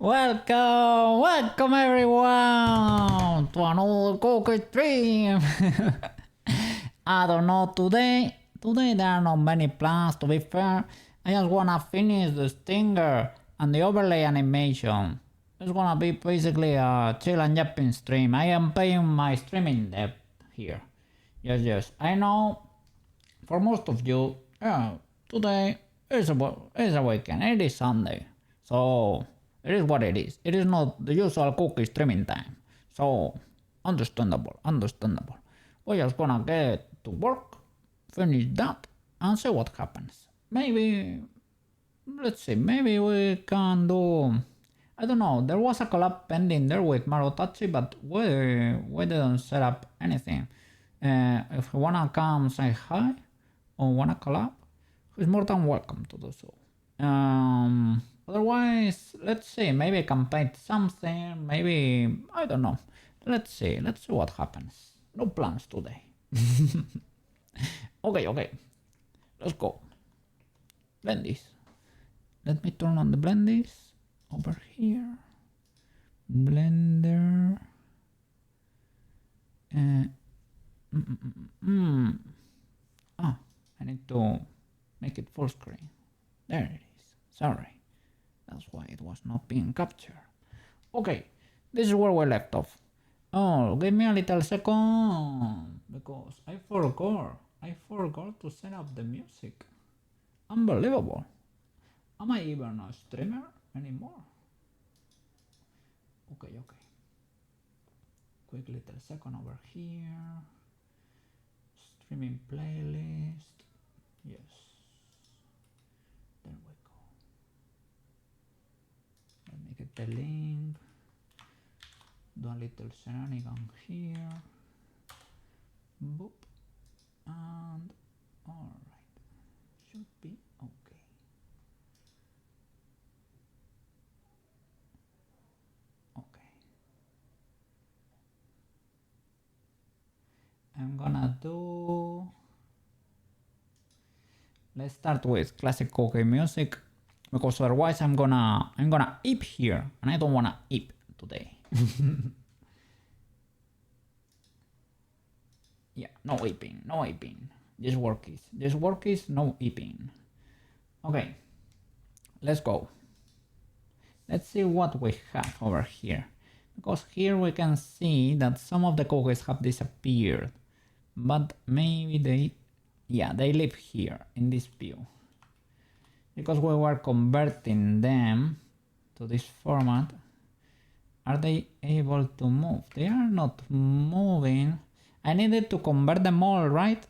Welcome everyone to another Koukei stream. I don't know today there are not many plans to be fair. I just wanna finish the stinger and the overlay animation. It's gonna be basically a chill and yapping stream. I am paying my streaming debt here. Yes, I know for most of you, today is a weekend, it is Sunday. So it is what it is. It is not the usual Koukei streaming time. So understandable. We're just gonna get to work, finish that, and see what happens. Maybe maybe we can do, I don't know, there was a collab pending there with Marotachi, but we didn't set up anything. If you wanna come say hi or wanna collab, he's more than welcome to do so. Otherwise, let's see, maybe I can paint something, maybe, I don't know. Let's see what happens. No plans today. Okay, let's go. Blendies. Let me turn on the blendies over here. Blender. I need to make it full screen. There it is. Sorry. That's why it was not being captured. Okay, this is where we left off. Oh, give me a little second, because I forgot to set up the music. Unbelievable. Am I even a streamer anymore? Okay. Quick little second over here. Streaming playlist. Yes. There we go. Let me get the link. Do a little shenanigan here. Boop. And alright. Should be okay. I'm gonna do, let's start with classic Koukei music, because otherwise I'm gonna eep here, and I don't wanna eep today. Yeah, no eeping. This work is no eeping. Okay, let's go. Let's see what we have over here, because here we can see that some of the Koukeis have disappeared. But maybe they live here in this view, because we were converting them to this format. Are they able to move? They are not moving. I needed to convert them all, right?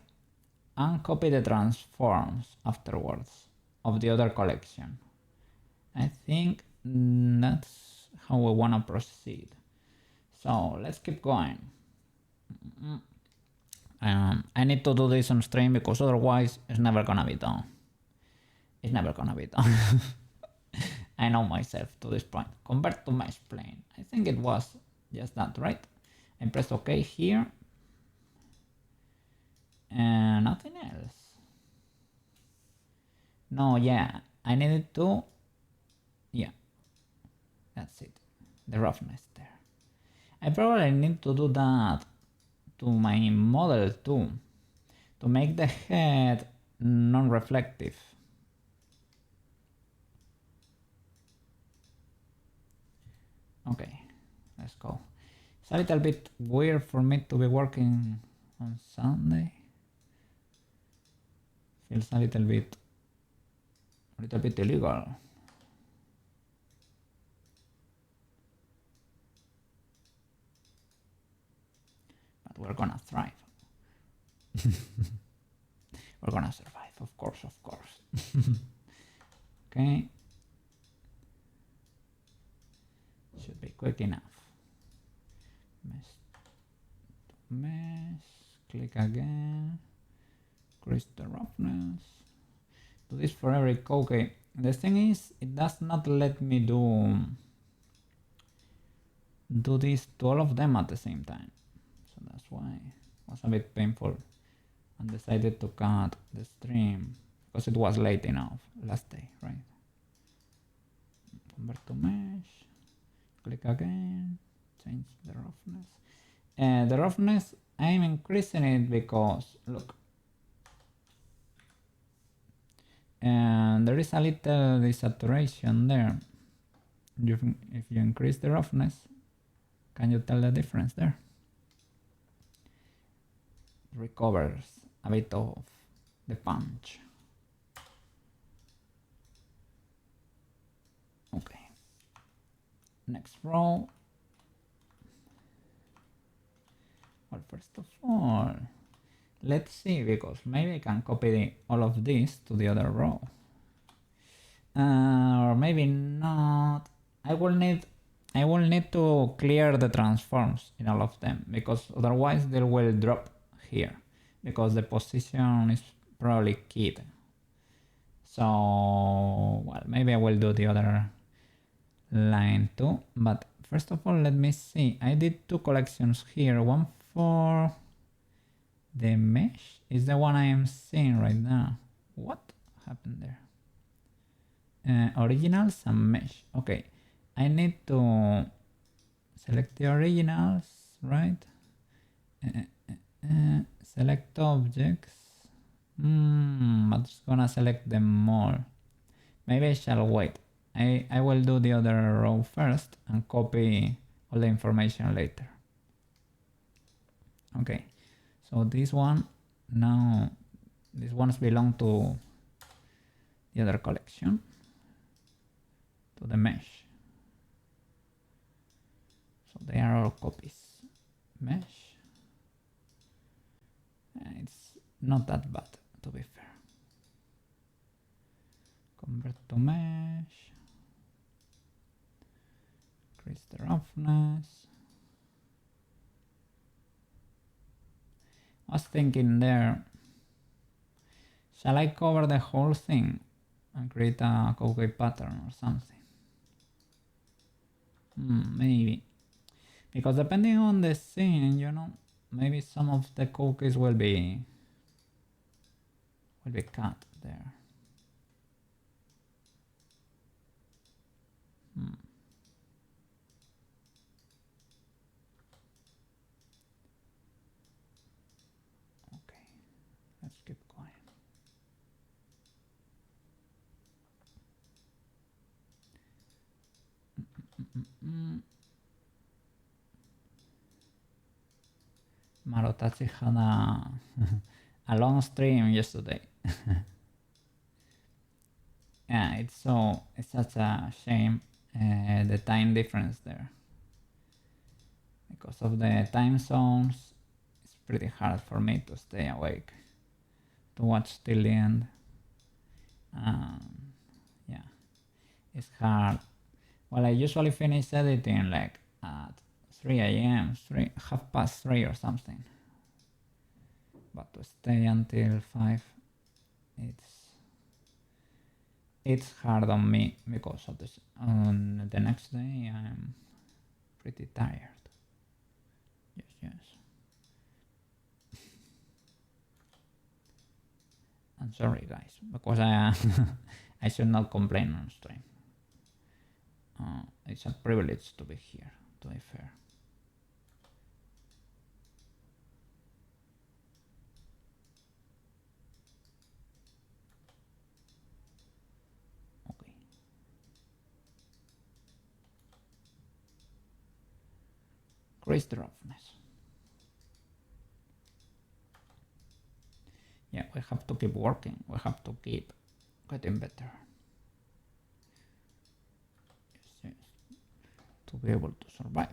And copy the transforms afterwards of the other collection. I think that's how we want to proceed. So let's keep going. I need to do this on stream, because otherwise it's never gonna be done. I know myself to this point. Convert to mesh plane. I think it was just that, right? I press OK here. And nothing else. No, yeah. I needed to... Yeah. That's it. The roughness there. I probably need to do that to my model too, to make the head non-reflective. Okay, let's go. It's a little bit weird for me to be working on Sunday. Feels a little bit illegal. We're gonna thrive. We're gonna survive, of course. Okay. Should be quick enough. Mesh, click again. Increase the roughness. Do this for every Koukei. The thing is, it does not let me do this to all of them at the same time. That's why it was a bit painful, and decided to cut the stream because it was late enough last day, right? Convert to mesh. Click again, change the roughness. The roughness, I'm increasing it because, look, and there is a little desaturation there. If you increase the roughness, can you tell the difference there? Recovers a bit of the punch. Okay. Next row. Well, first of all, let's see, because maybe I can copy all of this to the other row. Or maybe not. I will need to clear the transforms in all of them, because otherwise they will drop here, because the position is probably keyed. So, well, maybe I will do the other line too, but first of all, let me see. I did two collections here, one for the mesh is the one I am seeing right now. What happened there? Originals and mesh. Okay, I need to select the originals, right? Select objects. But it's gonna select them all. Maybe I shall wait. I will do the other row first and copy all the information later. Okay, so this one, now these ones belong to the other collection, to the mesh. So they are all copies. Mesh. It's not that bad, to be fair. Convert to mesh. Increase the roughness. I was thinking there, shall I cover the whole thing and create a Koukei pattern or something? Maybe. Because depending on the scene, you know, maybe some of the cookies will be cut there. Okay, let's keep quiet. Marotachi had a long stream yesterday. Yeah, it's such a shame, the time difference there. Because of the time zones, it's pretty hard for me to stay awake to watch till the end. Yeah, it's hard. Well, I usually finish editing like at 3 a.m., 3:30 or something. But to stay until 5, it's hard on me because of this. On the next day, I'm pretty tired. Yes. I'm sorry, guys, because I should not complain on stream. It's a privilege to be here, to be fair. Okay. Increase the roughness. Yeah, we have to keep working. We have to keep getting better. Yes. To be able to survive.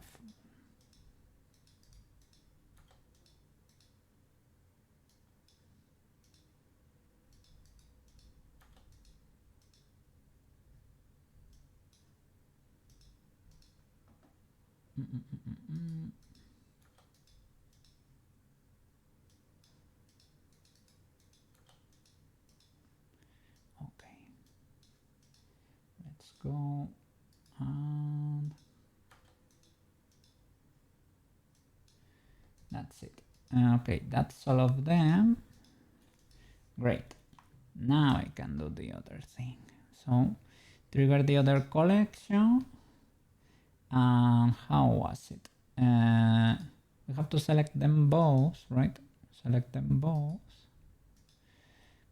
Okay. Let's go and that's it. Okay, that's all of them. Great. Now I can do the other thing. So trigger the other collection How was it? We have to select them both, right? Select them both.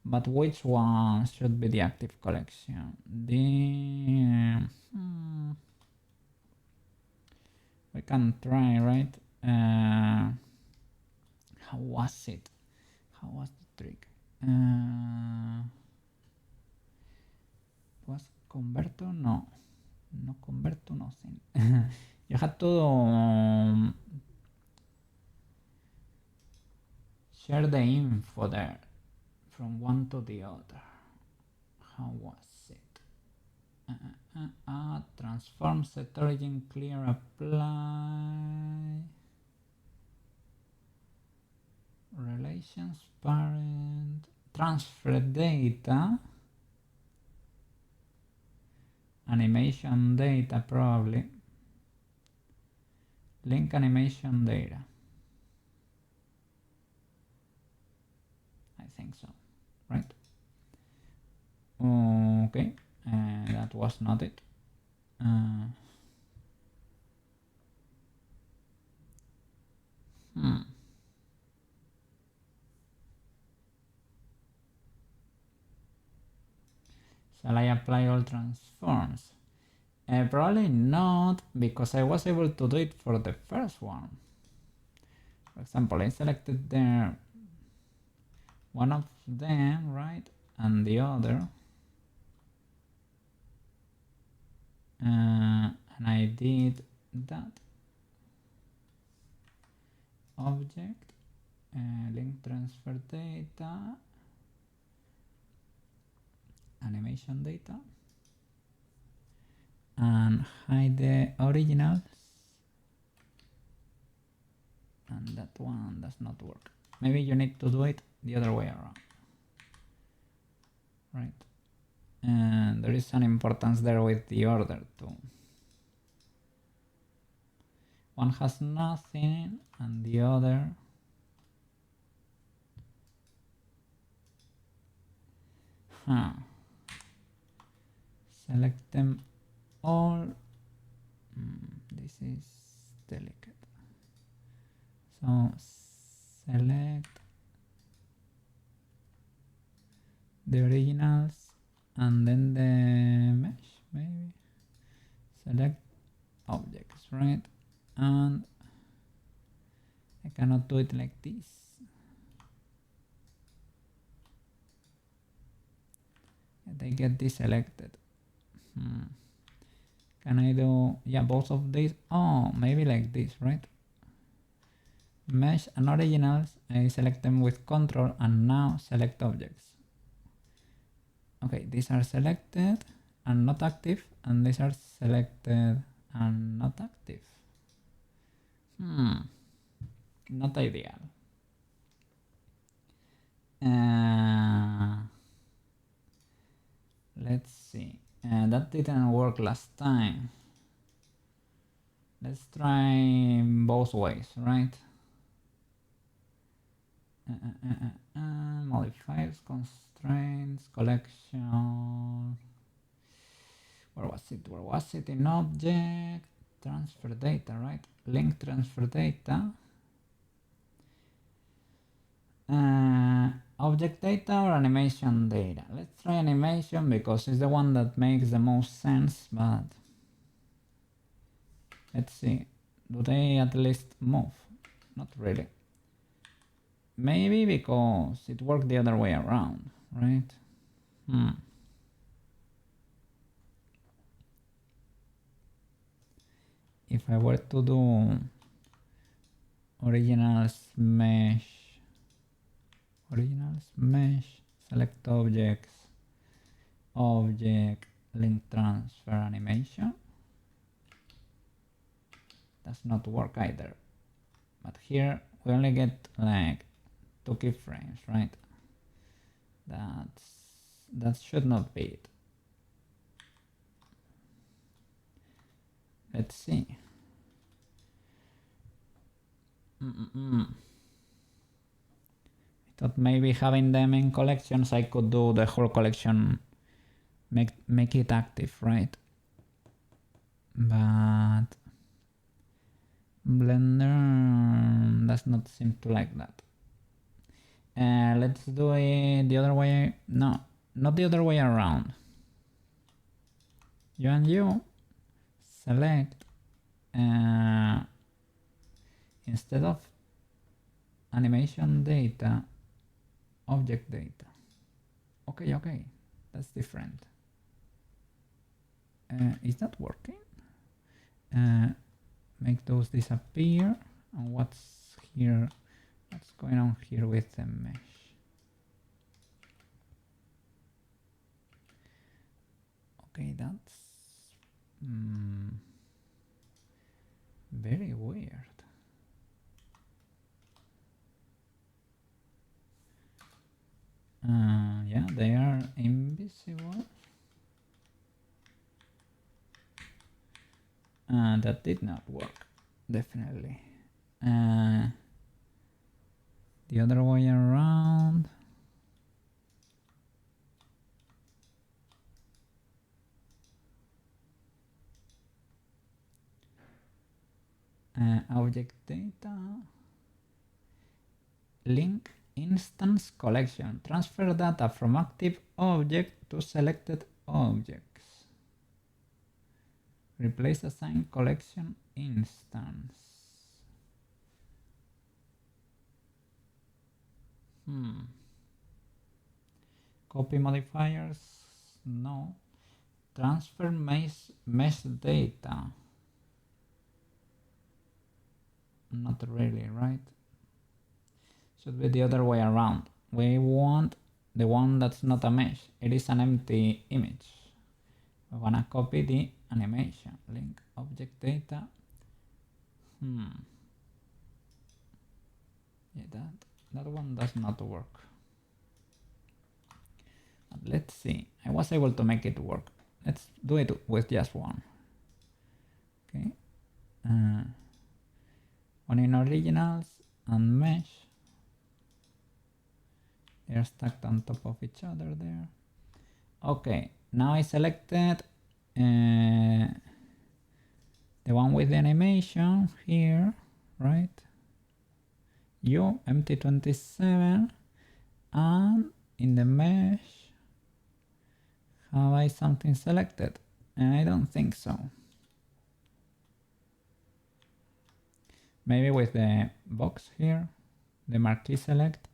But which one should be the active collection? We can try, right? How was it? How was the trick? Was convert to no? No convert to nothing. You had to share the info there from one to the other. How was it? Transform, set origin, clear, apply. Relations, parent, transfer data. Animation data, probably. Link animation data. I think so, right? Okay, that was not it. Shall I apply all transforms? Probably not, because I was able to do it for the first one. For example, I selected there one of them, right, and the other, and I did that. Object, link transfer data, animation data, and hide the originals, and that one does not work. Maybe you need to do it the other way around, right? And there is an importance there with the order too. One has nothing and the other select them all. This is delicate. So select the originals and then the mesh, maybe. Select objects, right? And I cannot do it like this. They get deselected. Can I do, yeah, both of these? Oh, maybe like this, right? Mesh and originals, I select them with control and now select objects. Okay, these are selected and not active, and these are selected and not active. Not ideal. Let's see. That didn't work last time. Let's try both ways, right? Modifiers, constraints, collection. Where was it? Where was it? In object, transfer data, right? Link transfer data. Object data or animation data? Let's try animation because it's the one that makes the most sense, but let's see. Do they at least move? Not really. Maybe because it worked the other way around, right? If I were to do originals mesh, select objects, object, link transfer animation, does not work either. But here we only get like 2 keyframes, right? That should not be it. Let's see. I thought maybe having them in collections, I could do the whole collection, make it active, right? But does not seem to like that. Let's do it the other way. No, not the other way around. You and you select instead of animation data, object data. Okay, that's different. Is that working? Make those disappear. And what's here? What's going on here with the mesh? Okay, that's very weird. Yeah, they are invisible. That did not work, definitely. The other way around. Object data. Link instance collection. Transfer data from active object to selected objects. Replace assigned collection instance. Copy modifiers? No. Transfer mesh data. Not really, right? Should be the other way around. We want the one that's not a mesh. It is an empty image. We wanna copy the animation. Link object data. Yeah, that one does not work. But let's see. I was able to make it work. Let's do it with just one. Okay. One in originals and mesh. They're stacked on top of each other there. Okay, now I selected the one with the animation here, right? You, empty 27, and in the mesh, have I something selected? I don't think so. Maybe with the box here, the marquee select,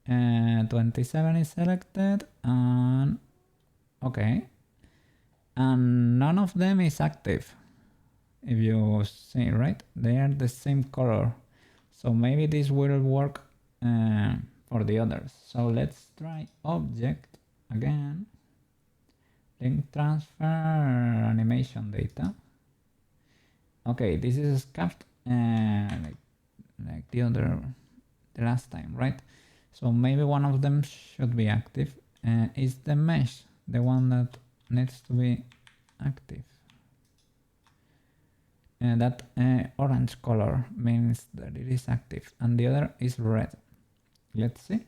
27 is selected, and okay, and none of them is active. If you see, right, they are the same color, so maybe this will work for the others. So let's try object again, link transfer animation data. Okay, this is scuffed like the last time, right? So maybe one of them should be active. Is the mesh the one that needs to be active? And that orange color means that it is active, and the other is red. Let's see.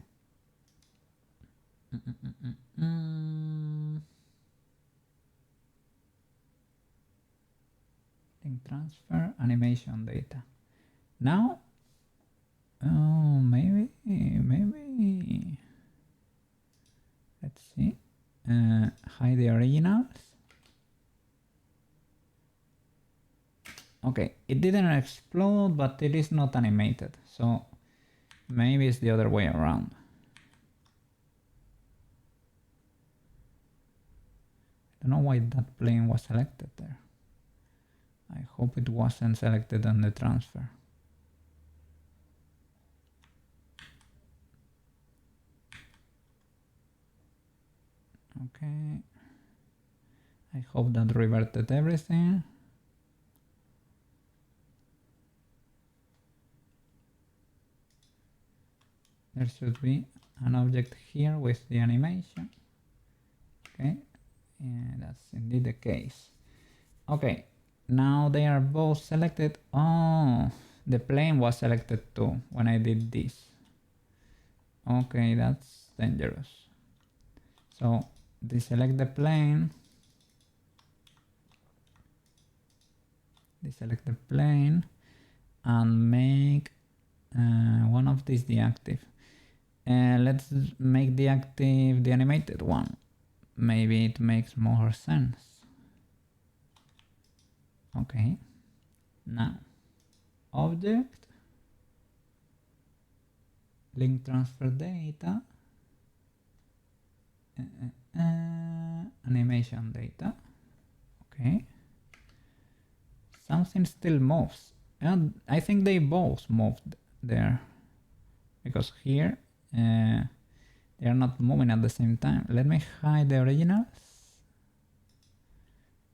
Link transfer animation data. Now, oh, maybe. Let's see. Hide the originals. Okay, it didn't explode, but it is not animated, so maybe it's the other way around. I don't know why that plane was selected there. I hope it wasn't selected on the transfer. Okay. I hope that reverted everything. There should be an object here with the animation. Okay, and that's indeed the case. Okay, now they are both selected. Oh, the plane was selected too when I did this. Okay, that's dangerous. So deselect the plane. Deselect the plane and make One of these deactive. Let's make deactive the animated one. Maybe it makes more sense. Okay. Now, object, link transfer data, animation data. Okay. Something still moves. And I think they both moved there. Because here they are not moving at the same time. Let me hide the originals.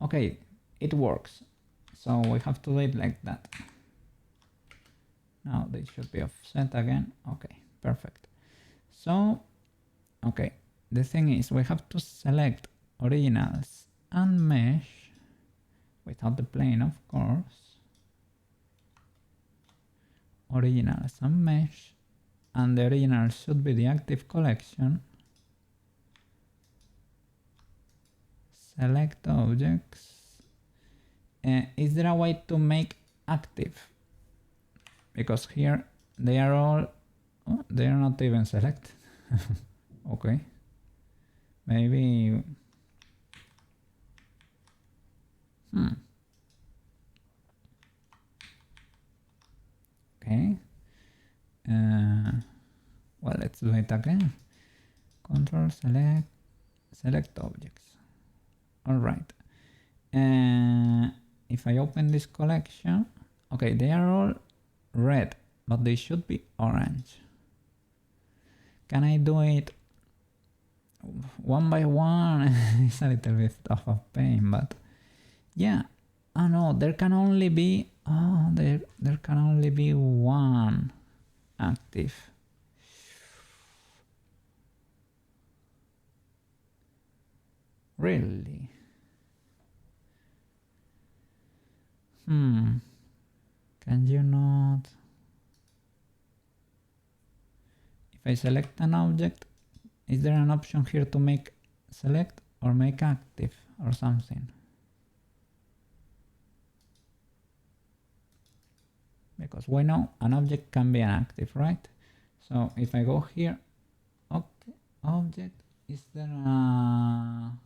Okay, it works. So we have to do it like that. Now they should be offset again. Okay, perfect. So, okay, the thing is we have to select originals and mesh without the plane, of course. Originals and mesh, and the original should be the active collection. Select objects. Is there a way to make active? Because here they are all, oh, they are not even selected. Okay, maybe. Okay. Well, let's do it again. Control select objects. All right. If I open this collection, okay, they are all red, but they should be orange. Can I do it one by one? It's a little bit of pain, but yeah. Oh no, there can only be, oh, there can only be one active. Really? Can you not? If I select an object, is there an option here to make select or make active or something? Because we know an object can be an active, right? So if I go here, okay, object, is there an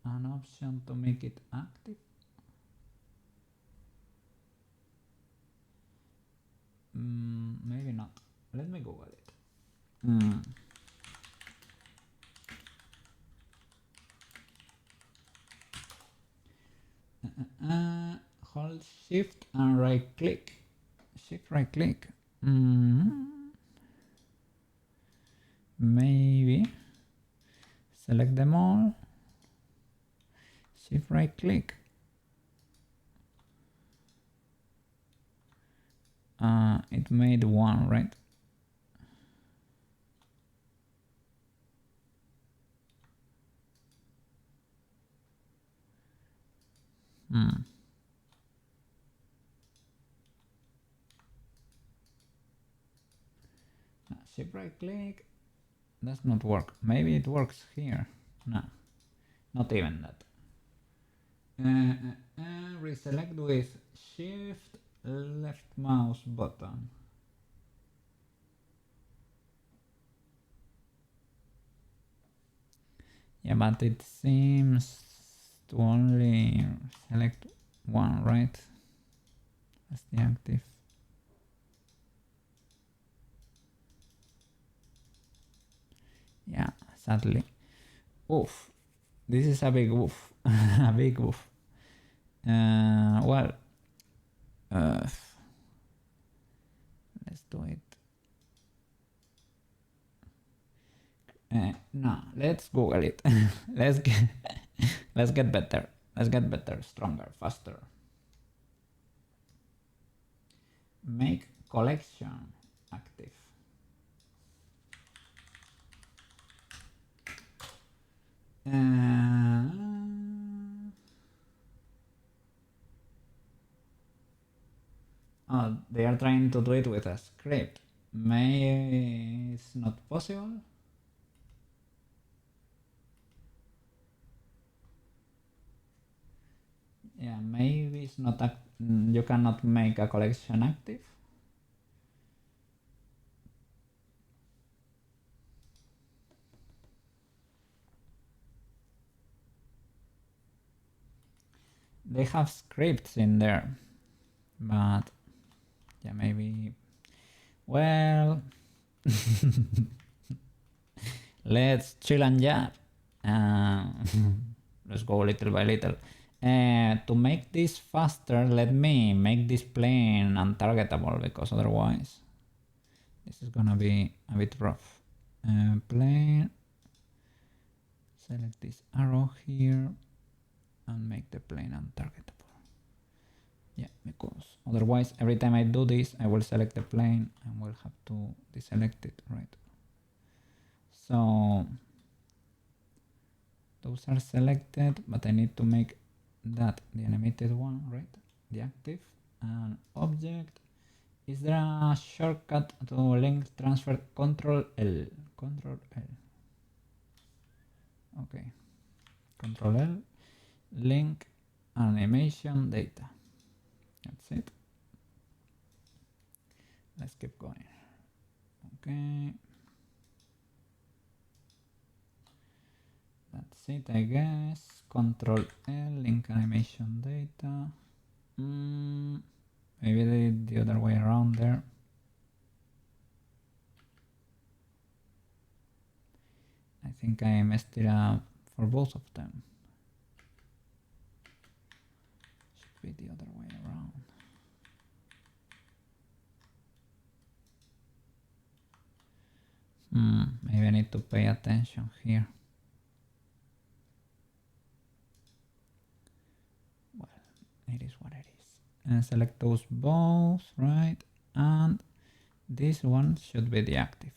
option to make it active? Maybe not. Let me Google it. Hold shift and right click. Shift right click. Maybe select them all. Shift right click. It made one, right? Shift right click does not work. Maybe it works here. No, not even that. Reselect with shift left mouse button. Yeah, but it seems to only select one, right? That's the active. Yeah, sadly. Oof. This is a big oof. A big oof. Well, let's do it. No, let's Google it. let's get better. Let's get better, stronger, faster. Make collection active. Oh, they are trying to do it with a script. Maybe it's not possible. Yeah, maybe it's not. You cannot make a collection active. they have scripts in there, but yeah, maybe, well, let's chill and jab. Let's go little by little. To make this faster, let me make this plane untargetable, because otherwise this is gonna be a bit rough. Plane, select this arrow here and make the plane untargetable. Yeah, because otherwise every time I do this, I will select the plane and will have to deselect it, right? So those are selected, but I need to make that the animated one, right? The active and object. Is there a shortcut to link transfer? Control L. Control L. Okay. Control L. Link animation data. That's it. Let's keep going. Okay. That's it, I guess. Control L, link animation data. Maybe they did the other way around there. I think I messed it up for both of them. Should be the other way around. Maybe I need to pay attention here. Well, it is what it is. And select those both, right? And this one should be the active.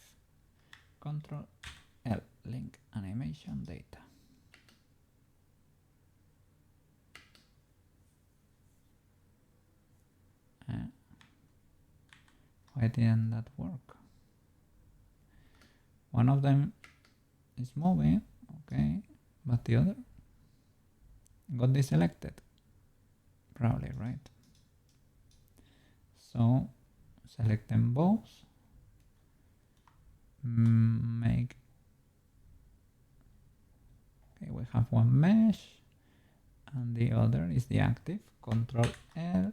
Control L, link animation data. Why didn't that work? One of them is moving, okay, but the other got deselected, probably, right? So select them both, make, okay, we have one mesh and the other is the active. Control L,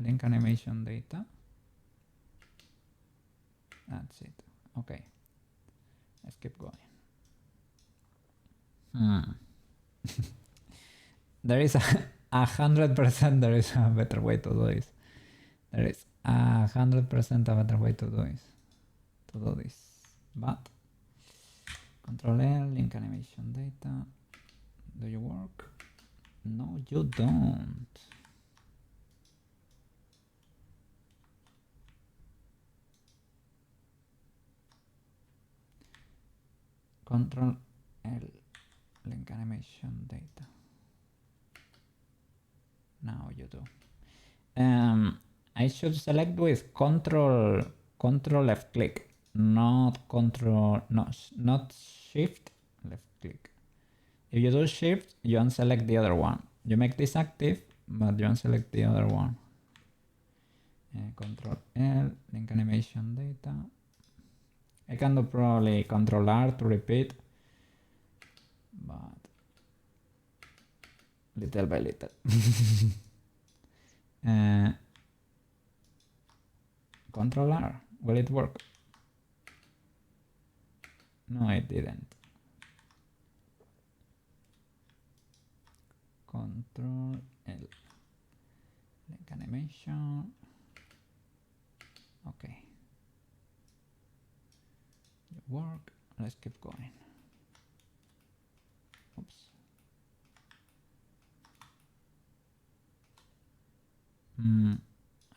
link animation data. That's it. Okay, let's keep going. There is 100% there is a better way to do this. There is 100% a better way to do this. But Control L, link animation data. Do you work? No, you don't. Control L, link animation data. Now you do. I should select with control left click, not shift left click. If you do shift, you unselect the other one. You make this active, but you unselect the other one. Control L, link animation data. I can do probably Control R to repeat, but little by little. Control R, will it work? No, it didn't. Control L, link animation. Okay. It work. Let's keep going. Oops.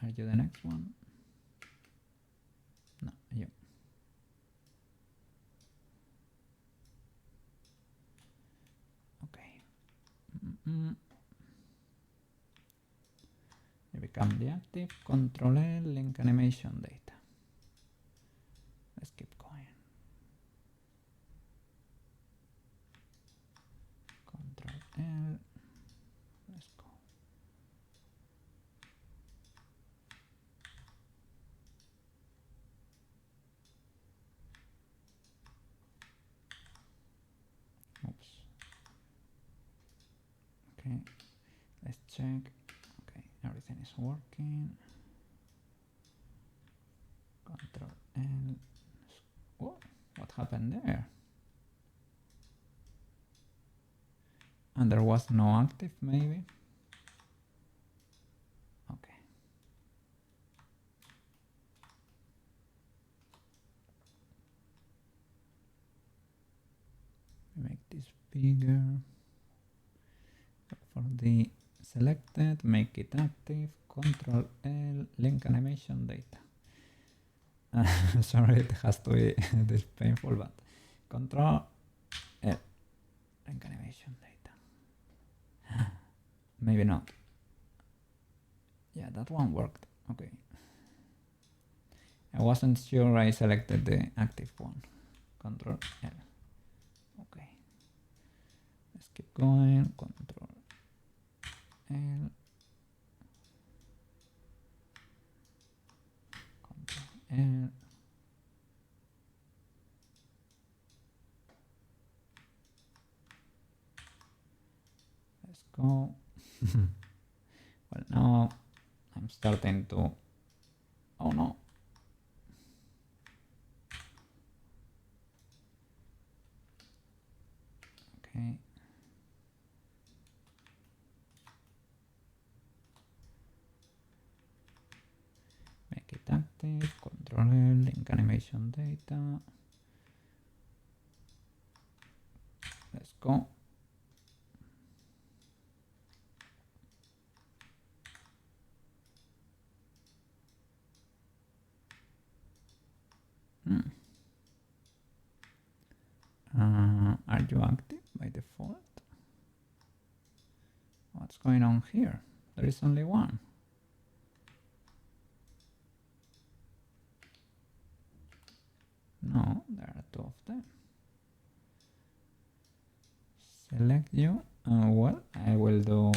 Are you the next one? No, you. Okay. You become the active. Control L, link animation data. Let's keep going. Control L. Let's go. Oops. Okay. Let's check. Okay, everything is working. Control L. What happened there? And there was no active, maybe? Okay. Make this bigger. For the selected, make it active, Control L, link animation data. Sorry, it has to be this painful, but Control L, link animation data. Maybe not. Yeah, that one worked. Okay. I wasn't sure I selected the active one. Control L. Okay. Let's keep going. Control L. Control L. Let's go. Well, now I'm starting to. Oh no. Okay. Make it active, Control L, link animation data. Let's go. Are you active by default? What's going on here? There is only one. No, there are two of them. Select you. Well, I will do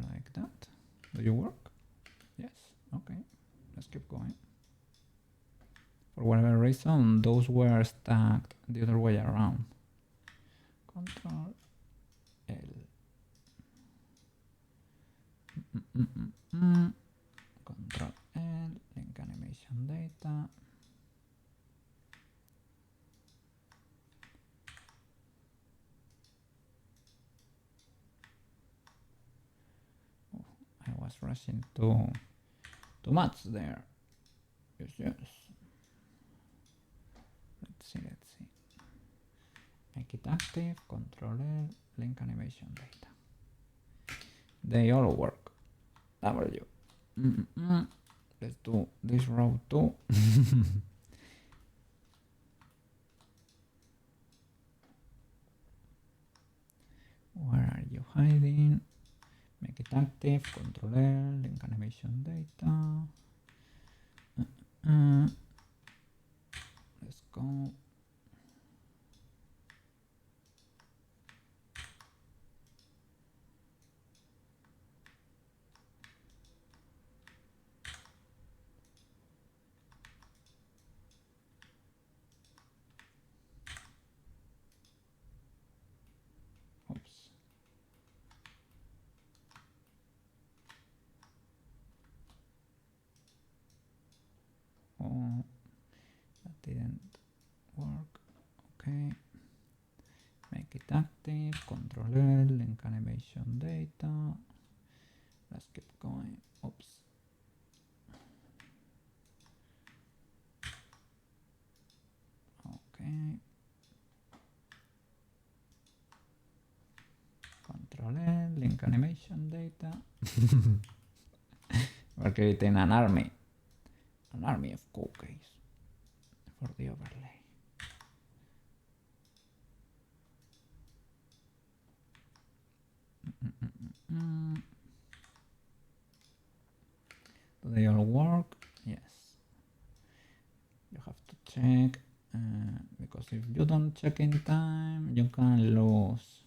like that. Do you work? Yes. Okay. Let's keep going. For whatever reason, those were stacked the other way around. Control L. Control L, link animation data. Oh, I was rushing too much there. Yes. Let's see. Make it active, Control L, link animation data. They all work. W. Let's do this row too. Where are you hiding? Make it active, Control L, link animation data. Let's go. Oops. Oh, that didn't work. Okay. Make it active, Control L, link animation data. Let's keep going. Oops. Okay. Control L, link animation data. We're creating an army of Koukeis for the overlay. Do they all work? Yes. You have to check because if you don't check in time, you can lose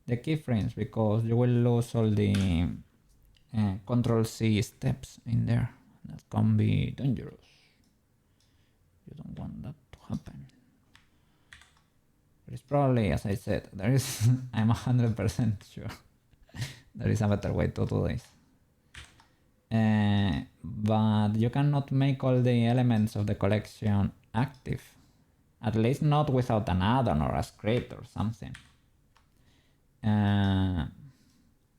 the keyframes because you will lose all the Control C steps in there. That can be dangerous. You don't want that to happen. There is probably, as I said, I'm 100% sure There is a better way to do this. But you cannot make all the elements of the collection active. At least not without an add-on or a script or something.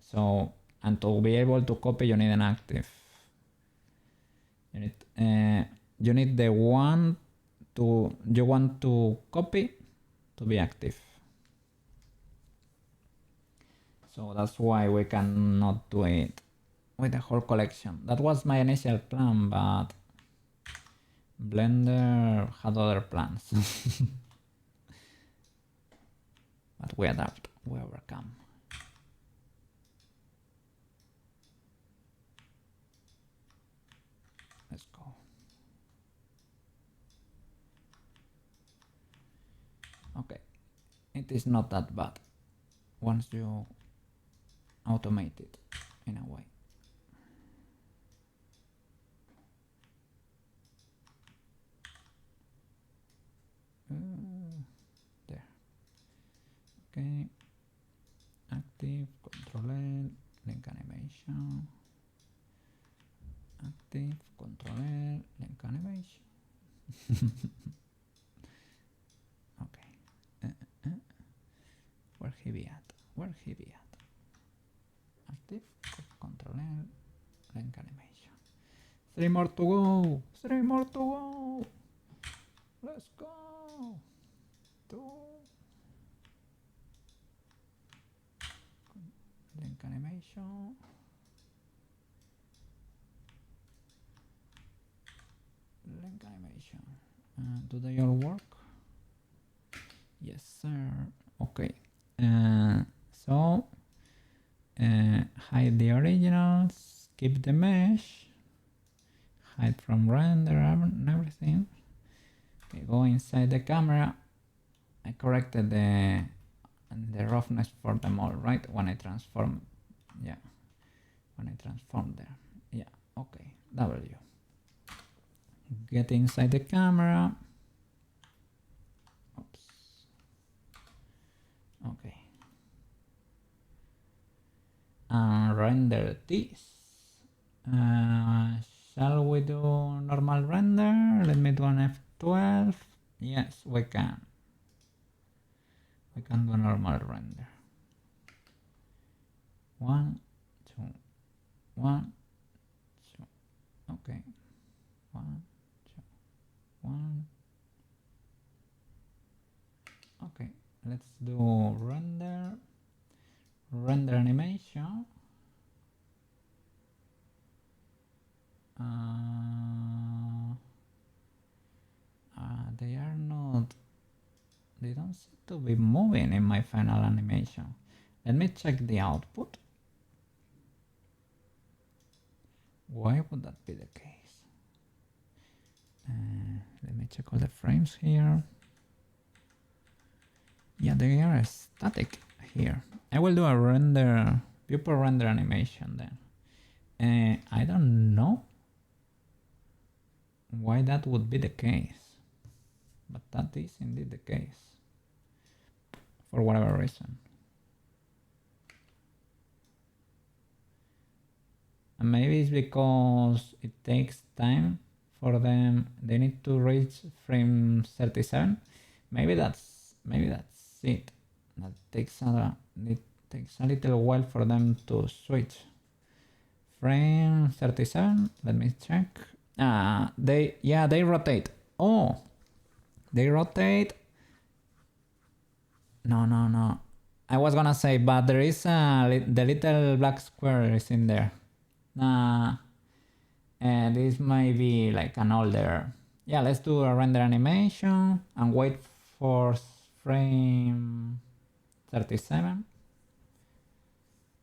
So, and to be able to copy, you need an active. You need the one you want to copy to be active. So that's why we cannot do it with the whole collection. That was my initial plan, but Blender had other plans. But we adapt, we overcome. Let's go. Okay, it is not that bad once you automate it in a way. There. Okay. Active, Control L, link animation. Active, Control L, link animation. Okay. Where he be at? Where he be at? Active, Control L, link animation. 3 more to go. 3 more to go. Let's go. 2. Link animation. Link animation. Do they all work? Yes, sir. Okay. So hide the originals, keep the mesh, hide from render and everything. Okay, go inside the camera. I corrected the roughness for them all, right? When I transform, yeah. When I transform there, yeah. Okay, W. Get inside the camera. Oops. Okay. And render this. Shall we do normal render? Let me do an F12. Yes, we can. We can do a normal render. 1, 2, 1, 2. Okay. 1, 2, 1. Okay, let's do render animation. They are not, they don't seem to be moving in my final animation. Let me check the output. Why would that be the case? Let me check all the frames here. Yeah, they are static here. I will do a render, viewport render animation then. I don't know why that would be the case, but that is indeed the case for whatever reason. And maybe it's because it takes time for them. They need to reach frame 37. Maybe that's it. That takes it takes a little while for them to switch. Frame 37. Let me check. They rotate. Oh, they rotate. No. I was gonna say, but there is the little black square is in there. And this might be like an older. Yeah, let's do a render animation and wait for frame 37.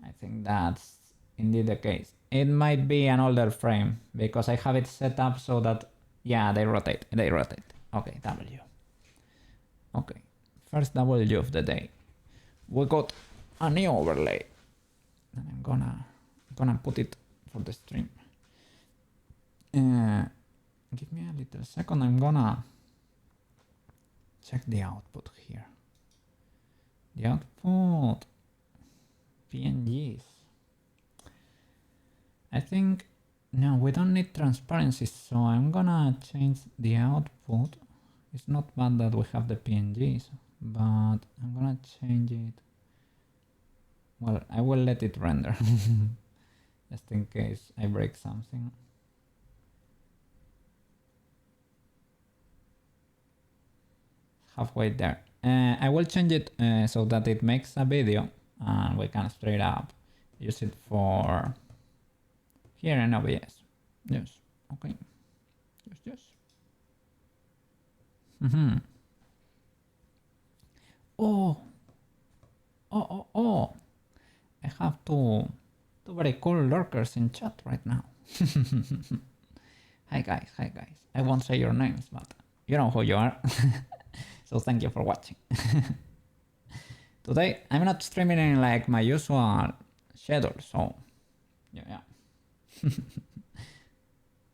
I think that's indeed the case. It might be an older frame because I have it set up so that, yeah, they rotate. Okay, W. Okay, first W of the day. We got a new overlay, and I'm gonna put it for the stream. Give me a little second. I'm gonna check the output here. The output PNGs. I think, no, we don't need transparency, so I'm gonna change the output. It's not bad that we have the PNGs, but I'm gonna change it. Well, I will let it render, just in case I break something. Halfway there. I will change it so that it makes a video and we can straight up use it for here in OBS. Yes, okay. Yes. Oh. I have two very cool lurkers in chat right now. Hi guys. I won't say your names, but you know who you are. So thank you for watching. Today I'm not streaming in like my usual schedule, so yeah.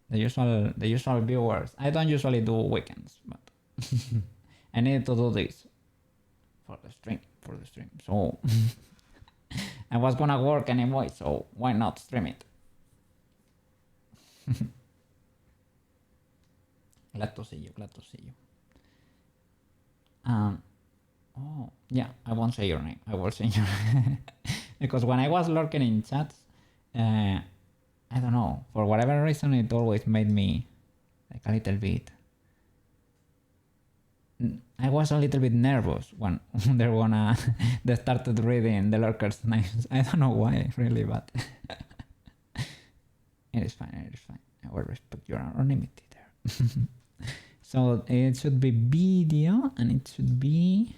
the usual viewers. I don't usually do weekends, but I need to do this for the stream. So I was gonna work anyway, so why not stream it? Glad to see you. Oh, yeah, I won't say your name. I will say your because when I was lurking in chats, I don't know, for whatever reason, it always made me like a little bit. I was a little bit nervous when they started reading the lurkers' names. I don't know why, really, but it is fine. I will respect your anonymity there. So it should be video, and it should be.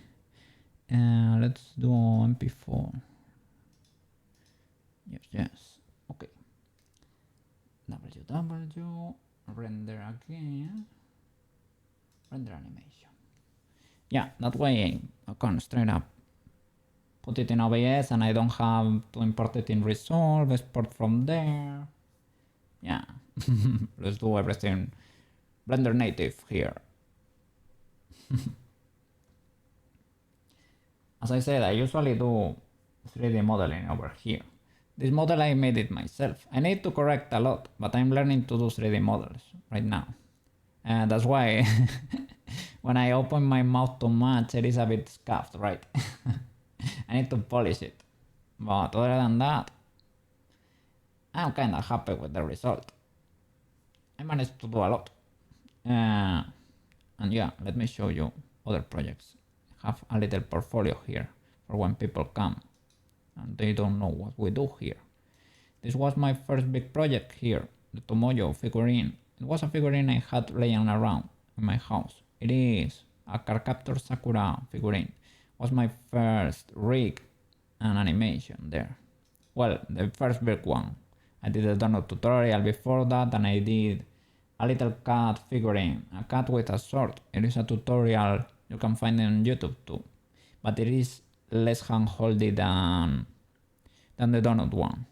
Let's do MP4. Yes. Okay. www render again. Render animation. Yeah, that way I can straight up put it in OBS and I don't have to import it in Resolve, export from there. Yeah, let's do everything Blender native here. As I said, I usually do 3D modeling over here. This model I made it myself. I need to correct a lot, but I'm learning to do 3D models right now. And that's why when I open my mouth too much, it is a bit scuffed, right? I need to polish it. But other than that, I'm kinda happy with the result. I managed to do a lot. And yeah, let me show you other projects. I have a little portfolio here for when people come and they don't know what we do here. This was my first big project here, the Tomoyo figurine. It was a figurine I had laying around in my house. It is a Cardcaptor Sakura figurine. It was my first rig and animation there. Well, the first big one. I did a donut tutorial before that, and I did a little cat figurine, a cat with a sword. It is a tutorial, you can find it on YouTube too. But it is less hand-holdy than the donut one.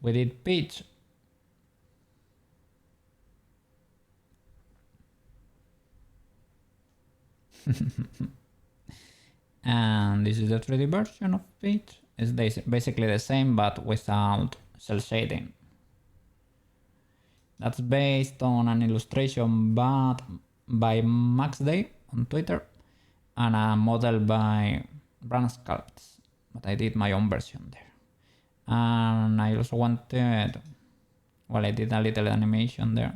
We did Peach. And this is the 3D version of Peach. It's basically the same but without cel shading. That's based on an illustration by Max Day on Twitter and a model by Brand Sculpts, but I did my own version there. And I also wanted, well, I did a little animation there.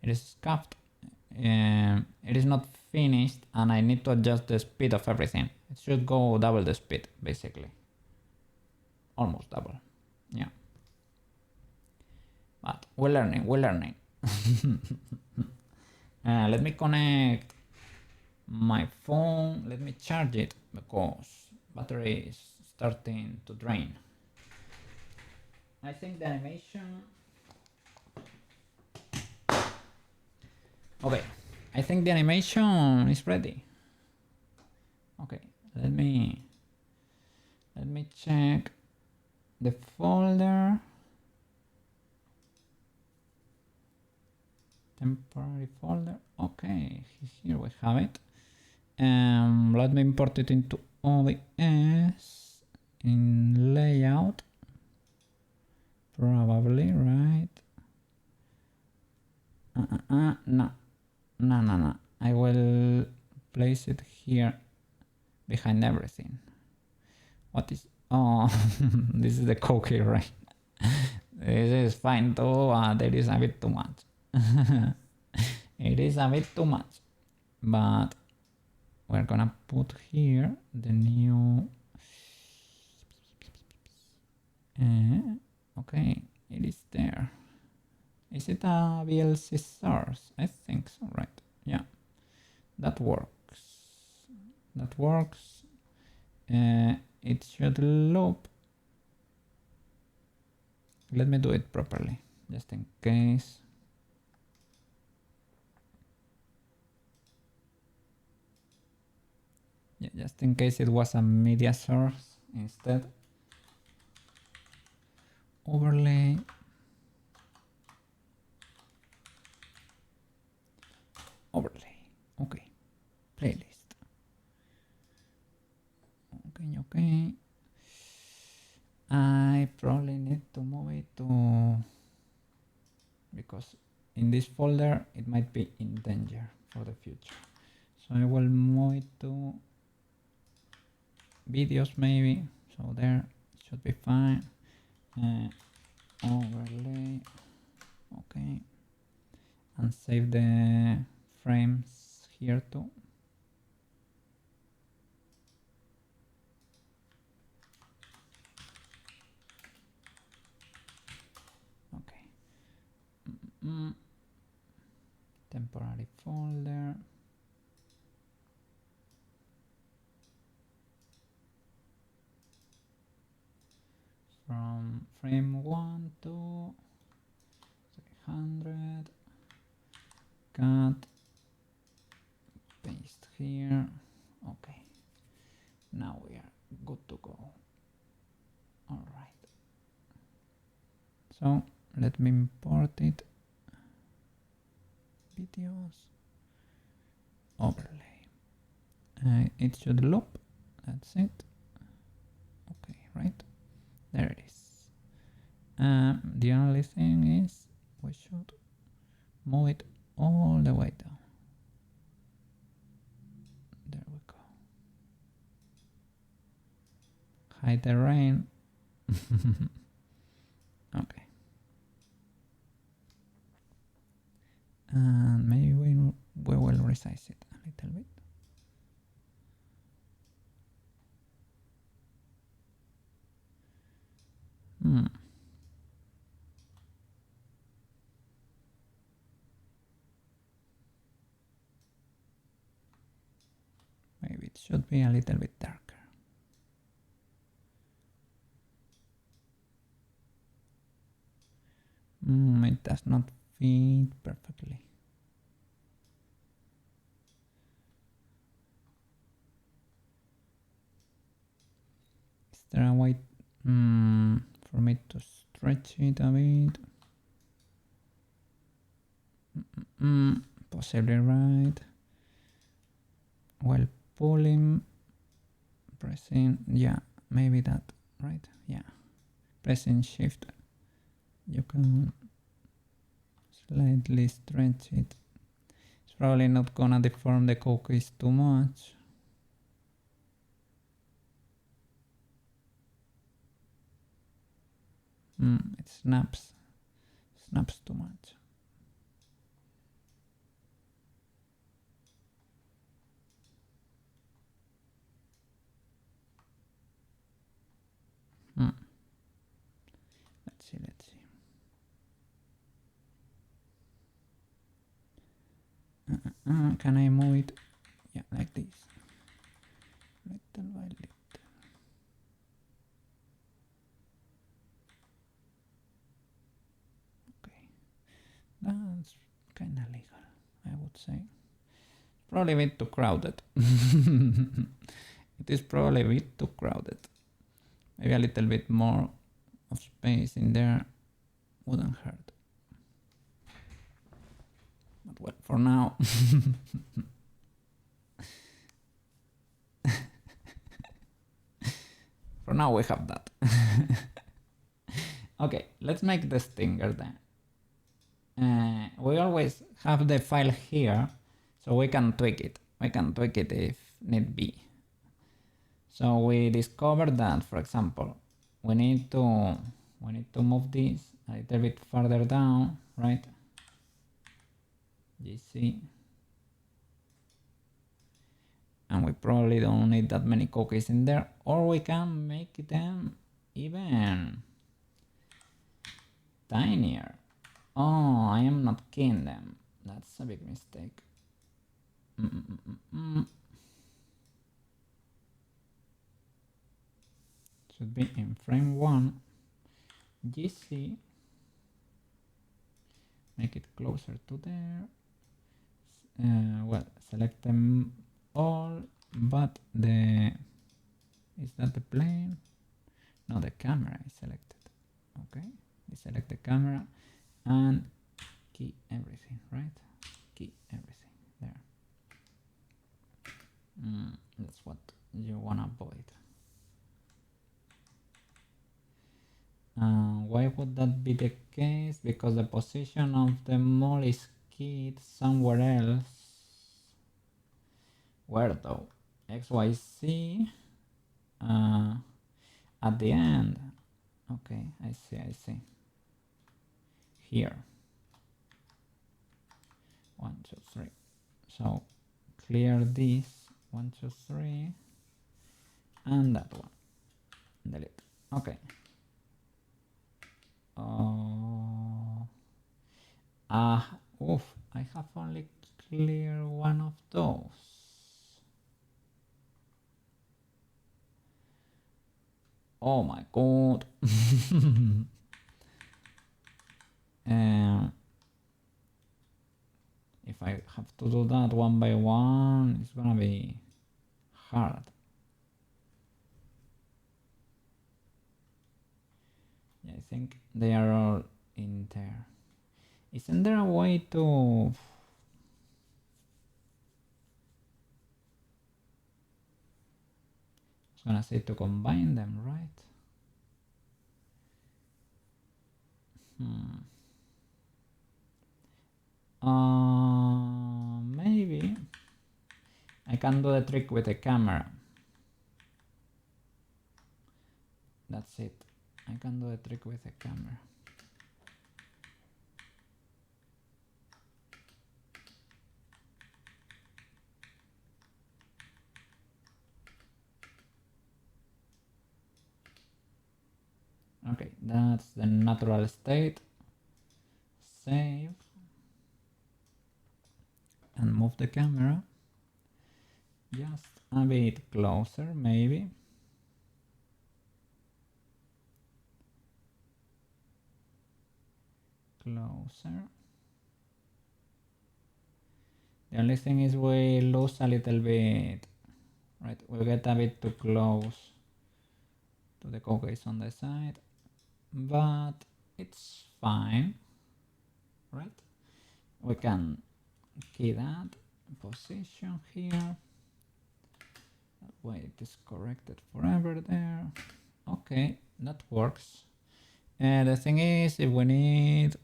It is scuffed. It is not finished and I need to adjust the speed of everything. It should go double the speed, basically. Almost double, yeah. But we're learning. Let me connect my phone. Let me charge it because battery is starting to drain. I think the animation. Okay, I think the animation is ready. Okay, let me check the folder. Temporary folder. Okay, here we have it. Let me import it into OBS in layout. No. I will place it here behind everything. What is... Oh, this is the Koukei, right? This is fine too, there is a bit too much. It is a bit too much. But we're gonna put here the new... okay, it is there. Is it a VLC source? I think so, right? Yeah, that works. That works. It should loop. Let me do it properly, just in case. Yeah, just in case it was a media source instead. Overlay. Overlay. Okay. Playlist. Okay. I probably need to move it to... because in this folder it might be in danger for the future. So I will move it to videos maybe. So there it should be fine. Overlay. Okay. And save the frames here too. Okay. Temporary folder. From frame 1 to 300. Cut. Paste here. Okay. Now we are good to go. All right. So let me import it. Videos. Overlay. It should loop. That's it. Okay, right? There it is. The only thing is we should move it all the way down. There we go. Hide the rain. Okay. And maybe we will resize it a little bit. Maybe it should be a little bit darker. It does not fit perfectly. Is there a way for me to stretch it a bit? Possibly right. While pulling, pressing, yeah, maybe that, right? Yeah, pressing shift, you can slightly stretch it. It's probably not gonna deform the cookies too much. It snaps too much. Let's see. Can I move it? Yeah, like this. Little by little. Okay. That's kind of legal, I would say. Probably a bit too crowded. It is probably a bit too crowded. Maybe a little bit more of space in there wouldn't hurt. But well, for now. For now we have that. Okay, let's make the stinger then. we always have the file here, so we can tweak it. We can tweak it if need be. So we discovered that, for example, we need to move this a little bit further down, right? GC. And we probably don't need that many cookies in there, or we can make them even tinier. Oh, I am not keying them. That's a big mistake. Should be in frame 1. GC. Make it closer to there. Well, select them all, but is that the plane? No, the camera is selected. Okay, we select the camera and key everything, right? Key everything there. That's what you want to avoid. Why would that be the case? Because the position of the mole is keyed somewhere else. Where though? XYZ at the end. Okay, I see. Here. 1, 2, 3. So clear this 1, 2, 3 and that one. Delete. Okay. Oof, I have only cleared one of those. Oh my god. If I have to do that one by one, it's gonna be hard. Yeah, I think they are all in there. Isn't there a way to... I was gonna say to combine them, right? Maybe I can do the trick with the camera. That's it. I can do the trick with the camera. Okay, that's the natural state. Save. And move the camera just a bit closer, maybe. Closer. The only thing is we lose a little bit, right? We get a bit too close to the Koukeis on the side, but it's fine, right? We can key that position here. That way it is corrected forever there. Okay, that works. And the thing is, if we need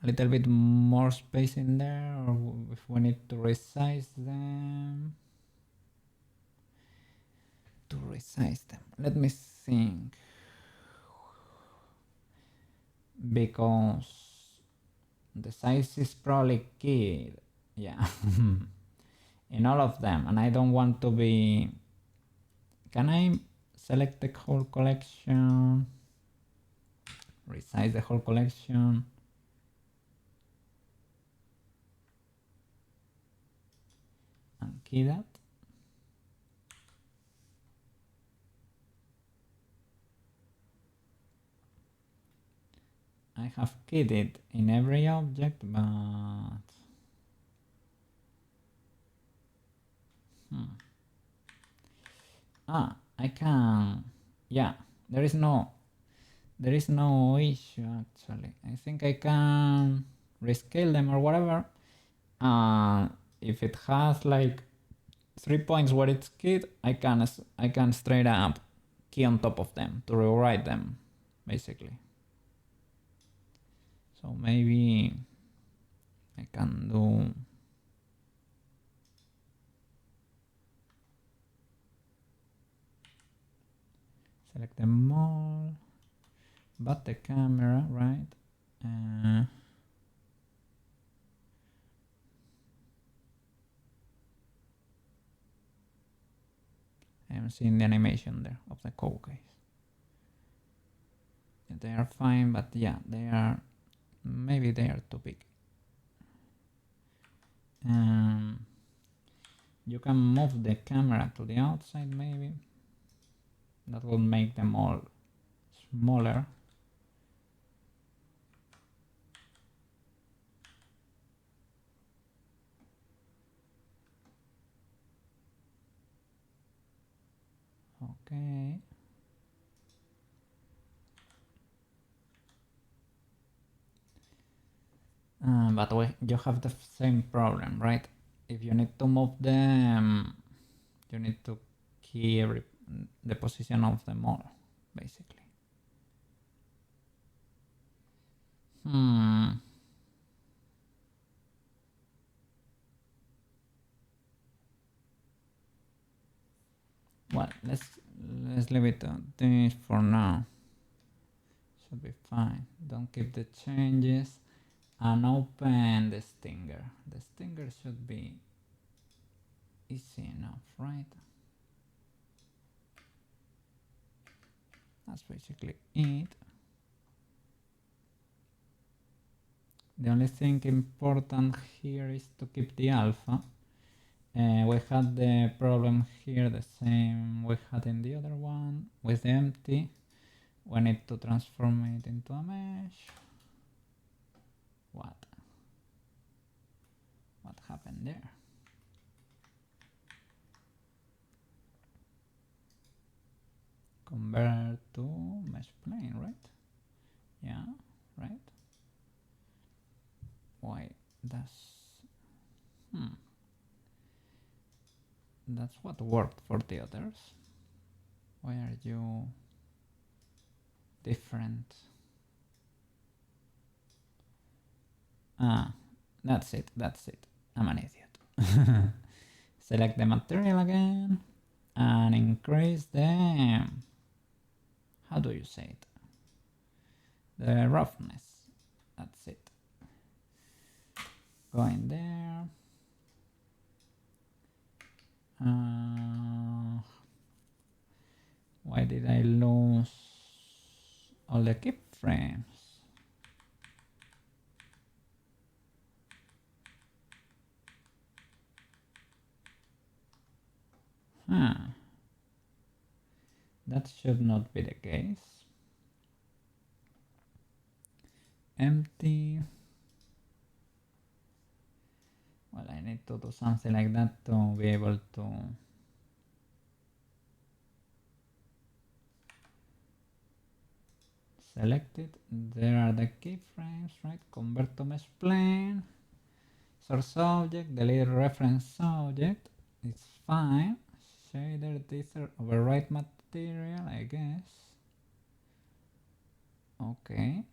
a little bit more space in there, or if we need to resize them, let me think, because the size is probably key, yeah, in all of them, and I don't want to be... Can I select the whole collection, resize the whole collection, and key that? I have keyed it in every object, but I can, yeah, there is no issue actually. I think I can rescale them or whatever. If it has like 3 points where it's keyed, I can straight up key on top of them to rewrite them, basically. So maybe I can do select them all, but the camera, right? I haven't seen the animation there of the Koukei. They are fine, but yeah, they are, maybe they are too big. You can move the camera to the outside, maybe. That will make them all smaller. Okay. But you have the same problem, right? If you need to move them, you need to key the position of them all, basically. Well, let's leave it on this for now. Should be fine. Don't keep the changes and open the stinger. The stinger should be easy enough, right? That's basically it. The only thing important here is to keep the alpha. We had the problem here, the same we had in the other one with the empty. We need to transform it into a mesh. What happened there? Convert to mesh plane, right? Yeah, right. Why that's that's what worked for the others. Why are you different? That's it. I'm an idiot. Select the material again and increase the, how do you say it? The roughness. That's it. Go in there. Why did I lose all the keyframes? That should not be the case. Empty. Well, I need to do something like that to be able to select it. There are the keyframes, right? Convert to mesh plane. Source object, delete reference object. It's fine. Shader, teaser, overwrite material, I guess. Okay.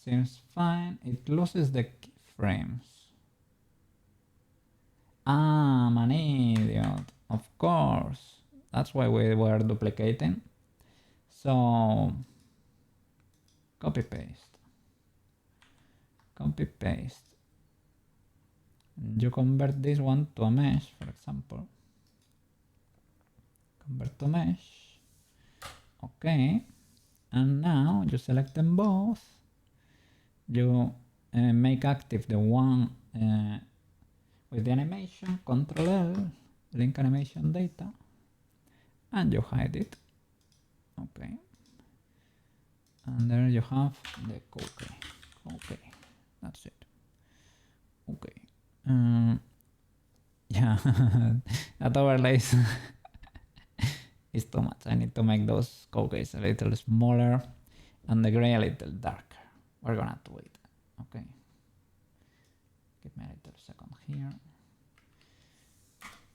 Seems fine. It loses the keyframes. I'm an idiot. Of course. That's why we were duplicating. So copy paste. Copy paste. You convert this one to a mesh, for example. Convert to mesh. Okay. And now you select them both. You make active the one with the animation, Control L, link animation data, and you hide it. Okay. And there you have the Koukei. Okay, that's it. Okay. Yeah, that overlay is too much. I need to make those Koukeis a little smaller and the gray a little darker. We're gonna do it. Okay. Give me a little second here.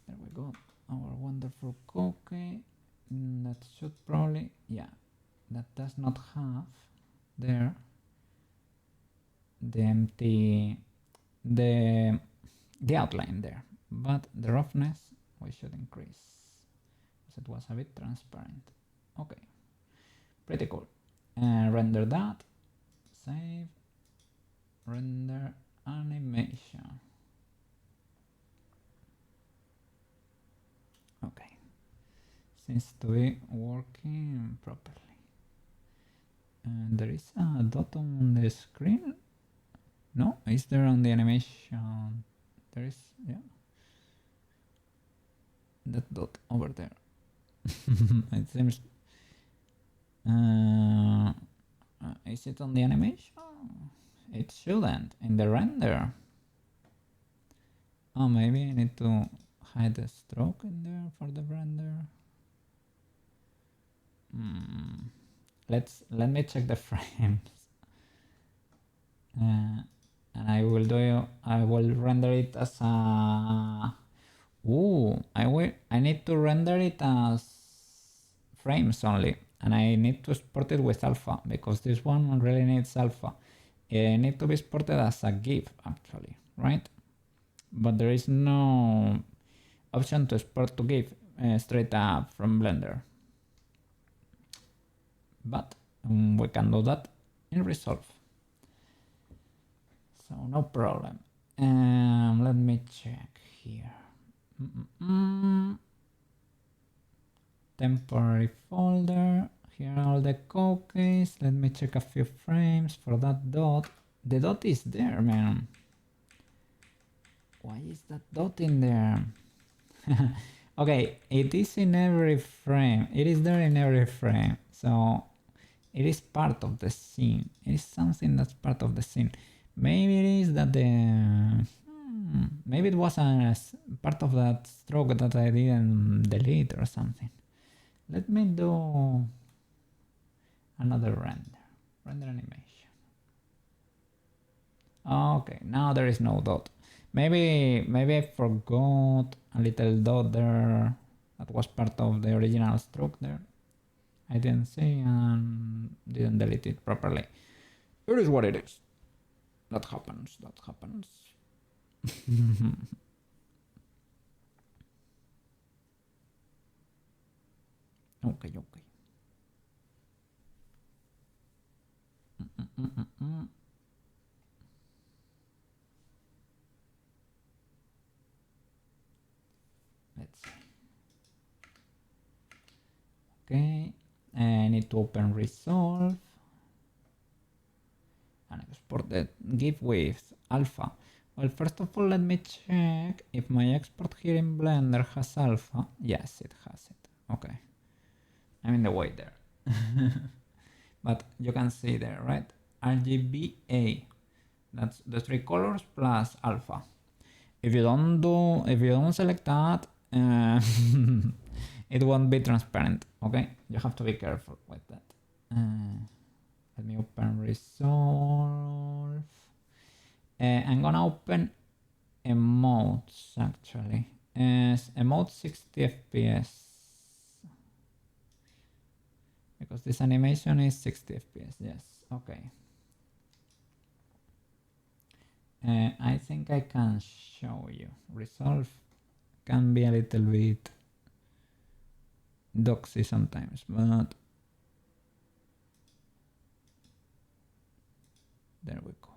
There we go. Our wonderful Koukei. That should probably, yeah, that does not have there, the empty, the outline there, but the roughness we should increase because it was a bit transparent. Okay, pretty cool. Render that, save, render animation. Okay, seems to be working properly. And there is a dot on the screen. No, is there on the animation? There is, yeah. That dot over there. It seems. Is it on the animation? It shouldn't. In the render. Oh, maybe I need to hide the stroke in there for the render. Let me check the frames. And I will render it as a. I need to render it as frames only, and I need to export it with alpha because this one really needs alpha. It needs to be exported as a GIF actually, right? But there is no option to export to GIF straight up from Blender. But we can do that in Resolve. So no problem. Let me check here. Temporary folder. Here are all the Koukeis. Let me check a few frames for that dot. The dot is there, man. Why is that dot in there? Okay, it is in every frame. It is there in every frame. So it is part of the scene. It is something that's part of the scene. Maybe it is that maybe it was a part of that stroke that I didn't delete or something. Let me do another render animation. Okay, now there is no dot. Maybe I forgot a little dot there that was part of the original stroke there. I didn't see and didn't delete it properly. It is what it is. That happens. Okay. Let's see. Okay, I need to open Resolve and export the GIF with alpha. Well, first of all, let me check if my export here in Blender has alpha. Yes, it has it. Okay, I'm in the way there. But you can see there, right? RGBA. That's the 3 colors plus alpha. If you don't select that, it won't be transparent. Okay, you have to be careful with that. Let me open Resolve. I'm gonna open emotes actually. Emote 60 FPS because this animation is 60 FPS. Yes, okay. I think I can show you. Resolve can be a little bit doxy sometimes, but there we go.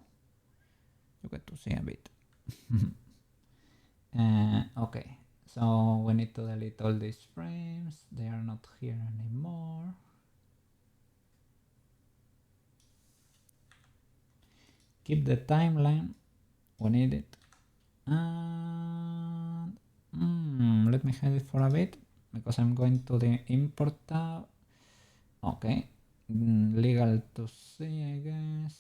You get to see a bit. Okay, so we need to delete all these frames. They are not here anymore. Keep the timeline. We need it. And let me hide it for a bit because I'm going to the import tab. Okay, legal to see, I guess.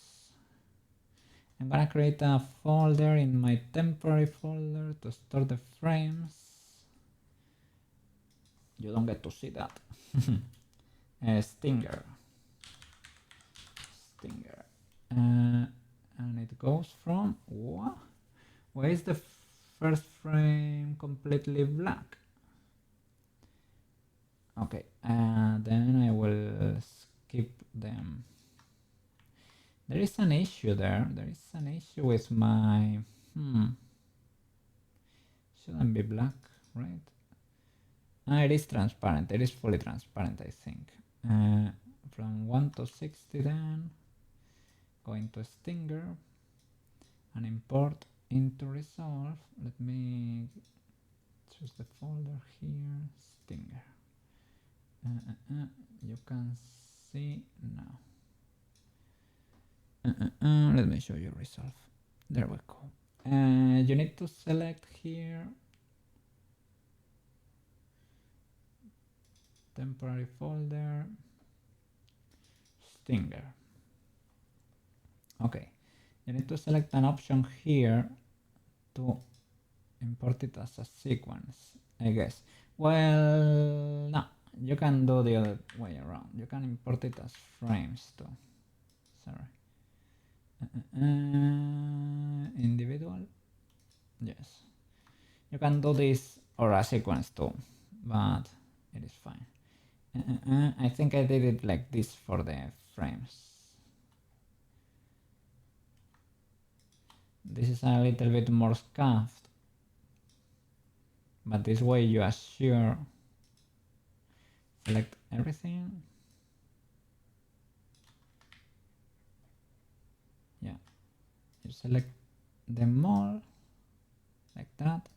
I'm gonna create a folder in my temporary folder to store the frames. You don't get to see that. Stinger. And it goes from what? Why is the first frame completely black? Okay, then I will skip them. There is an issue there. There is an issue with my... Shouldn't be black, right? It is transparent. It is fully transparent, I think. From 1 to 60 then. Going to Stinger. And import into Resolve. Let me choose the folder here. Stinger. You can see now. Let me show you Resolve. There we go. You need to select here temporary folder, Stinger. Okay, you need to select an option here to import it as a sequence, I guess. Well, no, you can do the other way around. You can import it as frames too. Sorry. Individual. Yes, you can do this or a sequence too, but it is fine. I think I did it like this for the frames. This is a little bit more scuffed, but this way you assure select everything. Yeah, you select them all like that.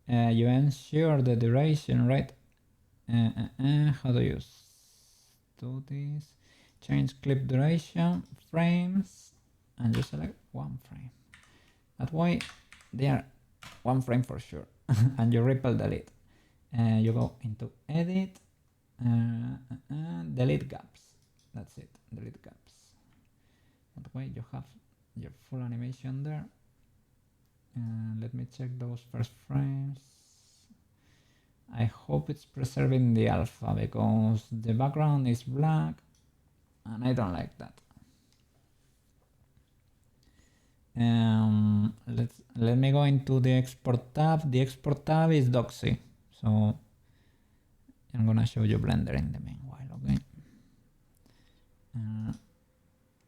You ensure the duration, right? How do you do this? Change clip duration, frames, and you select one frame. That way they are one frame for sure. And you ripple delete. You go into edit, delete gaps. That's it, delete gaps. That way you have your full animation there. Let me check those first frames. I hope it's preserving the alpha because the background is black and I don't like that. Let me go into the export tab. The export tab is Doxy, so I'm gonna show you Blender in the meanwhile. Okay.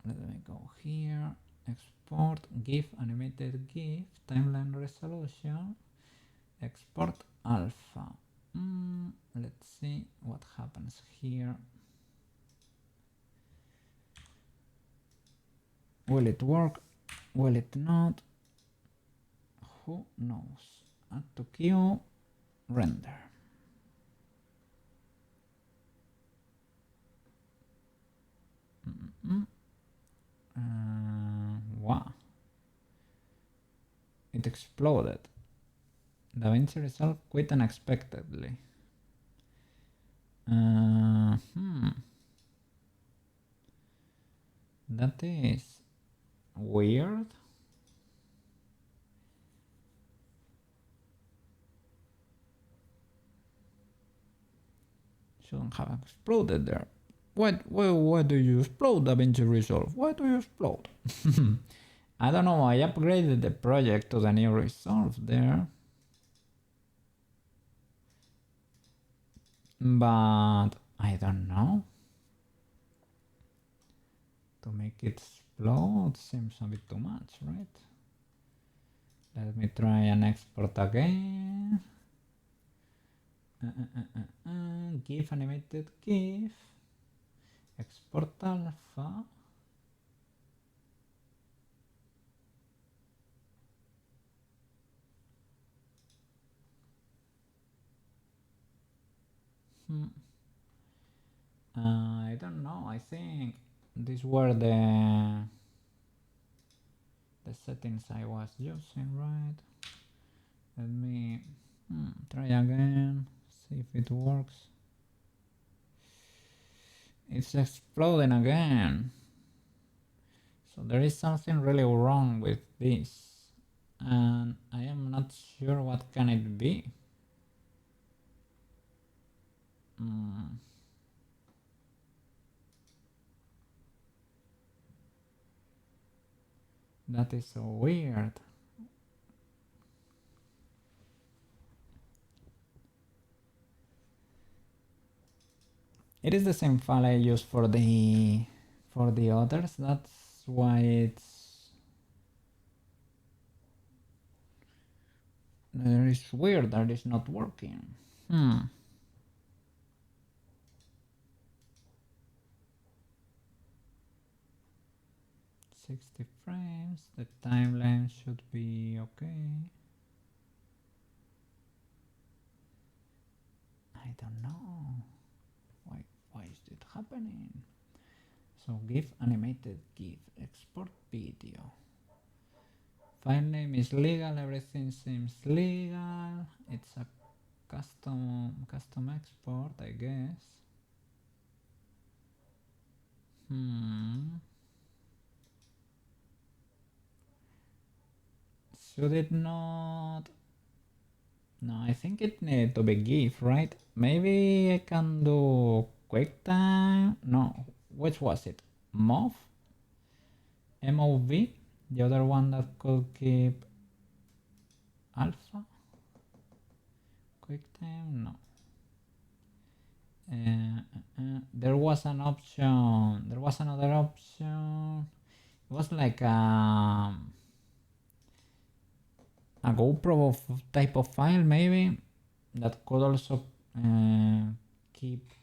Let me go here. Export GIF, animated GIF, timeline resolution. Export alpha. Let's see what happens here. Will it work? Will it not? Who knows? Add to queue, render. Wow. It exploded. DaVinci Resolve quit unexpectedly. That is weird. Shouldn't have exploded there. Why do you explode, DaVinci Resolve? Why do you explode? I don't know, I upgraded the project to the new Resolve there. But I don't know. To make it explode seems a bit too much, right? Let me try and export again. GIF, animated GIF. Export alpha. I don't know. I think these were the settings I was using, right? Let me try again, see if it works. It's exploding again. So there is something really wrong with this, and I am not sure what can it be. That is so weird. It is the same file I used for the others. That's why it's weird that it's not working. 60 frames, the timeline should be okay. I don't know why is it happening. So GIF animated GIF export video. File name is legal, everything seems legal. It's a custom export, I guess. Should it not? No, I think it needs to be GIF, right? Maybe I can do QuickTime. No, which was it? MOV? MOV? The other one that could keep alpha? QuickTime? No. There was an option. There was another option. It was like a GoPro type of file, maybe, that could also keep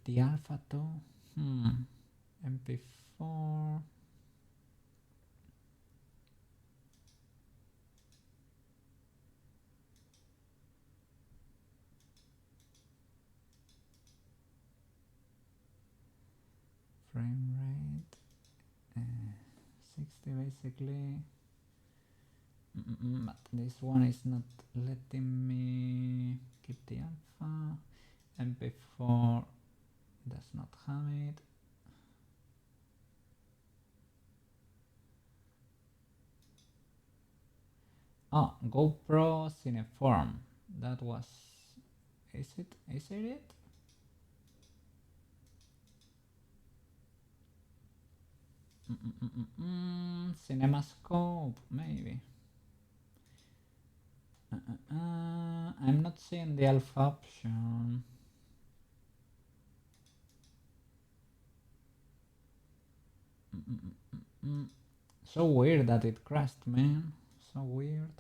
the alpha too. MP4. Frame rate 60 basically. But this one is not letting me keep the alpha. MP4 does not have it. Oh, GoPro Cineform. That was. Is it? CinemaScope, maybe. I'm not seeing the alpha option. So weird that it crashed, man. So weird.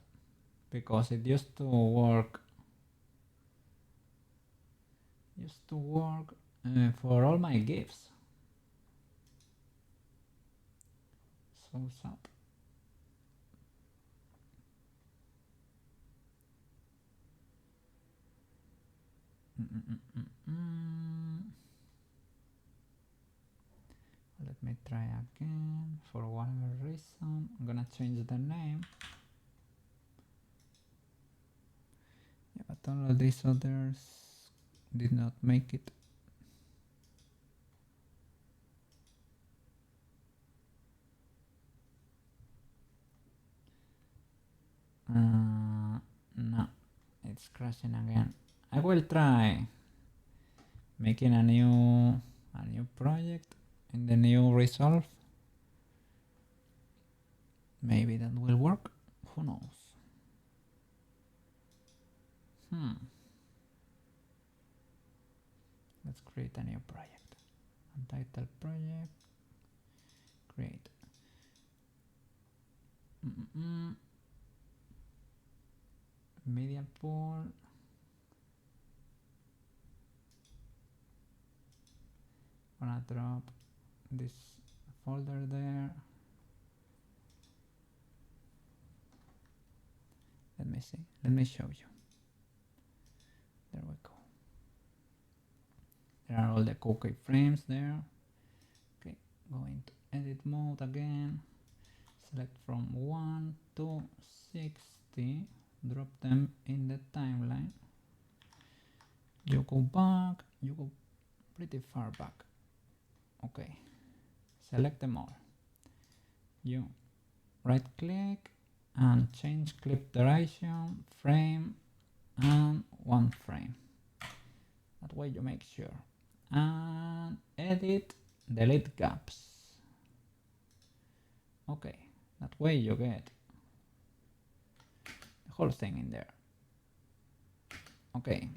Because it used to work. For all my GIFs. So sad. Let me try again. For whatever reason, I'm gonna change the name. Yeah, but all of these others did not make it. No, it's crashing again. I will try making a new project in the new resolve. Maybe that will work. Who knows? Let's create a new project. Untitled project. Create. Media pool. Gonna drop this folder there. Let me see. Let me show you. There we go. There are all the Koukei frames there. Okay, go into edit mode again. Select from 1 to 60. Drop them in the timeline. You go back. You go pretty far back. Okay. Select them all. You right click and change clip duration, frame, and 1 frame. That way you make sure. And edit, delete gaps. Okay, that way you get the whole thing in there. Okay,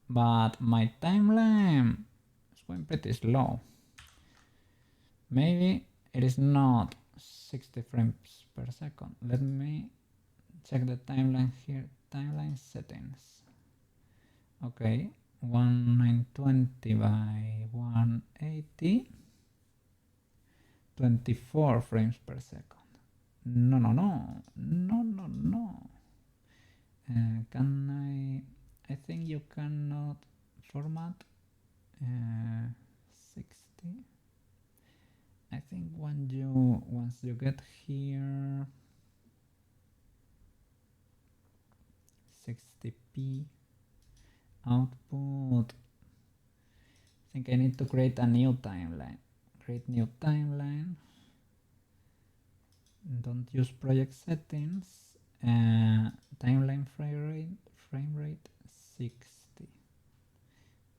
but my timeline is going pretty slow. Maybe it is not 60 frames per second. Let me check the timeline here. Timeline settings. Okay, 1920 by 180. 24 frames per second. No. Can I think you cannot format 60. I think once you get here 60p output, I think I need to create a new timeline. Create new timeline. Don't use project settings. Timeline frame rate 60.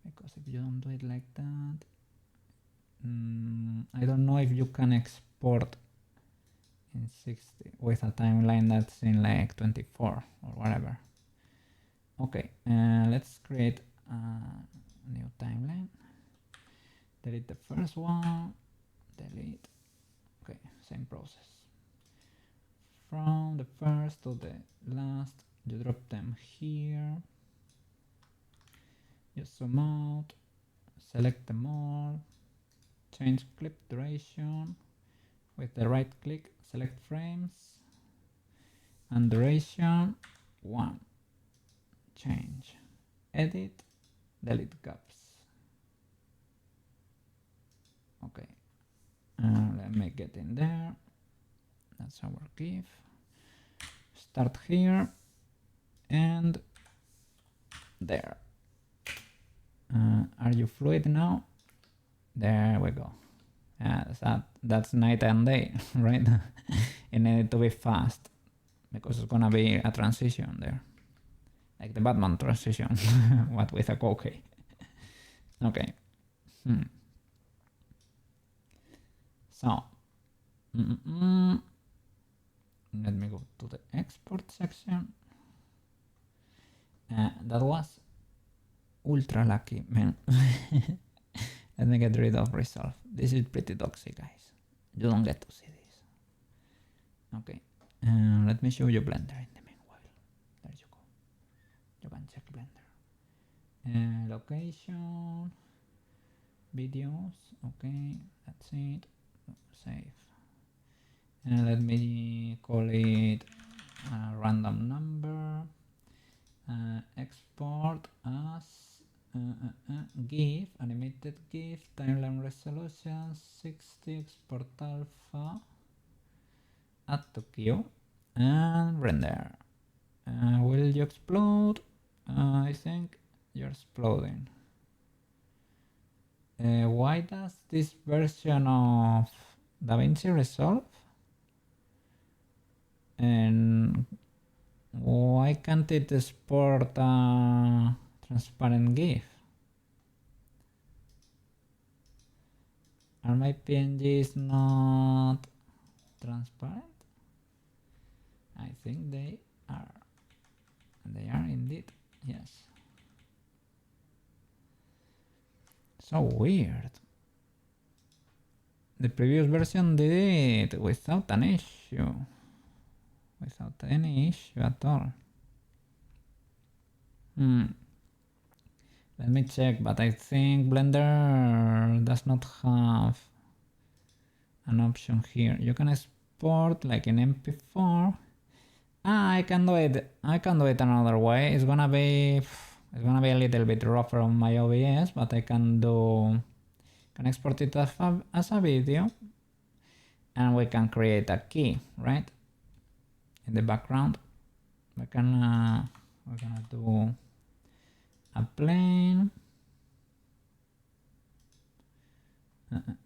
Because if you don't do it like that, I don't know if you can export in 60 with a timeline that's in like 24 or whatever. Okay, let's create a new timeline. Delete the first one, delete. Okay, same process. From the first to the last, you drop them here. You zoom out, select them all, change clip duration. With the right click, select frames and duration 1. Change, edit, delete gaps. Okay, let me get in there. That's our GIF. Start here and there. Are you fluid now? There we go. That's night and day, right? It needed to be fast because it's gonna be a transition there, like the Batman transition, what with a Koukei. Okay. So, let me go to the export section. That was ultra lucky, man. Let me get rid of resolve. This is pretty toxic, guys. You don't get to see this. Okay, let me show you Blender in the meanwhile. There you go. You can check Blender. Location, videos. Okay, that's it. Save. Let me call it a random number. Export as GIF, animated GIF, timeline resolution 60, export alpha, add to queue, and render. Will you explode? I think you're exploding. Why does this version of DaVinci Resolve? And why can't it export a transparent GIF? Are my PNGs not transparent? I think they are. They are indeed, yes. So weird. The previous version did it without an issue. Without any issue at all. Let me check, but I think Blender does not have an option here. You can export like in MP4. I can do it. I can do it another way. It's gonna be a little bit rougher on my OBS, but I can export it as a video, and we can create a key, right? In the background, we're gonna do a plane.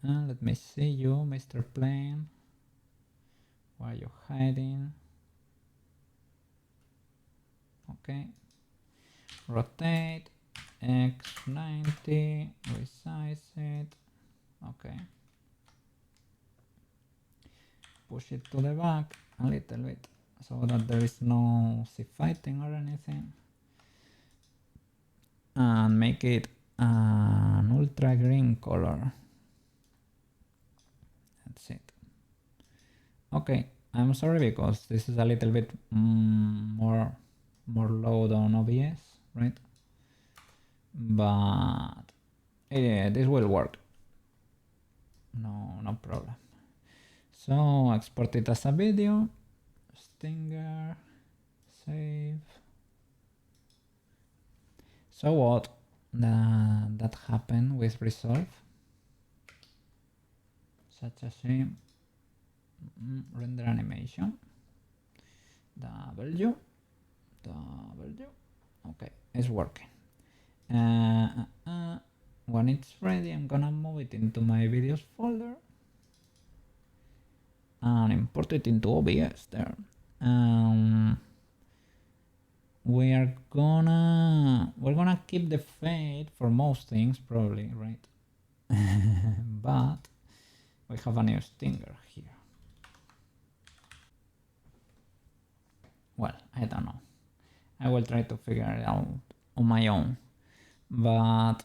Let me see you, Mr. Plane. Why are you hiding? Okay. Rotate X90, resize it. Okay. Push it to the back a little bit so that there is no sea fighting or anything. And and make it an ultra green color. That's it. Okay, I'm sorry because this is a little bit more load on OBS, right? But yeah, this will work. No problem. So export it as a video. Stinger. Save. So what? That happened with resolve. Such a shame. Render animation. W. Okay, it's working. When it's ready, I'm gonna move it into my videos folder and import it into OBS there. We're gonna keep the fade for most things probably, right? But we have a new stinger here. Well, I don't know. I will try to figure it out on my own. But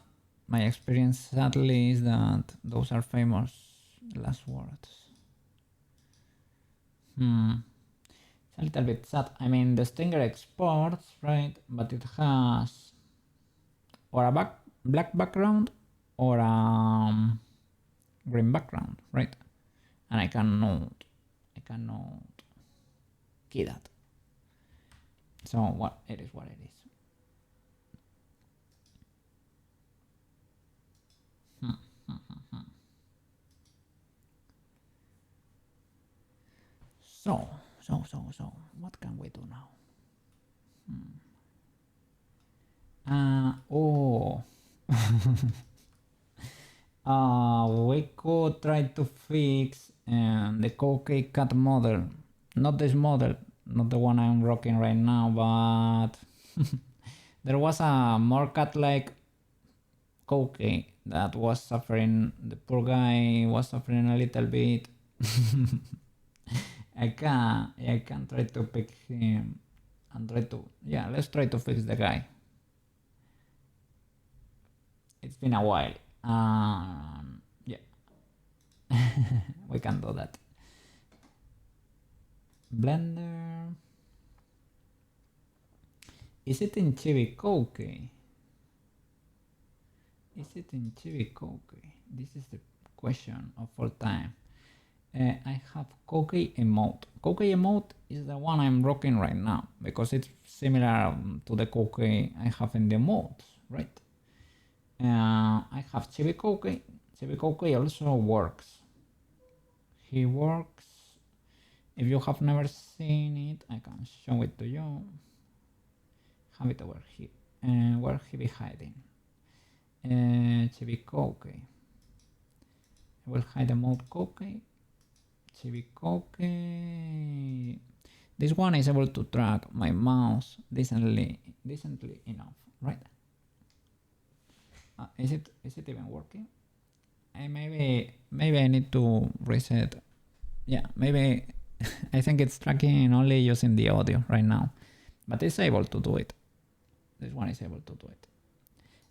my experience sadly is that those are famous last words. It's a little bit sad. I mean, the stinger exports, right? But it has or a black background or a green background, right? And I cannot key that. So what it is what it is. So what can we do now? We could try to fix the Koukei cat model. Not this model, not the one I'm rocking right now, but there was a more cat-like Koukei that was suffering. The poor guy was suffering a little bit. I can try to pick him and let's try to fix the guy. It's been a while. Yeah, we can do that. Blender. Is it in Chibi Koukei? Is it in Chibi Koukei? This is the question of all time. I have Koukei emote. Koukei emote is the one I'm rocking right now because it's similar to the Koukei I have in the modes, right? I have Chibi Koukei. Chibi Koukei also works. He works. If you have never seen it, I can show it to you. Have it over here. Where he be hiding? Chibi Koukei. I will hide the mode Koukei. Chibi Koukei. This one is able to track my mouse decently enough, right? Is it even working? Maybe I need to reset. Yeah, maybe I think it's tracking only using the audio right now, but it's able to do it. This one is able to do it.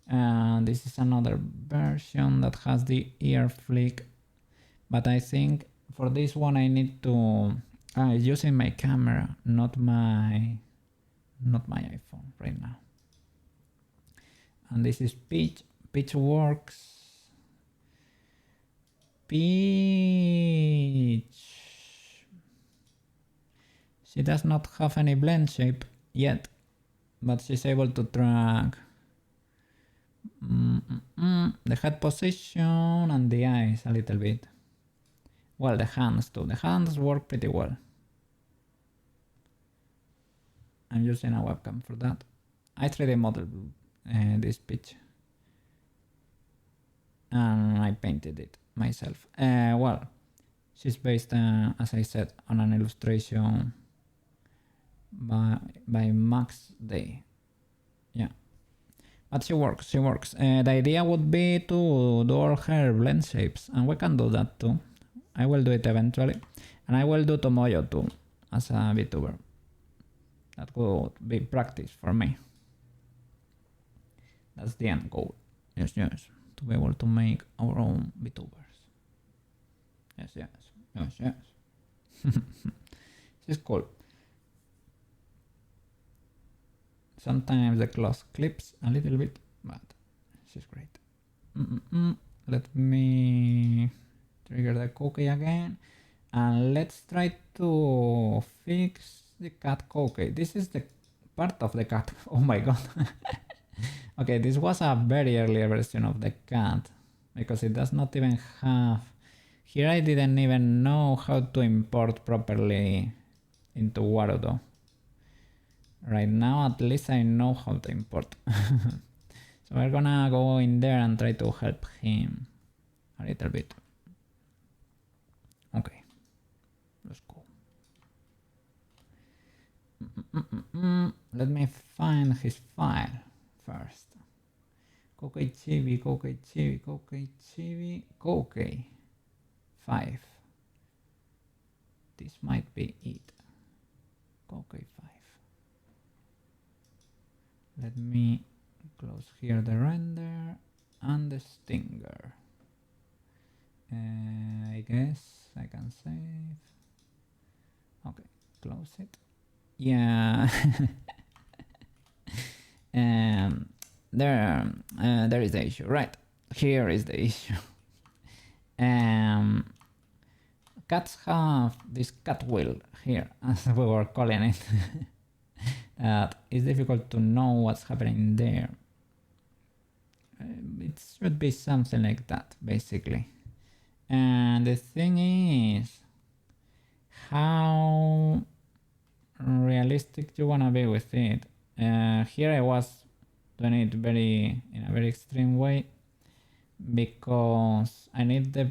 And this is another version that has the ear flick, but I think for this one I need to using my camera, not my iPhone right now. And this is Peach. Peach works. Peach. She does not have any blend shape yet, but she's able to track the head position and the eyes a little bit. Well, the hands too. The hands work pretty well. I'm using a webcam for that. I 3D modeled this Peach. And I painted it myself. Well, she's based, as I said, on an illustration by Max Day. Yeah, but she works. The idea would be to do all her blend shapes, and we can do that too. I will do it eventually, and I will do Tomoyo too as a VTuber. That would be practice for me. That's the end goal. Yes, yes. To be able to make our own VTubers. Yes, yes. Yes, yes. This is cool. Sometimes the cloth clips a little bit, but this is great. Let me trigger the Koukei again. And let's try to fix the cat Koukei. This is the part of the cat. Oh my god. Okay, this was a very early version of the cat because it does not even have... Here I didn't even know how to import properly into Warudo. Right now at least I know how to import. So we're gonna go in there and try to help him a little bit. Okay, let's go. Let me find his file first. Koukei Chibi, Koukei Chibi, Koukei Chibi, Koukei 5. This might be it. Koukei 5. Let me close here the render and the stinger. I guess I can save. Okay, close it. Yeah. There is the issue, right? Here is the issue. Cats have this cat wheel here, as we were calling it. That it's difficult to know what's happening there. It should be something like that, basically. And the thing is, how realistic you wanna be with it. Here I was doing it in a very extreme way because I need the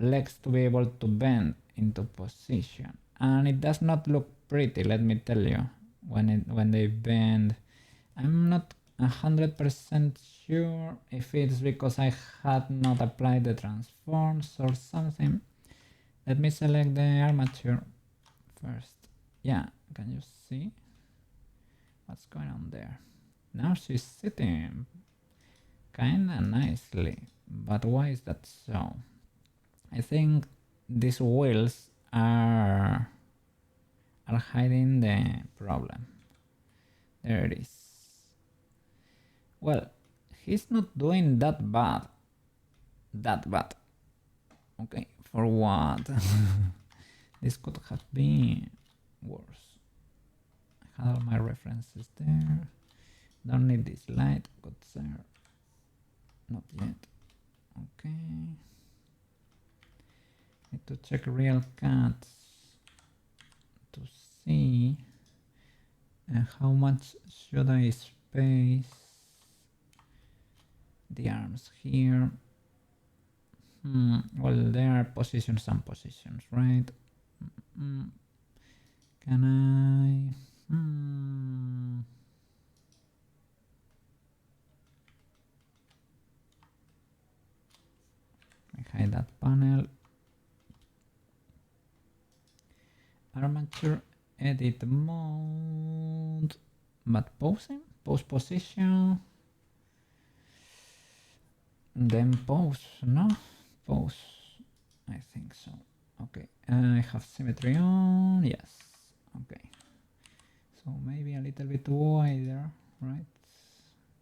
legs to be able to bend into position, and it does not look pretty, let me tell you, when they bend. I'm not 100% sure if it's because I had not applied the transforms or something. Let me select the armature first. Yeah, can you see what's going on there? Now she's sitting kinda nicely, but why is that so? I think these wheels are hiding the problem. There it is. Well, he's not doing that bad. Okay, for what? This could have been worse. I had all my references there. Don't need this light, good sir. Not yet. Okay. Need to check real cats to see how much should I space the arms here. Well, there are positions and positions, right? Can I? I hide that panel. Armature edit mode, but posing? Pose position. Then pose, no? Pose, I think so. Okay, I have symmetry on, yes. Okay, so maybe a little bit wider, right?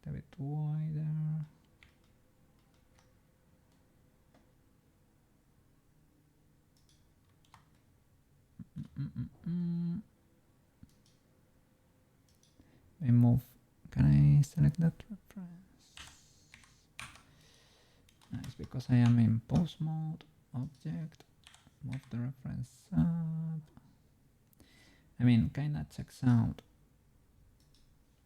A bit wider. Remove. Can I select that reference? Nice, because I am in pose mode. Object. Move the reference up. I mean, kinda checks out.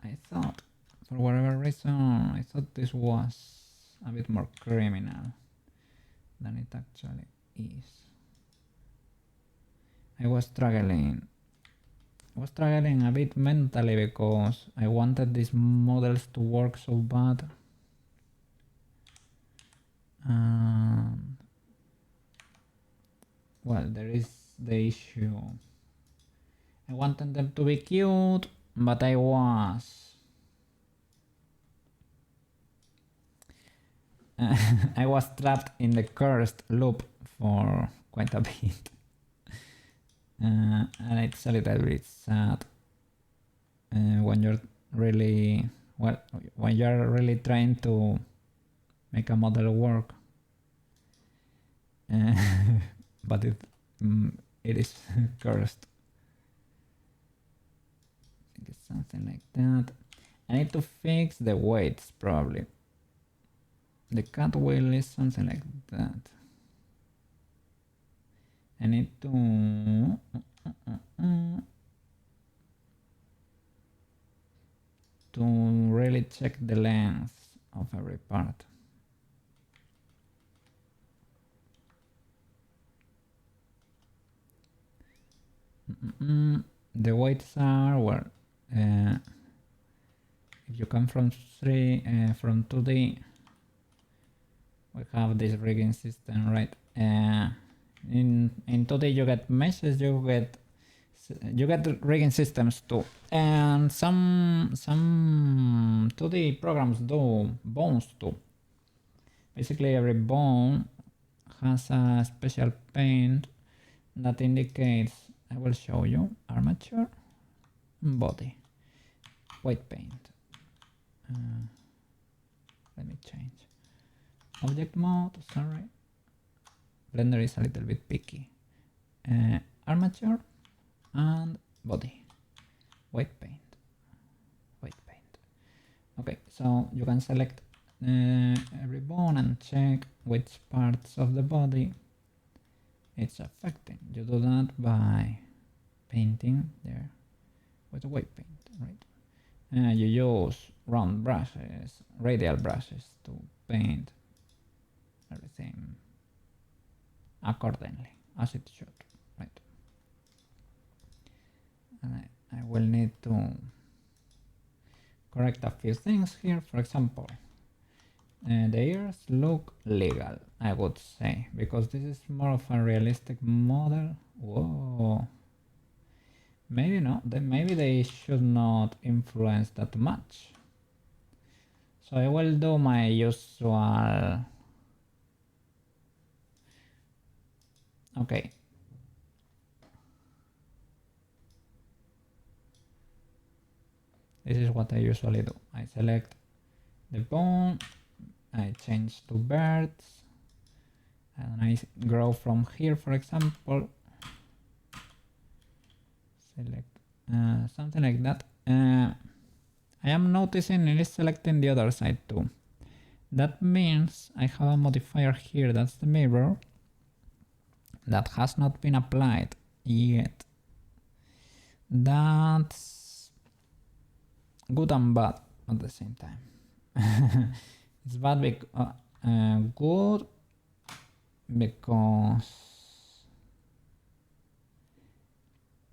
I thought, for whatever reason, I thought this was a bit more criminal than it actually is. I was struggling a bit mentally because I wanted these models to work so bad. Well, there is the issue. I wanted them to be cute, but I was I was trapped in the cursed loop for quite a bit. And it's a little bit sad when you're really, well, when you're really trying to make a model work. But it is cursed. I think it's something like that. I need to fix the weights probably. The cut wheel is something like that. I need to really check the length of every part. The weights are, well, if you come from 2D, we have this rigging system, right? In 2D you get meshes, you get rigging systems too, and some 2D programs do bones too. Basically every bone has a special paint that indicates, I will show you, armature, body, white paint. Let me change object mode, sorry. Blender is a little bit picky. Armature and body, white paint. Okay, so you can select every bone and check which parts of the body it's affecting. You do that by painting there with white paint, right? You use round brushes, radial brushes to paint everything accordingly, as it should, right? And I will need to correct a few things here. For example, the ears look legal, I would say, because this is more of a realistic model. Whoa. Maybe not. Maybe they should not influence that much. So I will do my usual. Okay. This is what I usually do. I select the bone, I change to birds, and I grow from here, for example. Select something like that. I am noticing it is selecting the other side too. That means I have a modifier here, that's the mirror, that has not been applied yet. That's good and bad at the same time. It's bad because good because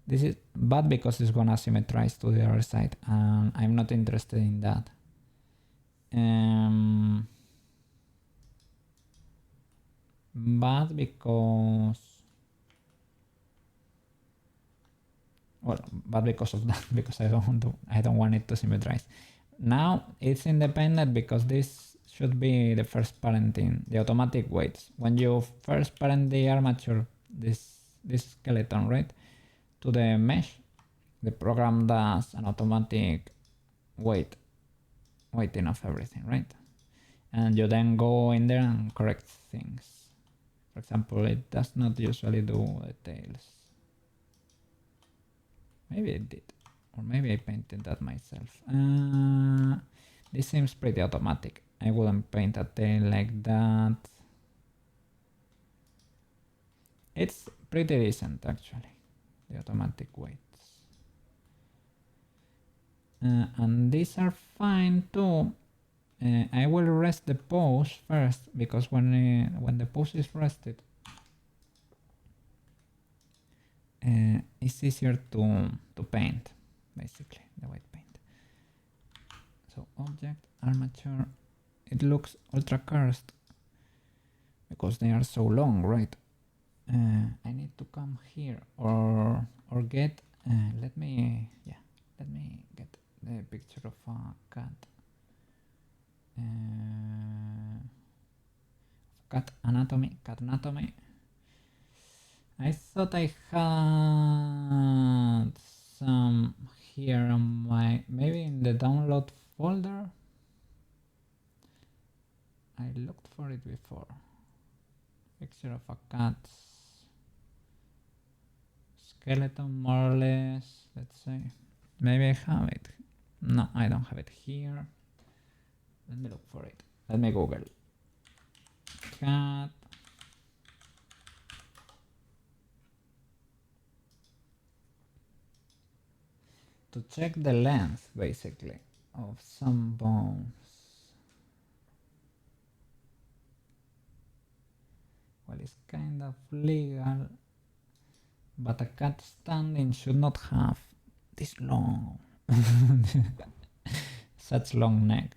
this is bad because it's gonna symmetrize to the other side, and I'm not interested in that. Bad because, well, bad because of that, because I don't want it to symmetrize. Now it's independent because this should be the first parenting, the automatic weights. When you first parent the armature, this skeleton, right, to the mesh, the program does an automatic weighting of everything, right? And you then go in there and correct things. For example, it does not usually do the tails. Maybe it did, or maybe I painted that myself. This seems pretty automatic. I wouldn't paint a tail like that. It's pretty decent actually, the automatic weights. And these are fine too. I will rest the pose first, because when the pose is rested, it's easier to paint, basically, the white paint. So object, armature, it looks ultra cursed because they are so long, right? I need to come here or get. Let me get the picture of a cat. cat anatomy, cat anatomy. I thought I had some here on my, maybe in the download folder. I looked for it before. Picture of a cat. Skeleton, more or less, let's say. Maybe I have it. No, I don't have it here. Let me look for it. Let me Google. Cat. To check the length, basically, of some bones. Well, it's kind of legal, but a cat standing should not have this long, such long neck,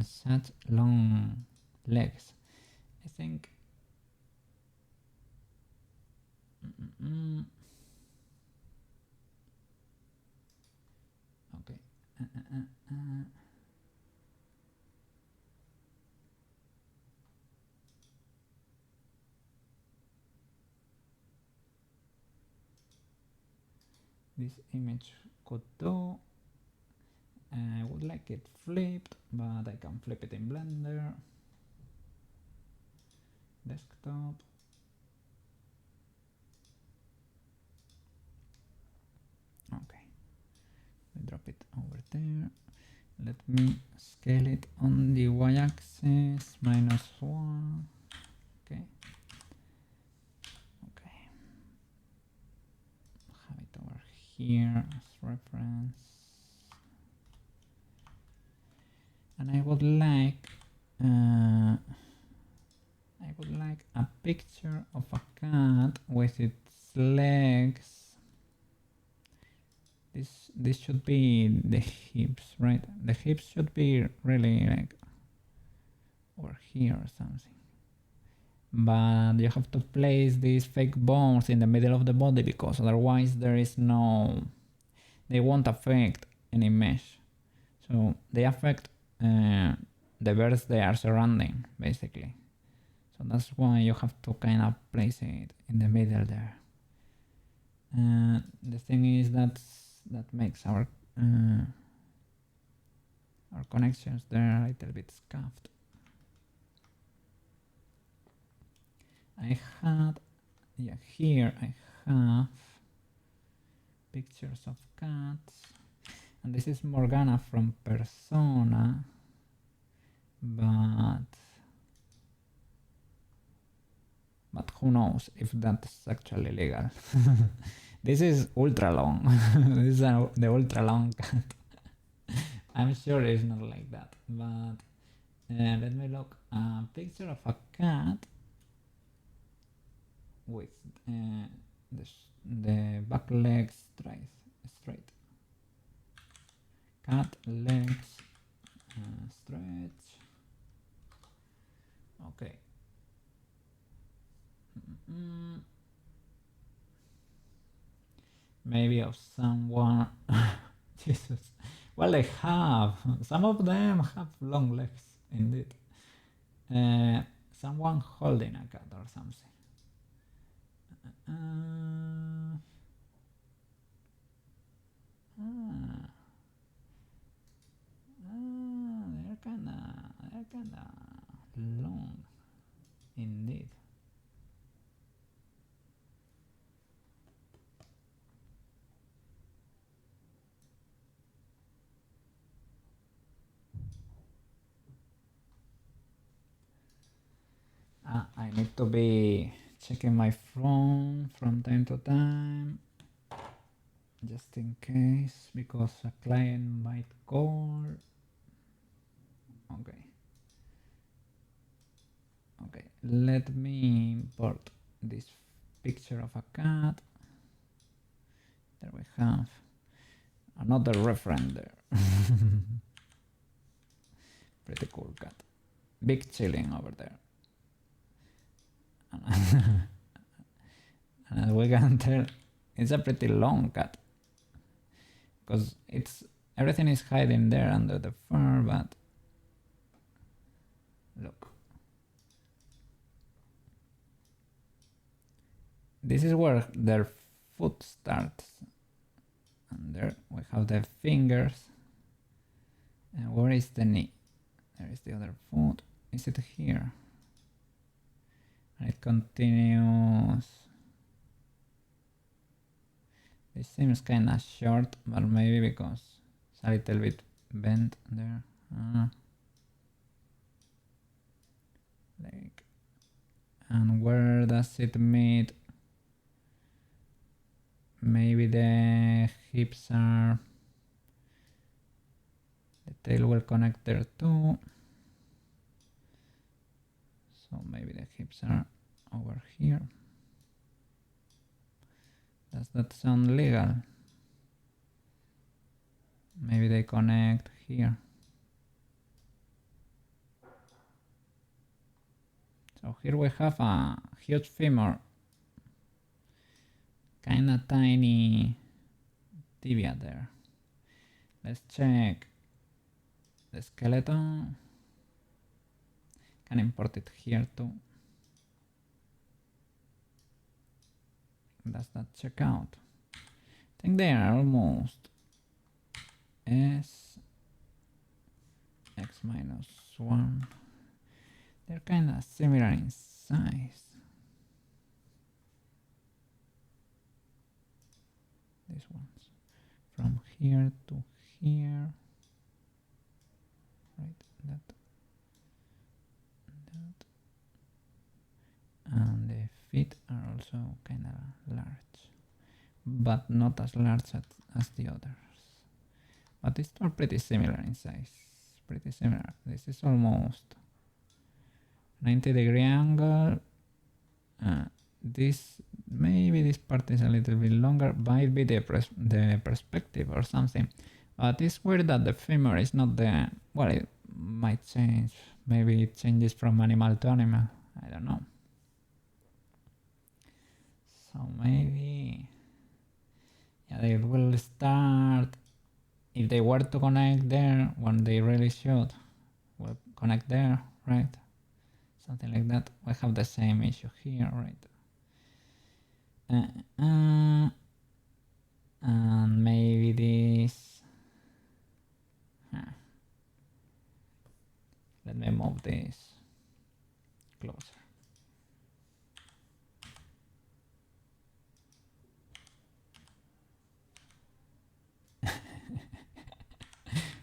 such long legs. I think. Okay. This image could do. I would like it flipped, but I can flip it in Blender. Desktop. Okay. I drop it over there. Let me scale it on the y-axis, -1. Okay. Okay. Have it over here as reference. And I would like a picture of a cat with its legs. This should be the hips, right? The hips should be really like over here or something. But you have to place these fake bones in the middle of the body because otherwise there is no, they won't affect any mesh. So they affect the birds they are surrounding, basically. So that's why you have to kind of place it in the middle there. The thing is that makes our connections there a little bit scuffed. I had, yeah, here I have pictures of cats, and this is Morgana from Persona, but who knows if that's actually legal. This is ultra long. This is the ultra long cat. I'm sure it's not like that, but let me look. A picture of a cat with the back legs straight. Cat legs stretch. Okay. Maybe of someone. Jesus. Well, they have. Some of them have long legs, indeed. Someone holding a cat or something. They're kinda long, indeed. I need to be checking my phone from time to time, just in case, because a client might call. Okay, let me import this picture of a cat. There we have another reference there. Pretty cool cat. Big chilling over there. And as we can tell, it's a pretty long cat, because everything is hiding there under the fur, but look. this is where their foot starts. And there we have the fingers. And where is the knee? There is the other foot. Is it here? And it continues. This seems kinda short, but maybe because it's a little bit bent there. Like, and where does it meet? Maybe the hips are. The tail will connect there too. So maybe the hips are over here. Does that sound legal? Maybe they connect here. So here we have a huge femur. Kinda tiny tibia there. Let's check the skeleton. Can import it here too. Does that check out? I think they are almost x minus 1. They're kind of similar in size. These ones. From here to here. Right, that. And the feet are also kind of large, but not as large as the others. But these are pretty similar in size. Pretty similar. This is almost 90-degree angle. Maybe this part is a little bit longer. Might be the perspective or something. But it's weird that the femur is not the. Well, it might change. Maybe it changes from animal to animal. I don't know. So maybe, yeah, they will start, if they were to connect there when they really should, will connect there, right? Something like that. We have the same issue here, right? And maybe this. Let me move this closer.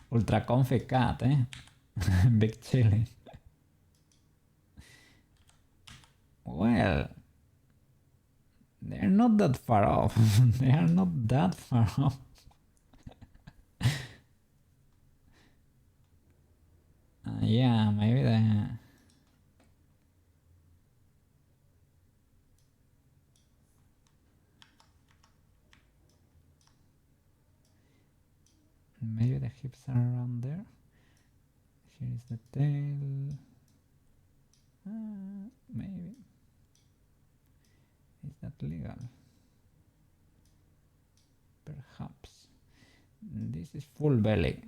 Ultra comfy cat, eh? Big chili. Well, they're not that far off. They are not that far off. Yeah, maybe maybe the hips are around there. Here is the tail. Maybe. Is that legal? Perhaps. This is full belly.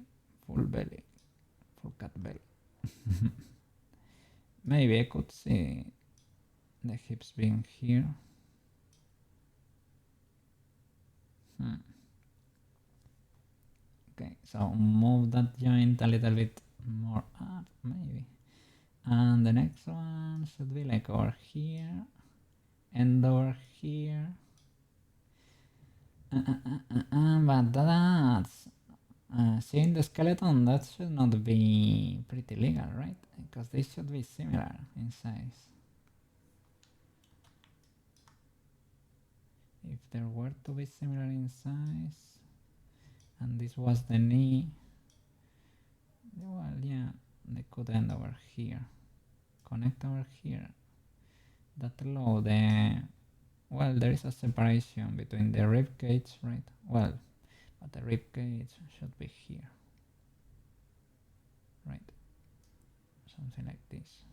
Full belly. Full cat belly. Maybe I could see the hips being here. Okay, so move that joint a little bit more up, maybe. And the next one should be like over here and over here. But that's seeing the skeleton, that should not be pretty legal, right? Because they should be similar in size. If there were to be similar in size, and this was the knee, well, yeah, they could end over here, connect over here. That low, well, there is a separation between the rib cage, right? Well, but the rib cage should be here, right? Something like this.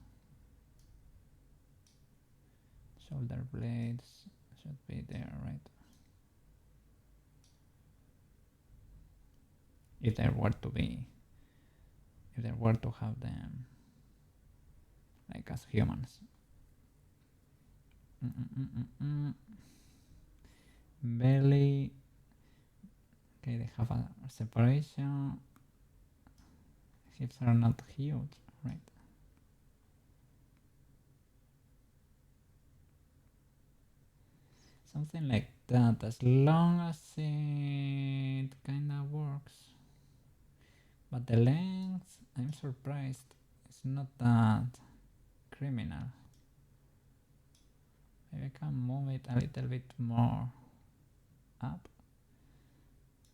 Shoulder blades should be there, right? If there were to have them like as humans. belly. Okay, they have a separation. Hips are not huge, right? Something like that, as long as it kinda works. But the length, I'm surprised, it's not that criminal. Maybe I can move it a little bit more up.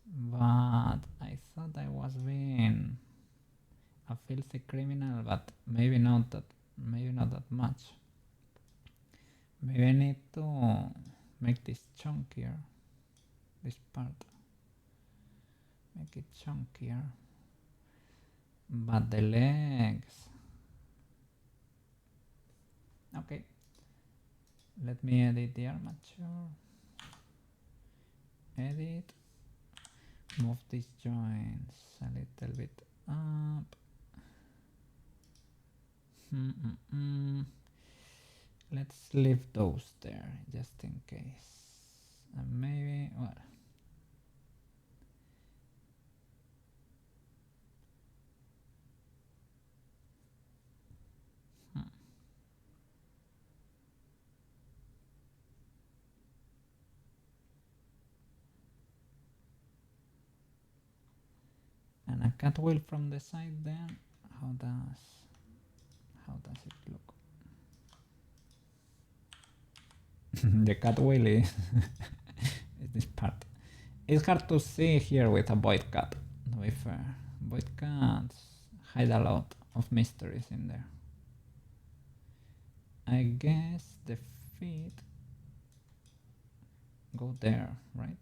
But I thought I was being a filthy criminal, but maybe not that much. Maybe I need to make this chunkier, this part. Make it chunkier. But the legs. Okay. Let me edit the armature. Edit. Move these joints a little bit up. Let's leave those there just in case. And maybe, well. And a cat wheel from the side there. How does it look? The cat wheel is this part. It's hard to see here with a void cat, to be fair. Void cats hide a lot of mysteries in there. I guess the feet go there, right?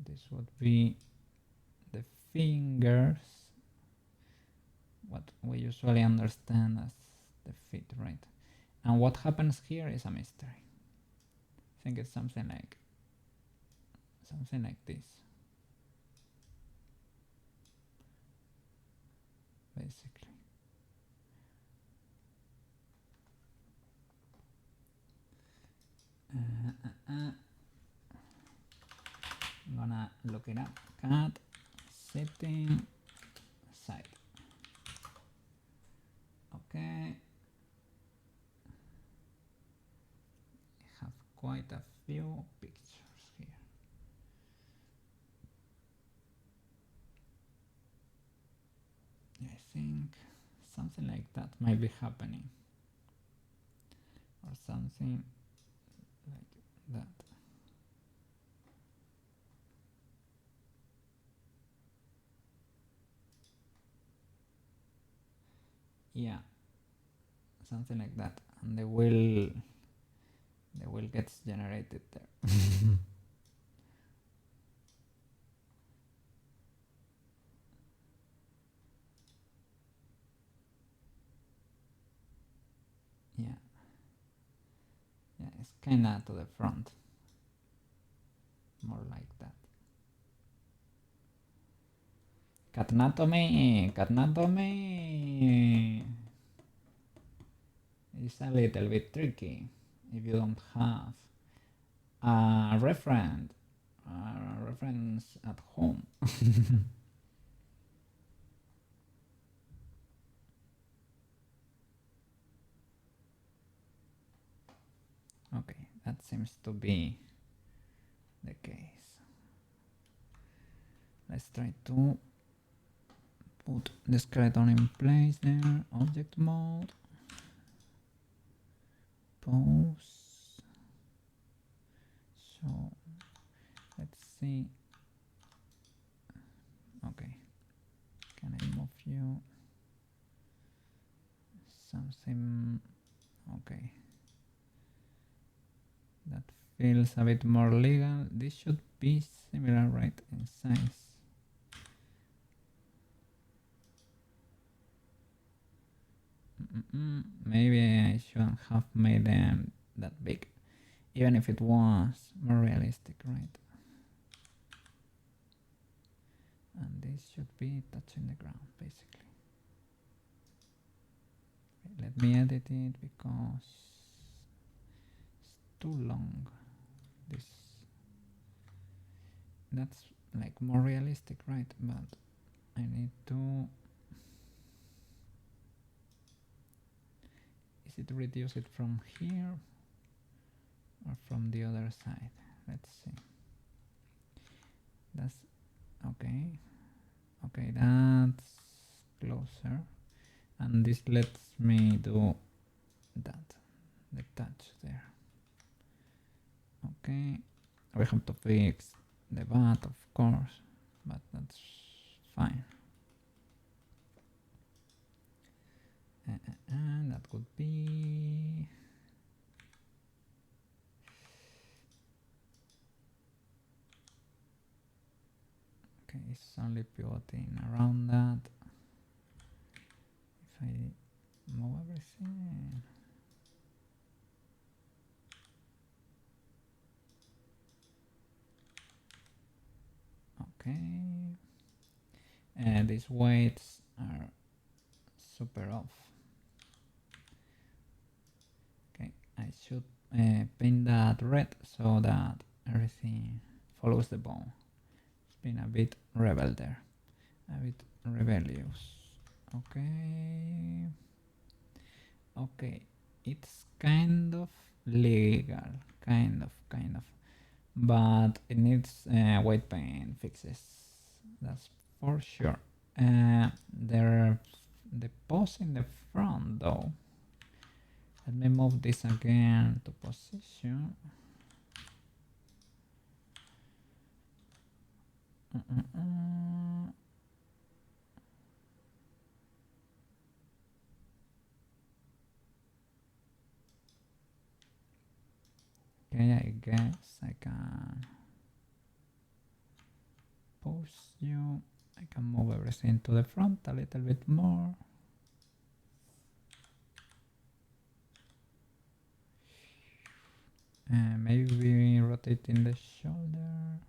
This would be the fingers, what we usually understand as the feet, right? And what happens here is a mystery. I think it's something like this, basically. I'm gonna look it up. Cat sitting side. Okay. I have quite a few pictures here. I think something like that might be happening. Or something like that. Yeah, something like that. And the wheel gets generated there. Yeah. Yeah, it's kinda to the front. More like that. Catnatomy is a little bit tricky if you don't have a reference at home. Okay, that seems to be the case. Let's try to put the skeleton in place there. Object mode. Pose. So let's see. Okay. Can I move you? Something. Okay. That feels a bit more legal. This should be similar, right, in size. Maybe I shouldn't have made them that big, even if it was more realistic, right? And this should be touching the ground, basically. Let me edit it because too long. That's like more realistic, right? But I need to. Is it reduce it from here or from the other side? Let's see. That's okay. Okay, that's closer. And this lets me do that. The touch there. Okay. We have to fix the bat, of course, but that's fine. And that could be. Okay, it's only pivoting around that. If I move everything. Okay. And these weights are super off. Okay, I should paint that red so that everything follows the bone. It's been a bit rebel there, a bit rebellious. Okay. Okay, it's kind of legal, kind of, but it needs white paint fixes. That's for sure. There, the pose in the front though. Let me move this again to position. Okay, I guess I can push you. I can move everything to the front a little bit more. Maybe rotating the shoulder.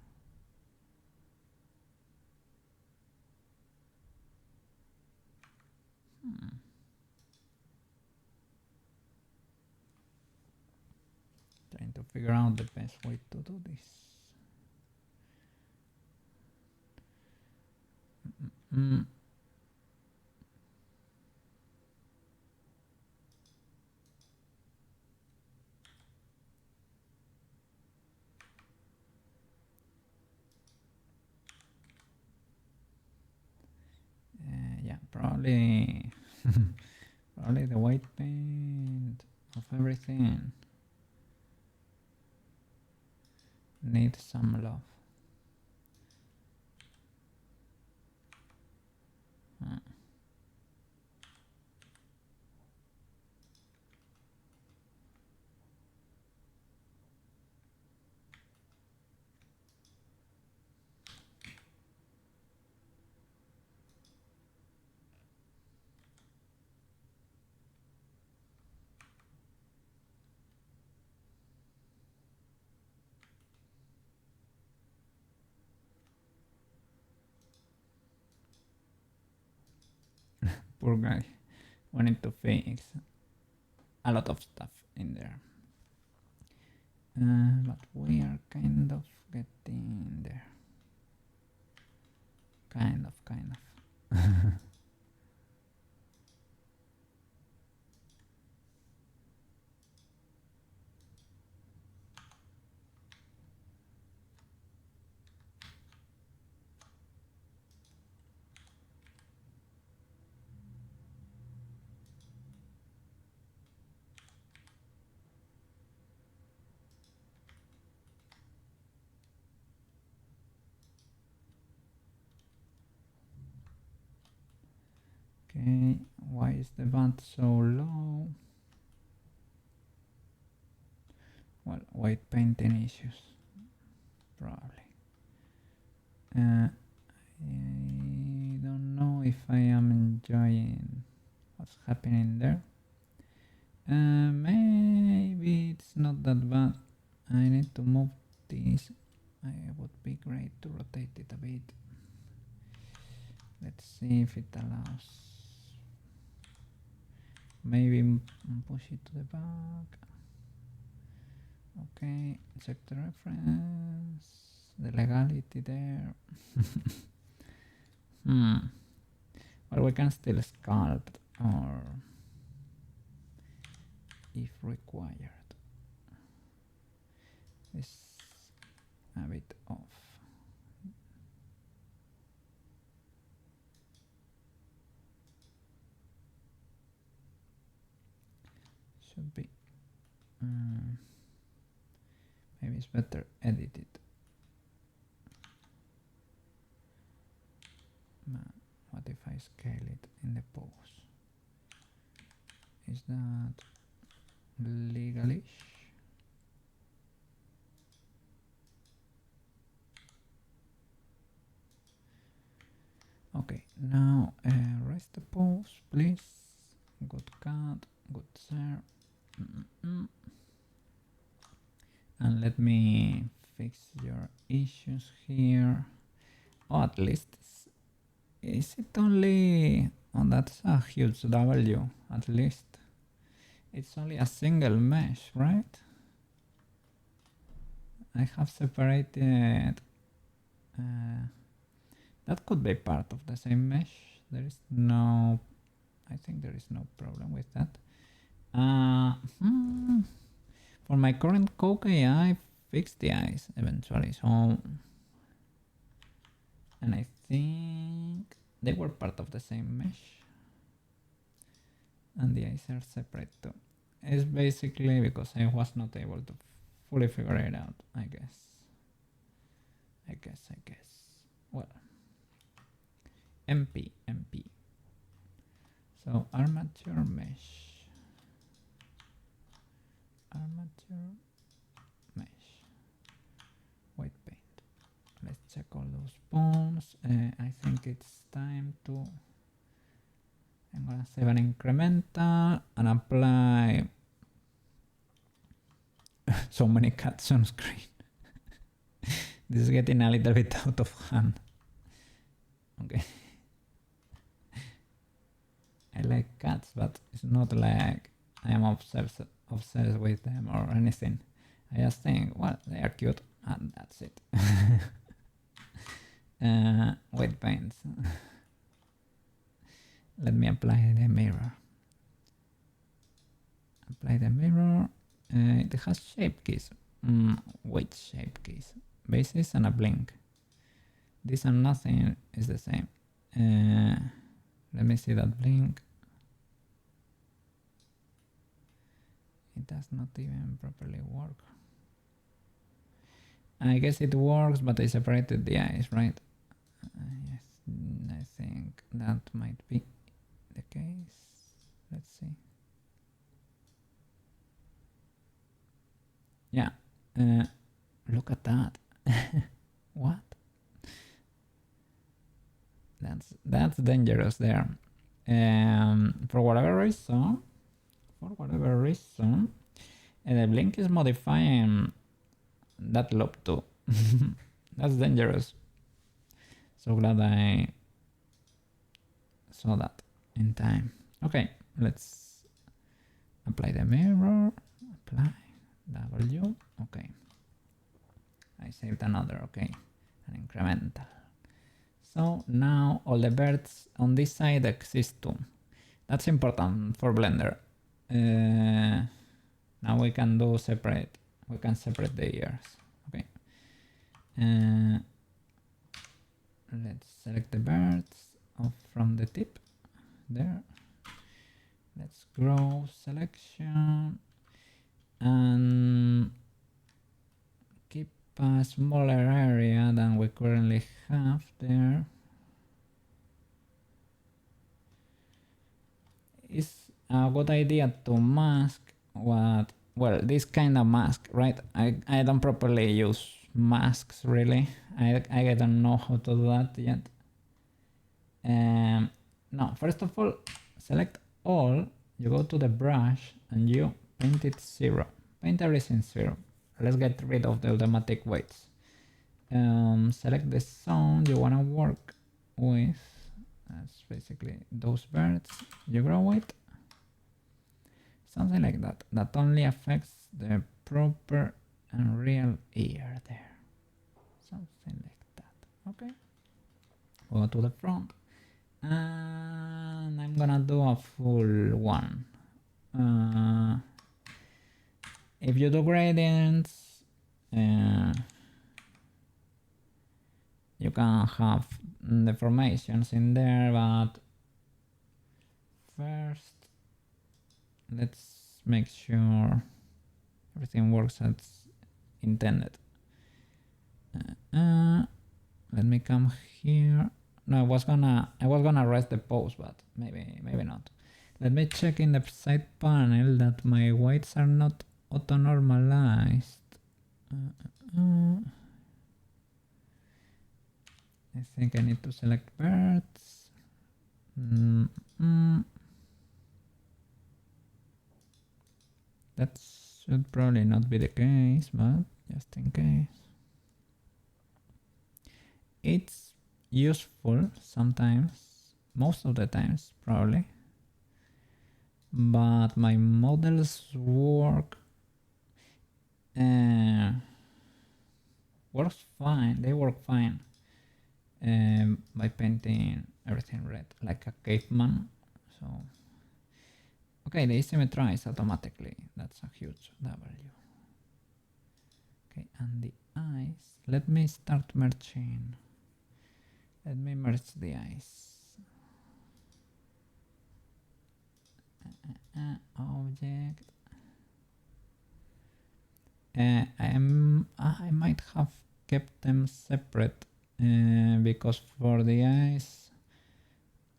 Trying to figure out the best way to do this. Yeah, probably probably the white paint of everything needs some love. Poor guy wanted to fix a lot of stuff in there. But we are kind of getting there. Kind of. Okay, why is the bat so low? Well, white painting issues, probably. I don't know if I am enjoying what's happening there. Maybe it's not that bad. I need to move this. It would be great to rotate it a bit. Let's see if it allows. Maybe push it to the back. Okay, check the reference, the legality there. Well, we can still sculpt or if required. This a bit off. Should be. Maybe it's better edited. What if I scale it in the pose? Is that legalish? Okay, now rest the pose, please. Good cut, good sir. And let me fix your issues here. Oh, at least is it only? Oh, that's a huge W. At least it's only a single mesh, right? I have separated. That could be part of the same mesh. There is no. I think there is no problem with that. For my current Koukei, I fixed the eyes eventually, so. And I think they were part of the same mesh. And the eyes are separate too. It's basically because I was not able to fully figure it out, I guess. Well, MP. So armature mesh. White paint. Let's check all those bones. I think it's time to. I'm gonna save an incremental and apply. So many cuts on screen. This is getting a little bit out of hand. Okay. I like cats, but it's not like I am obsessed with them or anything. I just think, well, they are cute and that's it. White paints. Let me apply the mirror. It has shape keys. Which shape keys? Basis and a blink. This and nothing is the same. Let me see that blink. It does not even properly work. I guess it works, but I separated the eyes, right? Yes, I think that might be the case. Let's see. Yeah, look at that. What? That's dangerous there. For whatever reason, the blink is modifying that loop too. That's dangerous. So glad I saw that in time. Okay, let's apply the mirror. Apply W. Okay. I saved another. Okay, an incremental. So now all the birds on this side exist too. That's important for Blender. Now we can do separate. We can separate the ears. Okay. Let's select the birds from the tip. There. Let's grow selection and keep a smaller area than we currently have there. It's a good idea to mask what, well, this kind of mask, right? I don't properly use masks really. I don't know how to do that yet. No, first of all, select all, you go to the brush and you paint it 0. Paint everything 0. Let's get rid of the automatic weights. Select the zone you want to work with. That's basically those birds. You grow it. Something like that. That only affects the proper and real ear there. Something like that. Okay. Go to the front. And I'm gonna do a full one. If you do gradients, you can have deformations in there, but first let's make sure everything works as intended. Let me come here. No, I was gonna rest the pose, but maybe not. Let me check in the side panel that my weights are not auto-normalized. I think I need to select birds. That should probably not be the case, but just in case. It's useful sometimes, most of the times probably, but my models works fine. They work fine by painting everything red like a caveman. So okay, they symmetrize automatically. That's a huge W. Okay, and the eyes. Let me start merging. Let me merge the eyes. Object. I might have kept them separate because for the eyes,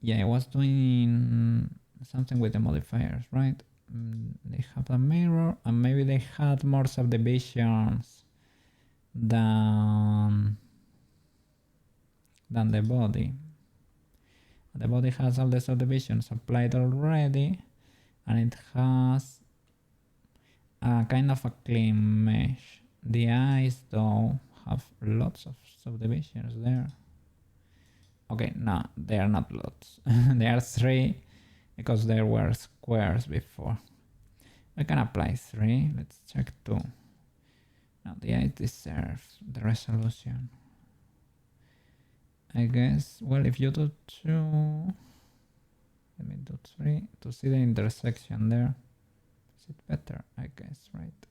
yeah, I was doing something with the modifiers, right? They have a mirror, and maybe they had more subdivisions than the body. The body has all the subdivisions applied already, and it has a kind of a clean mesh. The eyes though have lots of subdivisions there. Okay, no, they are not lots. There are 3 because there were squares before. We can apply 3. Let's check 2. Now the eyes deserve the resolution. I guess, well, if you do 2, let me do 3 to see the intersection there. Is it better? I guess, right?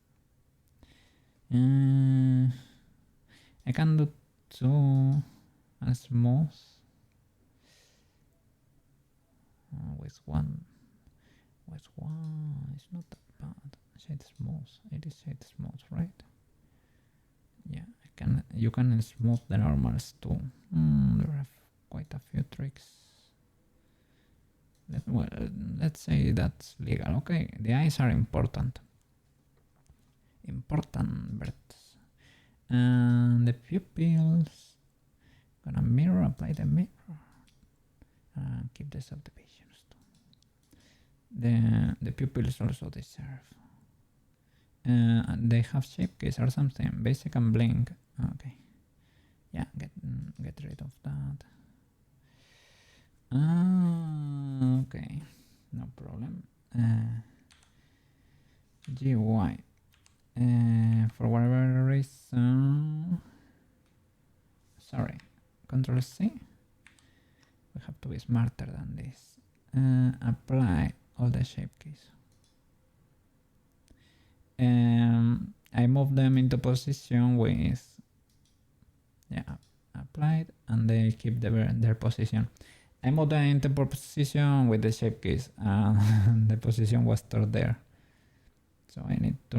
I can do 2 and smooth with 1. With 1, it's not that bad. Shade smooth. It is shade smooth, right? Yeah, you can smooth the normals too. There are quite a few tricks. Let's say that's legal. Okay, the eyes are important. Important birds. And the pupils, gonna apply the mirror. Keep the subdivisions too. The pupils also deserve. They have shape keys or something. Basic and blink. Okay. Yeah, get rid of that. Okay, no problem. GUI. For whatever reason, sorry. Control C. We have to be smarter than this. Apply all the shape keys. I move them into position with, yeah, applied, and they keep their position. I moved them into position with the shape keys, and the position was stored there. So I need to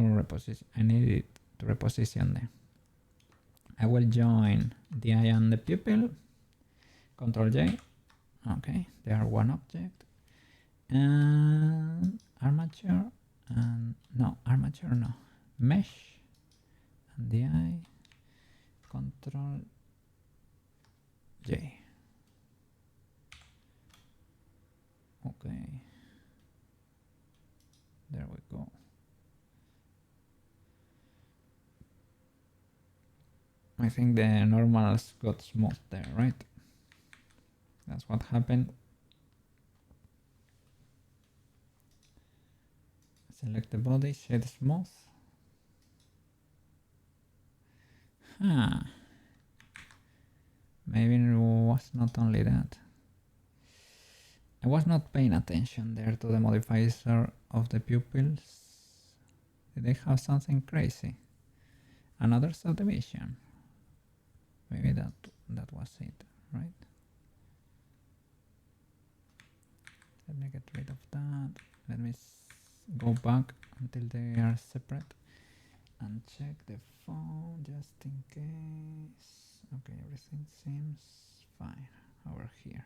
reposition them. I will join the eye and the pupil. Control J. Okay, they are one object. And armature. And no, armature no. Mesh and the eye. Control J. Okay. There we go. I think the normals got smooth there, right? That's what happened. Select the body, shade smooth. Huh. Maybe it was not only that. I was not paying attention there to the modifiers of the pupils. Did they have something crazy? Another subdivision. Maybe that was it, right? Let me get rid of that. Let me go back until they are separate and check the phone just in case. Okay, everything seems fine over here.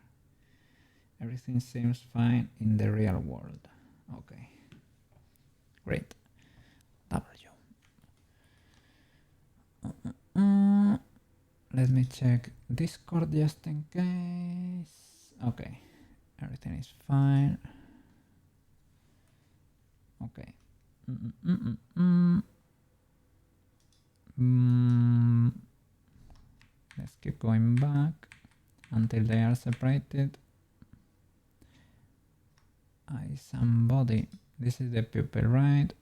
Everything seems fine in the real world. Okay, great. W. Let me check Discord just in case. Okay, everything is fine. Okay. Let's keep going back until they are separated. Eyes and body. This is the pupil, right?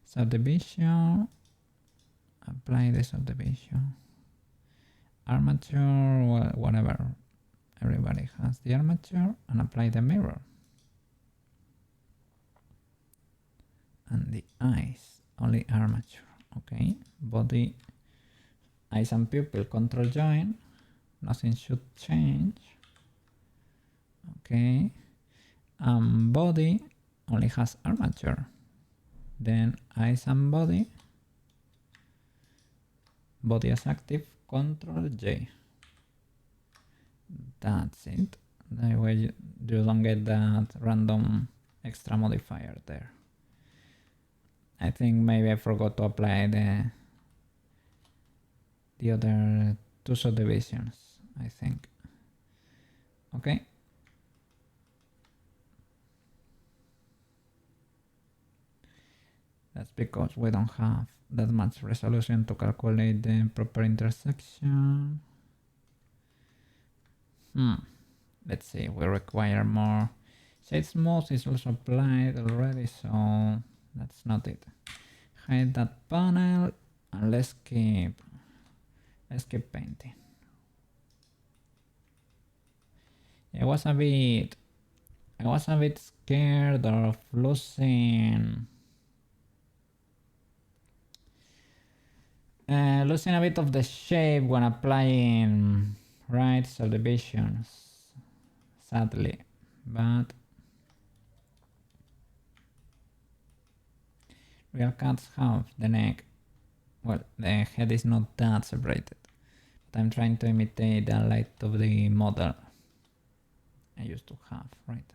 Subdivision. Apply the subdivision. Armature, well, whatever. Everybody has the armature, and apply the mirror. And the eyes, only armature. Okay, body, eyes and pupil control join. Nothing should change. Okay, body only has armature. Then eyes and body as active, control J. That's it. That way you don't get that random extra modifier there. I think maybe I forgot to apply the other two subdivisions, I think. Okay. That's because we don't have that much resolution to calculate the proper intersection. Let's see, we require more. Shade smooth is also applied already, so that's not it. Hide that panel and let's keep painting. I was a bit scared of losing a bit of the shape when applying right subdivisions, sadly, but real cats have the neck, well, the head is not that separated, but I'm trying to imitate the light of the model I used to have, right?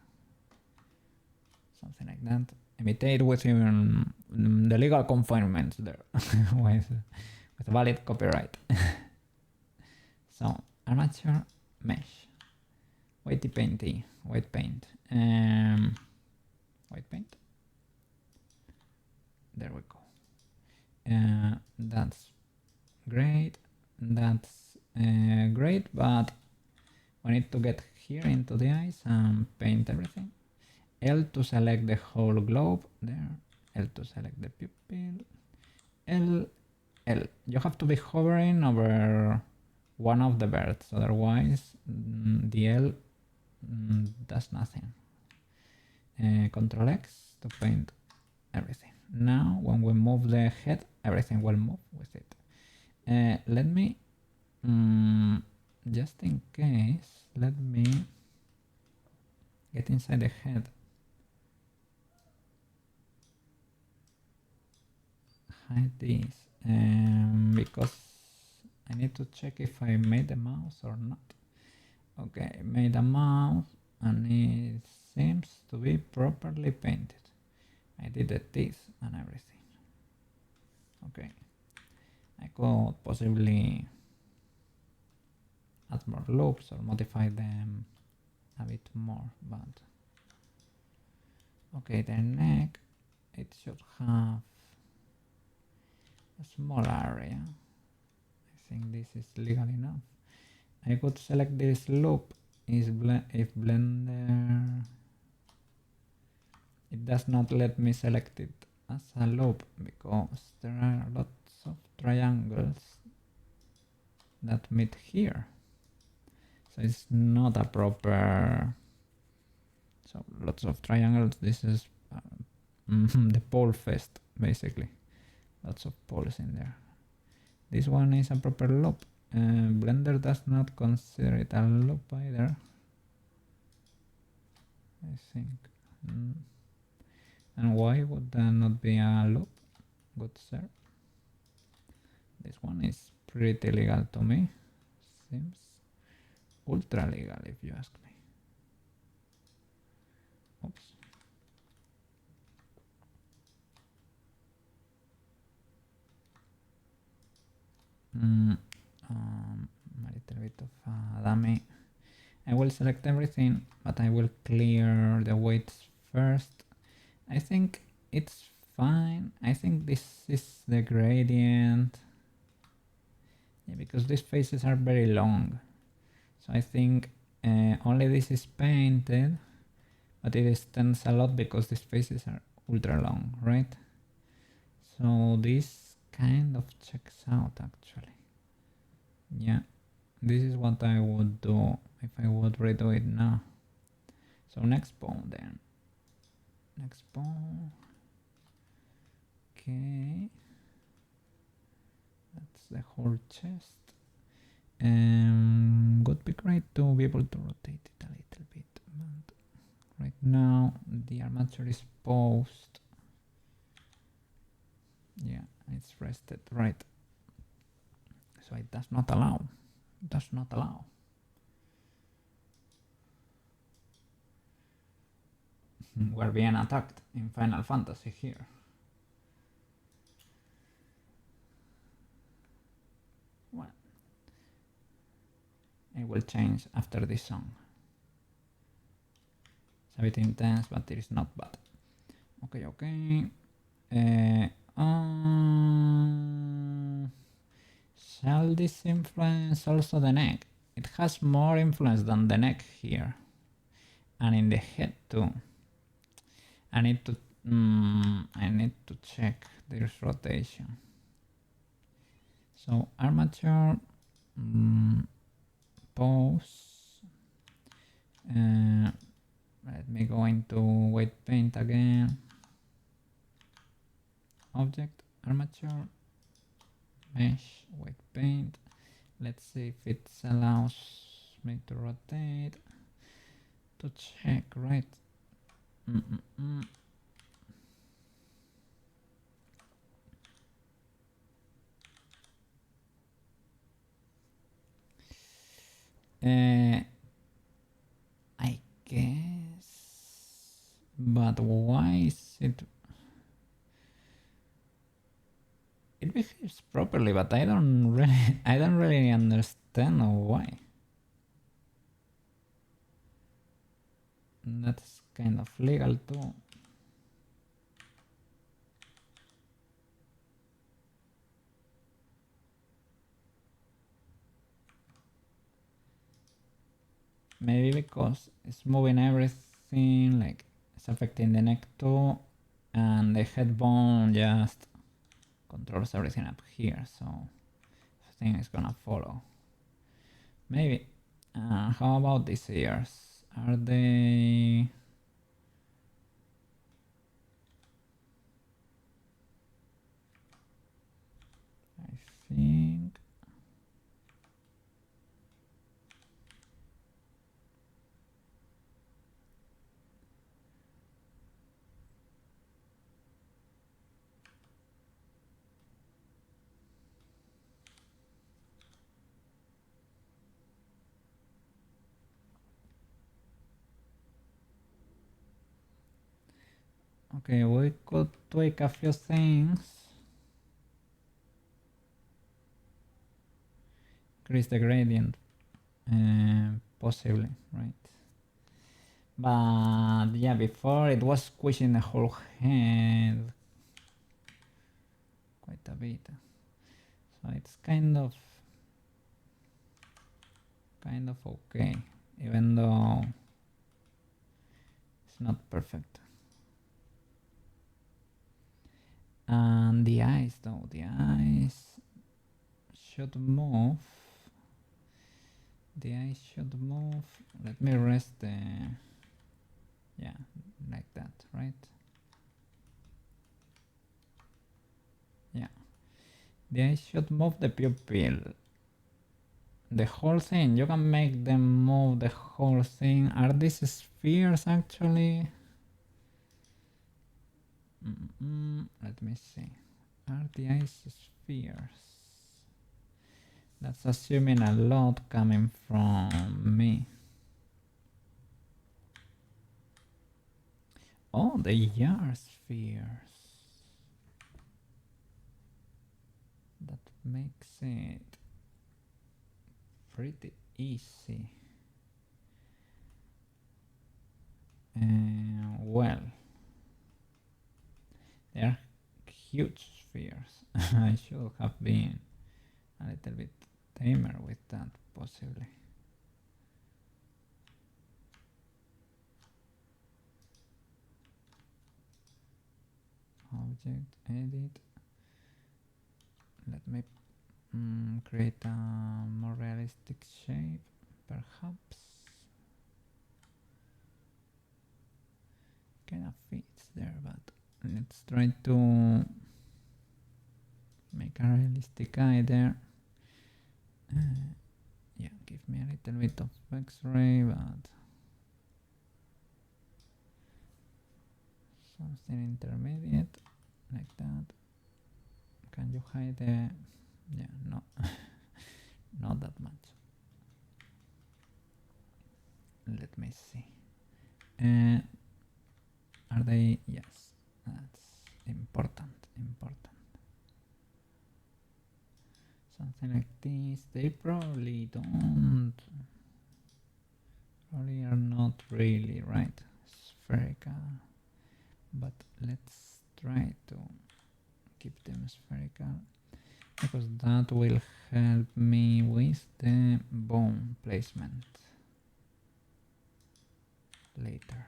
Something like that. Imitate within the legal confinements there with valid copyright. So armature mesh, white paint, white paint. There we go. That's great. That's great, but we need to get here into the eyes and paint everything. L to select the whole globe there. L to select the pupil. L. You have to be hovering over one of the birds, otherwise the L does nothing. Control X to paint everything. Now when we move the head, everything will move with it. Let me, just in case, let me get inside the head. Hide this, because I need to check if I made the mouse or not. Okay, made a mouse and it seems to be properly painted. I did the teeth and everything. Okay, I could possibly add more loops or modify them a bit more, but okay, the neck, it should have a small area. I think this is legal enough. I could select this loop if Blender, it does not let me select it as a loop because there are lots of triangles that meet here. So it's not a proper. So lots of triangles. This is the pole fest basically. Lots of poles in there. This one is a proper loop. Blender does not consider it a loop either, I think. And why would that not be a loop? Good sir. This one is pretty legal to me. Seems ultra legal if you ask me. Oops. A little bit of a dummy. I will select everything, but I will clear the weights first. I think it's fine. I think this is the gradient. Yeah, because these faces are very long. So I think only this is painted, but it extends a lot because these faces are ultra long, right? So this kind of checks out actually. Yeah, this is what I would do if I would redo it now. So next bone then. Next bone. Okay. That's the whole chest. Would be great to be able to rotate it a little bit, but right now the armature is posed. Yeah, it's rested, right? So it does not allow. It does not allow. We're being attacked in Final Fantasy here. Well, it will change after this song. It's a bit intense, but it is not bad. Okay, okay. Shall this influence also the neck? It has more influence than the neck here. And in the head too. I need to check this rotation. So armature, pose. Let me go into weight paint again. Object, armature, mesh, weight paint. Let's see if it allows me to rotate. To check, right? I guess, but why is it? It behaves properly, but I don't really understand why. That's kind of legal too. Maybe because it's moving everything, like it's affecting the neck too, and the head bone just controls everything up here, so I think it's gonna follow. Maybe. How about these ears? Are they... I think... Okay, we could tweak a few things. Increase the gradient, possibly, right? But yeah, before it was squishing the whole head quite a bit. So it's kind of okay, even though it's not perfect. And the eyes though, the eyes should move The eye should move. Let me rest the... Yeah, like that, right? Yeah. The eye should move the pupil. The whole thing. You can make them move the whole thing. Are these spheres actually? Let me see. Are the eyes spheres? That's assuming a lot coming from me. Oh, they are spheres. That makes it pretty easy. Well, they're huge spheres. I should have been a little bit tamer with that, possibly. Object, edit. Let me create a more realistic shape, perhaps. Kind of fits there, but let's try to make a realistic eye there. Yeah, give me a little bit of X-ray, but something intermediate, like that. Can you hide the... Yeah, no, not that much. Let me see. Are they... Yes, that's important. Something like this. They probably don't. Probably are not really, right? Spherical. But let's try to keep them spherical, because that will help me with the bone placement later.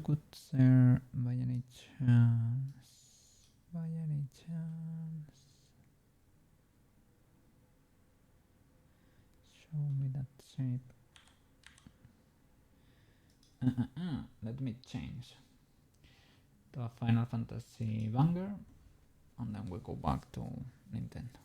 Could there by any chance show me that shape? Let me change to a Final Fantasy banger, and then we go back to Nintendo.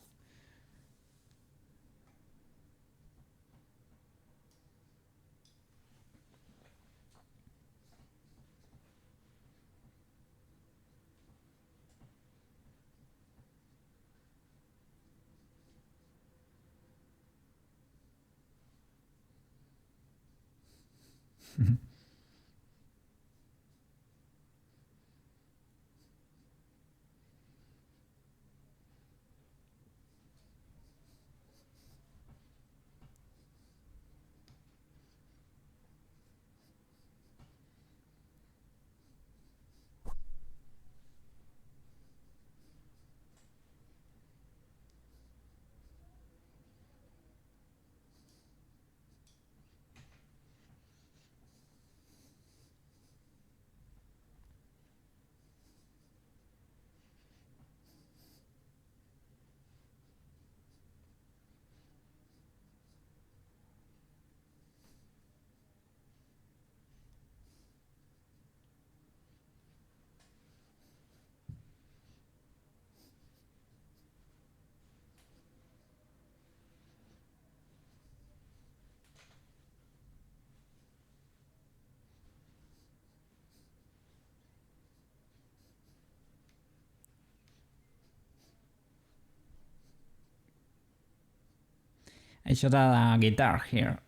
I should add a guitar here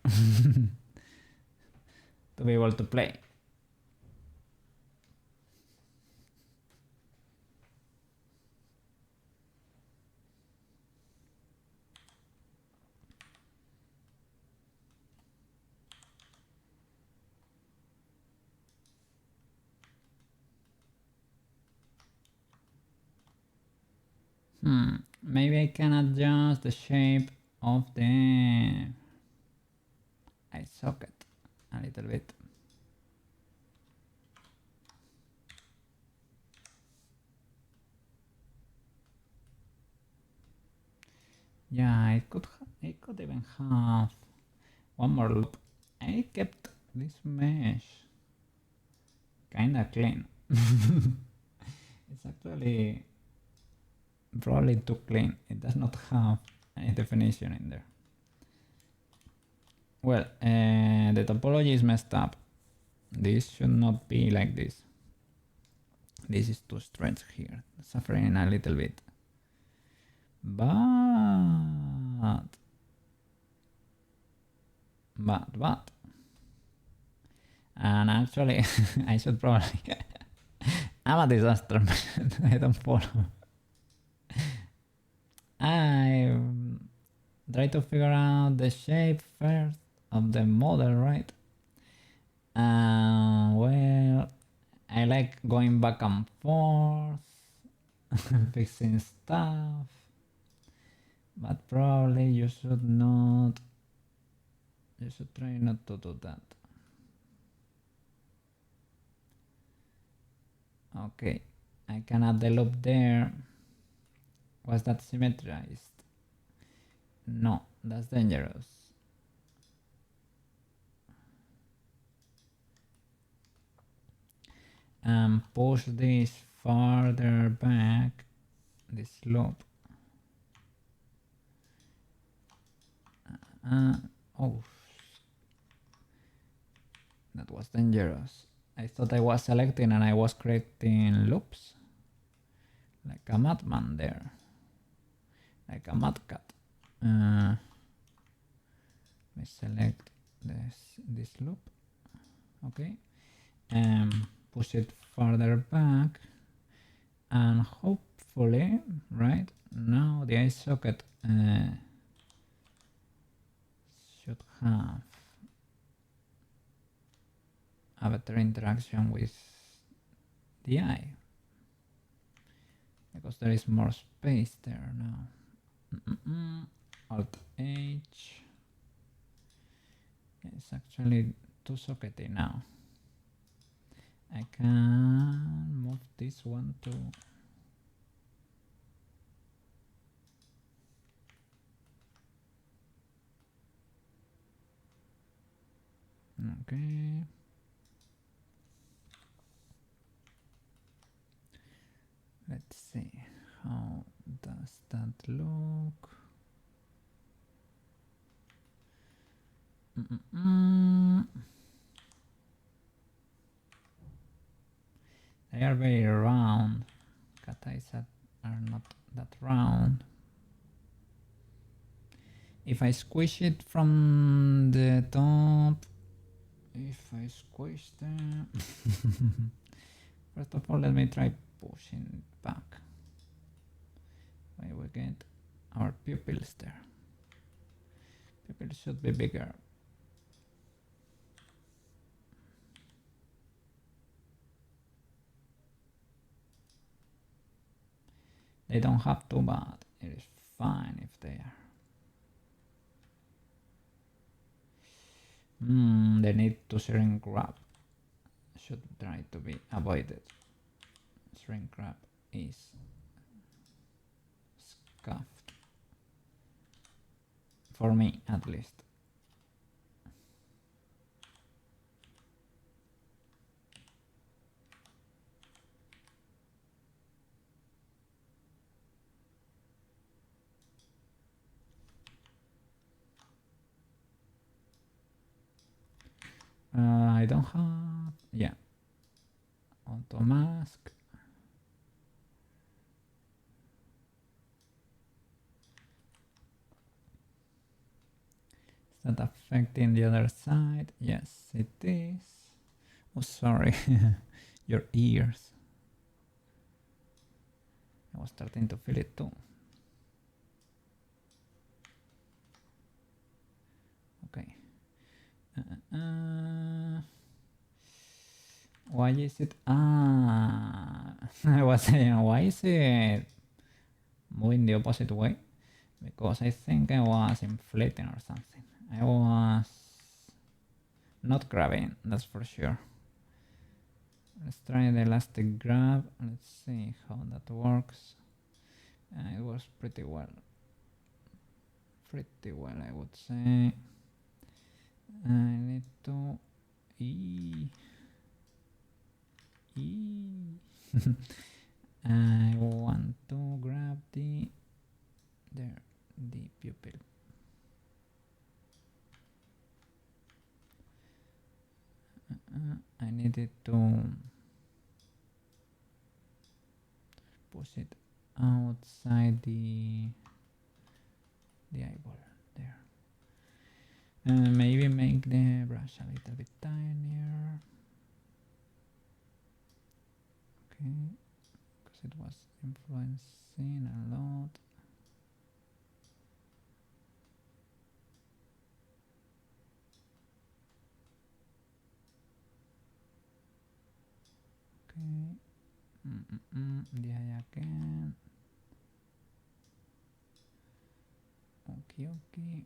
to be able to play. Maybe I can adjust the shape of the eye socket a little bit. Yeah, it could even have one more loop. I kept this mesh kinda clean. It's actually probably too clean. It does not have any definition in there. Well, the topology is messed up. This should not be like this. This is too stretched here, suffering a little bit. But and actually I should probably I'm a disaster. I don't follow. I try to figure out the shape first of the model, right? Well, I like going back and forth, fixing stuff, but probably you should not. You should try not to do that. Okay, I can add the loop there. Was that symmetrized? No, that's dangerous. And push this farther back, this loop. Oh, that was dangerous. I thought I was selecting and I was creating loops. Like a madman there. Like a mad cat. Let me select this loop. Okay. Push it farther back. And hopefully, right, now the eye socket should have a better interaction with the eye. Because there is more space there now. Alt H. It's actually too sockety now. I can move this one too. Okay. Let's see, how does that look? They are very round. Cat eyes are not that round. If I squish it from the top, if I squish them, first of all, let me try pushing it back. Why we get our pupils there. Pupils should be bigger. They don't have to, but it is fine if they are. The need to shrink wrap should try to be avoided. Shrink wrap is scuffed. For me, at least. I don't have, yeah, auto mask. Is that affecting the other side? Yes, it is. Oh, sorry, your ears. I was starting to feel it too. Okay. Why is it? I was saying, why is it moving the opposite way? Because I think I was inflating or something. I was not grabbing, that's for sure. Let's try the elastic grab. Let's see how that works. It works pretty well. pretty well, I would say. I need to I want to grab the pupil. I needed to push it outside the eyeball there. Maybe make the brush a little bit tinier. Okay, because it was influencing a lot. Okay. The eye again. Okay. Okay.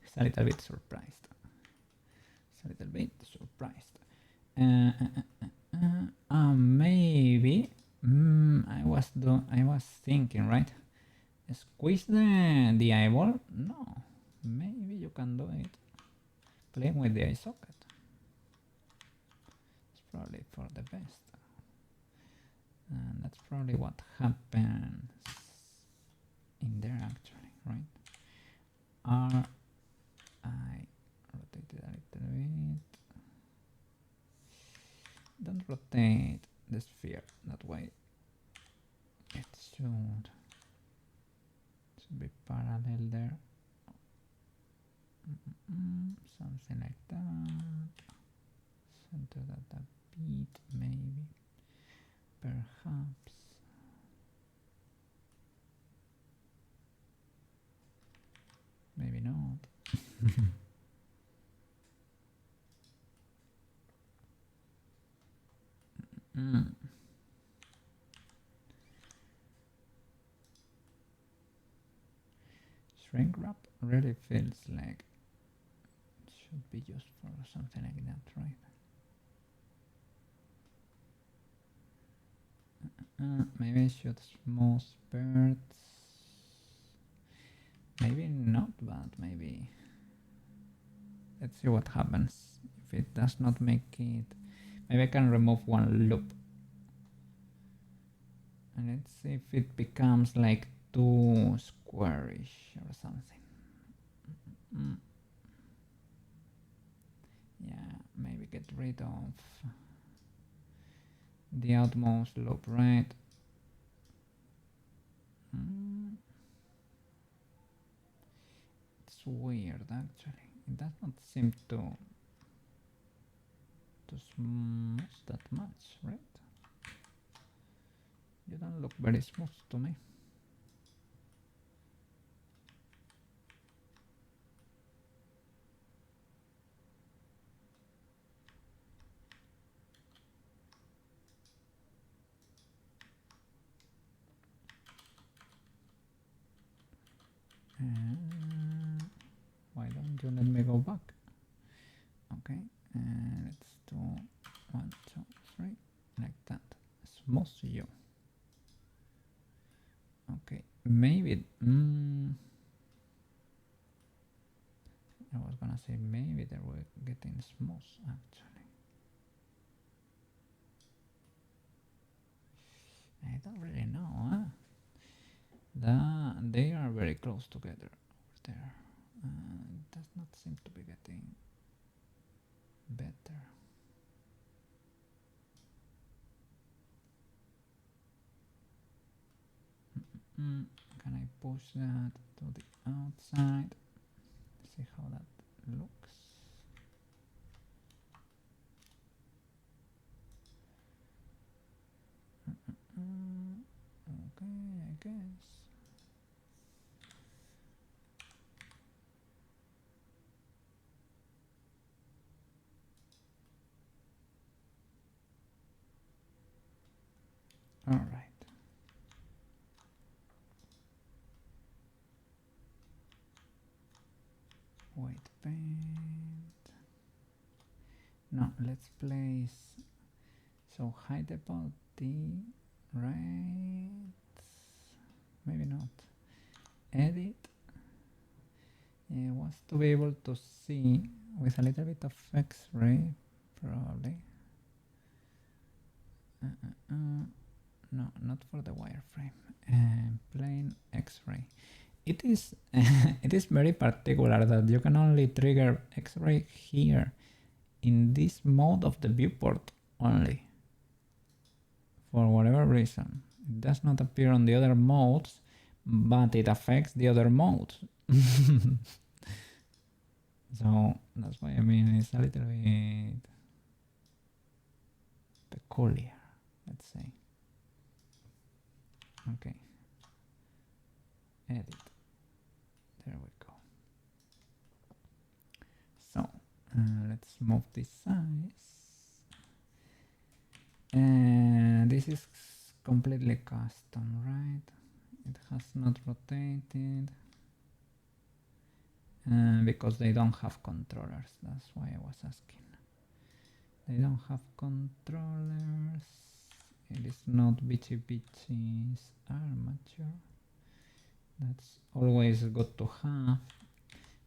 It's a little bit surprised. Maybe I was thinking, right? Squeeze the eyeball? No. Maybe you can do it playing with the eye socket. It's probably for the best. And that's probably what happens in there actually, right? I rotate it a little bit. Don't rotate the sphere that way. It should be parallel there. Something like that. Center that a bit, maybe. Perhaps. Maybe not. Shrink wrap really feels like it should be used for something like that, right? Maybe I should smooth birds. Maybe not, but maybe. Let's see what happens. If it does not make it, maybe I can remove one loop. And let's see if it becomes like too squarish or something. Yeah, maybe get rid of the outmost loop, right? It's weird actually. It does not seem to smooth that much, right? You don't look very smooth to me. Why don't you let me go back? Okay, let's do 1, 2, 3, like that. Smooth you. Okay, maybe. I was gonna say maybe they were getting smooth actually. I don't really know, huh? They are very close together over there. It does not seem to be getting better. Can I push that to the outside? See how that looks. Okay, I guess. All right. White paint. No, let's place. So hide the body, right? Maybe not. Edit. Yeah, wants to be able to see with a little bit of X-ray, probably. No, not for the wireframe. Plain X-ray. It is it is very particular that you can only trigger X-ray here in this mode of the viewport only. For whatever reason, it does not appear on the other modes, but it affects the other modes. So that's why I mean it's a little bit peculiar, let's say. Okay. Edit. There we go. So let's move this size. And this is completely custom, right? It has not rotated. Because they don't have controllers, that's why I was asking. They don't have controllers. It is not bitchy's armature. That's always good to have,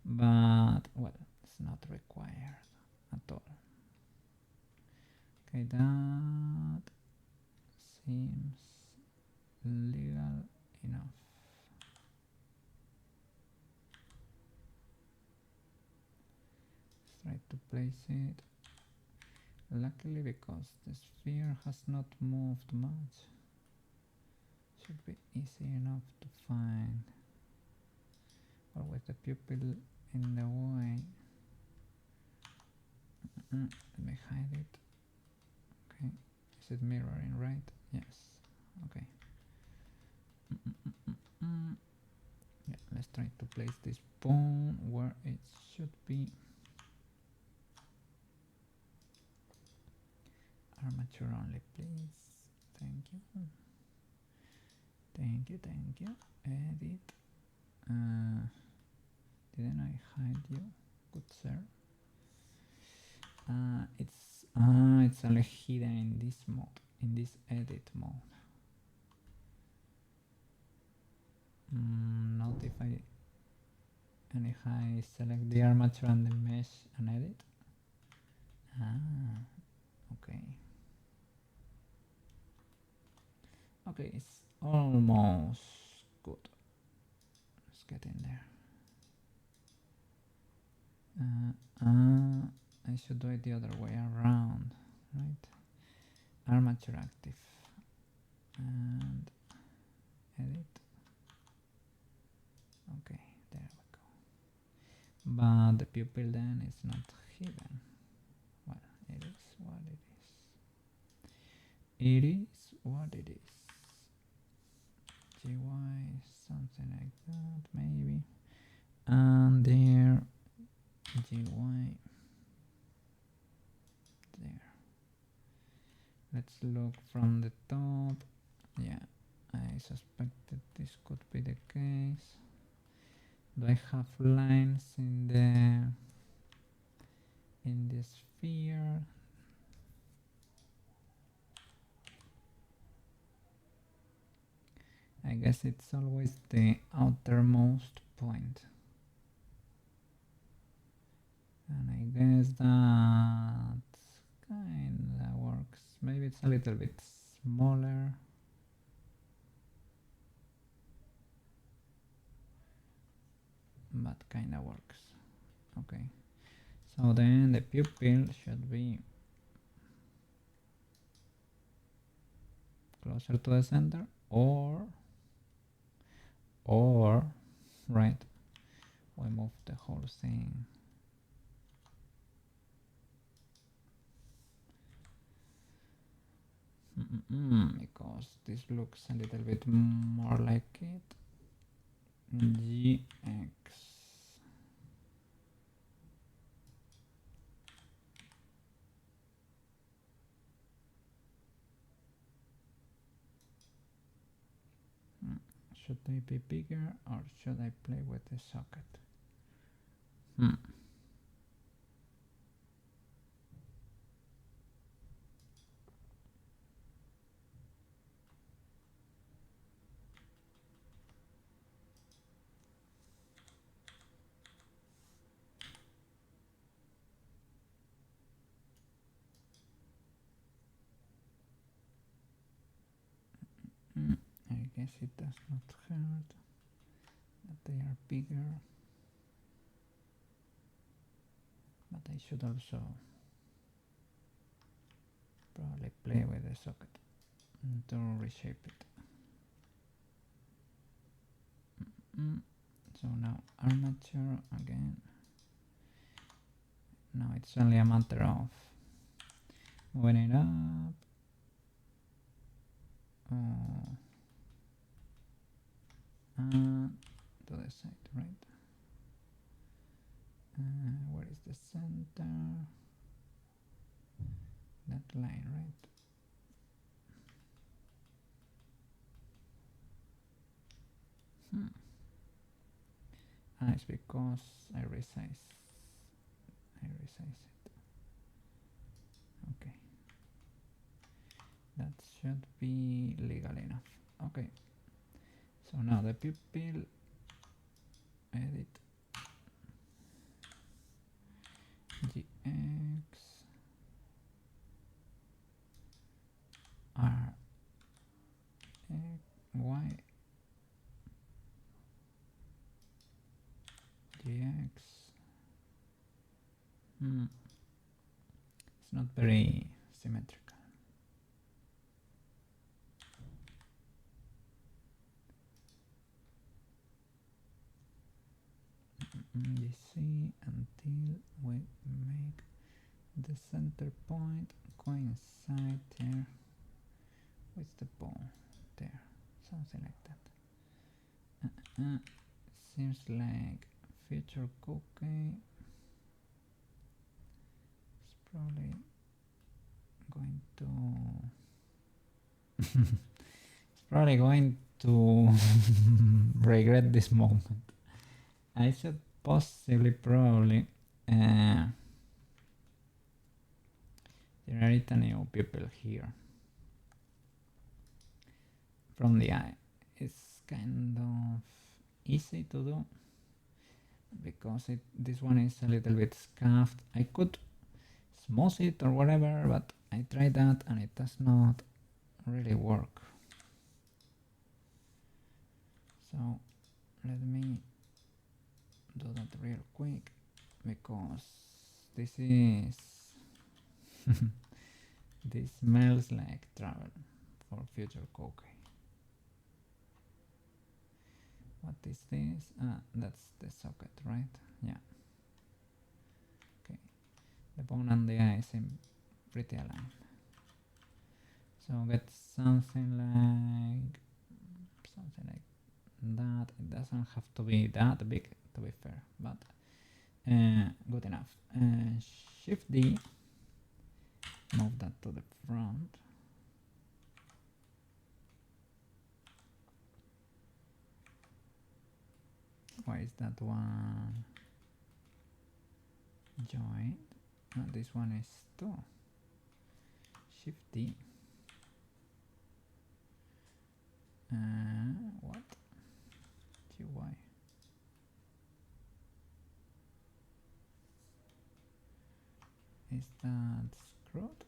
but well, it's not required at all. Okay, that seems legal enough. Try to place it. Luckily, because the sphere has not moved much, should be easy enough to find. Or with the pupil in the way. Let me hide it. Okay, is it mirroring, right? Yes. Okay. Yeah, let's try to place this bone where it should be. Armature only, please. Thank you. Thank you, thank you. Edit. Didn't I hide you? Good sir. It's only hidden in this mode, in this edit mode. Not if I select the armature and the mesh and edit. Okay. Okay, it's almost good. Let's get in there. I should do it the other way around, right? Armature active and edit. Okay, there we go. But the pupil then is not hidden. Well, it is what it is. It is what it is. GY, something like that, maybe. And there, GY. There. Let's look from the top. Yeah, I suspected this could be the case. Do I have lines in the sphere? I guess it's always the outermost point. And I guess that kinda works. Maybe it's a little bit smaller. But kinda works. Okay. So then the pupil should be closer to the center, or right, we move the whole thing. Because this looks a little bit more like it. GX. Should they be bigger or should I play with the socket? I guess it does not hurt that they are bigger, but I should also probably play with the socket to reshape it. So now armature again. Now it's only a matter of moving it up. To the side, right? Where is the center? That line, right? It's because I resize it. Okay. That should be legal enough. Okay. So now the pupil, edit GX R Y GX. It's not very symmetrical. You see, until we make the center point coincide there with the ball there, something like that. Seems like future Koukei is probably going to regret this moment. I should possibly probably generate a new pupil here from the eye. It's kind of easy to do because this one is a little bit scuffed. I could smooth it or whatever, but I tried that and it does not really work. So let me do that real quick because this is this smells like trouble for future Koukei. What is this? That's the socket, right? Yeah. Okay. The bone and the eye seem pretty aligned. So get something like that. It doesn't have to be that big to be fair, but good enough. Shift D, move that to the front. Why is that one joined? No, this one is too. Shift D. What? GY. Is that screwed?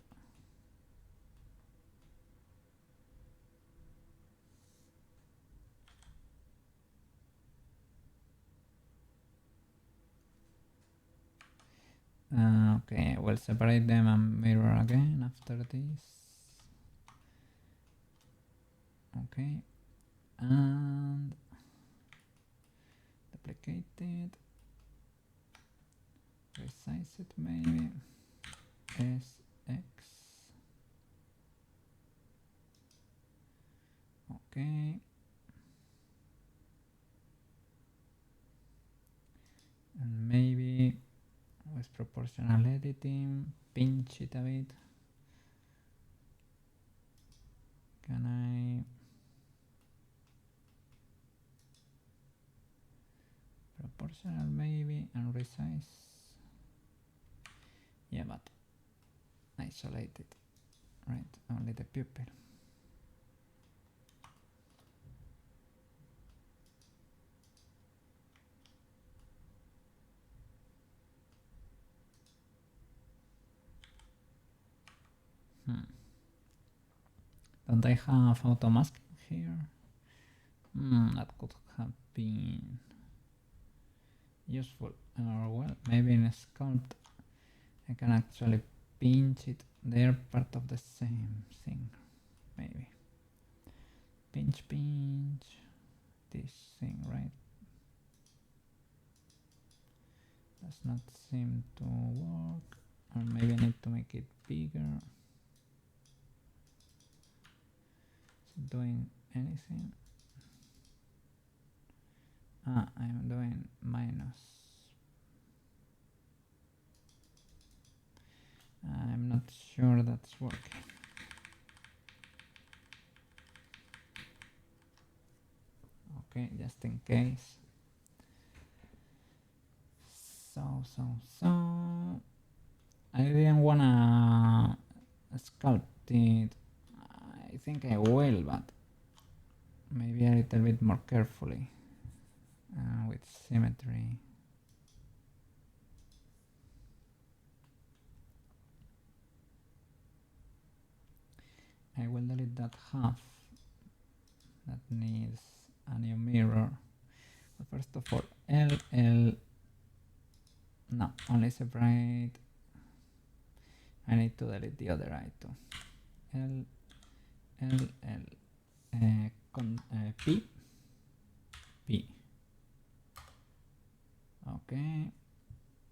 Okay, we'll separate them and mirror again after this. Okay, and duplicate it, resize it maybe, SX, okay, and maybe with proportional editing, pinch it a bit. Can I proportional maybe and resize. Yeah, but isolated, right? Only the pupil. Don't I have auto masking here? That could have been useful. Or well, maybe in a sculpt I can actually pinch it. They're part of the same thing. Maybe. Pinch. This thing, right? Does not seem to work. Or maybe I need to make it bigger. Is it doing anything? I'm doing minus. I'm not sure that's working. Okay, just in case. So I didn't wanna sculpt it. I think I will, but maybe a little bit more carefully with symmetry. I will delete that half that needs a new mirror. But first of all, no, only separate. I need to delete the other eye too. P. Okay,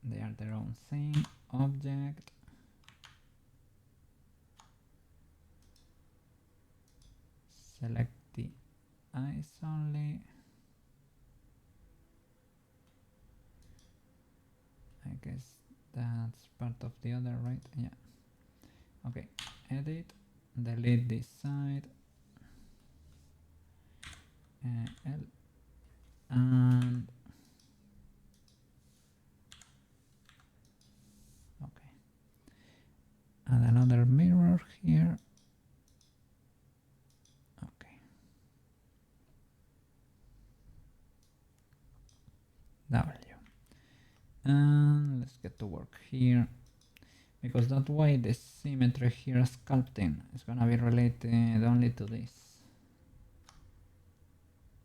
they are their own thing. Object. Select the eyes only. I guess that's part of the other, right? Yeah. Okay, edit, delete this side. L and okay. Add another mirror here. Okay. W. And let's get to work here. Because that way the symmetry here sculpting is gonna be related only to this.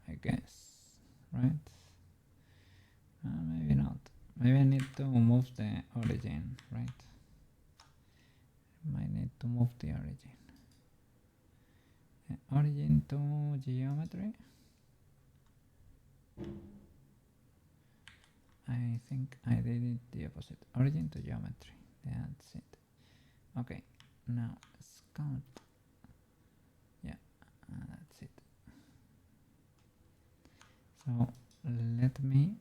I guess, right? Maybe not. Maybe I need to move the origin, right? Might need to move the origin. Origin to geometry. I think I did it the opposite. Origin to geometry. That's it. Okay, now sculpt. Yeah, that's it. So let me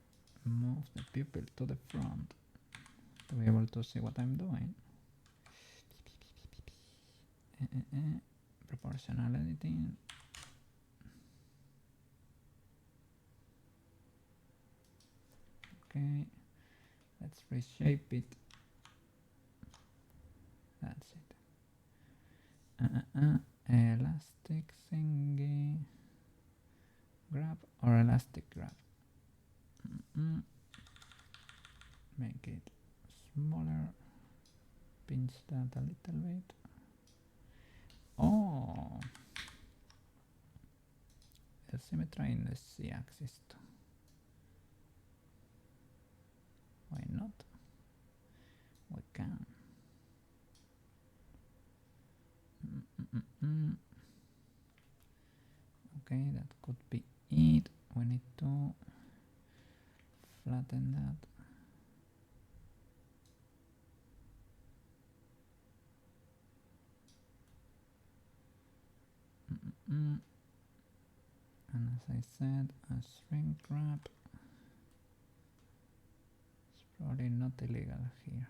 move the pupil to the front to be able to see what I'm doing. Proportional editing. Okay, let's reshape it. That's it. Elastic thingy. Grab or elastic grab. Make it smaller. Pinch that a little bit. Oh, the symmetry in the z-axis too. Why not? We can. Okay, that could be it. We need to flatten that. And as I said, a shrink wrap is probably not illegal here.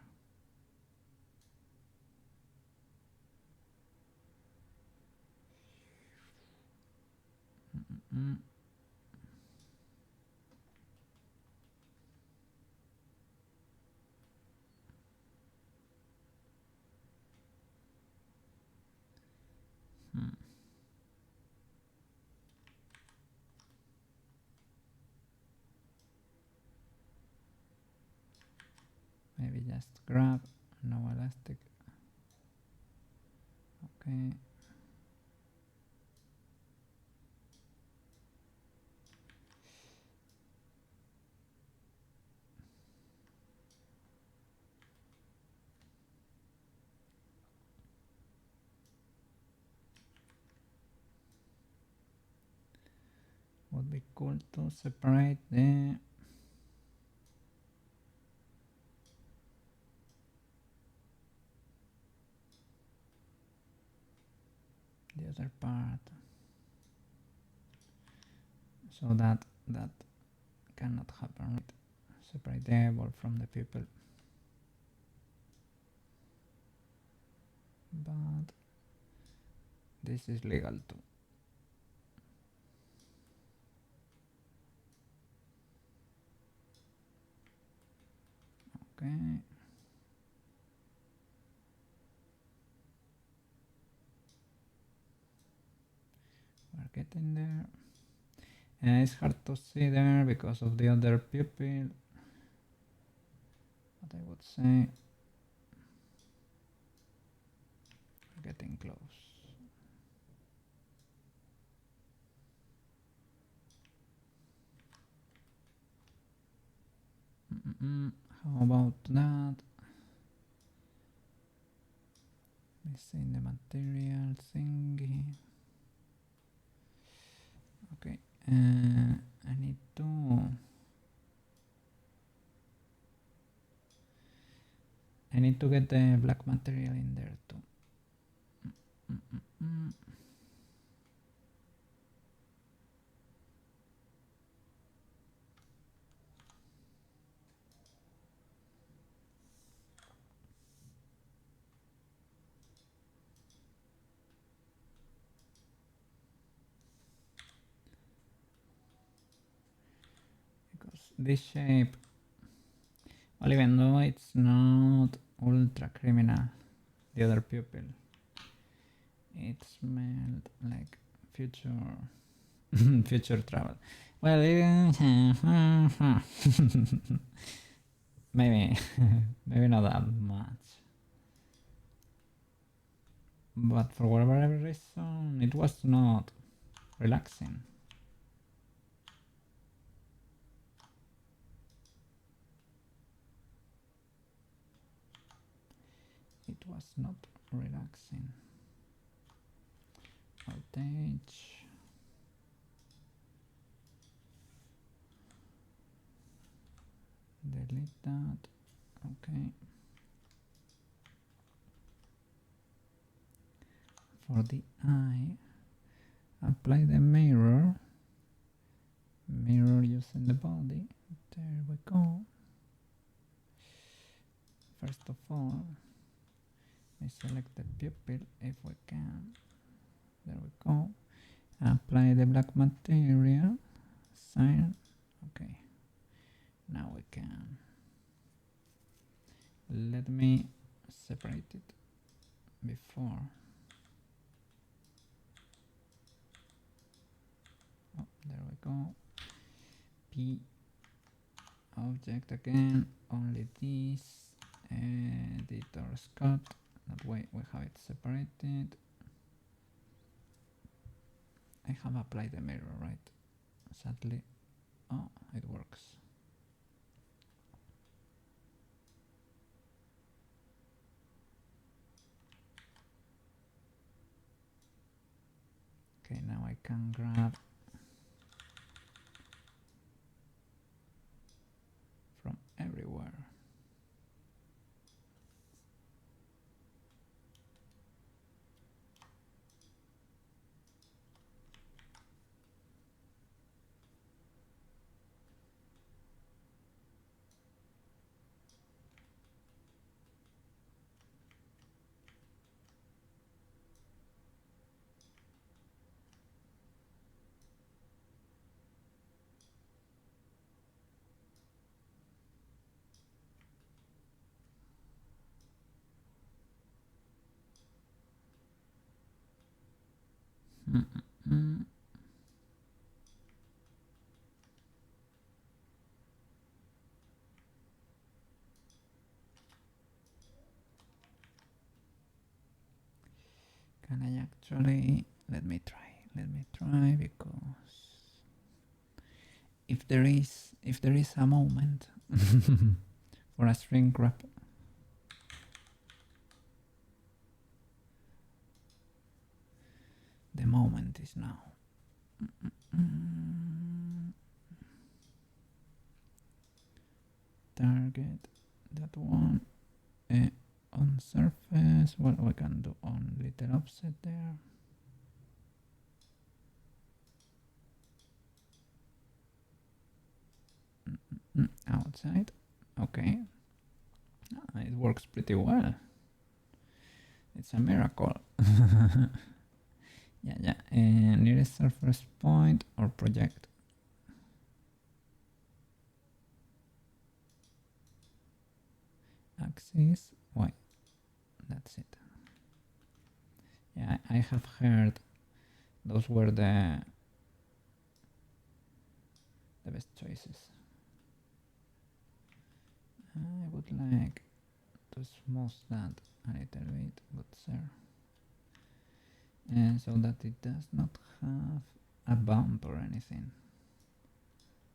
maybe just grab no elastic. Okay. Would be cool to separate the other part, so that cannot happen, right? Separate the eyeball from the pupil. But this is legal too. Okay. We're getting there. It's hard to see there because of the other pupil, but I would say we're getting close. How about that? Missing the material thingy. Okay, I need to get the black material in there too. Because this shape, well, even though it's not ultra criminal, the other pupil, it smelled like future future travel. Well, maybe maybe not that much, but for whatever reason, it was not relaxing. It was not relaxing. Voltage. Delete that. Okay. For the eye, apply the mirror. Mirror using the body. There we go. First of all, we select the pupil if we can. There we go. Apply the black material. Sign. Okay. Now we can. Let me separate it before. Oh, there we go. P object again. Only this. Editor's cut. That way we have it separated. I have applied the mirror, right? Sadly. Oh, it works. Okay, now I can grab from everywhere. Can I actually, let me try because if there is a moment for a shrink wrap, the moment is now. Target that one on surface. What we can do on little offset there. Outside. Okay. It works pretty well. It's a miracle. Yeah. Nearest surface point or project. Axis. Why? That's it. Yeah, I have heard those were the best choices. I would like to smooth that a little bit, good sir. And so that it does not have a bump or anything.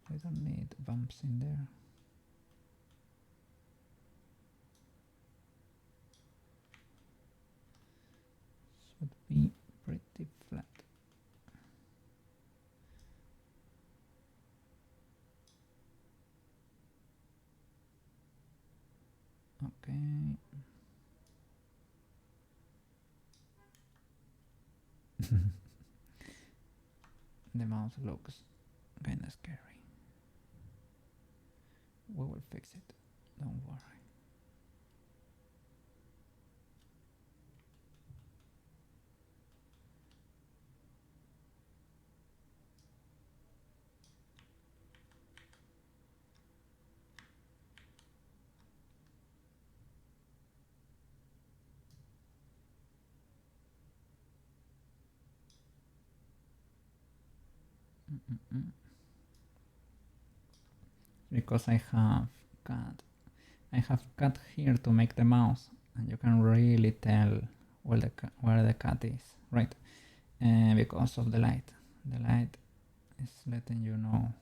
I don't need bumps in there. Should be pretty flat. Okay. The mouse looks kinda scary. We will fix it, don't worry. Because I have cut here to make the mouse, and you can really tell where the cut is, right? Because of the light. The light is letting you know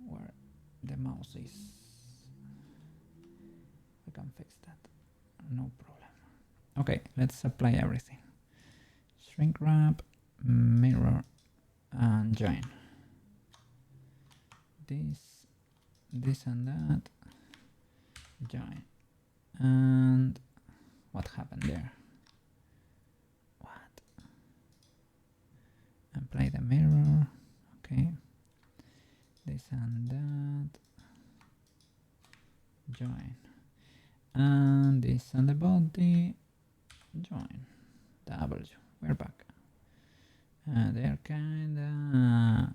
where the mouse is. I can fix that, no problem. Okay, let's apply everything. Shrink wrap, mirror, and join. This and that, join. And what happened there? What? Apply the mirror, okay. This and that, join. And this and the body, join. W, we're back. They're kinda...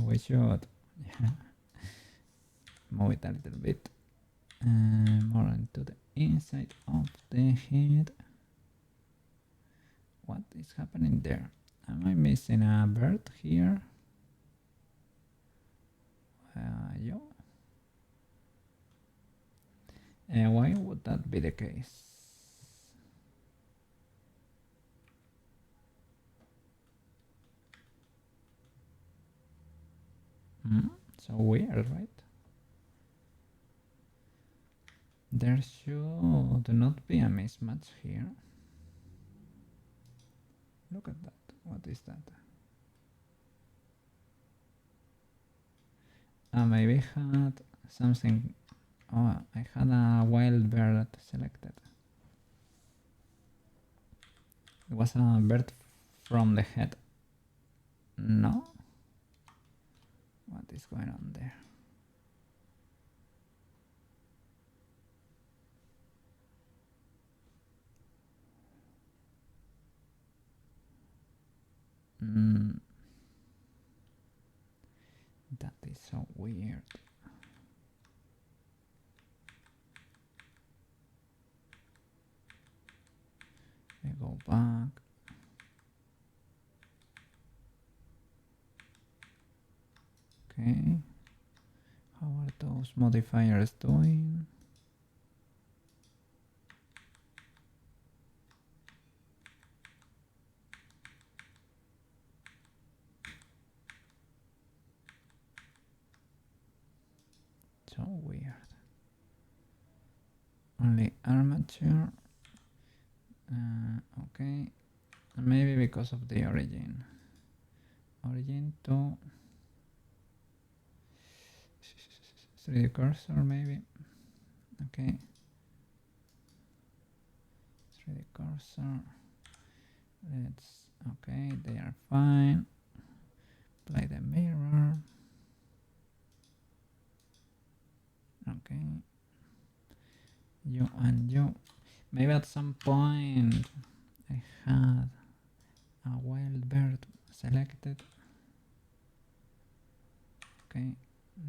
we should move it a little bit more into the inside of the head. What is happening there? Am I missing a bird here? Yo. Why would that be the case? So weird, right? There should not be a mismatch here. Look at that. What is that? Maybe I had something. Oh, I had a wild bird selected. It was a bird from the head. No? What is going on there? That is so weird. I go back. Okay. How are those modifiers doing? So weird. Only armature. Okay. Maybe because of the origin. Origin to 3D cursor maybe. Okay. 3D cursor. Let's, okay, they are fine. Apply the mirror. Okay. You and you. Maybe at some point I had a wild bird selected. Okay,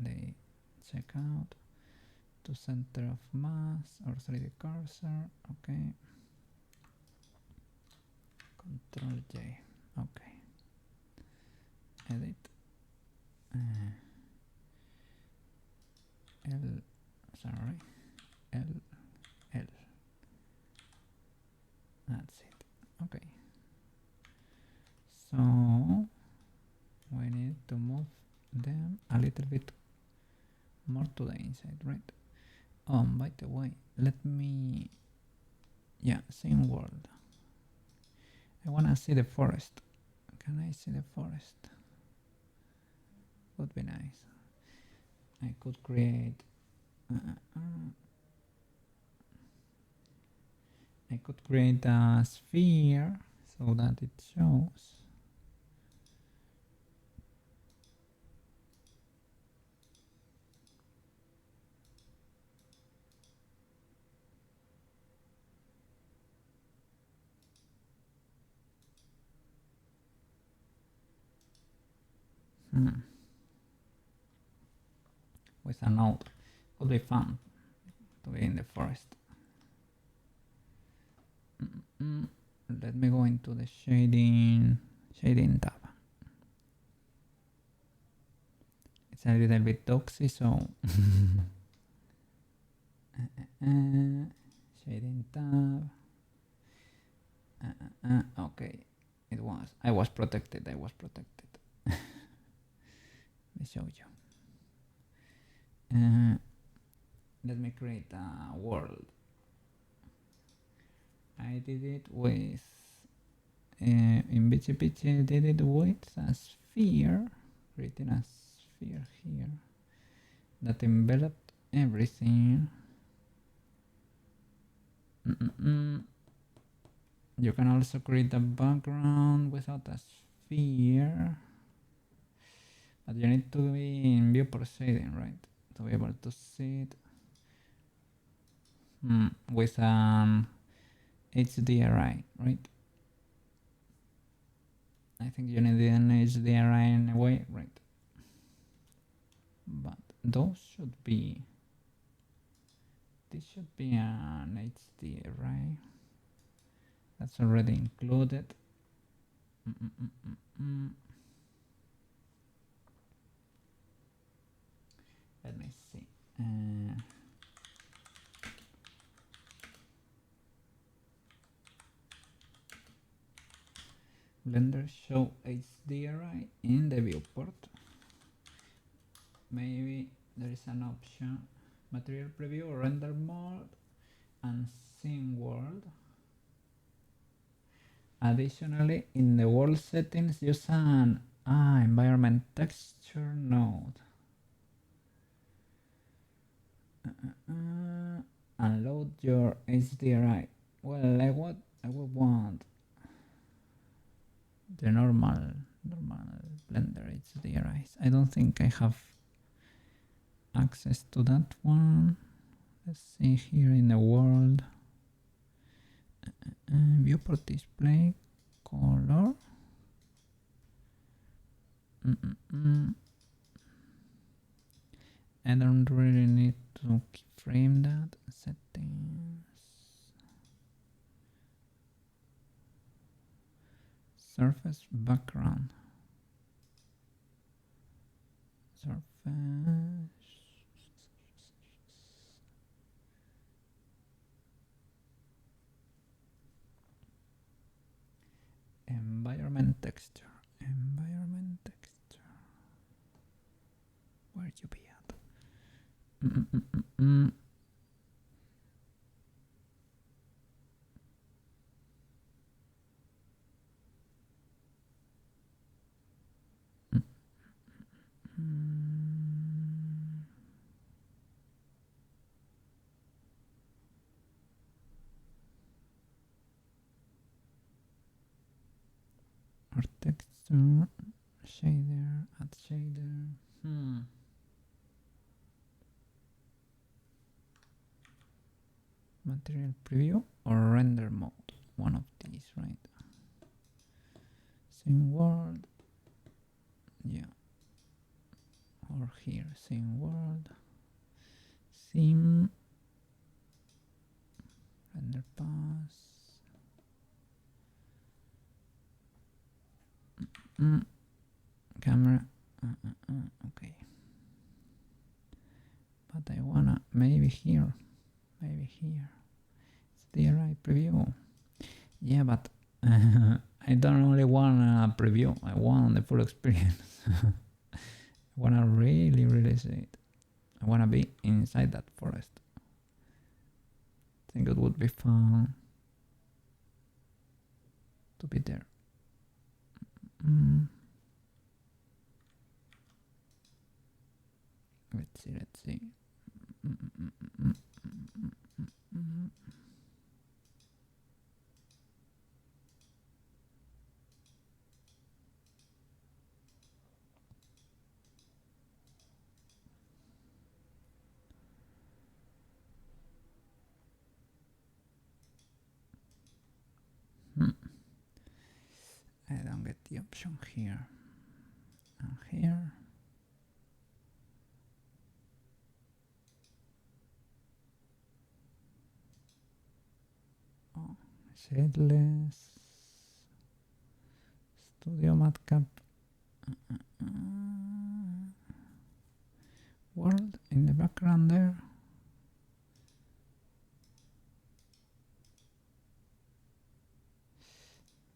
they check out to center of mass or 3D cursor. Okay, Control J. Okay, edit. L, sorry, L. That's it. Okay. So we need to move them a little bit more to the inside, right? By the way, let me, yeah, same world. I wanna see the forest. Can I see the forest? Would be nice. I could create I could create a sphere so that it shows. With a node. Would be fun to be in the forest. Let me go into the shading tab. It's a little bit toxic, so shading tab. Okay, I was protected. Let me show you. Let me create a world. I did it with in Pichi I did it with a sphere, creating a sphere here that enveloped everything. You can also create a background without a sphere, but you need to be in viewport shading, right, to be able to see it with an HDRI, right? I think you need an HDRI in a way, right? But those should be, this should be an HDRI. That's already included. Let me see. Blender show HDRI in the viewport. Maybe there is an option, material preview, render mode, and scene world. Additionally, in the world settings, use an environment texture node. Unload your HDRI. Well, I would want the normal Blender HDRIs. I don't think I have access to that one. Let's see here in the world. Viewport display color. I don't really need to frame that. Settings. Surface background. Surface. Environment texture. Where'd you be at? Or texture, shader, add shader. Material preview or render mode. One of these, right? Same world. Yeah. Or here, same world. Sim. Render pass. Camera. Okay. But I wanna maybe here. Maybe here. It's the right preview. Yeah, but I don't only want a preview. I want the full experience. I wanna really see it. I wanna be inside that forest. I think it would be fun to be there. Let's see. I don't get the option here. And here. Oh, shadless. Studio matcap. World in the background there.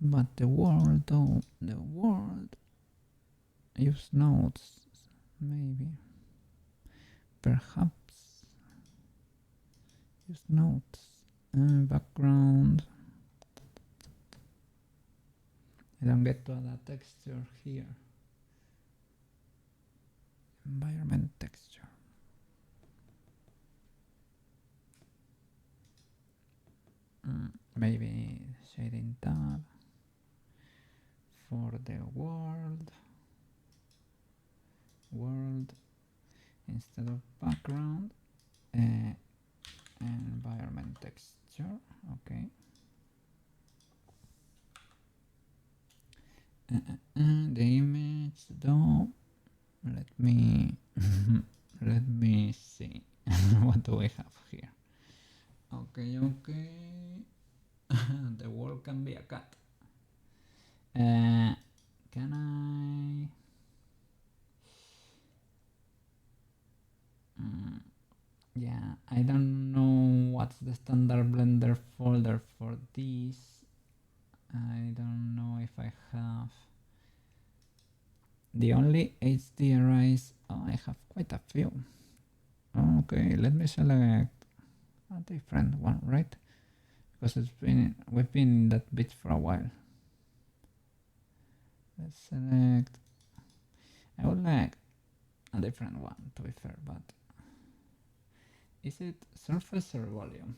But the world, though, the world. Use nodes, maybe. Perhaps. Use nodes. Background. I don't get to add a texture here. Environment texture. Maybe shading tab for the world instead of background. Environment texture. Okay. The image though, let me see. What do we have here? Okay. The world can be a cat. Can I? Yeah, I don't know what's the standard Blender folder for this. I don't know if I have the only HDRIs. Oh, I have quite a few. Okay, let me select a different one, right? Because we've been in that bit for a while. Let's select. I would like a different one, to be fair, but is it surface or volume?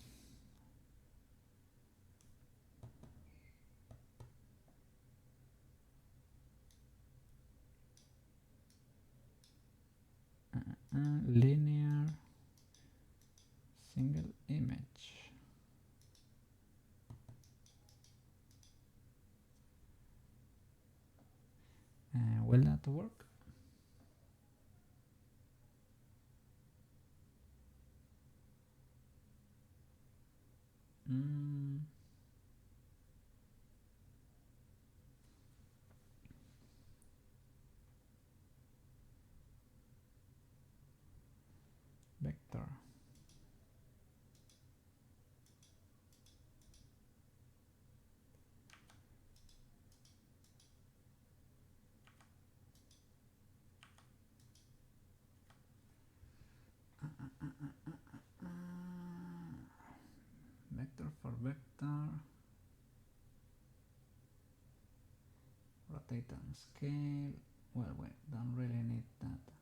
Linear single image. Will that work? Vector. Vector for vector. Rotate and scale. Well, we don't really need that.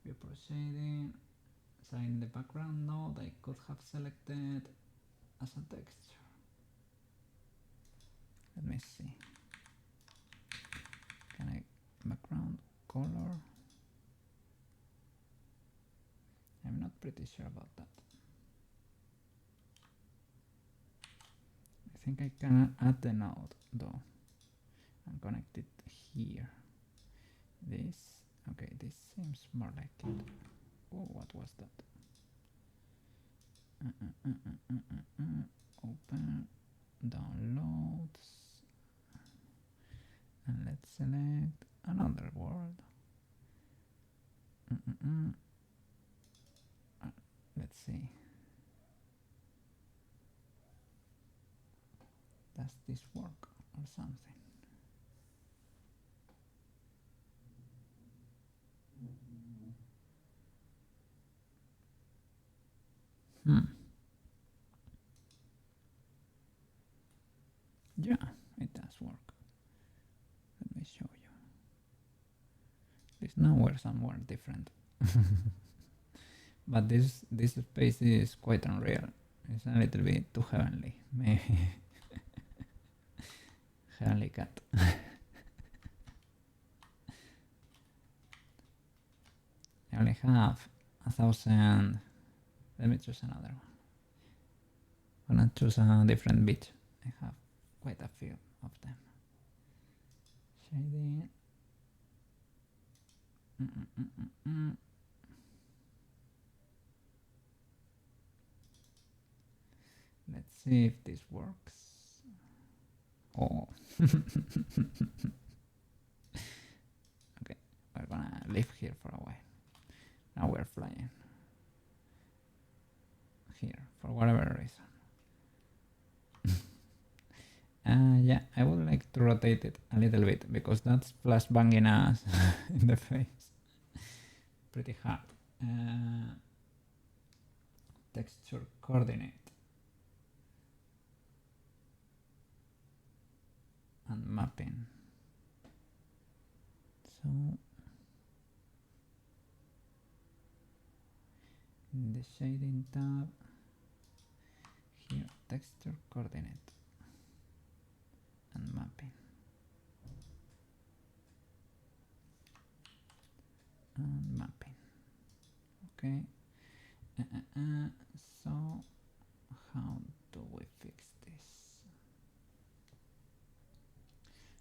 View proceeding. So in the background node I could have selected as a texture. Let me see. Can I background color? I'm not pretty sure about that. I think I can add the node though and connect it here. This, okay, this seems more like it. Oh, what was that? Open, downloads, and let's select another word. Let's see. Does this work or something? Yeah, it does work. Let me show you. It's nowhere somewhere different. But this space is quite unreal. It's a little bit too heavenly, maybe. Heavenly cat. I only have 1,000. Let me choose another one. I'm gonna choose a different beach. I have quite a few of them. Shading. Let's see if this works. Oh. Okay, we're gonna live here for a while. Now we're flying. Here, for whatever reason. Yeah, I would like to rotate it a little bit because that's flashbanging us in the face. Pretty hard. Texture coordinate. And mapping. So in the shading tab, here texture coordinate and mapping. And mapping. Okay. So how do we fix this?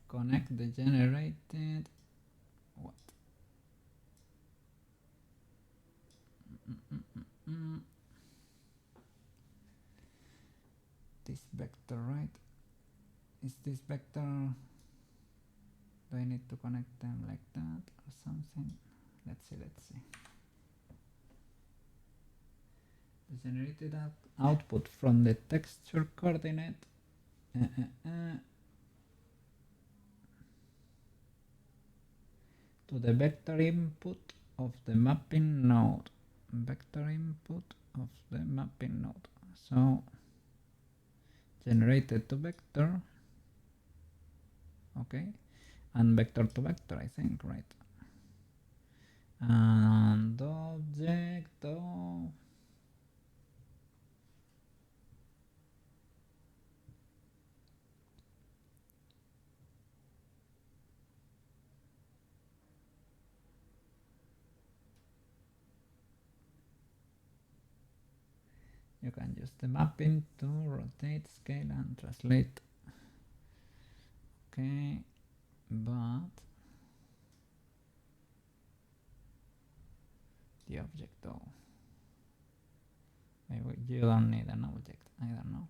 Connect the generated what? This vector, right? Is this vector? Do I need to connect them like that or something? Let's see. The generated output from the texture coordinate to the vector input of the mapping node. Vector input of the mapping node. So generated to vector. Okay, and vector to vector, I think, right? And object of you can use the mapping to rotate, scale, and translate. Okay, but the object though. Maybe you don't need an object. I don't know.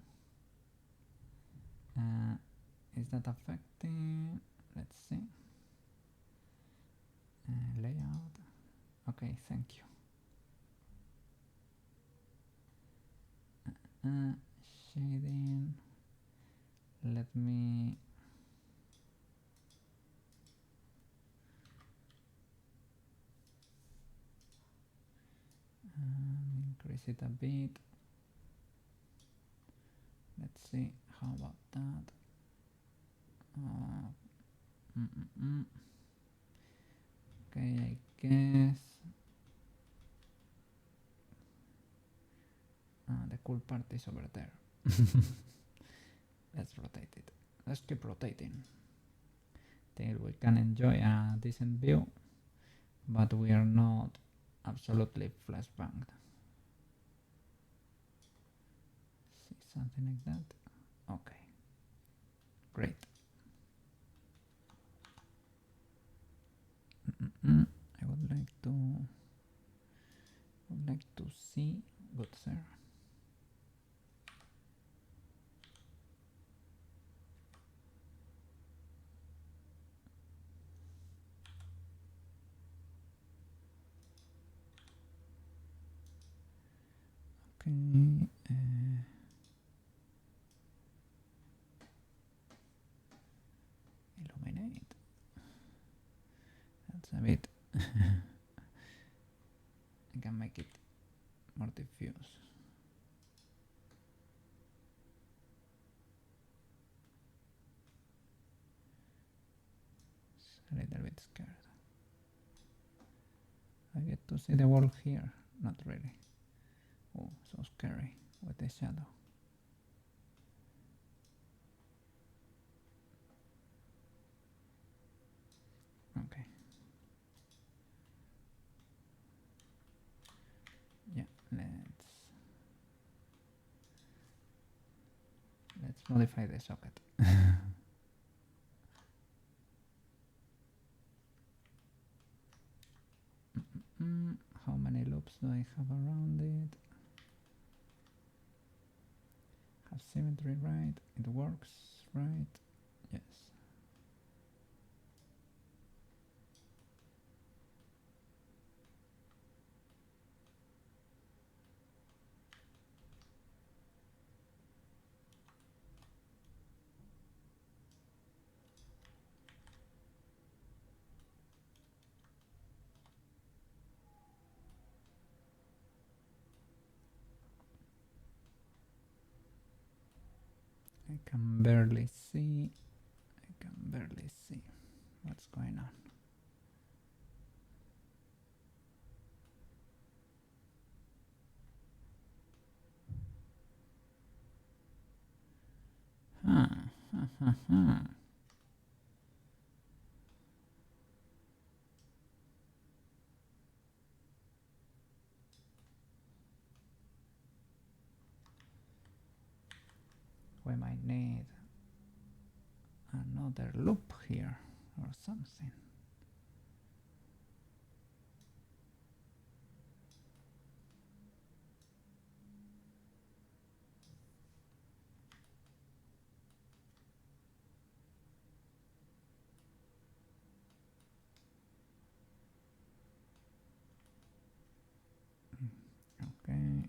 Is that affecting? Let's see. Layout. Okay, thank you. Shading. Let me Increase it a bit. Let's see, how about that? Okay, I guess. The cool part is over there. Let's rotate it. Let's keep rotating till we can enjoy a decent view, but we are not absolutely flashbanged. See, something like that. Okay, great. I would like to see. Good, sir. Okay. Illuminate. That's a bit. I can make it more diffuse. It's a little bit scared. I get to see the wall here. Not really. Oh, so scary with the shadow. Okay. Yeah, let's modify the socket. How many loops do I have around it? Have symmetry, right? It works, right? Yes. I can barely see. What's going on. We might need another loop here or something. Okay.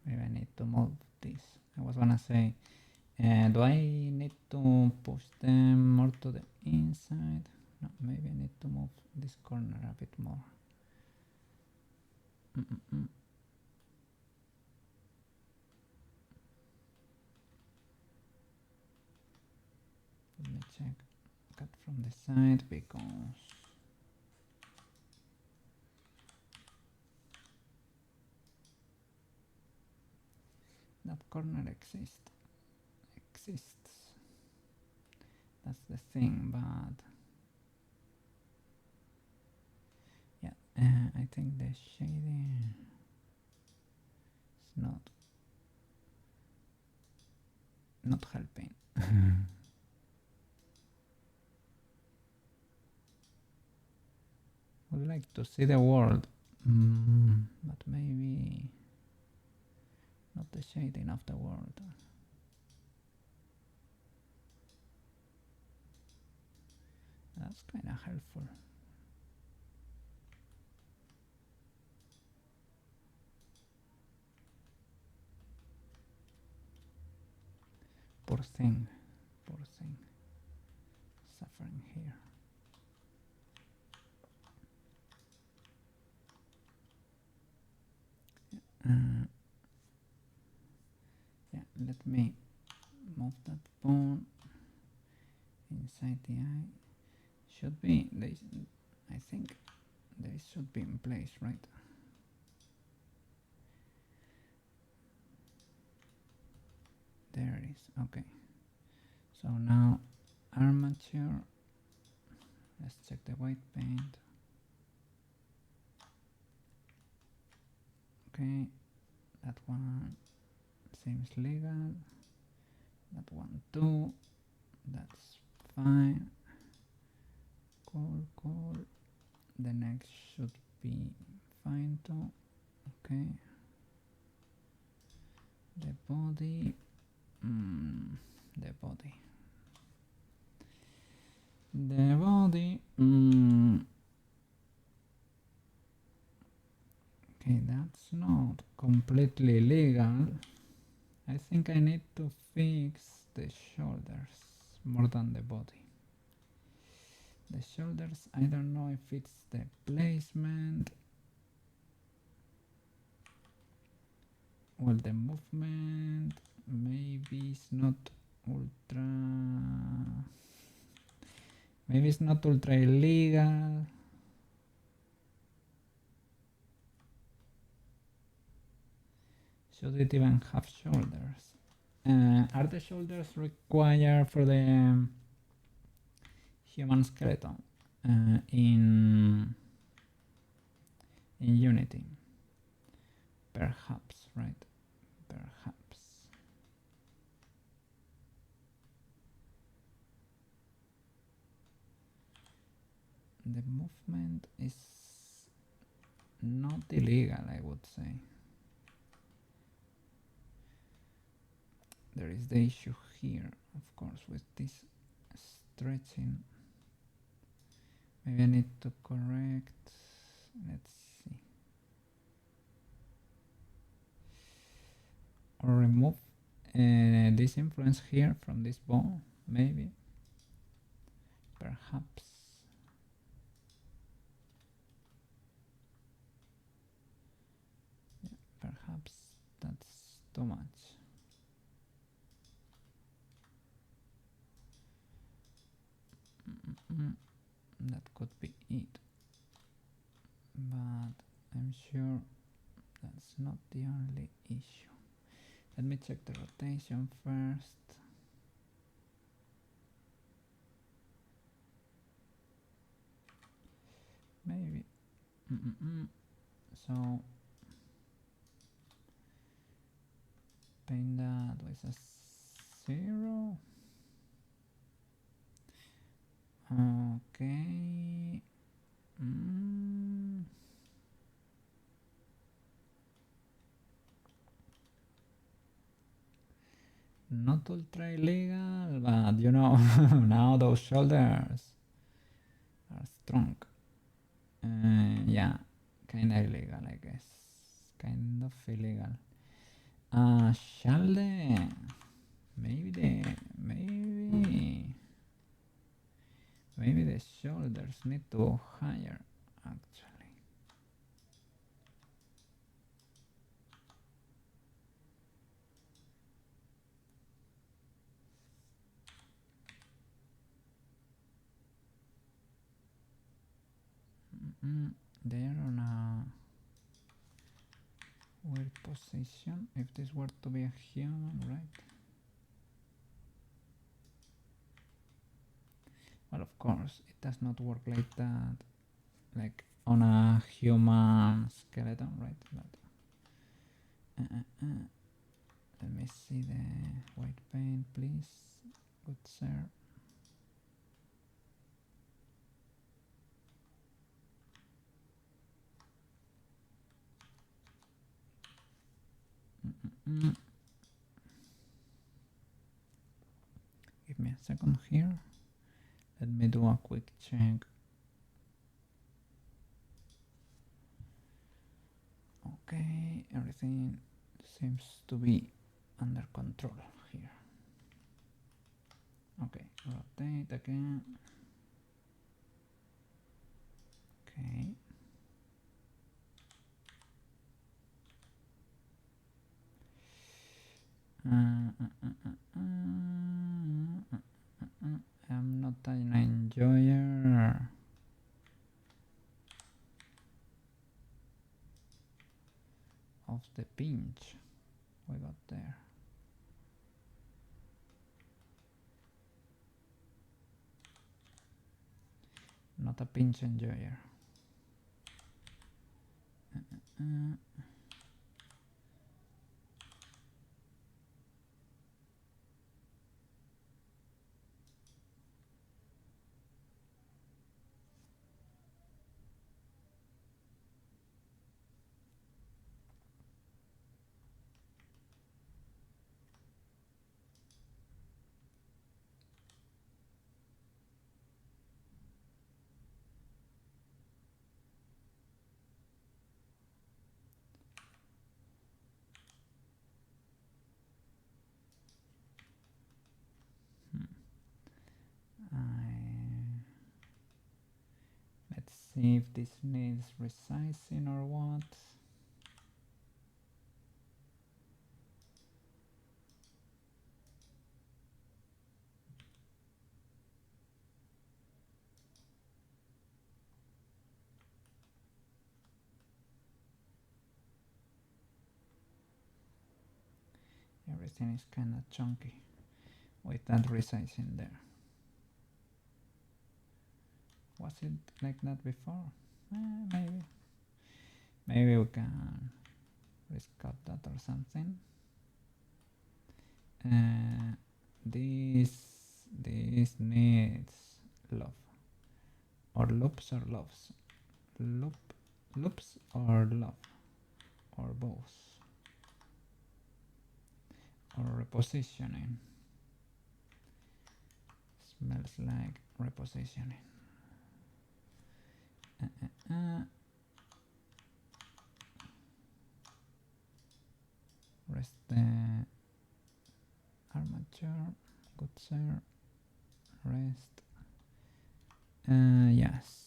Maybe I need to move this. I was gonna say, do I need to push them more to the inside? No, maybe I need to move this corner a bit more. Let me check. Cut from the side because that corner exists. That's the thing, but yeah, I think the shading is not helping. Would like to see the world, but maybe not the shading of the world. That's kind of helpful. Poor thing, suffering here. Yeah, let me move that bone inside the eye. Should be, I think they should be in place, right? There it is, okay. So now armature, let's check the white paint. Okay, that one seems legal, that one too, that's fine. Cool. The next should be fine too. Okay. The body. The body. Okay, that's not completely legal. I think I need to fix the shoulders more than the body. The shoulders, I don't know if it's the placement. Well, the movement maybe it's not ultra. Maybe it's not ultra illegal. Should it even have shoulders? Are the shoulders required for the human skeleton in Unity? Perhaps, right? Perhaps. The movement is not illegal, I would say. There is the issue here, of course, with this stretching. Maybe I need to correct. Let's see. Or remove this influence here from this bone, maybe. Perhaps. Yeah, perhaps that's too much. That could be it, but I'm sure that's not the only issue. Let me check the rotation first. Maybe. So paint that with a 0. Okay. Not ultra illegal, but you know, now those shoulders are strong. Yeah, kind of illegal, I guess. Kind of illegal. Shall they? Maybe the shoulders need to go higher, actually. They're on a weird position, if this were to be a human, right? Well, of course, it does not work like that, like on a human skeleton, right? But let me see the white paint, please, good sir. a second here. Let me do a quick check. Okay, everything seems to be under control here. Okay, rotate again. Okay. I'm not an enjoyer of the pinch we got there. Not a pinch enjoyer. Let's see if this needs resizing or what. Everything is kind of chunky with that resizing there. Was it like that before? Maybe. Maybe we can rescut that or something. This needs love. Or loops or loves. Loops or love. Or both. Or repositioning. Smells like repositioning. Rest the armature. Good sir. Rest. Yes.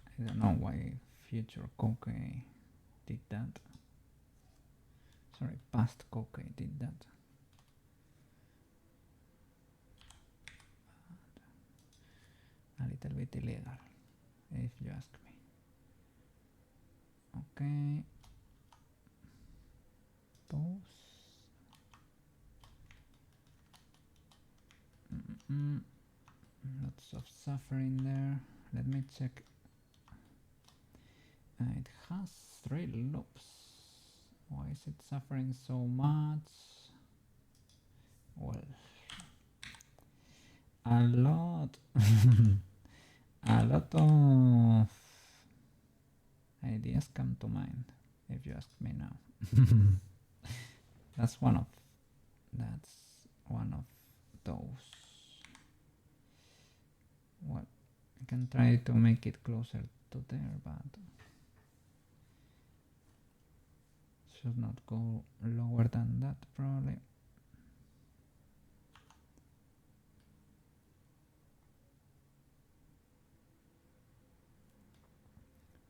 I don't know why future Koukei did that. Sorry, past Koukei did that. A little bit illegal, if you ask me. Okay. Pause. Lots of suffering there. Let me check. It has 3 loops. Why is it suffering so much? Well, a lot of ideas come to mind, if you ask me now. That's one of those. Well, I can try to make it closer to there, but should not go lower than that probably.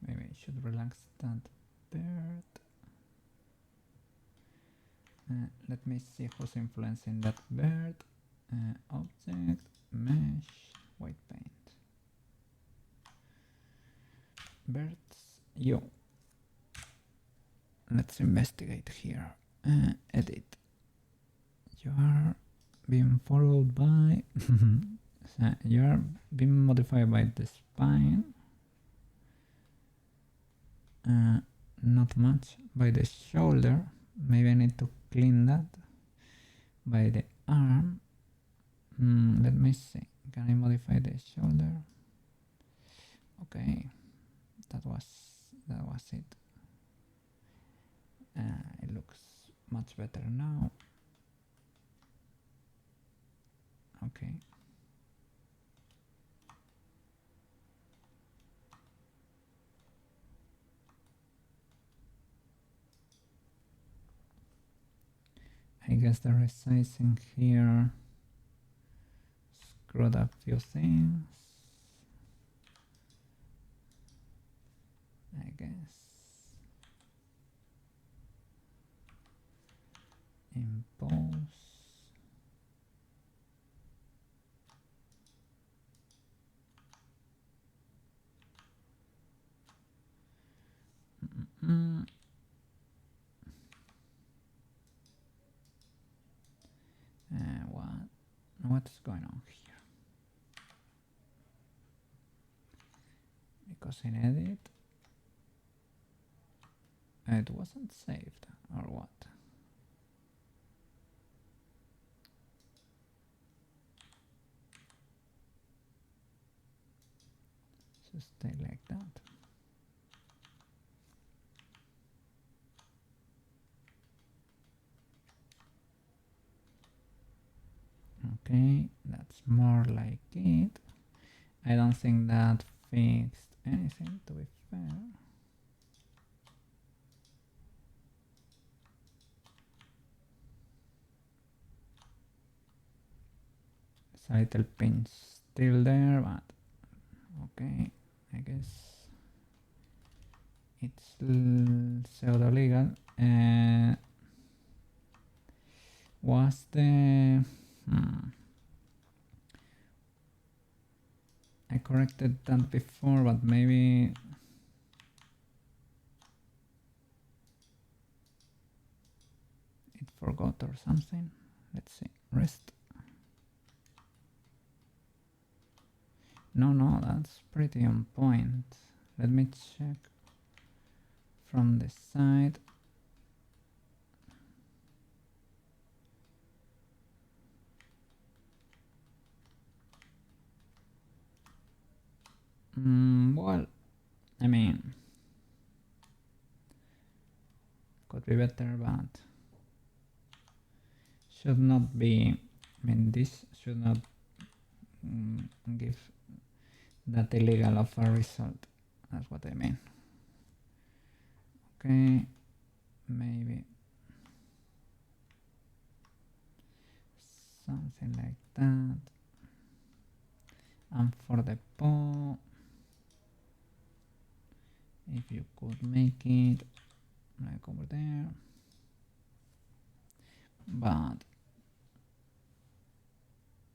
Maybe I should relax that bird. Let me see who's influencing that bird. Object, mesh, white paint. Birds, yo. Let's investigate here. Edit. You are being followed by. You are being modified by the spine. Not much by the shoulder. Maybe I need to clean that. By the arm. Let me see. Can I modify the shoulder? Okay, that was it. much better now. Okay. I guess the resizing here screwed up a few things. I guess. Impulse. What's going on here? Because in edit it wasn't saved or what? So stay like that. Okay, that's more like it. I don't think that fixed anything, to be fair. It's a little pinch still there, but okay, I guess it's pseudo legal. Was the I corrected that before, but maybe it forgot or something. Let's see. Rest. No, that's pretty on point. Let me check from the side. Well, I mean, could be better, but should not be. I mean, this should not give that illegal of a result. That's what I mean. Okay, maybe something like that. And for the paw, if you could make it like over there, but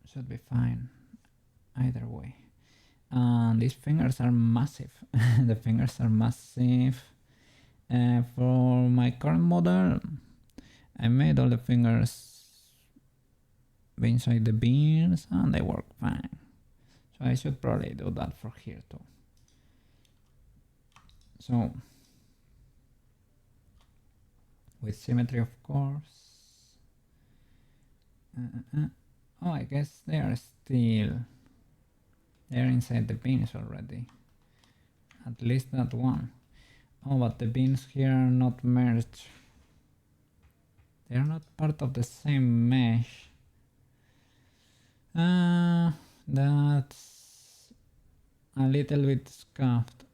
should be fine either way. And these fingers are massive. The fingers are massive. For my current model, I made all the fingers inside the beans and they work fine. So I should probably do that for here too. So with symmetry, of course. Oh, I guess they are still. They're inside the beans already. At least that one. Oh, but the beans here are not merged. They are not part of the same mesh. That's a little bit scuffed.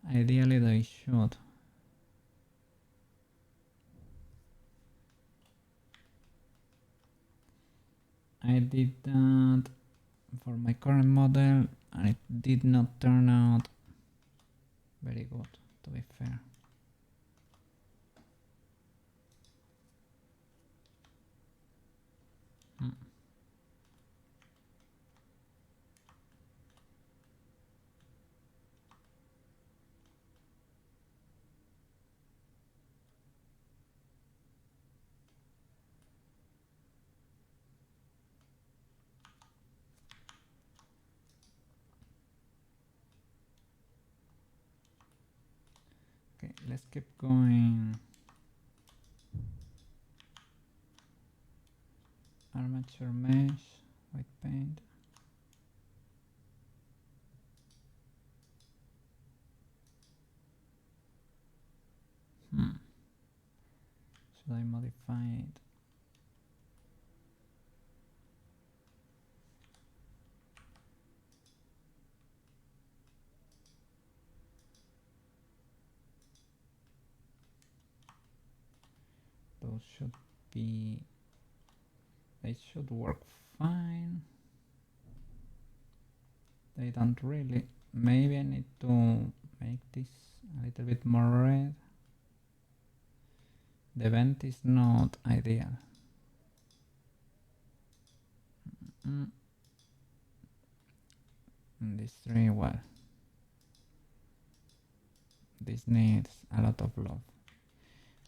Ideally they should. I did that for my current model and it did not turn out very good, to be fair. Okay, let's keep going. Armature mesh, white paint. Should I modify it? Those should be... they should work fine. They don't really... maybe I need to make this a little bit more red. The vent is not ideal. This tree, well, this needs a lot of love.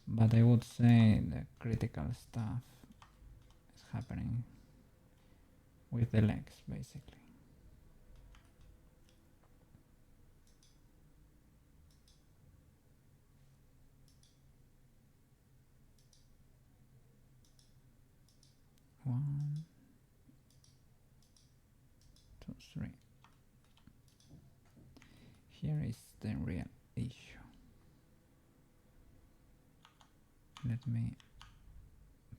But I would say the critical stuff is happening with the legs, basically. One, two, three. Here is the real issue. Let me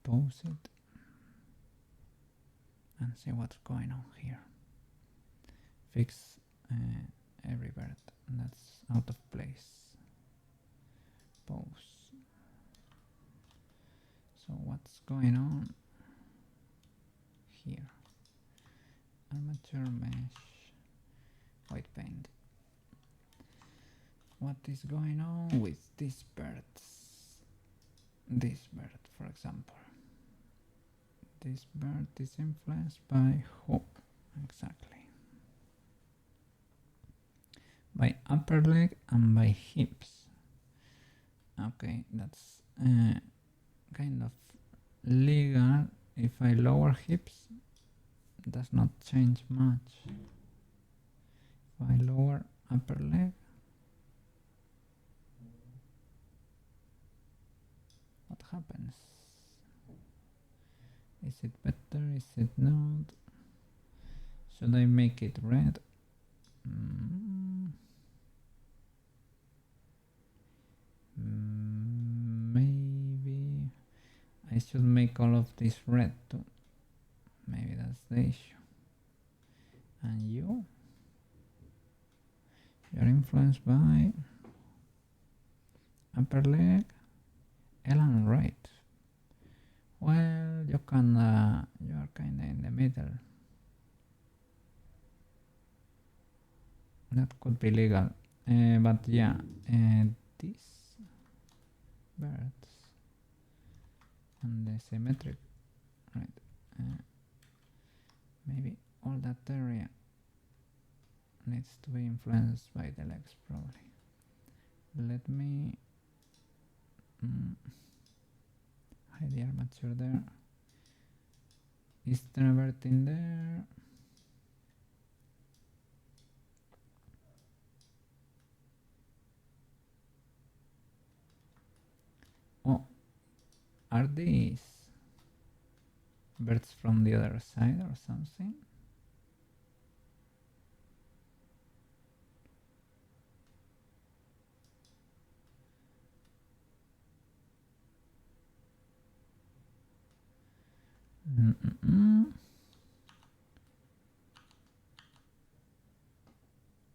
pause it and see what's going on here. Fix every bird that's out of place. Pause. So what's going on here? Armature mesh, white paint. What is going on with these birds? This bird, for example. This bird is influenced by who? Exactly. By upper leg and by hips. Okay, that's kind of legal. If I lower hips, does not change much. If I lower upper leg, what happens? Is it better? Is it not? Should I make it red? Maybe I should make all of this red too. Maybe that's the issue. And you're influenced by upper leg, L and right. Well, you are kinda in the middle. That could be legal, but yeah, these birds and the symmetric, right? Maybe all that area needs to be influenced by the legs, probably. Let me hide the armature there. Is there a bird in there? Oh, are these birds from the other side or something?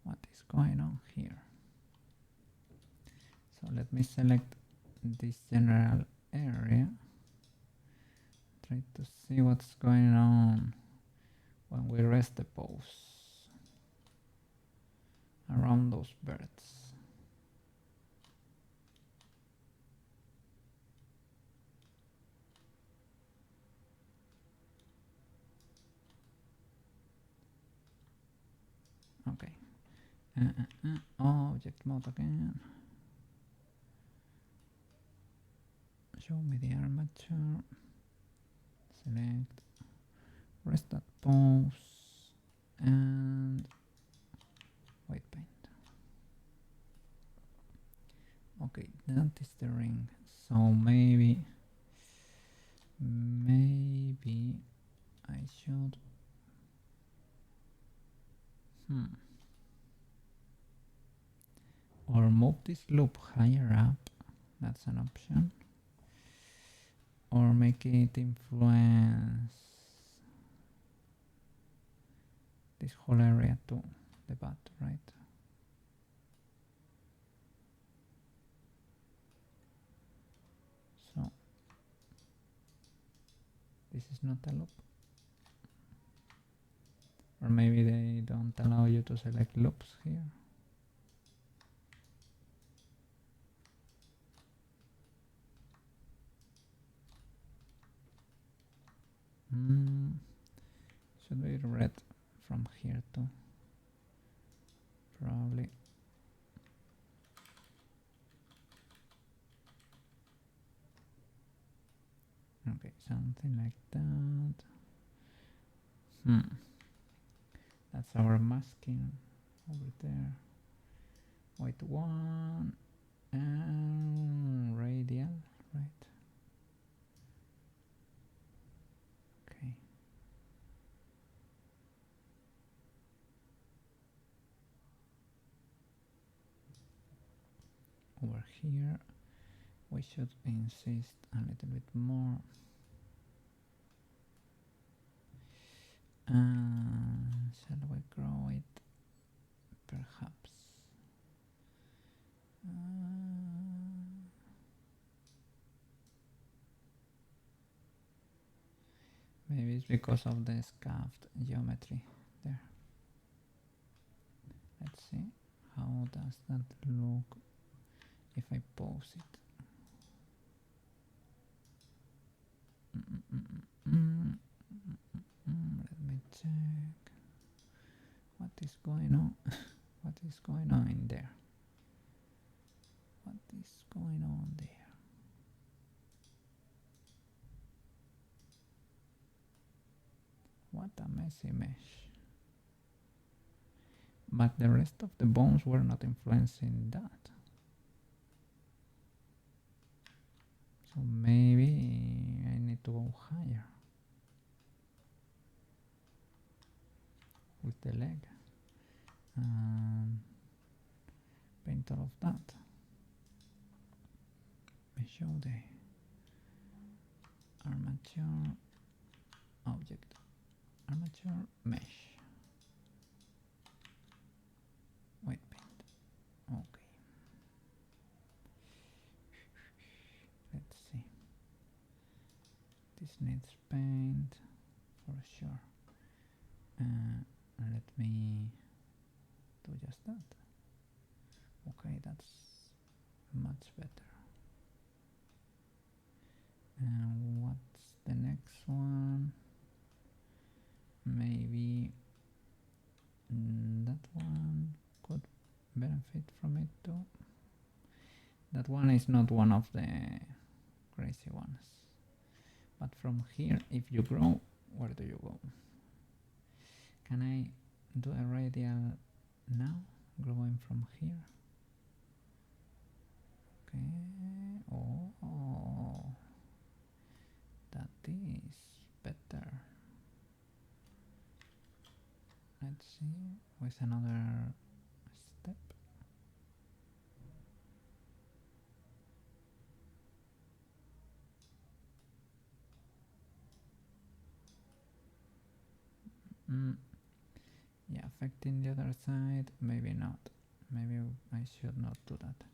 What is going on here? So let me select this general area. Try to see what's going on when we rest the pose around those birds. Okay. Object mode again. Show me the armature. Select. Rest that pose. And white paint. Okay, that is the ring. So maybe I should or move this loop higher up. That's an option. or make it influence this whole area too, the butt, right? So this is not a loop, or maybe they don't allow you to select loops here. Should be red from here too, probably. Okay, something like that. That's our masking over there. White one and radial, right? Okay. Over here, we should insist a little bit more. Shall we grow it? Perhaps. Maybe it's because of the scuffed geometry there. Let's see, how does that look if I pause it? Let me check. What is going on? What is going on in there? What is going on there? What a messy mesh. But the rest of the bones were not influencing that. So maybe I need to go higher with the leg and paint all of that. We show the armature object, armature mesh, white paint. Okay, let's see, this needs paint for sure. Let me do just that. Okay, that's much better. And what's the next one? Maybe that one could benefit from it too. That one is not one of the crazy ones. But from here, if you grow, where do you go? Can I do a radial now, growing from here? Okay. Oh, that is better. Let's see with another step. Yeah, affecting the other side, maybe not. Maybe I should not do that.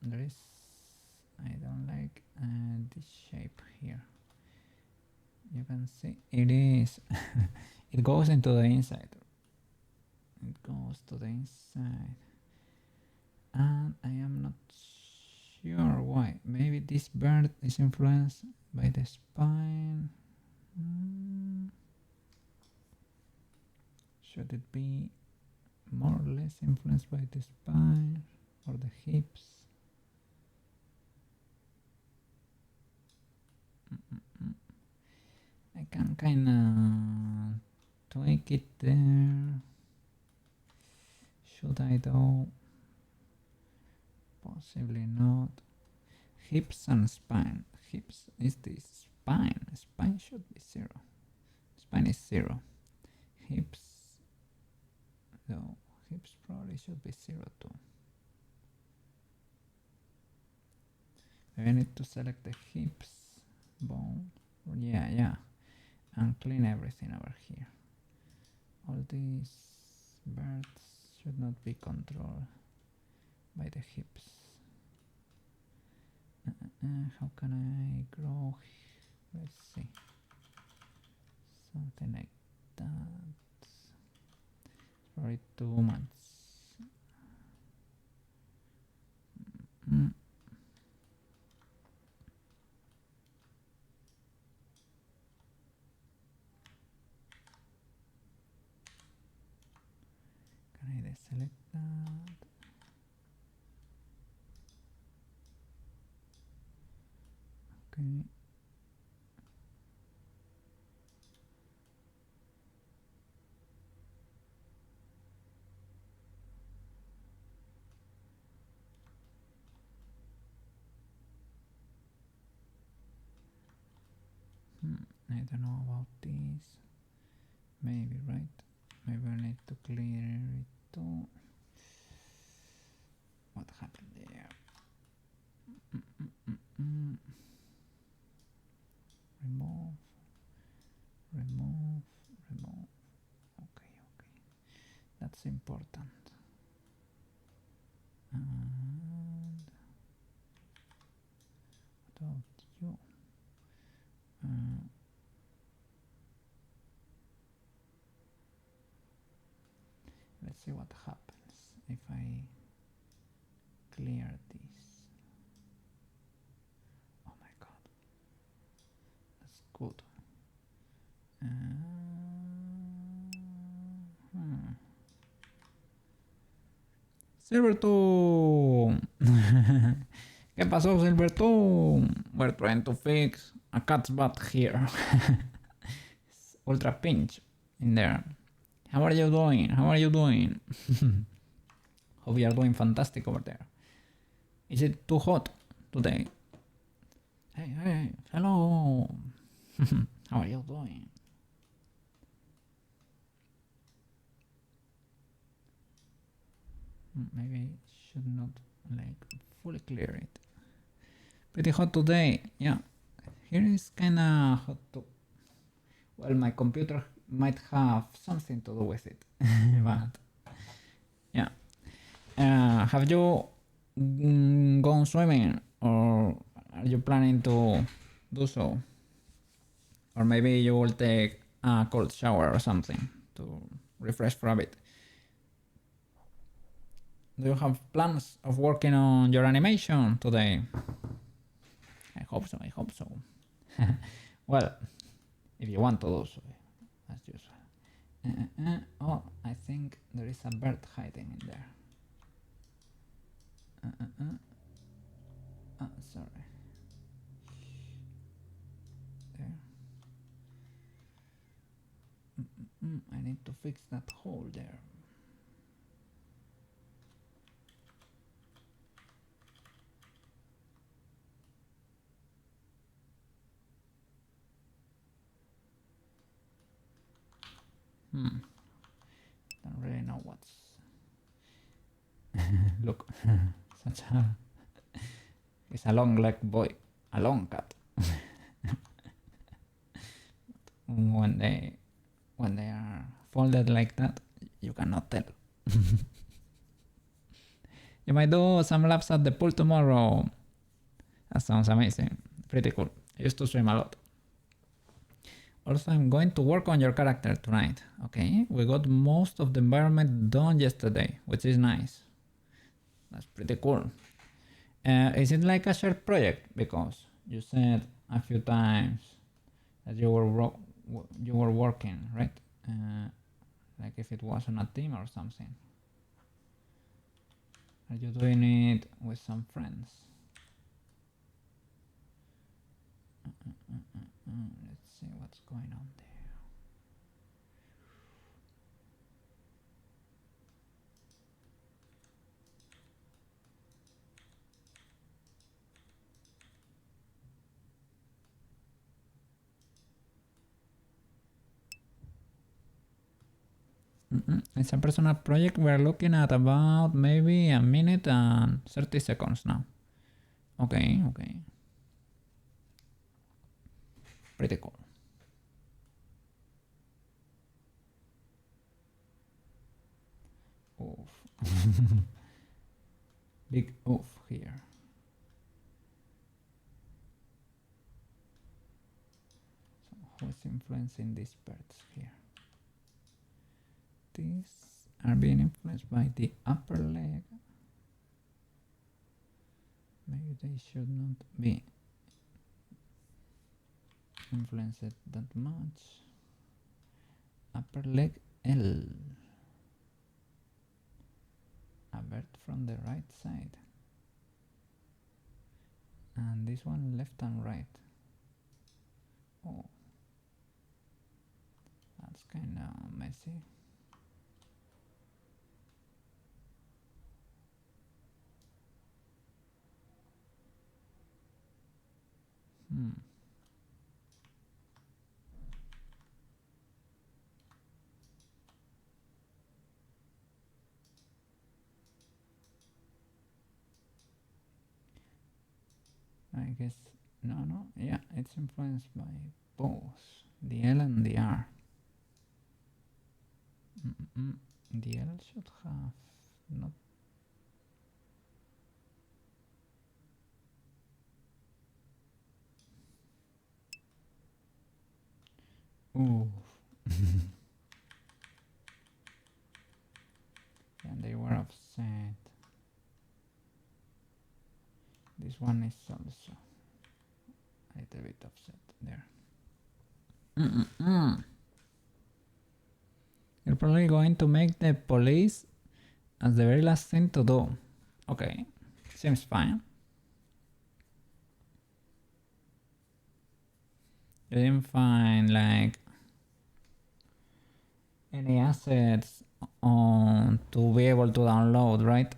There is, I don't like this shape here. You can see it is, it goes into the inside. It goes to the inside. And I am not sure why. Maybe this bird is influenced by the spine. Should it be more or less influenced by the spine or the hips? I can kinda tweak it there. Should I though? Possibly not. Hips and spine. Hips is this spine. Spine should be 0. Spine is 0. Hips, though, hips probably should be 0 too. I need to select the hips, bone, yeah, and clean everything over here. All these birds should not be controlled by the hips. How can I grow? Let's see. Something like that. Probably too much. Can I deselect that? Okay. I don't know about this. Maybe, right? Maybe I need to clear it too. What happened there? Remove. Okay. That's important. And what about you? Let's see what happens if I clear this. Oh my god, that's good. Silvertone! ¿Qué pasó, Silvertone? We're trying to fix a cat's butt here. It's ultra pinch in there. How are you doing? Hope you are doing fantastic over there. Is it too hot today? Hey, hello. How are you doing? Maybe I should not fully clear it. Pretty hot today, yeah. Here is kinda hot too. Well, my computer might have something to do with it, but yeah. Have you gone swimming, or are you planning to do so? Or maybe you will take a cold shower or something to refresh for a bit. Do you have plans of working on your animation today? I hope so. Well, if you want to do so, as usual. Oh, I think there is a bird hiding in there. Oh, sorry. There. I need to fix that hole there. Don't really know what's. Look, it's a long-legged boy, a long cat. when they are folded like that, you cannot tell. You might do some laps at the pool tomorrow. That sounds amazing. Pretty cool. I used to swim a lot. Also, I'm going to work on your character tonight. Okay, we got most of the environment done yesterday, which is nice. That's pretty cool. Is it like a shared project? Because you said a few times that you were working, right? Like if it was on a team or something. Are you doing it with some friends? Let's see what's going on there. It's a personal project. We're looking at about maybe a minute and 30 seconds now. Okay, okay. Pretty cool. Oof. Big oof here. So who's influencing these birds here? These are being influenced by the upper leg. Maybe they should not be influenced that much. Upper leg L. A bird from the right side. And this one left and right. Oh, that's kind of messy. I guess, no, yeah, it's influenced by both the L and the R. The L should have not. Ooh. And they were offset. This one is also a little bit offset there. You're probably going to make the police as the very last thing to do. Okay, seems fine. You didn't find like any assets on to be able to download, right?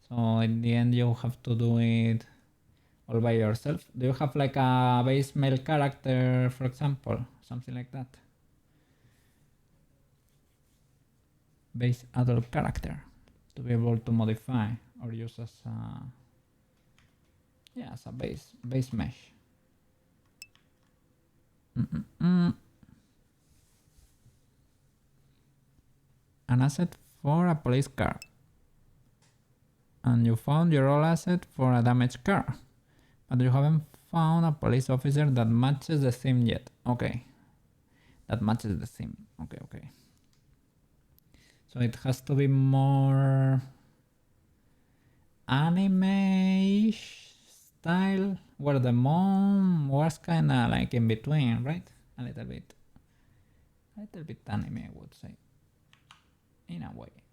So in the end you have to do it all by yourself. Do you have like a base male character, for example? Something like that. Base adult character to be able to modify or use as a, yeah, as a base mesh. An asset for a police car. And you found your all asset for a damaged car. But you haven't found a police officer that matches the theme yet. Okay. That matches the theme. Okay. So it has to be more anime-ish style, where the mom was kind of like in between, right? A little bit anime, I would say, in a way.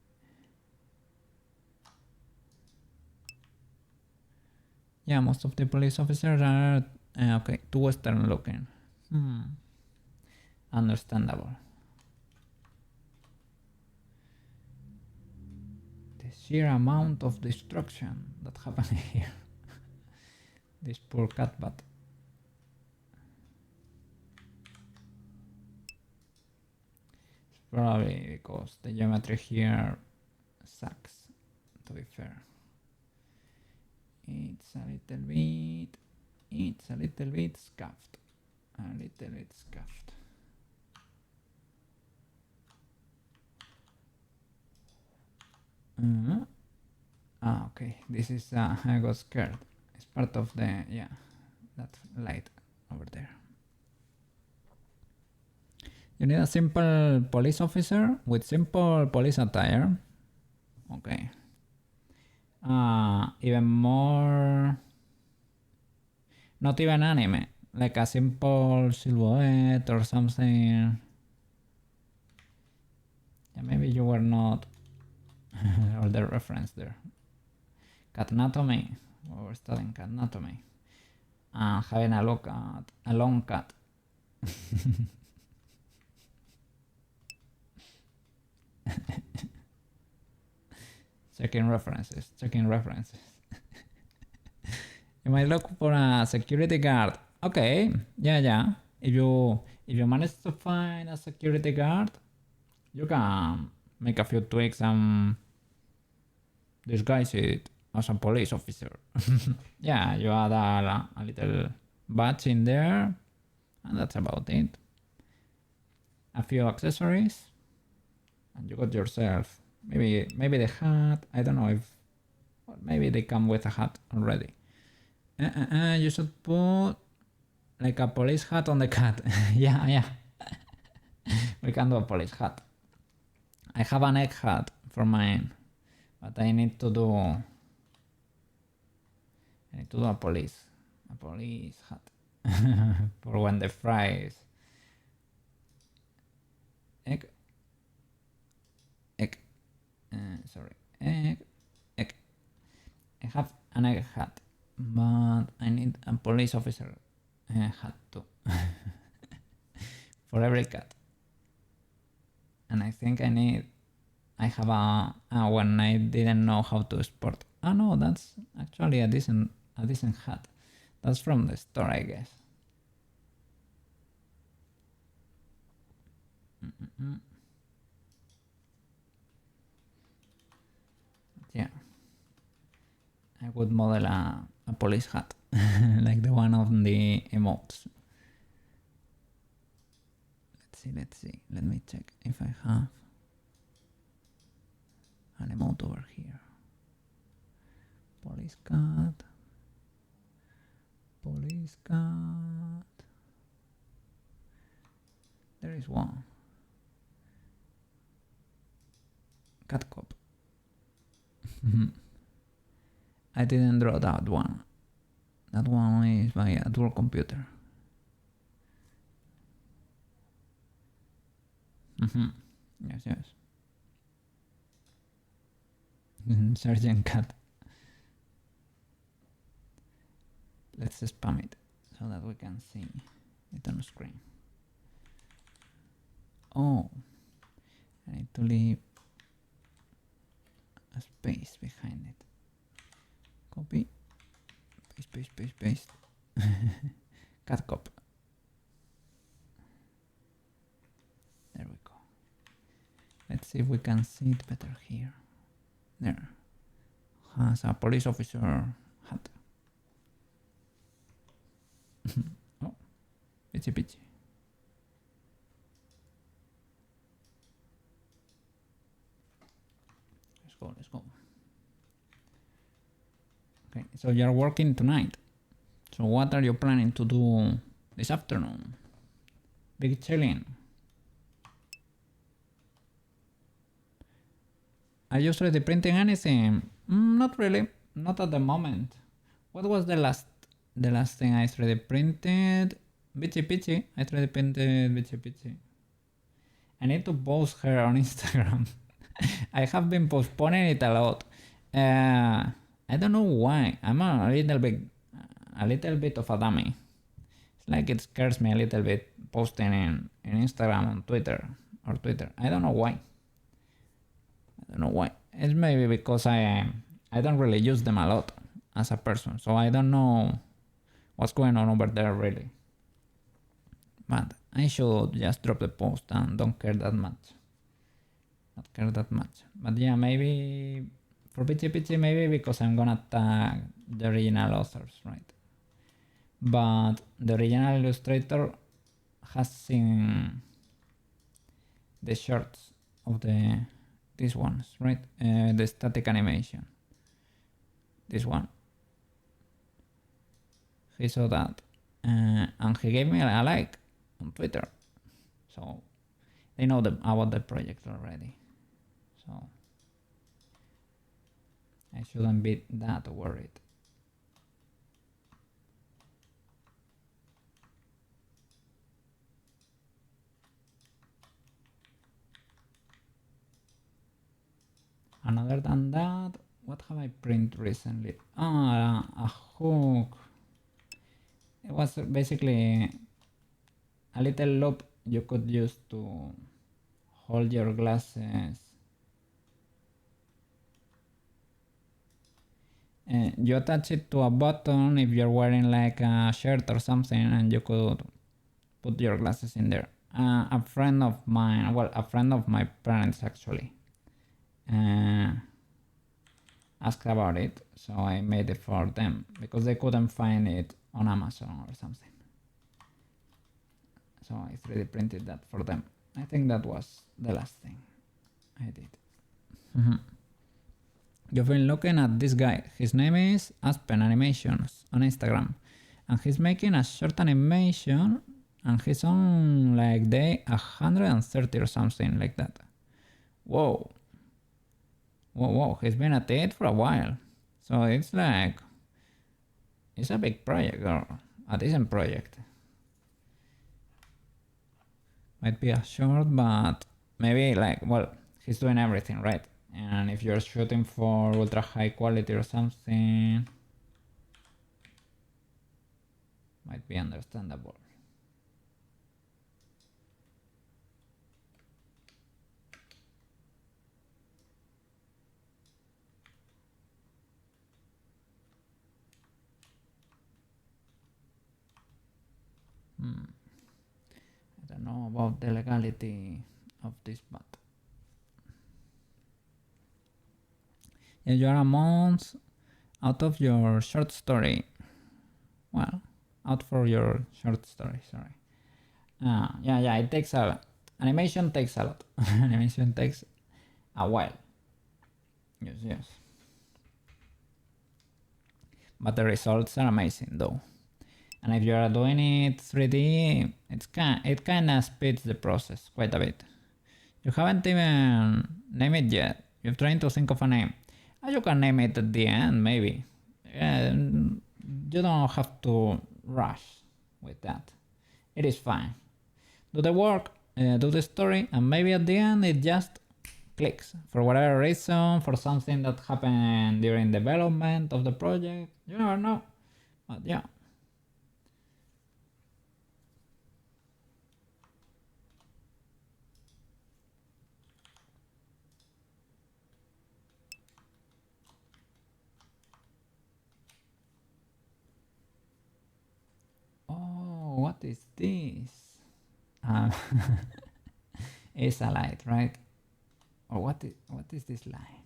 Yeah, most of the police officers are okay, too Western looking. Understandable. The sheer amount of destruction that happened here. This poor cat bat. It's probably because the geometry here sucks, to be fair. It's a little bit scuffed. Okay, this is I got scared. It's part of the, yeah, that light over there. You need a simple police officer with simple police attire. Okay. Even more, not even anime, like a simple silhouette or something. Yeah, maybe you were not or the reference there. Cat anatomy. We're studying cat anatomy. Having a look at a long cat. Checking references. You might look for a security guard. Okay, yeah. If you manage to find a security guard, you can make a few tweaks and disguise it as a police officer. Yeah, you add a little badge in there, and that's about it. A few accessories, and you got yourself maybe the hat. I don't know if maybe they come with a hat already. You should put like a police hat on the cat. Yeah. We can do a police hat. I have an egg hat for mine, but I need to do a police hat for when the fries. Egg. Sorry, egg. I have an egg hat, but I need a police officer hat too for every cat. And I think I have a when I didn't know how to sport. Oh no, that's actually a decent hat. That's from the store, I guess. Yeah, I would model a police hat like the one on the emotes. Let's see. Let me check if I have an emote over here. Police cat. There is one. Cat cop. I didn't draw that one. That one is by a dual computer. Yes. Sergeant Cat. Let's spam it so that we can see it on screen. Oh, I need to leave a space behind it. Copy, paste. Cat cop. There we go. Let's see if we can see it better here. There. Has a police officer hat. Oh, pitchy. Let's go. Okay, so you're working tonight. So what are you planning to do this afternoon? Big chilling. Are you 3D printing anything? Not really. Not at the moment. What was the last thing I 3D printed? Bitchy. I 3D printed Bitchy. I need to post her on Instagram. I have been postponing it a lot. I don't know why. I'm a little bit of a dummy. It's like it scares me a little bit posting in Instagram on Twitter. I don't know why. It's maybe because I don't really use them a lot as a person, so I don't know what's going on over there really. But I should just drop the post and don't care that much. But yeah, maybe for Pitchy, maybe because I'm gonna tag the original authors, right? But the original illustrator has seen the shorts of these ones, right? The static animation. This one. He saw that and he gave me a like on Twitter. So they know about the project already. So I shouldn't be that worried. And other than that, what have I printed recently? A hook. It was basically a little loop you could use to hold your glasses. You attach it to a button if you're wearing like a shirt or something, and you could put your glasses in there. A friend of mine, well, a friend of my parents actually, asked about it, so I made it for them because they couldn't find it on Amazon or something. So I 3D printed that for them. I think that was the last thing I did. You've been looking at this guy. His name is Aspen Animations on Instagram, and he's making a short animation, and he's on like day 130 or something like that. Whoa. Whoa, he's been at it for a while. So it's like, it's a big project or a decent project. Might be a short, but maybe like, well, he's doing everything, right? And if you're shooting for ultra high quality or something, might be understandable. I don't know about the legality of this, but yeah, you are a month out of your short story. Well, out for your short story, sorry. Yeah, it takes a lot. Animation takes a lot. Animation takes a while. Yes. But the results are amazing though. And if you are doing it 3D, it kind of speeds the process quite a bit. You haven't even named it yet. You're trying to think of a name. You can name it at the end, maybe. You don't have to rush with that. It is fine. Do the work, do the story, and maybe at the end it just clicks. For whatever reason, for something that happened during development of the project. You never know. But yeah. What is this? It's a light, right? Or what is this line?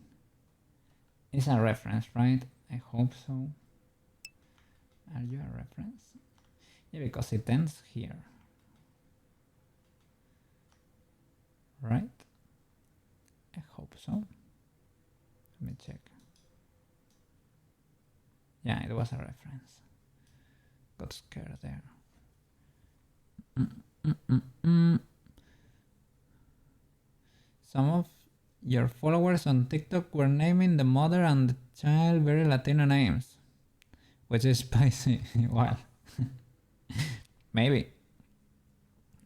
It's a reference, right? I hope so. Are you a reference? Yeah, because it ends here. Right? I hope so. Let me check. Yeah, it was a reference. Got scared there. Some of your followers on TikTok were naming the mother and the child very Latino names, which is spicy. Well, maybe.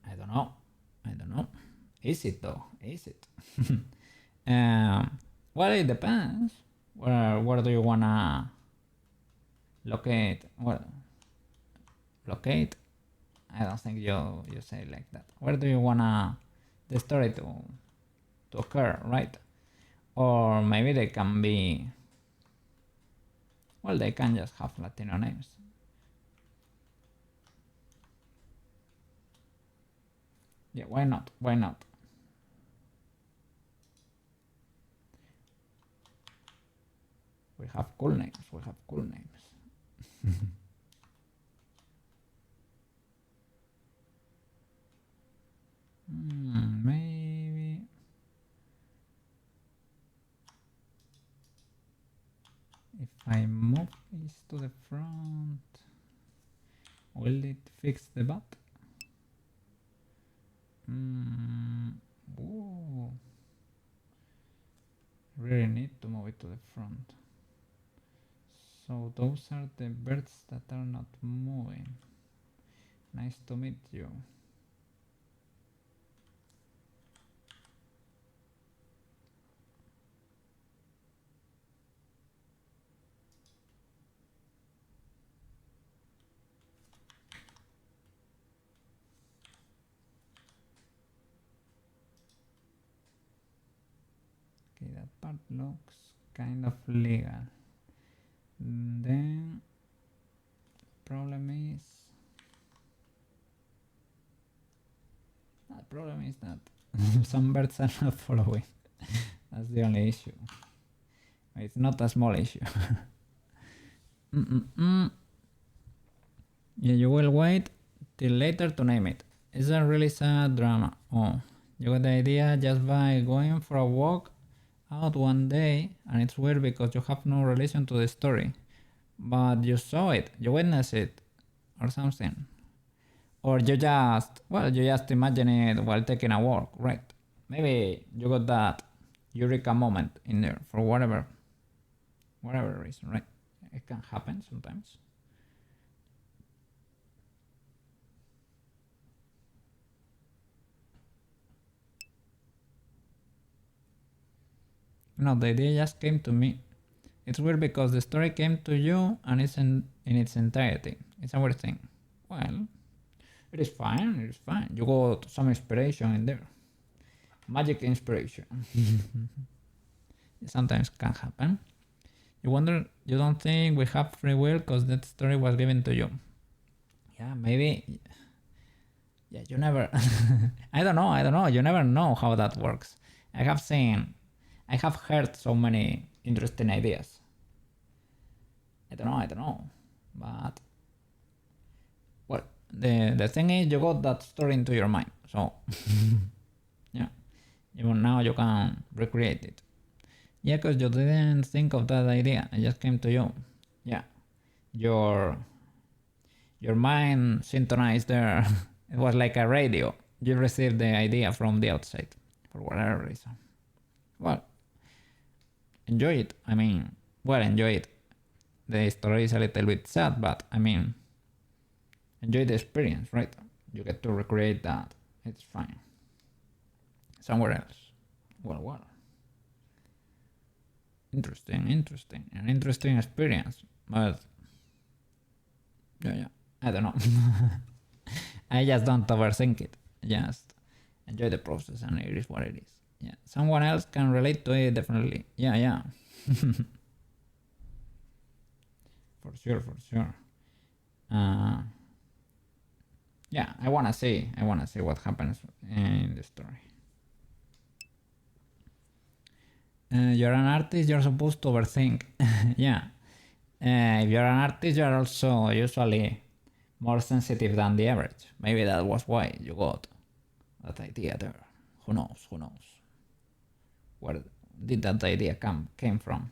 I don't know. Is it though? Is it? Well, it depends. Where do you wanna locate? Well, locate. I don't think you say it like that. Where do you wanna the story to occur, right? Or maybe they can be, well, they can just have Latino names. Yeah, why not? Why not? We have cool names. Maybe. If I move this to the front, will it fix the butt? Whoa. Really need to move it to the front. So those are the birds that are not moving. Nice to meet you. Okay, that part looks kind of legal. Then problem is that some birds are not following. That's the only issue. It's not a small issue. Yeah, you will wait till later to name it. It's a really sad drama. Oh, you got the idea just by going for a walk out one day, and it's weird because you have no relation to the story. But you saw it, you witnessed it, or something. Or you just imagine it while taking a walk, right? Maybe you got that eureka moment in there for whatever reason, right? It can happen sometimes. No, the idea just came to me. It's weird because the story came to you and it's in its entirety. It's a weird thing. Well, it is fine, it is fine. You got some inspiration in there. Magic inspiration. It sometimes can happen. You wonder, you don't think we have free will because that story was given to you. Yeah, maybe. Yeah, you never. I don't know. You never know how that works. I have heard so many interesting ideas. I don't know. But, well, the thing is, you got that story into your mind. So, yeah. Even now you can recreate it. Yeah, because you didn't think of that idea. It just came to you. Yeah. Your mind synchronized there. It was like a radio. You received the idea from the outside for whatever reason. Well, enjoy it. Enjoy it. The story is a little bit sad, but enjoy the experience, right? You get to recreate that. It's fine. Somewhere else. Well. Interesting. An interesting experience. But, yeah. I don't know. I just don't overthink it. Just enjoy the process and it is what it is. Yeah. Someone else can relate to it, definitely. Yeah. For sure. Yeah, I wanna see what happens in the story. You're an artist, you're supposed to overthink. Yeah. If you're an artist, you're also usually more sensitive than the average. Maybe that was why you got that idea there. Who knows? Where did that idea came from?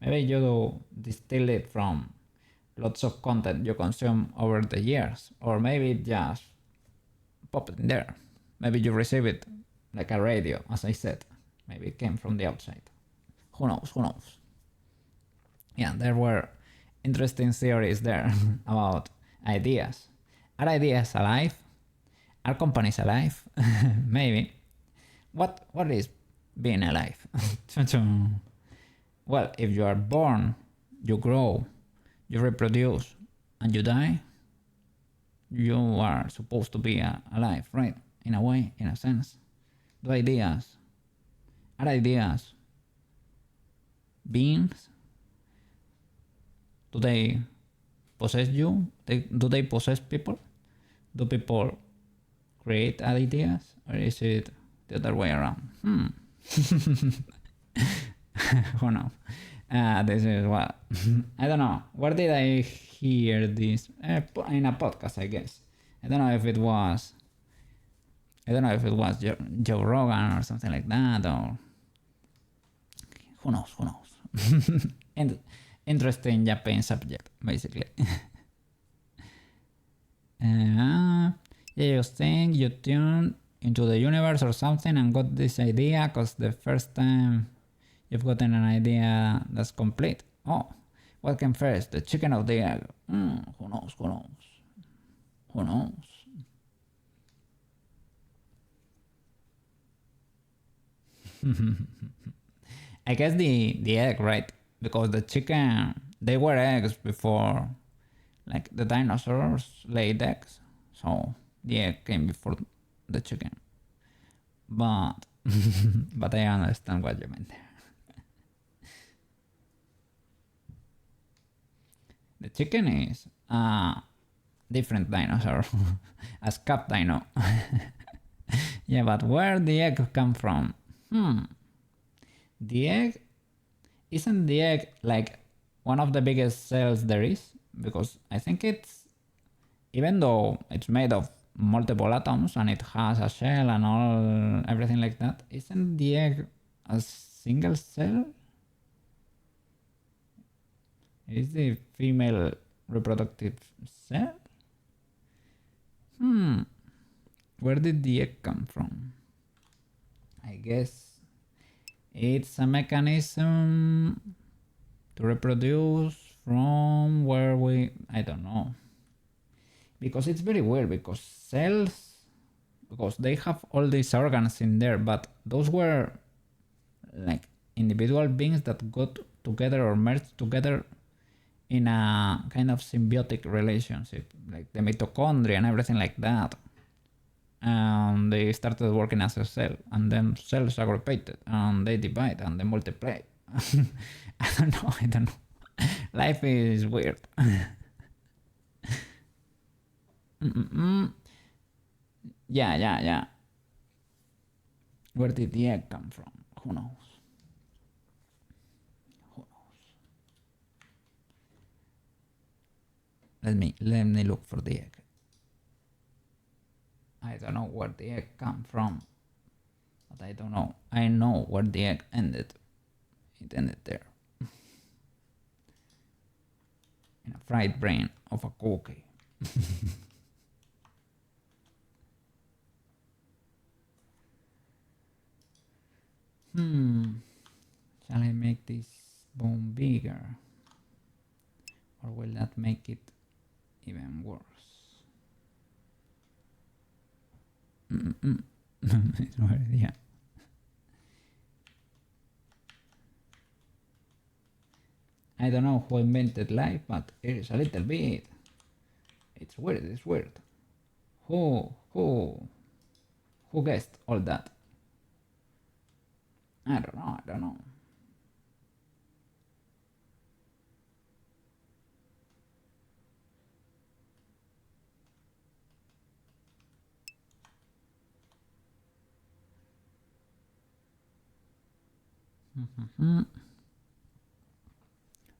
Maybe you distill it from lots of content you consume over the years, or maybe it just popped in there. Maybe you receive it like a radio, as I said. Maybe it came from the outside. Who knows? Yeah, there were interesting theories there about ideas. Are ideas alive? Are companies alive? Maybe. What is being alive? Well, if you are born, you grow, you reproduce, and you die, you are supposed to be alive, right? In a way, in a sense. Are ideas beings? Do they possess you? Do they possess people? Do people create ideas? Or is it the other way around? Who knows? This is what I don't know. Where did I hear this? In a podcast, I guess. I don't know if it was Joe Rogan or something like that, or who knows? And interesting Japan subject, basically. You think you tuned into the universe or something and got this idea because the first time you've gotten an idea that's complete. Oh, what came first, the chicken or the egg? Who knows? I guess the egg, right? Because the chicken, they were eggs before, like the dinosaurs laid eggs. So the egg came before the chicken. But but I understand what you meant there. The chicken is a different dinosaur, a scat dino. Yeah, but where the egg come from? The egg isn't the egg like one of the biggest cells there is? Because I think it's, even though it's made of multiple atoms and it has a shell and all everything like that, isn't the egg a single cell? Is the female reproductive cell? Where did the egg come from? I guess it's a mechanism to reproduce from where I don't know. Because it's very weird, because cells, because they have all these organs in there, but those were like individual beings that got together or merged together in a kind of symbiotic relationship, like the mitochondria and everything like that. And they started working as a cell, and then cells aggregated and they divide and they multiply. I don't know. Life is weird. Yeah. Where did the egg come from? Who knows? Let me look for the egg. I don't know where the egg come from, but I don't know. I know where the egg ended. It ended there. In a fried brain of a Koukei. Shall I make this bone bigger? Or will that make it even worse? It's weird, yeah. I don't know who invented life, but it is a little bit. It's weird. Who guessed all that? I don't know.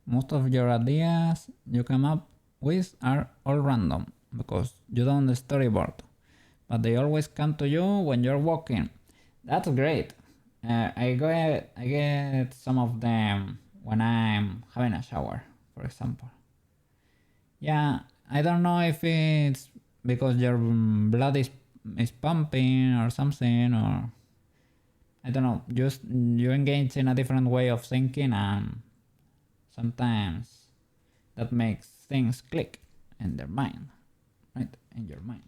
Most of your ideas you come up with are all random because you don't storyboard, but they always come to you when you're walking. That's great. I get some of them when I'm having a shower, for example. Yeah, I don't know if it's because your blood is pumping or something, or I don't know. Just you engage in a different way of thinking, and sometimes that makes things click in their mind, right? In your mind.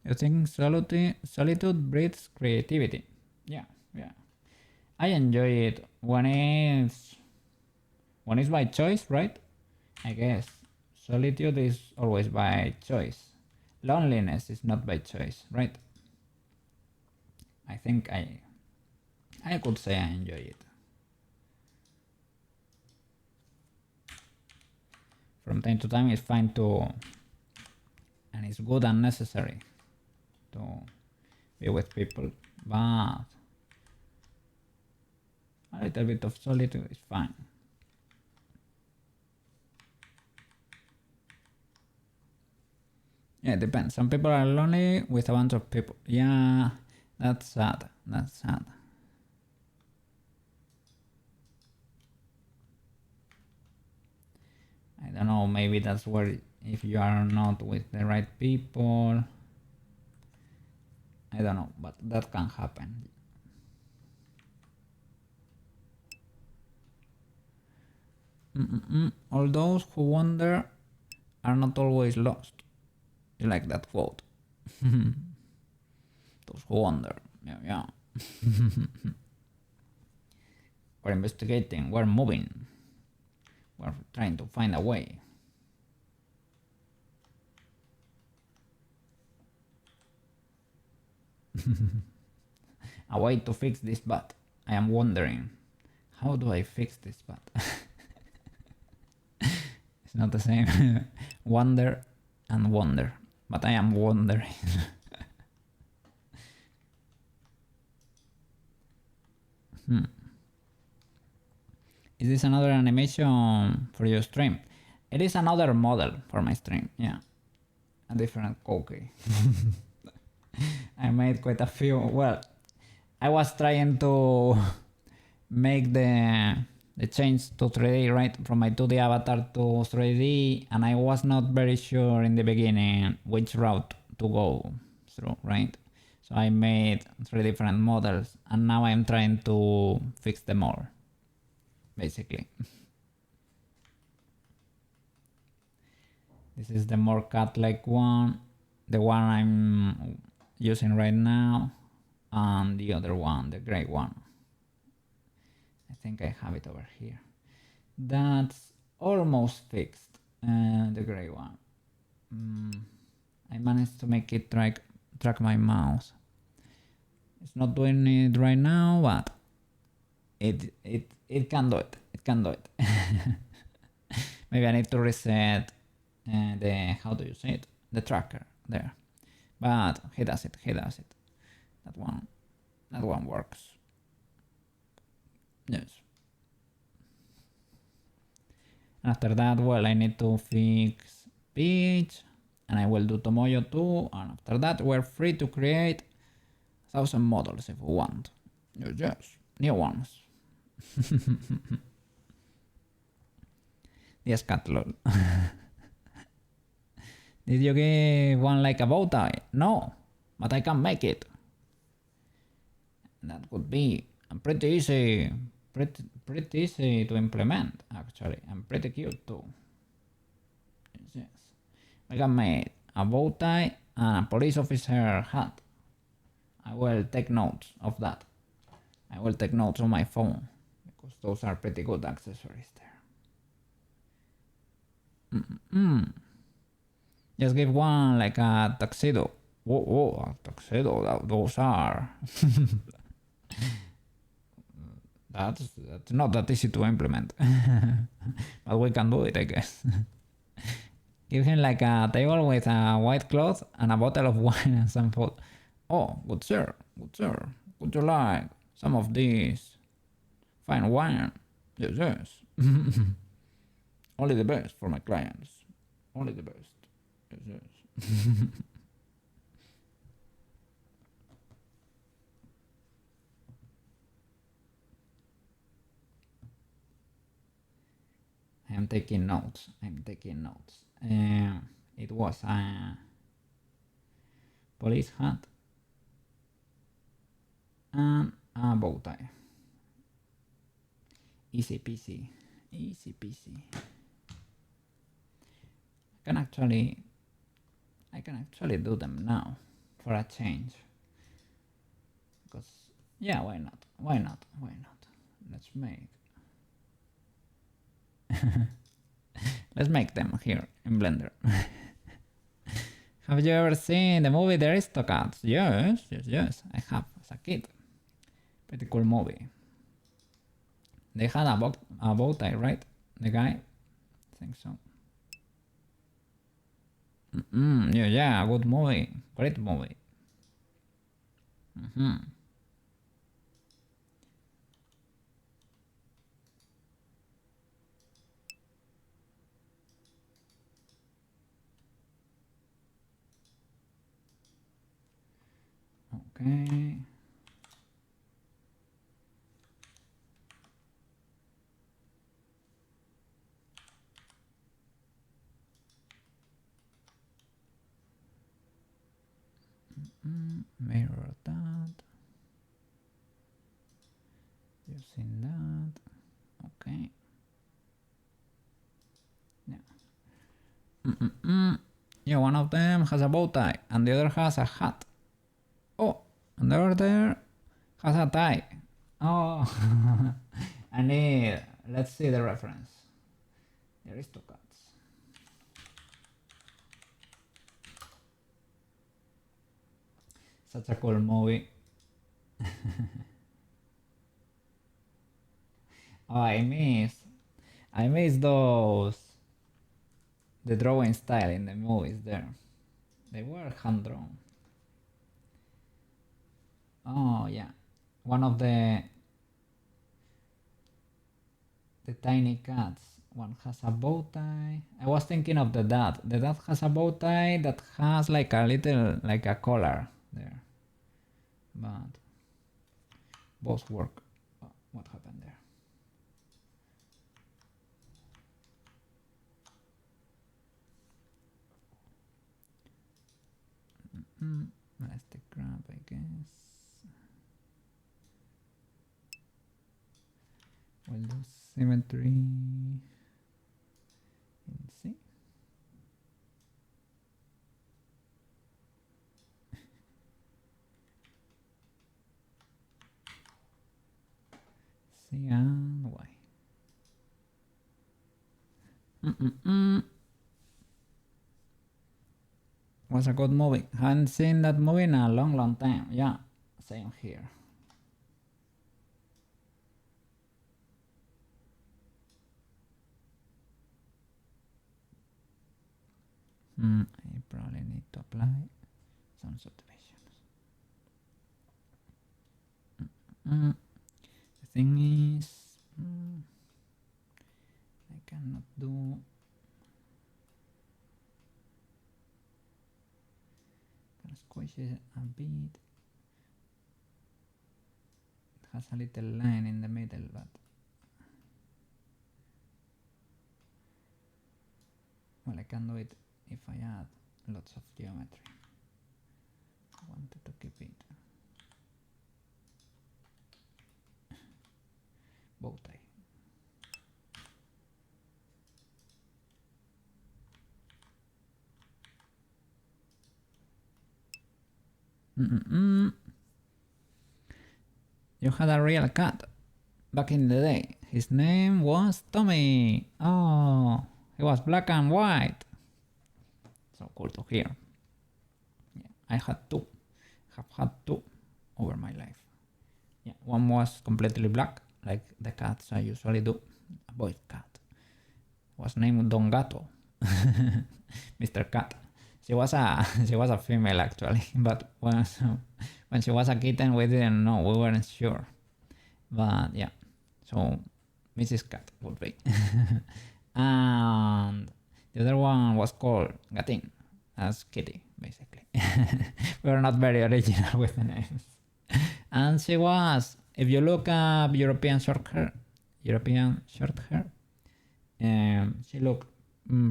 You think solitude breeds creativity? Yeah. I enjoy it when it's by choice, right? I guess solitude is always by choice. Loneliness is not by choice, right? I think I could say I enjoy it. From time to time, it's fine to, and it's good and necessary to be with people, but a little bit of solitude is fine. Yeah, it depends. Some people are lonely with a bunch of people. Yeah, that's sad. I don't know, maybe that's where, if you are not with the right people, I don't know, but that can happen. All those who wander are not always lost. You like that quote? Those who wander, yeah. We're investigating, we're moving, we're trying to find a way. A way to fix this butt. I am wondering, how do I fix this butt? It's not the same. Wonder and wonder, but I am wondering. Is this another animation for your stream? It is another model for my stream, yeah. A different Koukei. I made quite a few. Well, I was trying to make the change to 3D, right? From my 2D avatar to 3D, and I was not very sure in the beginning which route to go through, right? So I made 3 different models, and now I'm trying to fix them all, basically. This is the more cat-like one, the one I'm using right now, and the other one, the gray one. I think I have it over here. That's almost fixed, the gray one. I managed to make it track my mouse. It's not doing it right now, but it can do it. It can do it. Maybe I need to reset the, how do you say it? The tracker there. But he does it. That one works. Yes. And after that, well, I need to fix pitch, and I will do Tomoyo too. And after that, we're free to create 1,000 models if we want. Yes, new ones. Yes, cat lol. Did you give one like a bow tie? No, but I can make it. That would be pretty easy to implement, actually, and pretty cute too. Yes. I can make a bow tie and a police officer hat. I will take notes of that. I will take notes on my phone, because those are pretty good accessories there. Just give one like a tuxedo. Whoa, a tuxedo, those are... That's not that easy to implement. But we can do it, I guess. Give him like a table with a white cloth and a bottle of wine and some food. Oh, good sir. Would you like some of this fine wine? Yes. Only the best for my clients. Only the best. Yes. I'm taking notes. It was a police hat and a bow tie. Easy peasy. I can actually do them now for a change. Because yeah, why not? Let's make them here in Blender. Have you ever seen the movie The Aristocats? Yes, I have as a kid. Pretty cool movie. They had a bow tie, right? The guy? I think so. Yeah, good movie. Great movie. Okay. Mirror that. Using that. Okay. Yeah. Yeah, one of them has a bow tie and the other has a hat. Oh, and the other there has a tie. Oh, I need. Let's see the reference. The Aristocats. Such a cool movie. Oh, I miss those. The drawing style in the movies there. They were hand drawn. Oh yeah, one of the the tiny cats. One has a bow tie. I was thinking of the dad. The dad has a bow tie that has like a little, like a collar there. But both work. What happened there? That's the crab, I guess. We'll do symmetry in C. C and Y. Was a good movie. Hadn't seen that movie in a long time. Yeah, same here. I probably need to apply some subdivisions. The thing is, I cannot do. Can squish it a bit. It has a little line in the middle, but well, I can do it if I add lots of geometry. I wanted to keep it bow tie. You had a real cat back in the day. His name was Tommy. Oh, he was black and white. So cool to hear. Yeah, I have had two over my life. Yeah, one was completely black, like the cats I usually do. A boy cat was named Don Gato, Mr. Cat. She was a female actually, but when she was a kitten, we didn't know, we weren't sure. But yeah, so Mrs. Cat would be. And the other one was called Gatin, as Kitty, basically. We were not very original with the names. And she was, if you look up European short hair, she looked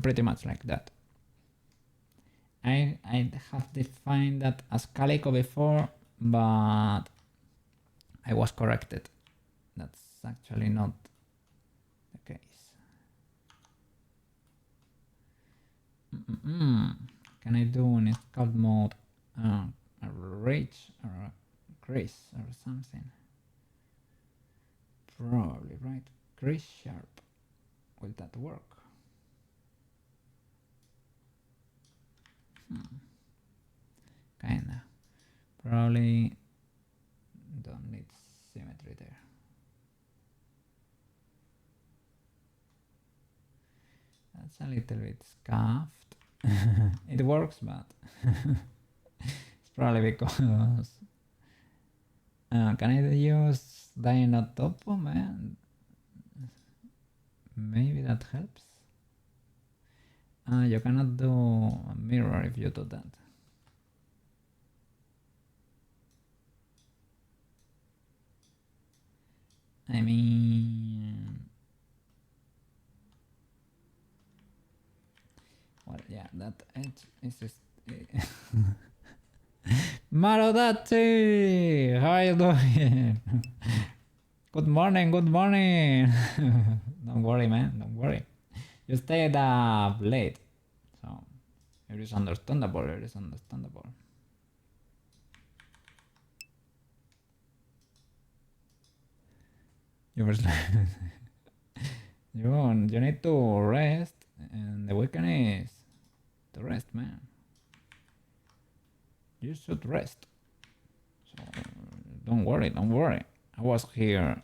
pretty much like that. I have defined that as calico before, but I was corrected. That's actually not the case. Can I do in sculpt mode a ridge or a crease or something? Probably, right? Crease sharp. Will that work? Kinda. Probably don't need symmetry there. That's a little bit scuffed. It works, but it's probably because can I use Dino Topo, man? Maybe that helps. You cannot do a mirror if you do that. I mean, well, yeah, that edge is just. Marodachi, how are you doing? Good morning, good morning. Don't worry, man, don't worry. You stayed up late, so it is understandable, it is understandable. You were you need to rest, and the weekend is to rest, man. You should rest. So don't worry, don't worry. I was here.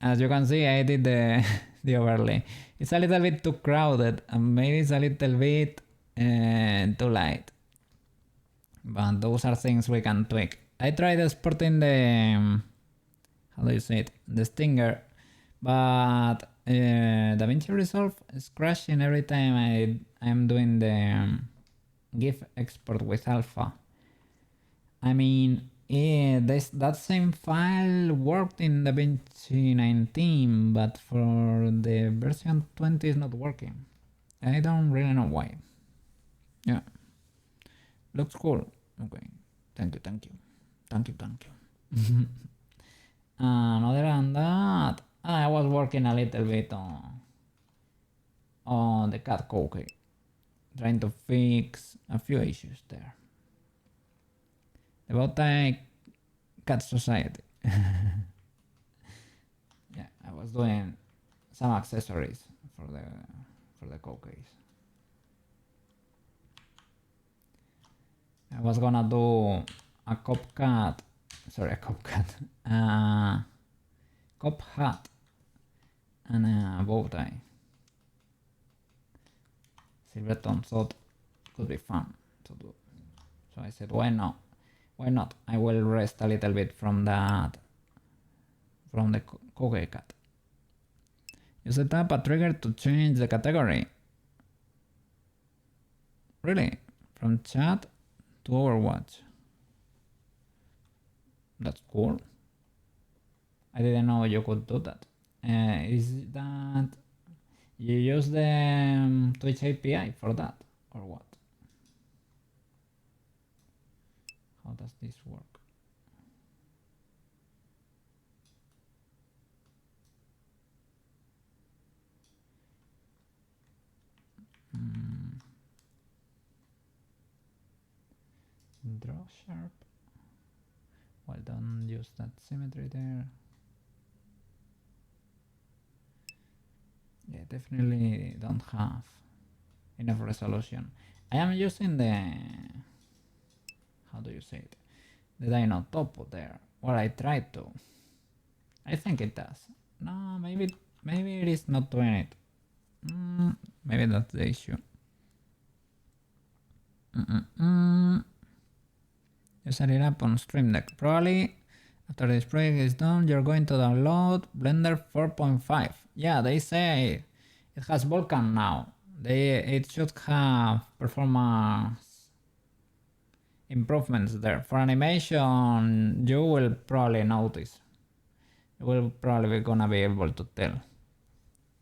As you can see, I did the overlay. It's a little bit too crowded, and maybe it's a little bit too light. But those are things we can tweak. I tried exporting the how do you say it? The stinger But DaVinci Resolve is crashing every time I'm doing the GIF export with alpha. I mean, that same file worked in DaVinci 19, but for the version 20 is not working. I don't really know why. Yeah, looks cool. Okay, thank you. And other than that, I was working a little bit on the cat Koukei, trying to fix a few issues there. The Bowtie Cat Society. Yeah, I was doing some accessories for the Koukeis. I was gonna do a cop hat, and a bow tie. Silverton thought could be fun to do, so I said, why not? I will rest a little bit from the Koukei cat. You set up a trigger to change the category. Really? From chat to Overwatch. That's cool. I didn't know you could do that. Is that you use the Twitch API for that, or what? How does this work? Draw sharp. Well, don't use that symmetry there. Yeah, definitely don't have enough resolution. I am using the, how do you say it? The Dino Topo there. Well, I tried to. I think it does. No, maybe it is not doing it. Maybe that's the issue. You set it up on Stream Deck. Probably after this project is done, you're going to download Blender 4.5. Yeah, they say it has Vulkan now. It should have performance improvements there. For animation, you will probably notice. You will probably gonna be able to tell,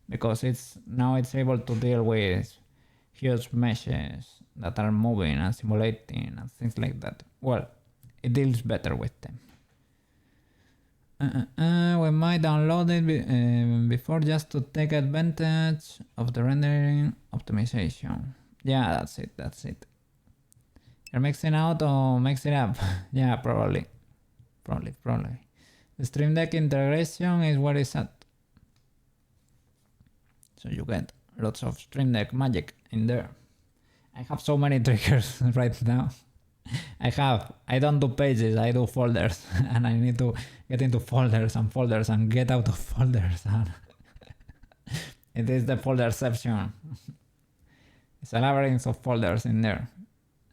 because it's able to deal with huge meshes that are moving and simulating and things like that. Well, it deals better with them. We might download it before just to take advantage of the rendering optimization. Yeah, that's it. You're mixing out or mix it up? Yeah, probably. The Stream Deck integration is where it's at. So you get lots of Stream Deck magic in there. I have so many triggers right now. I don't do pages, I do folders, and I need to get into folders and get out of folders. And it is the folderception. It's a labyrinth of folders in there,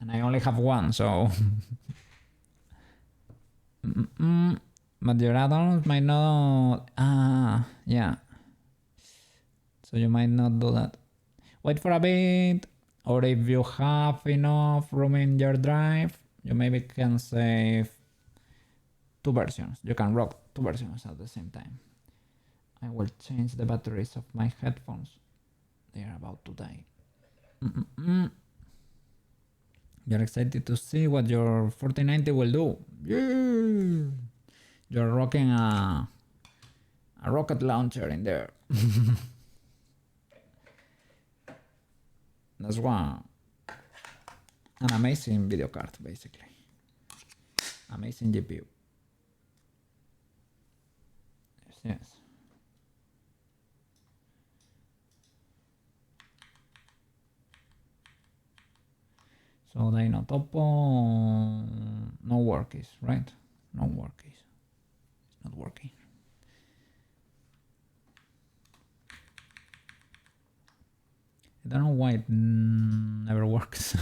and I only have one, so. But your add-ons might not. Yeah. So you might not do that. Wait for a bit. Or if you have enough room in your drive, you maybe can save 2 versions. You can rock 2 versions at the same time. I will change the batteries of my headphones. They are about to die. You're excited to see what your 4090 will do. Yeah! You're rocking a rocket launcher in there. That's an amazing video card, basically. Amazing GPU. Yes. So Dino Topo, no workies, right? No workies. It's not working. I don't know why it never works.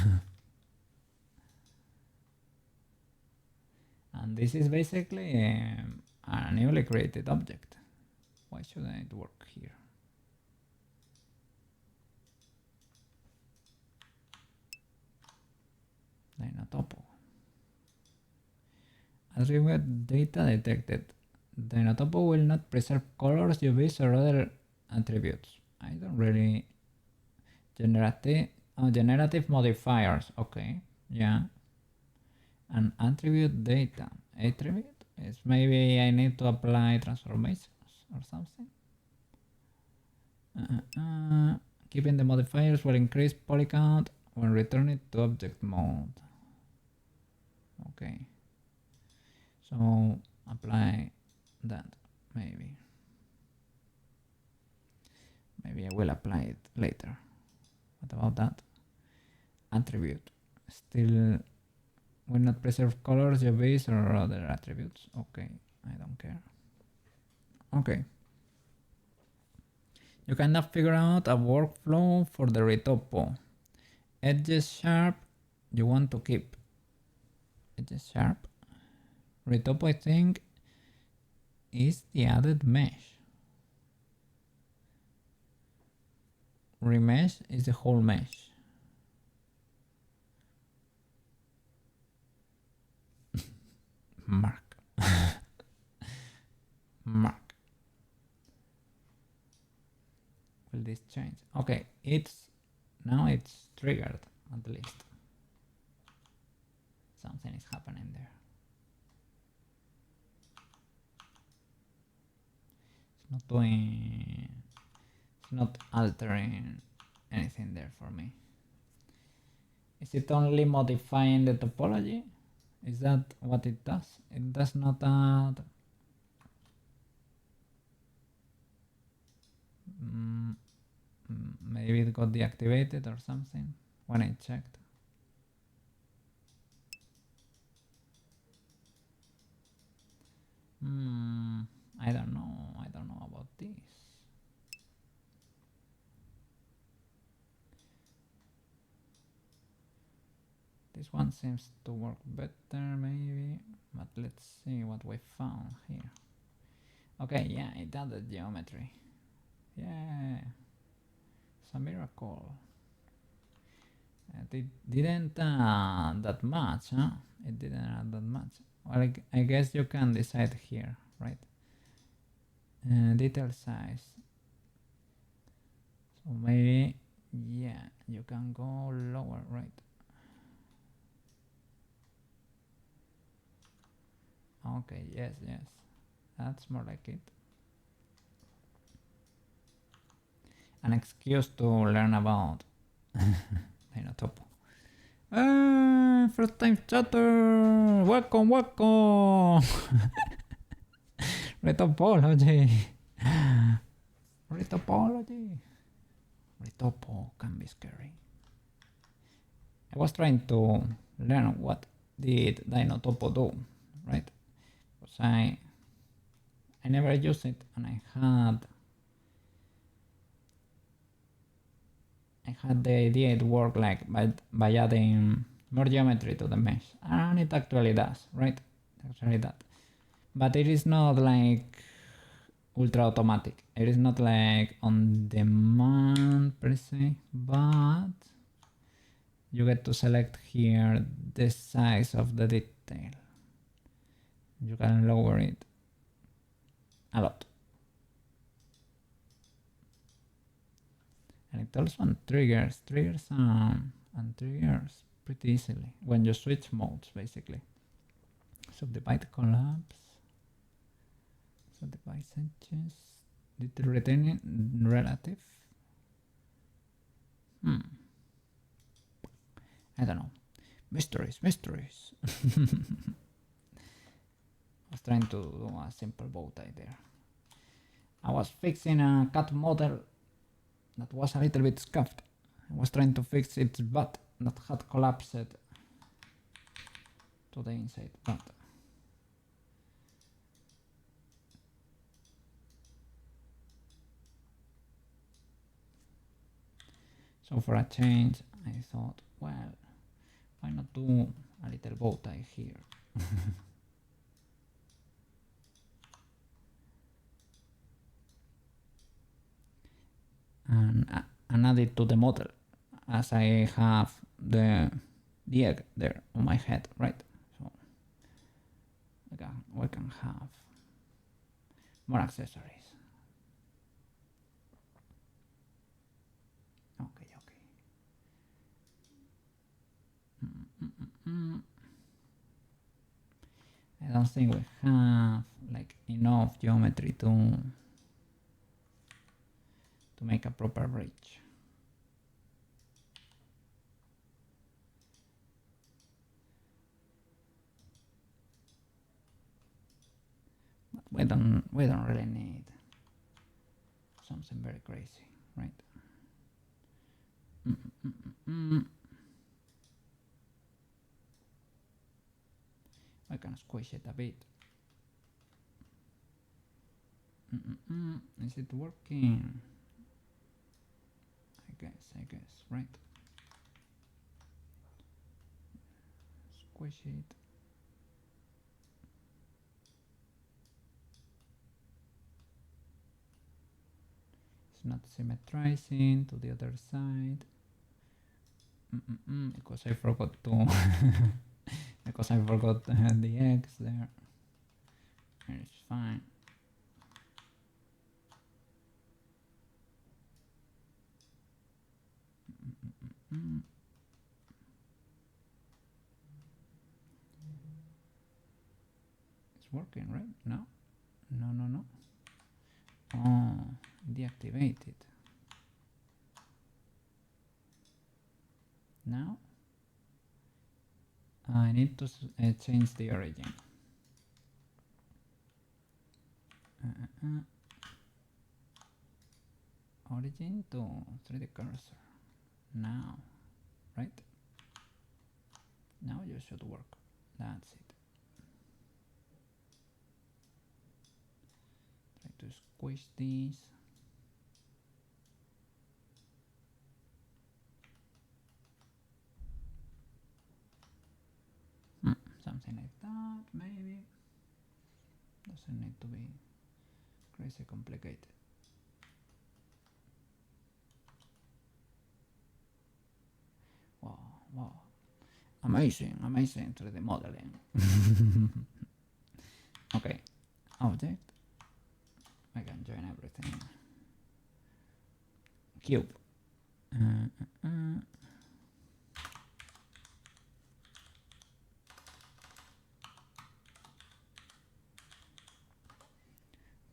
And this is basically a newly created object. Why why shouldn't it work here? Dynotopo. Attribute data detected. Dynotopo will not preserve colors, UVs, or other attributes. I don't really... generative modifiers. Okay, yeah. And attribute data. Attribute is maybe I need to apply transformations or something. Keeping the modifiers will increase poly count when returning to object mode. Okay. So apply that maybe. Maybe I will apply it later. What about that? Attribute. Still will not preserve colors, UVs, or other attributes. Okay, I don't care. Okay. You cannot figure out a workflow for the retopo. Edges sharp, you want to keep. Edges sharp. Retopo, I think, is the added mesh. Remesh is the whole mesh. Mark. Mark. Will this change? Okay, now it's triggered at least. Something is happening there. It's not altering anything there for me. Is it only modifying the topology? Is that what it does? It does not add... maybe it got deactivated or something when I checked. I don't know about this. This one seems to work better maybe, but let's see what we found here. Okay, yeah, it added geometry. Yeah, it's a miracle. It didn't add that much, huh? It didn't add that much. Well, I guess you can decide here, right? Detail size. So maybe, yeah, you can go lower, right? Okay, yes, that's more like it. An excuse to learn about Dynotopo. First time chatter, welcome. Retopology. Retopo can be scary. I was trying to learn what did Dynotopo do, right? Because I never used it, and I had the idea it worked like by adding more geometry to the mesh, and it actually does, right? But it is not like ultra automatic. It is not like on demand per se, but you get to select here the size of the detail. You can lower it a lot. And it also triggers pretty easily when you switch modes, basically. Subdivide collapse, subdivide edges, detail retaining relative. I don't know. Mysteries. I was trying to do a simple bow tie there. I was fixing a cat model that was a little bit scuffed. I was trying to fix its butt that had collapsed to the inside butt. So for a change, I thought, well, why not do a little bow tie here? and add it to the model as I have the egg there on my head, right? So we can have more accessories. Okay. I don't think we have like enough geometry to make a proper bridge. But we don't really need something very crazy, right? I can squish it a bit. Is it working? I guess, right? Squish it. It's not symmetrizing to the other side. Because I forgot to because I forgot the eggs there. It's fine. It's working, right? No. Oh, deactivated. Now I need to change the origin. Origin to 3D cursor. Now, right? Now you should work. That's it. Try to squish these. Something like that, maybe. Doesn't need to be crazy complicated. Wow. Amazing 3D modeling. Okay, object. I can join everything. Cube.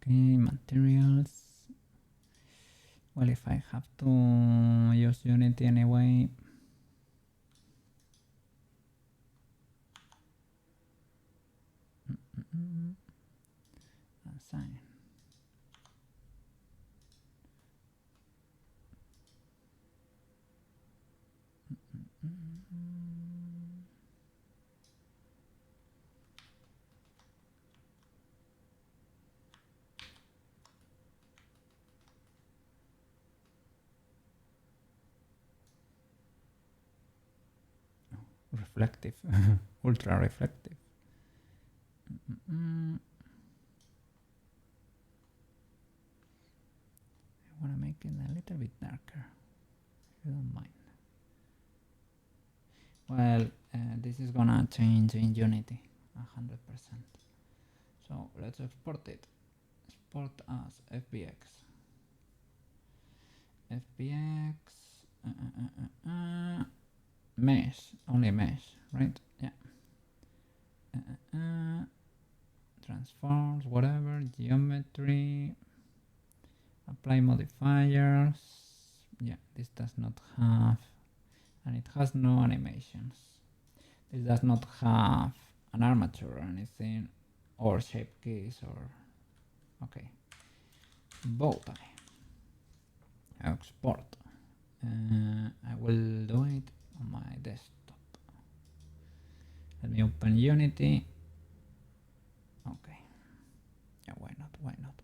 Okay, materials. Well, if I have to use Unity anyway. Assign. Reflective, ultra reflective. I want to make it a little bit darker, if you don't mind. Well, this is gonna change in Unity 100%. So let's export it. Export as FBX. Mesh, only mesh, right? Yeah. Transforms, whatever, geometry, apply modifiers. Yeah, this does not have, and it has no animations. This does not have an armature or anything, or shape keys, or okay. Bow tie. Export. I will do it on my desktop. Let me open Unity. Okay. Yeah, why not?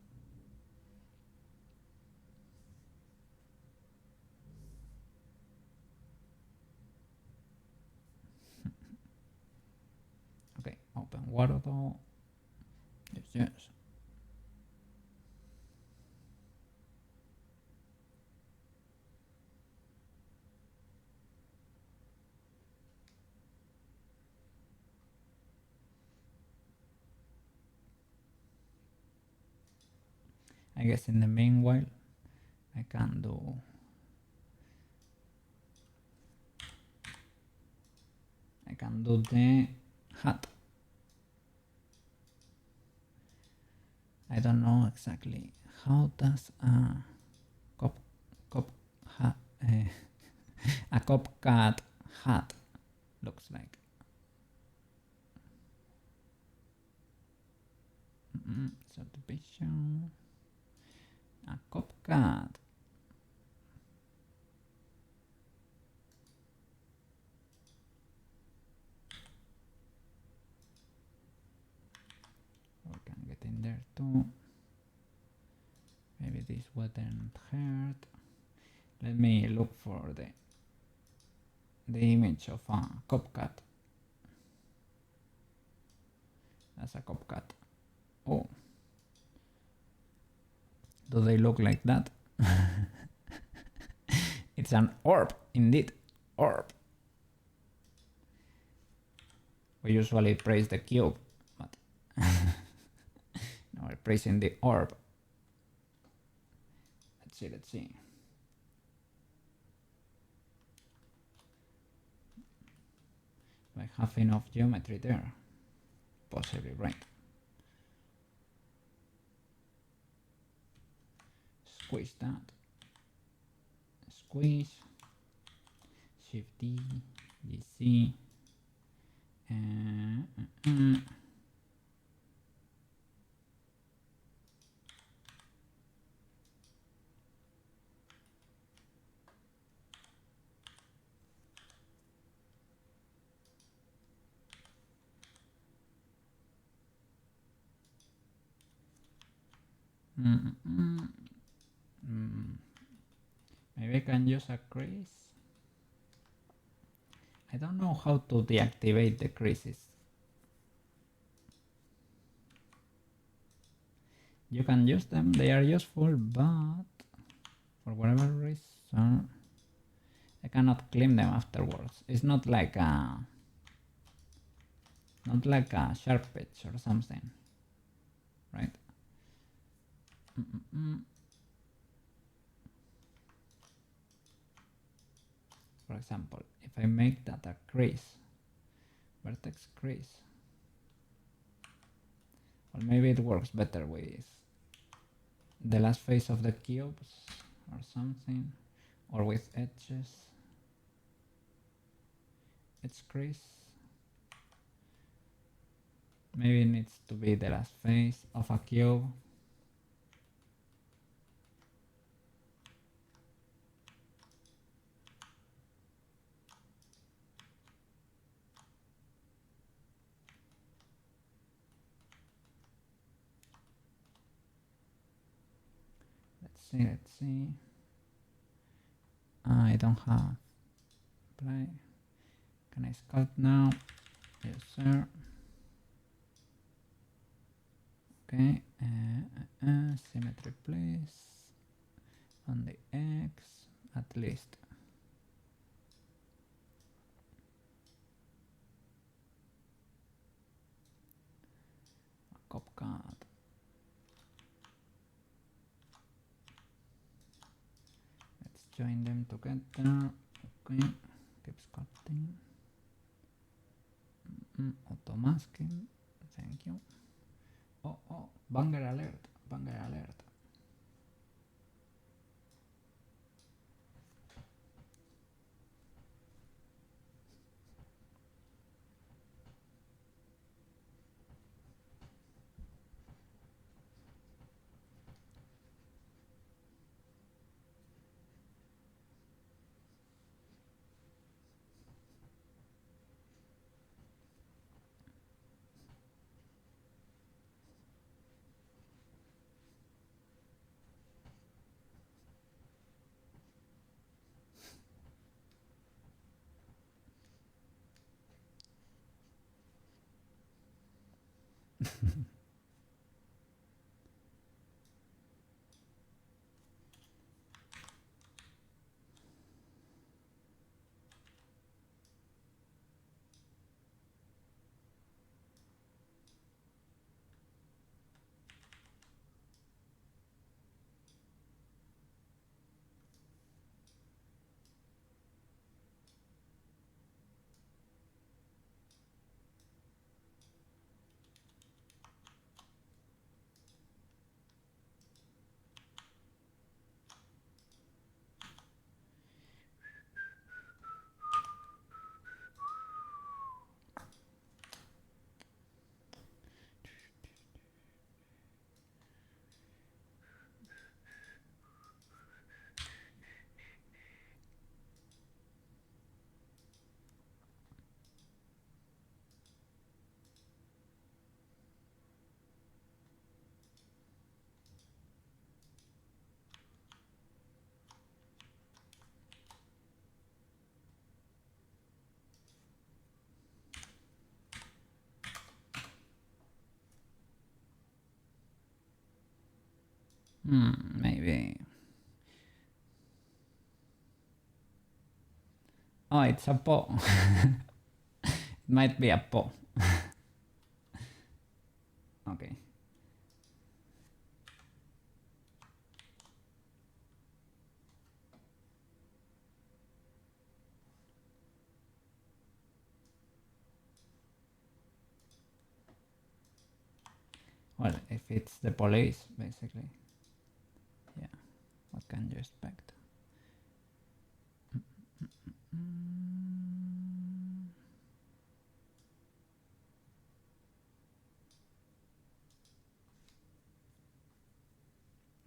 Okay, open Waterfall. Yes. I guess in the meanwhile I can do the hat. I don't know exactly how does a hat, a copcat hat looks like. Subdivision, a copcat. We can get in there too. Maybe this wouldn't hurt. Let me look for the image of a copcat. That's a copcat. Oh, do they look like that? It's an orb, indeed, orb. We usually praise the cube, but now we're praising the orb. Let's see. I have enough geometry there. Possibly, right. Squeeze that. Squeeze. Shift D, DC. Maybe I can use a crease. I don't know how to deactivate the creases. You can use them, they are useful, but for whatever reason I cannot clean them afterwards. It's not like a sharp edge or something, right? For example, if I make that a crease, vertex crease, or maybe it works better with the last face of the cubes or something, or with edges. Edge crease. Maybe it needs to be the last face of a cube. Let's see. I don't have play. Can I sculpt now? Yes, sir. Okay. Symmetry, please. On the X, at least. A copcat. Join them together. Okay, keep sculpting. Auto masking. Thank you. Oh, banger alert, banger alert. Maybe. Oh, it's a po. It might be a po. Okay. Well, if it's the police, basically. Yeah, what can you expect?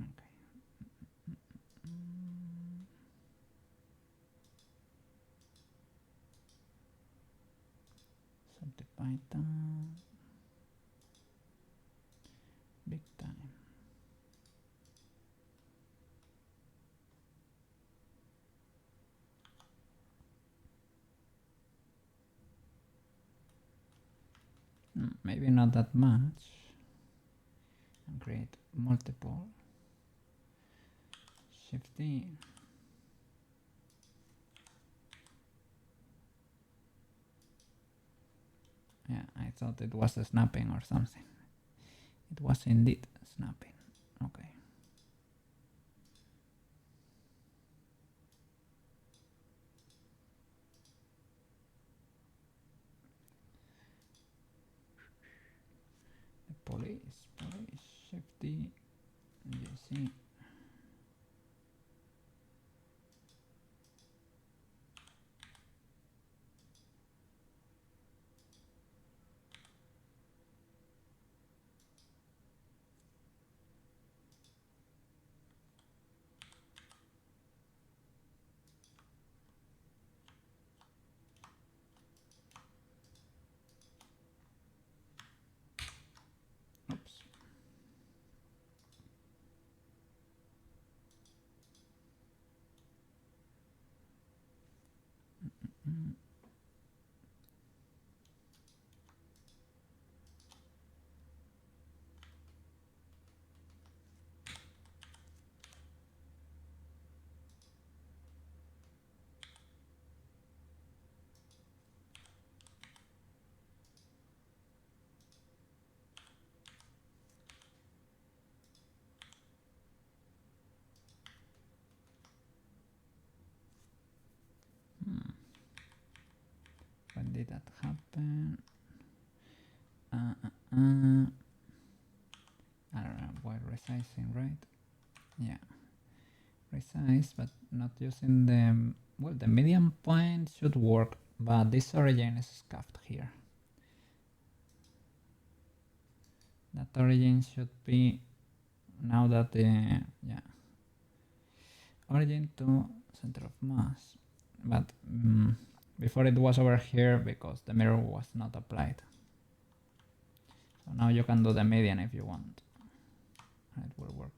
Okay. So the Python. Big time. Maybe not that much. And create multiple. Shift D. Yeah, I thought it was snapping or something. It was indeed snapping. Okay. The police, shift D, GC. Oops. When did that happen? I don't know, while resizing, right? Yeah, resize, but not using the, well, the median point should work, but this origin is scuffed here. That origin should be, now that the, yeah, origin to center of mass, but before it was over here because the mirror was not applied. So now you can do the median if you want. It will work.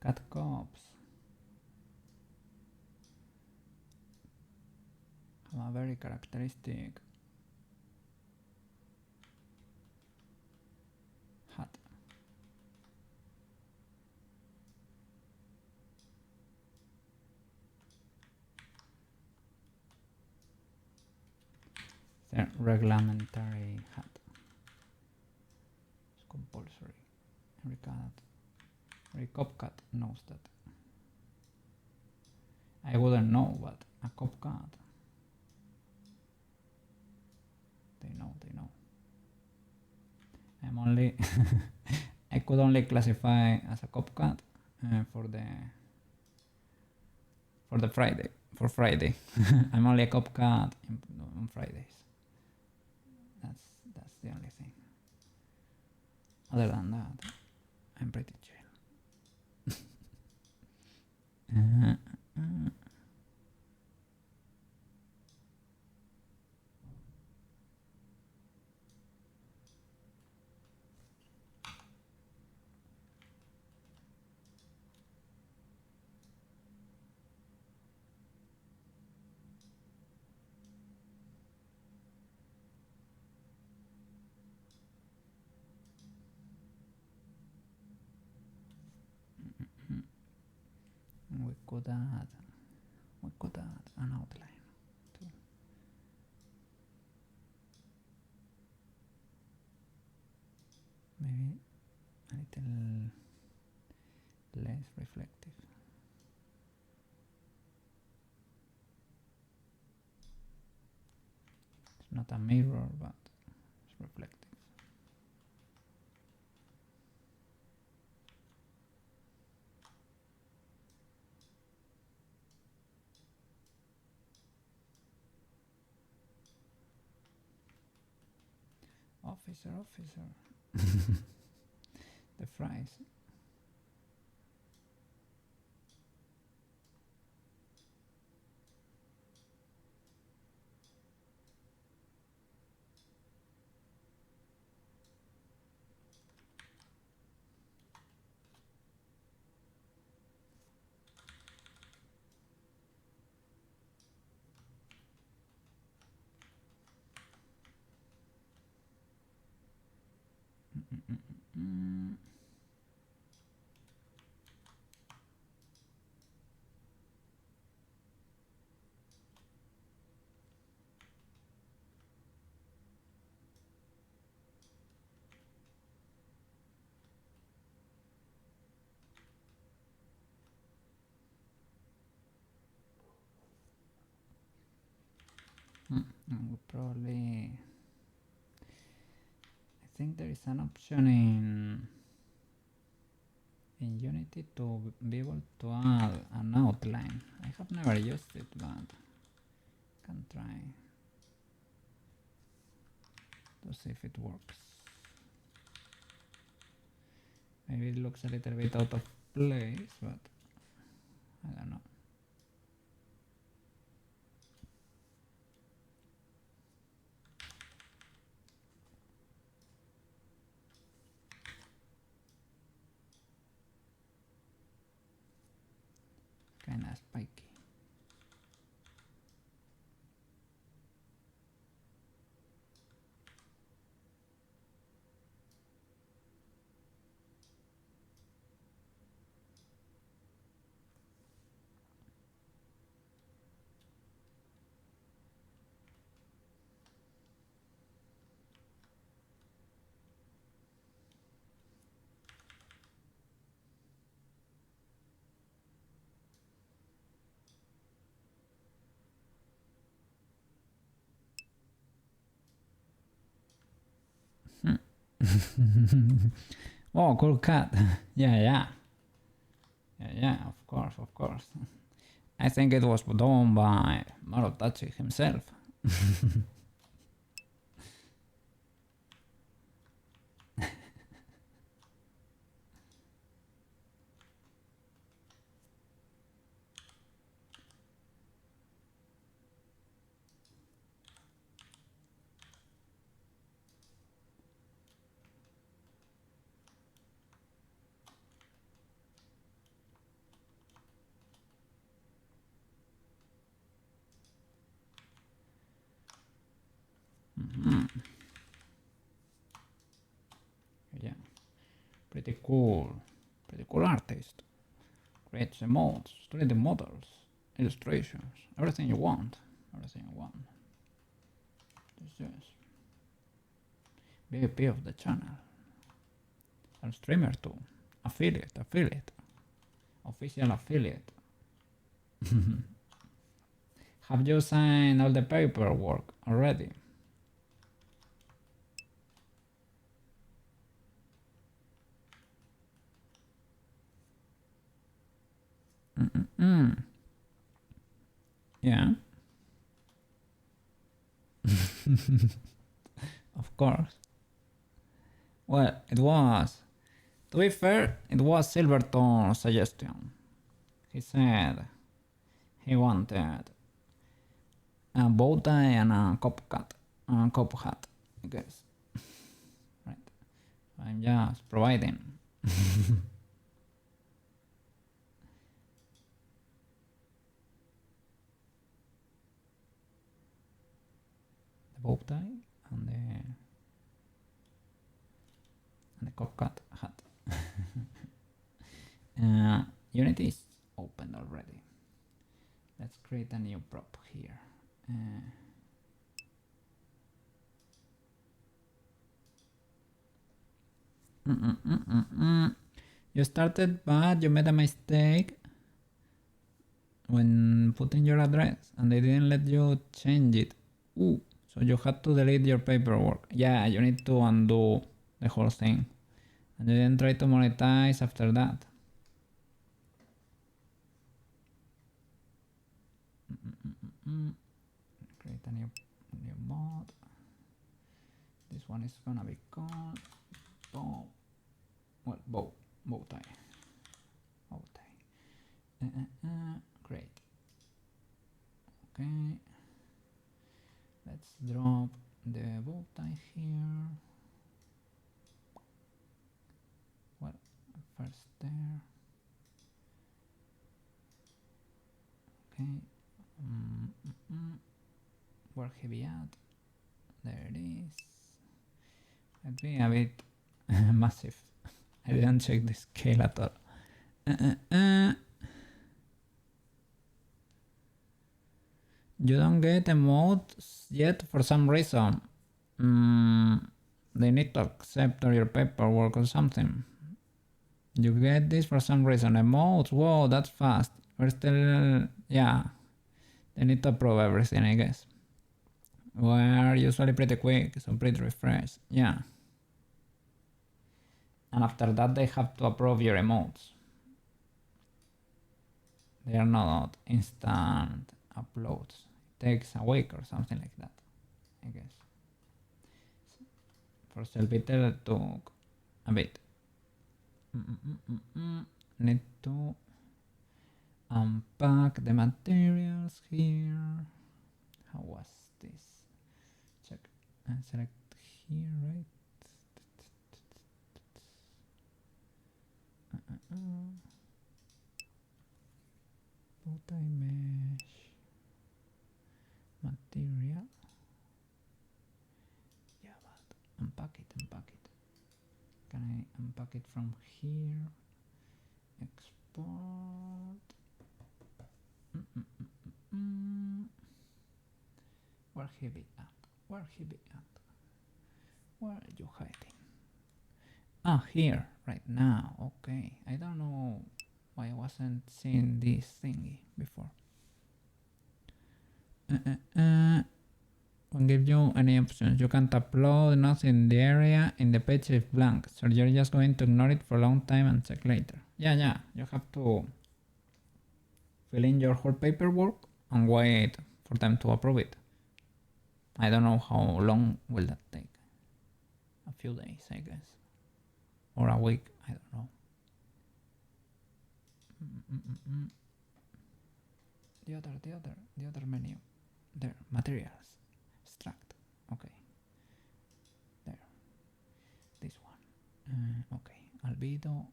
Cat cops have a very characteristic hat. The reglementary hat. It's compulsory. Every cat Every copcat knows that. I wouldn't know, but a copcat. They know. I'm only I could only classify as a copcat for Friday. For Friday, I'm only a copcat on Fridays. That's the only thing. Other than that, I'm pretty chill. We could add an outline too. Maybe a little less reflective. It's not a mirror, but it's reflective. Officer. The fries. We probably. I think there is an option in Unity to be able to add an outline. I have never used it, but can try to see if it works. Maybe it looks a little bit out of place, but I don't know. Kinda spiky. Oh, cool cat. Yeah, of course. I think it was done by Marotachi himself. Yeah, pretty cool artist. Creates emotes, 3D models, illustrations, everything you want. Yes. VP of the channel. And streamer too. Affiliate. Official affiliate. Have you signed all the paperwork already? Yeah. Of course. Well, it was. To be fair, it was Silverton's suggestion. He said he wanted a bow tie and a cop hat, I guess. Right. I'm just providing. The bow tie and the cop hat. Unity is open already. Let's create a new prop here. You started, but you made a mistake when putting your address, and they didn't let you change it. Ooh, so you had to delete your paperwork. Yeah, you need to undo the whole thing. And you didn't try to monetize after that. Create a new mod. This one is gonna be called bow. Well, bow tie. Great. Okay. Let's drop the bow tie here. Well, first there. Okay. Where heavy at? There it is. It'd be a bit massive. I didn't check the scale at all. You don't get emotes yet for some reason. They need to accept all your paperwork or something. You get this for some reason. Emotes? Whoa, that's fast. We're still... yeah. They need to approve everything, I guess. We're usually pretty quick, so pretty refreshed. Yeah. And after that they have to approve your emotes. They are not instant uploads. It takes a week or something like that, I guess. For Selvitel it took a bit. Need to unpack the materials here. How was this? Check and select here, right? Multi-mesh material. Yeah, but unpack it. Can I unpack it from here? Export. Where he be at? Where are you hiding? Ah, here, right now. Okay, I don't know why I wasn't seeing this thingy before. Won't give you any options. You can't upload nothing in the area. In the page is blank, so you're just going to ignore it for a long time and check later. Yeah. You have to fill in your whole paperwork and wait for them to approve it. I don't know how long will that take. A few days, I guess, or a week. I don't know. The other menu. There, materials, extract. Okay. There. This one. Okay. Albedo.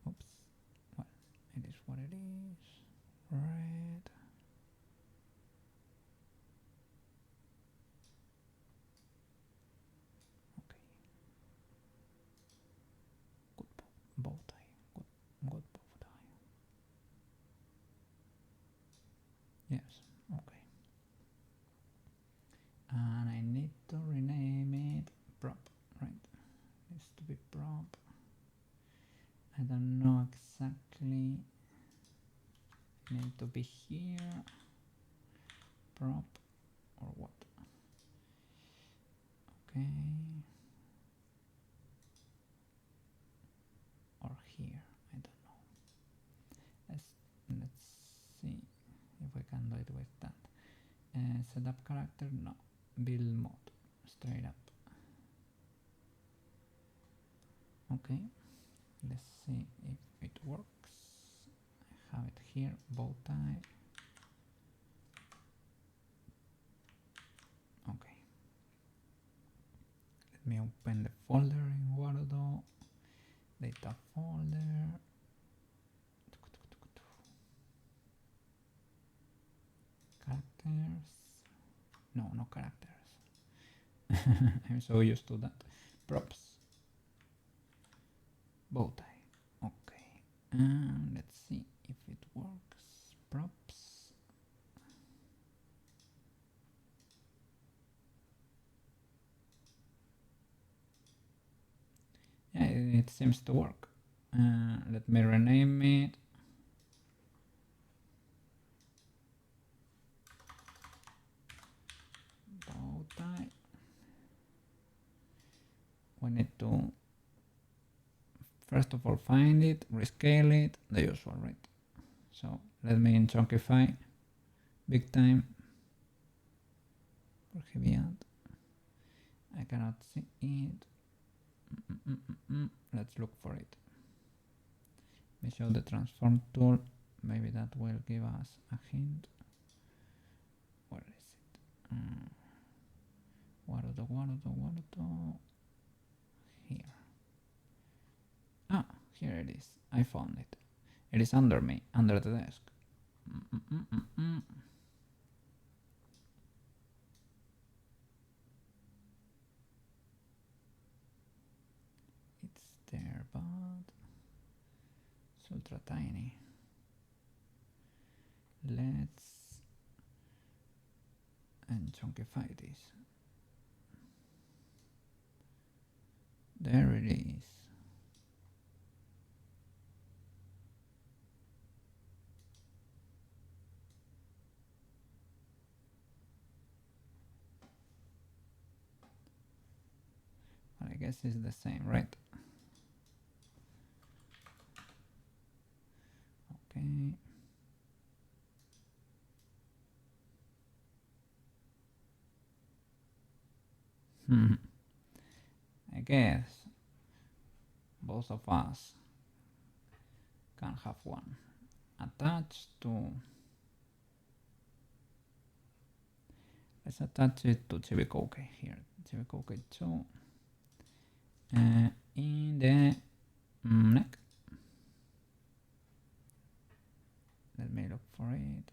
Oops. Well, it is what it is. Red. Okay. Good bow tie. Good bow tie. Yes. Okay. And I need to rename it prop, right? This be here. Prop or what? Okay. Or here, I don't know. Let's see if we can do it with that. Setup character, no. Build mode, straight up. Okay, let's see if it works. I have it here, bow tie. Okay. Let me open the folder in Warudo. Data folder. Characters. No characters. I'm so used to that. Props. Bow tie. Okay. And let's see if it works. Props. Yeah, it seems to work. Let me rename it. Bow tie. We need to first of all find it, rescale it, the usual, right? So let me chunkify big time for heavy add. I cannot see it. Let's look for it. We show the transform tool. Maybe that will give us a hint. Where is it? Warudo. Here. Ah, here it is. I found it. It is under me, under the desk. It's there, but it's ultra tiny. Let's unchunkify this. There it is. Well, I guess it's the same, right? Okay. I guess both of us can have one attached to. Let's attach it to Koukei here. Koukei 2 in the neck. Let me look for it.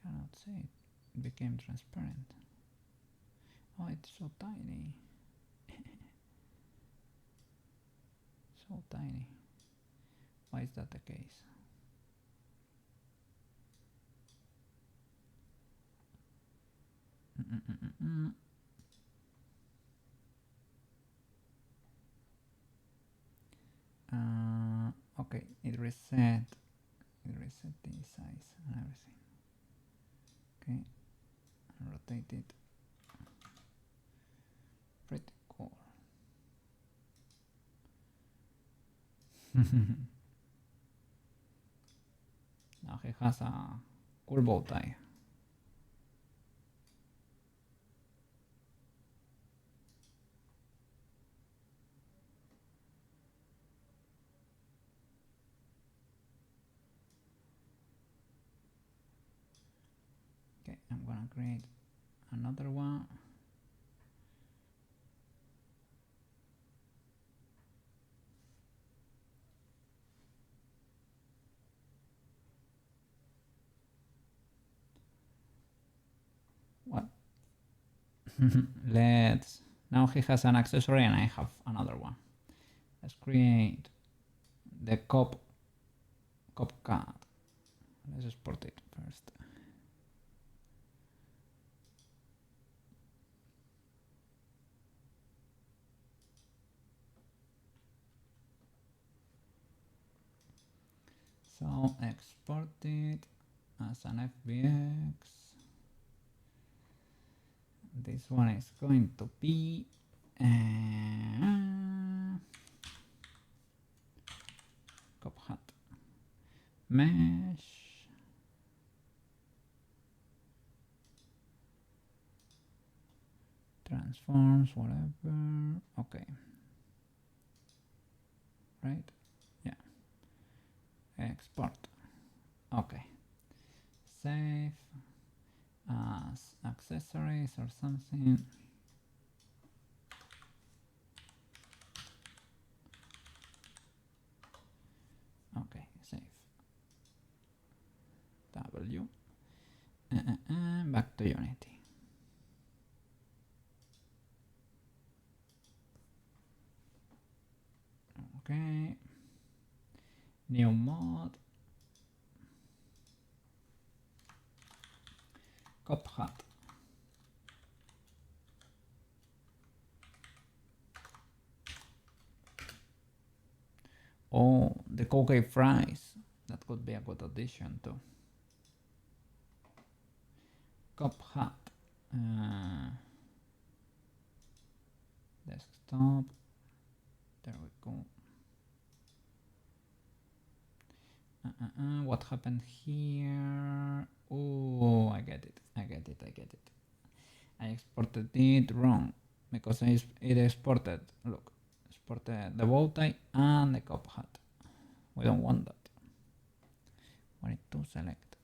I cannot see it. It became transparent. Oh, it's so tiny. So tiny. Why is that the case? Okay, it reset the size and everything. Okay, and rotate it. Pretty cool. Now he has a cool bow tie. Okay, I'm gonna create another one. What? Let's. Now he has an accessory and I have another one. Let's create the cop card. Let's export it first. So export it as an FBX. This one is going to be cop hat mesh. Transforms, whatever. Okay. Right? Yeah. Export. Okay. Save as accessories or something. Okay, save. W. Back to Unity. Okay. New mod. Cop hat. Oh, the Koukei fries. That could be a good addition too. Cop hat. Desktop. There we go. What happened here? Oh, I get it. I exported it wrong because it exported, look, exported the bow tie and the cop hat. We don't want that. We need to select.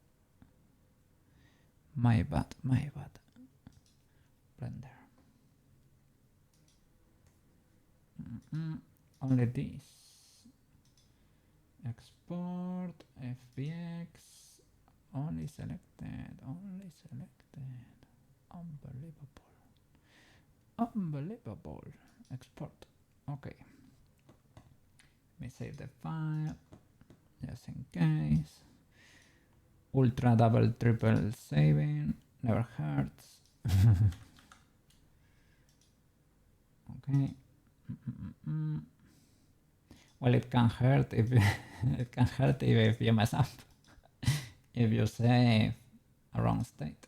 My bad. Blender. Only this. Export FBX. Only selected. Unbelievable. Export. Okay. Let me save the file just in case. Ultra double triple saving. Never hurts. Okay. Well, it can hurt if it can hurt if you mess up. If you save a wrong state,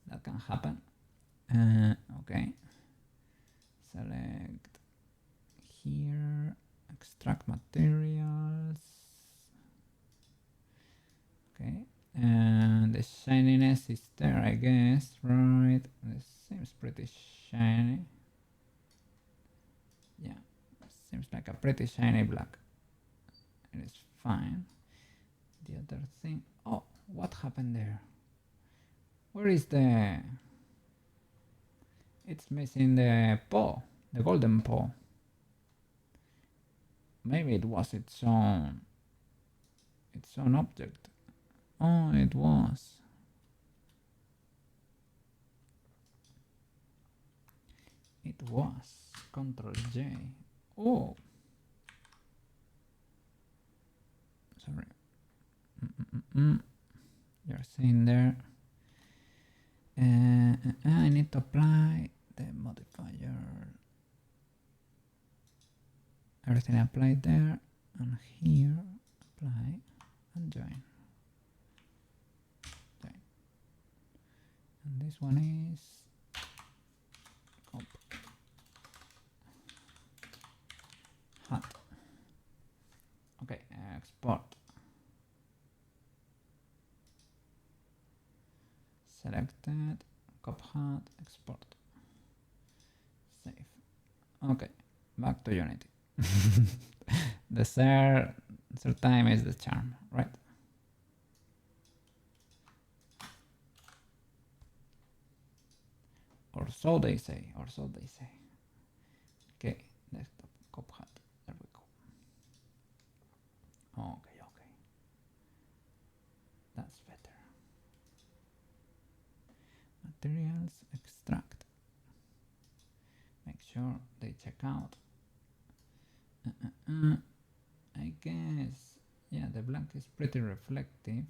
that can happen. Okay. Select here. Extract materials. Okay. And the shininess is there, I guess, right? This seems pretty shiny. Yeah. Seems like a pretty shiny black. It is fine. The other thing. Oh, what happened there? Where is the... It's missing the paw, the golden paw. Maybe it was its own object. Oh, it was. It was. Control J. Oh. Sorry. You're seeing there. I need to apply the modifier. Everything applied there, and here apply and join. And this one is cop hat. Okay, export. Selected, cop hat, export. Save. Okay, back to Unity. The third time is the charm, right? Or so they say, Okay, desktop, cop hat, there we go. Okay. That's better. Materials, extract. Make sure they check out. I guess, yeah, the black is pretty reflective.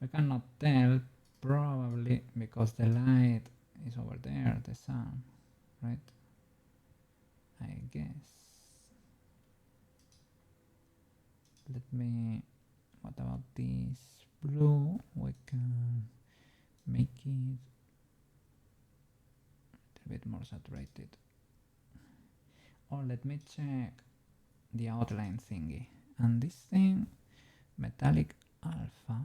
We cannot tell, probably because the light is over there, the sun, right? I guess. Let me What about this blue? We can make it a bit more saturated. Or let me check the outline thingy. And this thing, metallic alpha.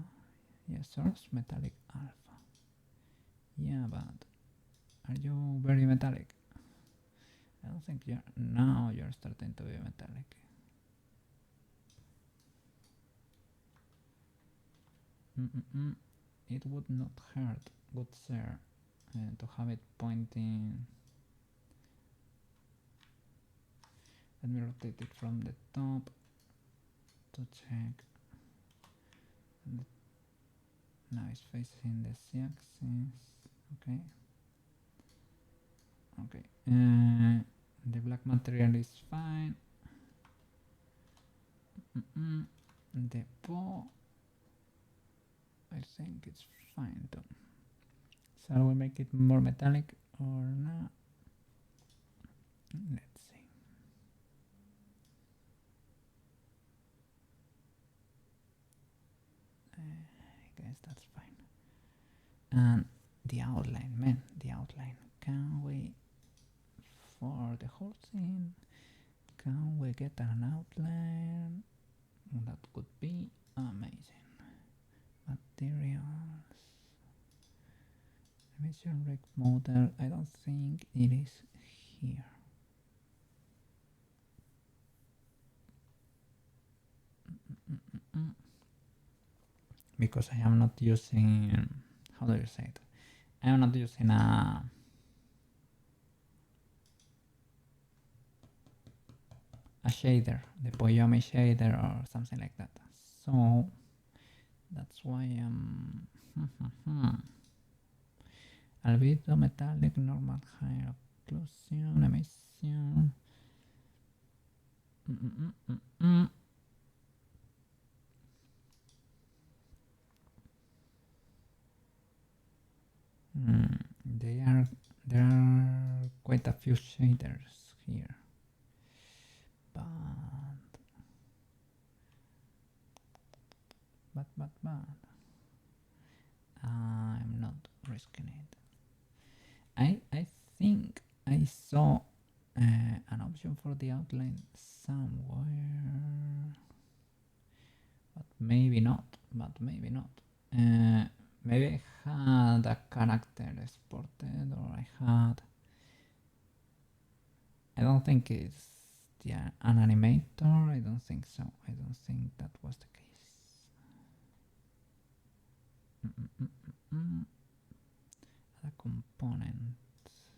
Yes, source metallic alpha. Yeah, but are you very metallic? I don't think you're. Now you're starting to be metallic. It would not hurt, good sir, to have it pointing. Let me rotate it from the top to check. Now it's facing the z-axis. Okay. Okay. The black material is fine. The bow, I think it's fine too. Shall we make it more metallic or not? Let's see. I guess that's fine. And the outline, man, the outline. Can we, for the whole thing, can we get an outline? That could be amazing. Materials. Emission rate model. I don't think it is here. Because I am not using. How do you say it? I am not using a shader, the Poyomi shader or something like that. So that's why I'm albedo, metallic, normal, high occlusion, emission. There are quite a few shaders here, but I'm not risking it. I think I saw an option for the outline somewhere, but maybe not. Maybe I had a character exported, or I don't think it's an animator. I don't think so. I don't think that was the case. Other components.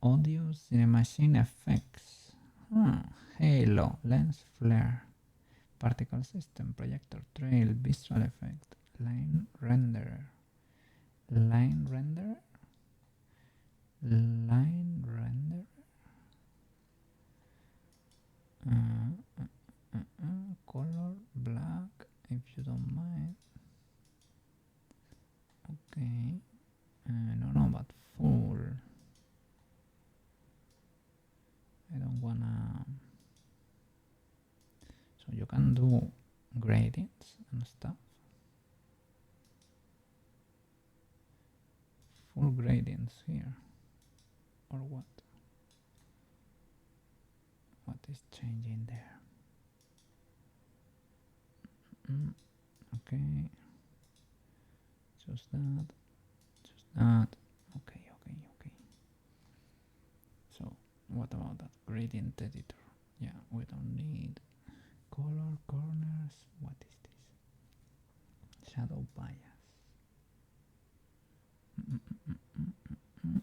Audio, cinemachine effects. Halo, lens flare, particle system, projector trail, visual effect, line renderer. Color black, if you don't mind. Okay. No, but full. I don't wanna. So you can do gradients and stuff. Full gradients here, or what? What is changing there? Okay. Just that. Okay. So what about that gradient editor? Yeah, we don't need color corners. What is this? Shadow bias.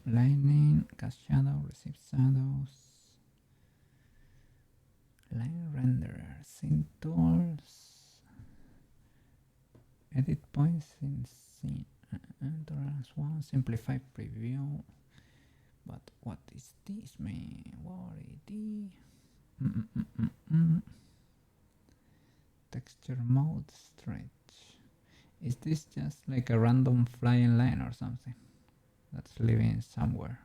Lightning, cast shadow, receive shadows. Line renderer, scene tools. Edit points in scene. Tolerance 1, simplify preview. But what is this, man? What is this? Texture mode stretch. Is this just like a random flying line or something that's living somewhere?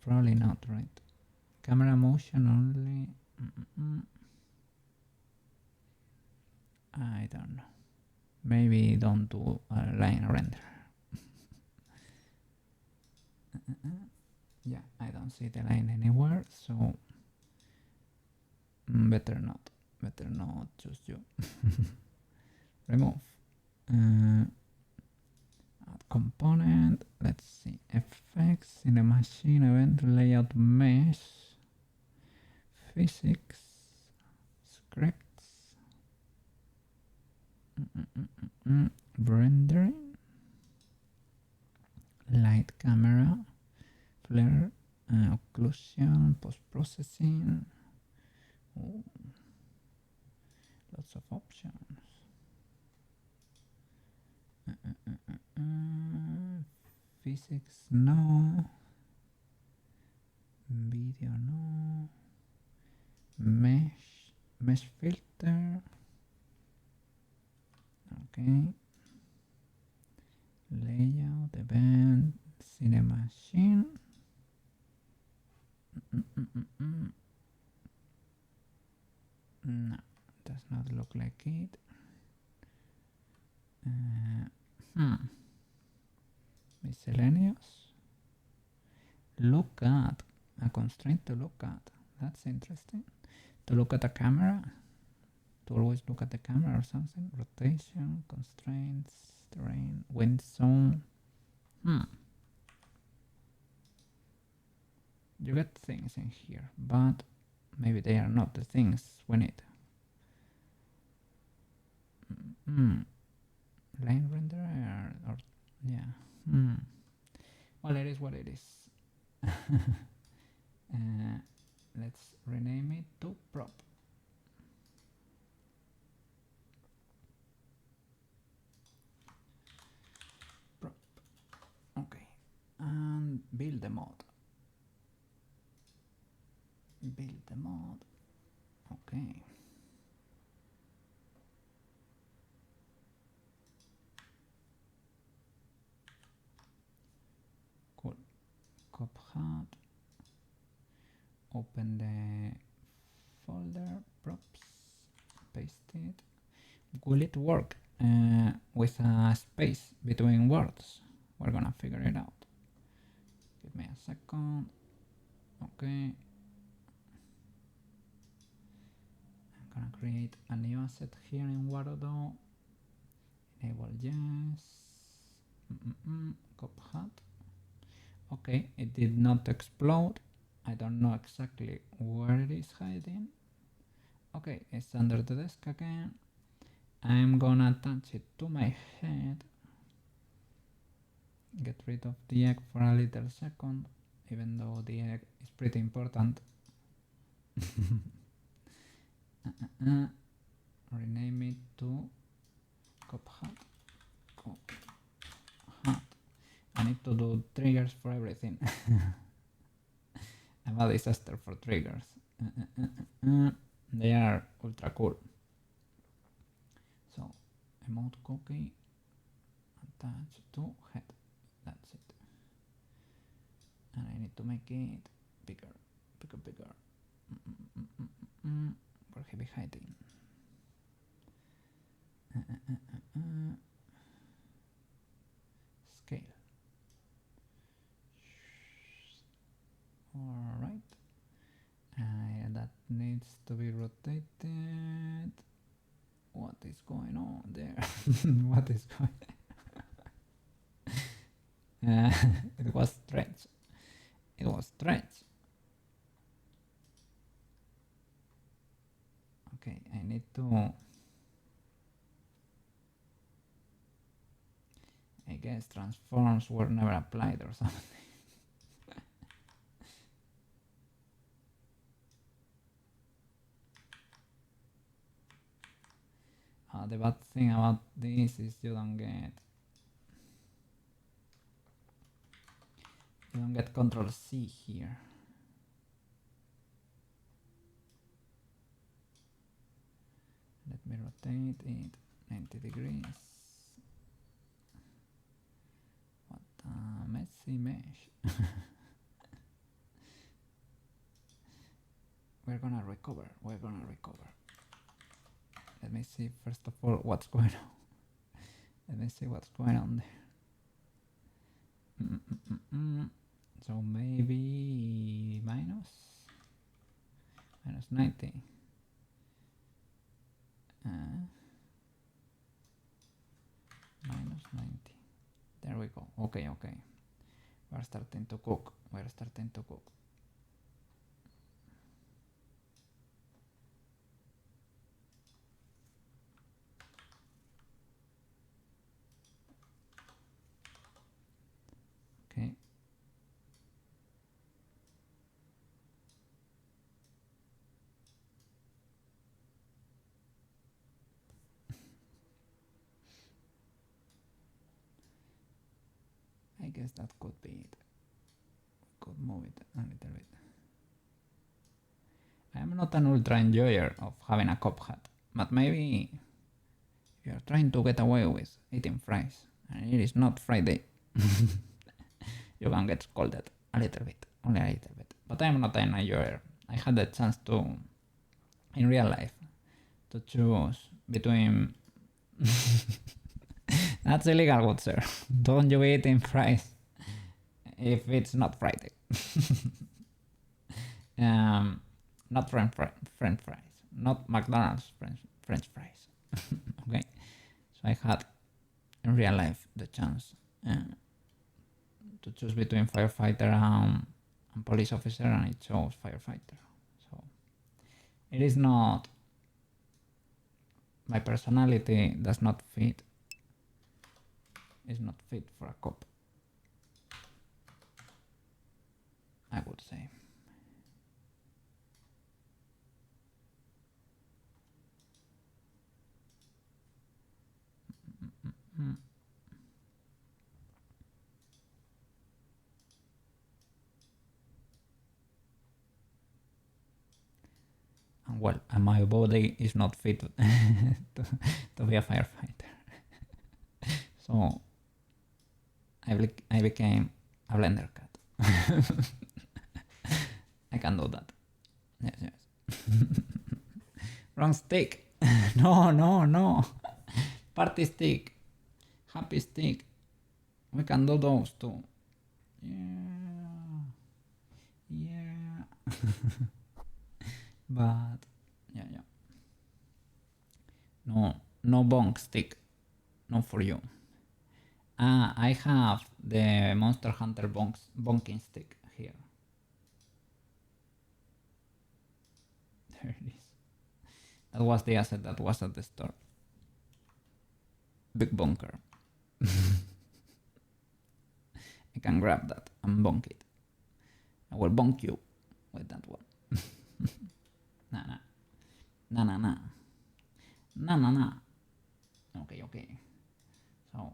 Probably not, right? Camera motion only. I don't know. Maybe don't do a line render. Yeah, I don't see the line anywhere, so better not choose you. Remove. Add component. Let's see. Effects in the machine event layout mesh. Physics. Scripts. Rendering. Light camera. Flare. Occlusion. Post-processing. Oh. Lots of options. Physics, no. Video, no. Mesh filter. Okay. Layout, event, cine machine. No, does not look like it. Miscellaneous. Look at. A constraint to look at. That's interesting. To look at a camera. To always look at the camera or something. Rotation, constraints, terrain, wind zone. You get things in here, but maybe they are not the things we need. Line renderer or yeah. Well, it is what it is. Let's rename it to prop. Prop. Okay. And build the mod. Build the mod. Okay. Cool. Cop hat. Open the folder, props, paste it. Will it work with a space between words? We're gonna figure it out. Give me a second. Okay. I'm gonna create a new asset here in Warodo. Enable yes. Cop hat. Okay, it did not explode. I don't know exactly where it is hiding. Okay, it's under the desk again. I'm gonna attach it to my head. Get rid of the egg for a little second, even though the egg is pretty important. Rename it to Cop Hat. Cop Hat. I need to do triggers for everything. I'm a disaster for triggers. They are ultra cool. So, emote Koukei attach to head. That's it. And I need to make it bigger. Where he be hiding? Scale. Alright. That needs to be rotated. What is going on there? What is going on? It was stretch. Okay, I need to... I guess transforms were never applied or something. The bad thing about this is you don't get Control C here. Let me rotate it 90 degrees. What a messy mesh. We're gonna recover. Let me see first of all what's going on. Let me see what's going on there. So maybe minus 90. Minus 90. There we go. Okay. We're starting to cook. Okay. I guess that could be it. Could move it a little bit. I am not an ultra enjoyer of having a cop hat, but maybe if you are trying to get away with eating fries and it is not Friday, you can get scolded a little bit, only a little bit. But I am not an enjoyer. I had the chance to, in real life, to choose between. That's illegal, good sir. Don't you eat in fries if it's not Friday. Not French fries, not McDonald's French fries. Okay, so I had in real life the chance to choose between firefighter and police officer, and I chose firefighter. So it is not, my personality does not fit. Is not fit for a cop, I would say. And well, my body is not fit to be a firefighter. So I became a blender cat. I can do that. Yes. Wrong stick. No. Party stick. Happy stick. We can do those too. Yeah. But yeah. No bonk stick. Not for you. I have the Monster Hunter bonking stick here. There it is. That was the asset that was at the store. Big bonker. I can grab that and bonk it. I will bonk you with that one. Nah. Okay. So,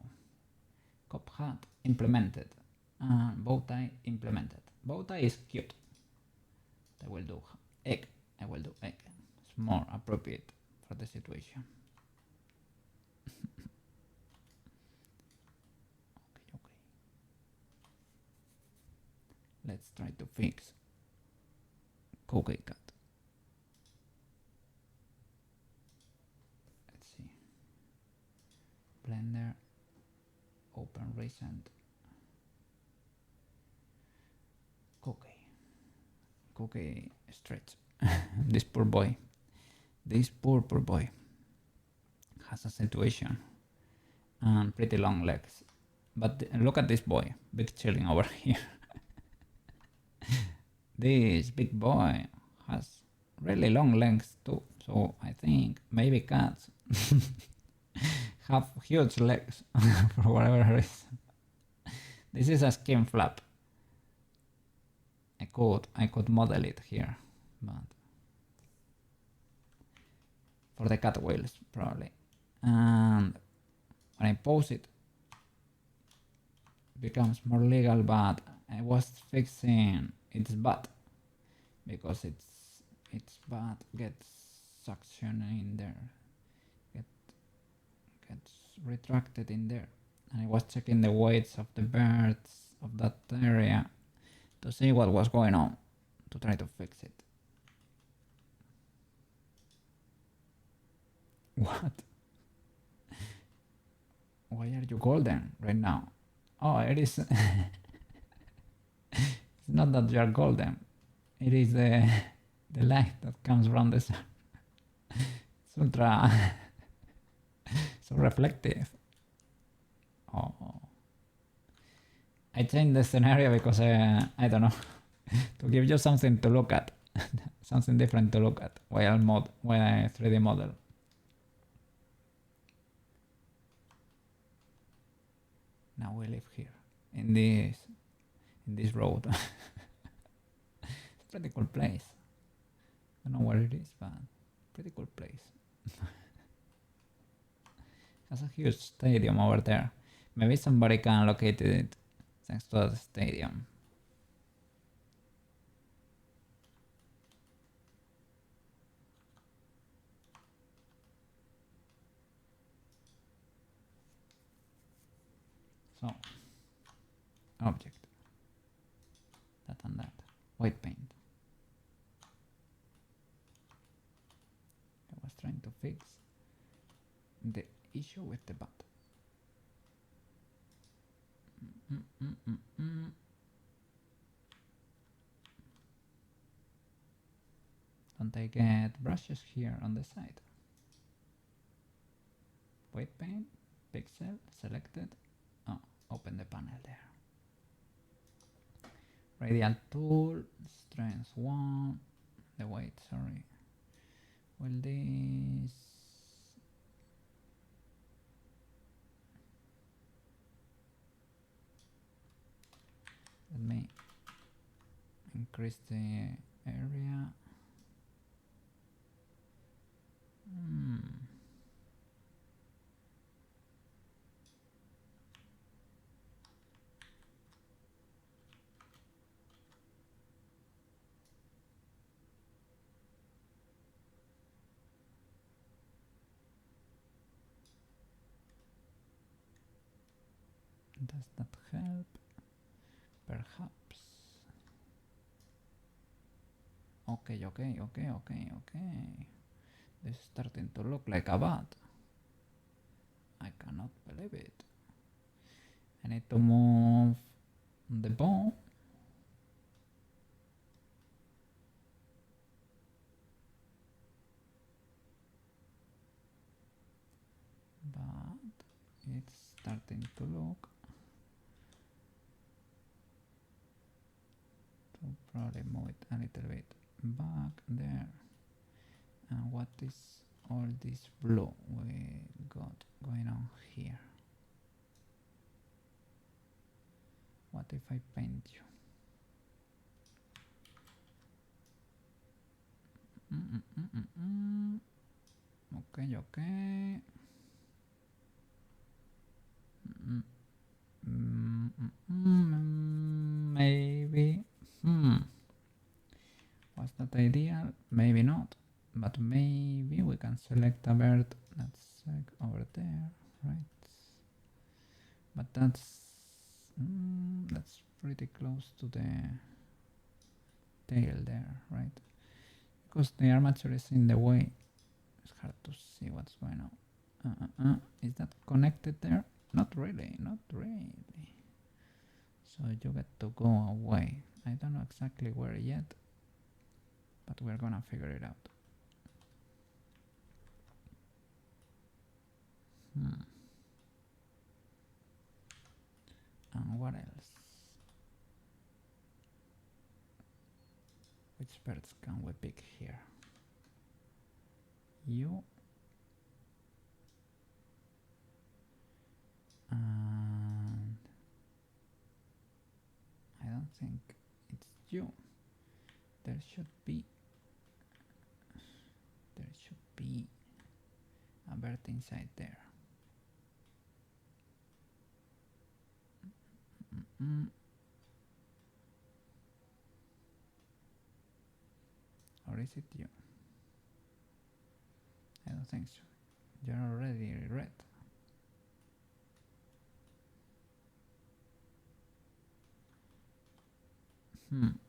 cop hat implemented. Bow tie implemented. Bow tie is cute. I will do egg. It's more appropriate for the situation. Okay. Let's try to fix Koukei cat. Let's see. Blender. Open recent. Koukei stretch. This poor boy has a situation and pretty long legs. But look at this boy, big chilling over here. This big boy has really long legs too, so I think maybe cats have huge legs for whatever reason. This is a skin flap. I could model it here, but for the cat wheels probably. And when I pose it, it becomes more legal, but I was fixing its butt because its butt gets suction in there, gets retracted in there, and I was checking the weights of the birds of that area to see what was going on, to try to fix it. What? Why are you golden right now? Oh, it is. It's not that you are golden. It is the light that comes from the sun. It's ultra so reflective. Oh, I changed the scenario because I don't know, to give you something to look at, something different to look at while I 3D model. Now we live here in this road. It's a pretty cool place. I don't know where it is, but pretty cool place. Has a huge stadium over there. Maybe somebody can locate it thanks to the stadium. So, object. That and that. White paint. I was trying to fix the issue with the bat. Don't I get brushes here on the side? White paint, pixel, selected. Oh, open the panel there. Radial tool, strength 1. The weight, sorry. Will this... Let me increase the area. Does that help? Perhaps. Okay. This is starting to look like a bat. I cannot believe it. I need to move the ball. But it's starting to look. To probably move it a little bit back there. And what is all this blue we got going on here? What if I paint you? Okay. Maybe. Was that ideal? Maybe not. But maybe we can select a bird that's over there, right? But that's pretty close to the tail there, right? Because the armature is in the way. It's hard to see what's going on. Is that connected there? Not really. So you get to go away. I don't know exactly where yet, but we're gonna figure it out. And what else? Which birds can we pick here? You. And I don't think it's you. There should be a bird inside there. Or is it you? I don't think so. You're already red.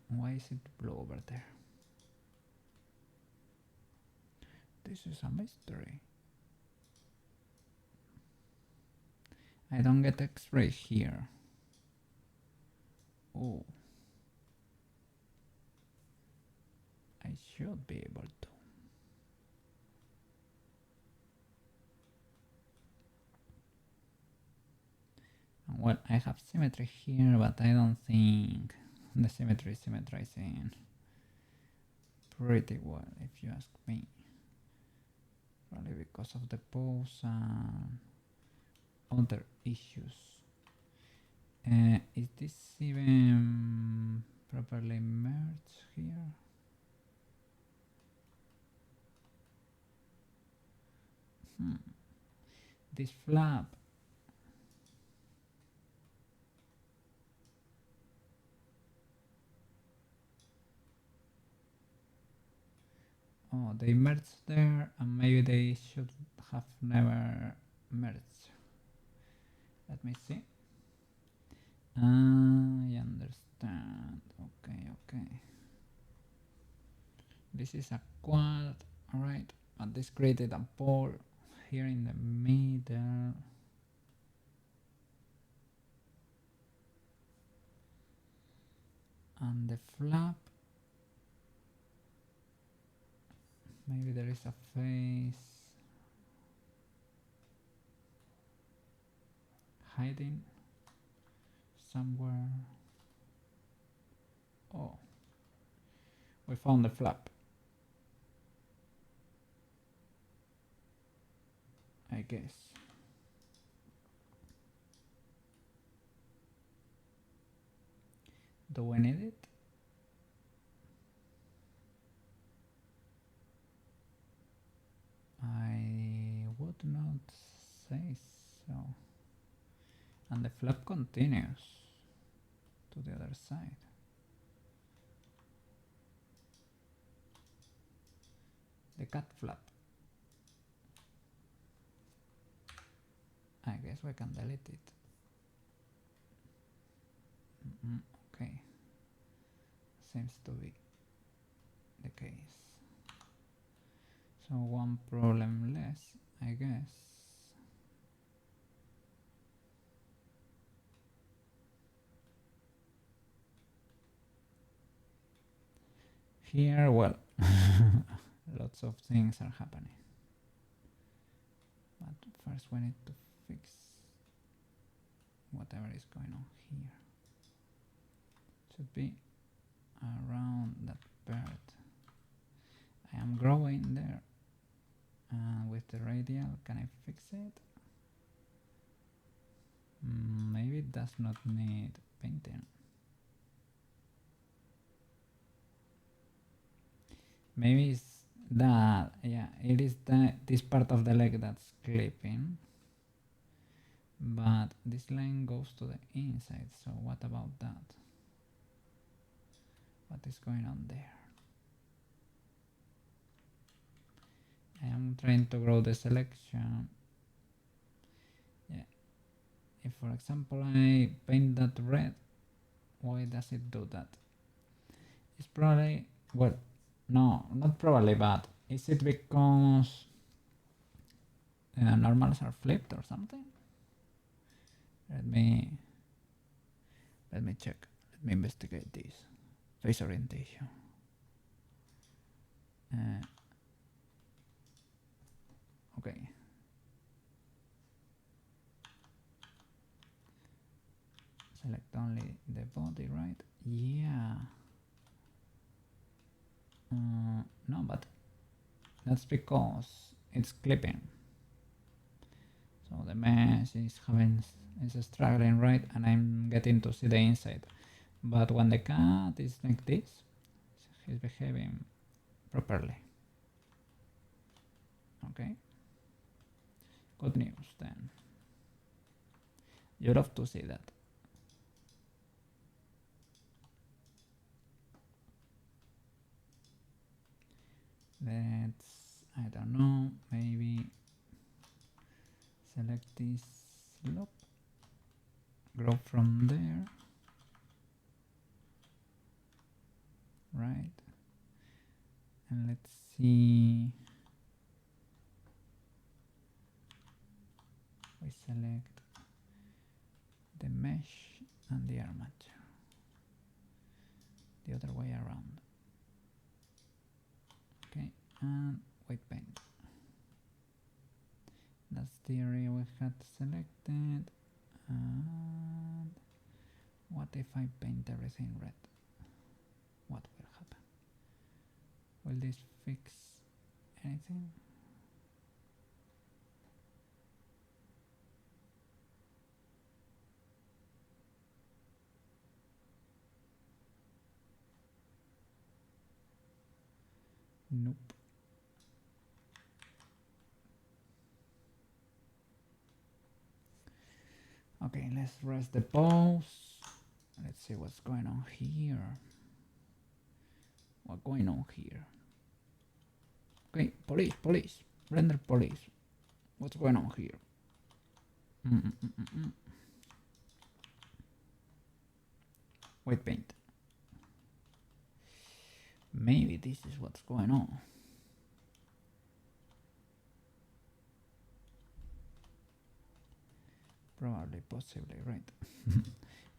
Why is it blue over there? This is a mystery. I don't get X-ray here. Oh, I should be able to. Well, I have symmetry here, but I don't think the symmetry is symmetrizing pretty well, if you ask me. Probably because of the pose and other issues. Is this even properly merged here? This flap. Oh, they merged there, and maybe they should have never merged. Let me see. I understand. Okay. This is a quad, alright, and this created a pole here in the middle. And the flap, maybe there is a face hiding somewhere. Oh, we found the flap, I guess. Do we need it? I would not say so. And the flap continues to the other side. The cat flap. I guess we can delete it. Okay. Seems to be the case. So one problem less, I guess. Here, well, lots of things are happening. But first we need to fix whatever is going on here. Should be around that bird. I am growing there. With the radial, can I fix it? Maybe it does not need painting. Maybe it's that, yeah, it is this part of the leg that's clipping, but this line goes to the inside, so what about that? What is going on there? I am trying to grow the selection. Yeah, if for example I paint that red, why does it do that? It's probably, well, no, not probably, but is it because normals are flipped or something? Let me check. Let me investigate this. Face orientation. Okay. Select only the body, right? Yeah. No, but that's because it's clipping. So the mesh is struggling, right? And I'm getting to see the inside. But when the cat is like this, he's behaving properly. Okay. Good news then. You love to see that. Let's, I don't know, maybe select this slope, grow from there, right? And let's see, we select mesh and the armature. The other way around. Okay, and white paint. That's the area we had selected. And what if I paint everything red? What will happen? Will this fix anything? Nope. Okay, let's rest the pose. Let's see what's going on here. What's going on here? Okay, police. Render police. What's going on here? White paint. Maybe this is what's going on. Probably, possibly, right?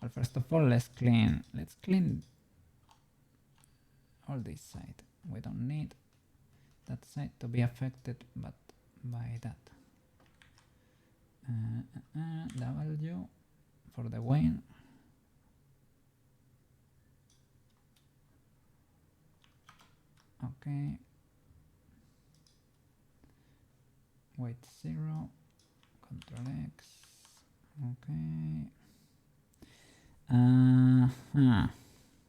Well, first of all, let's clean all this side. We don't need that side to be affected, but by that. W for the wing. Okay. Weight 0. Control X. Okay.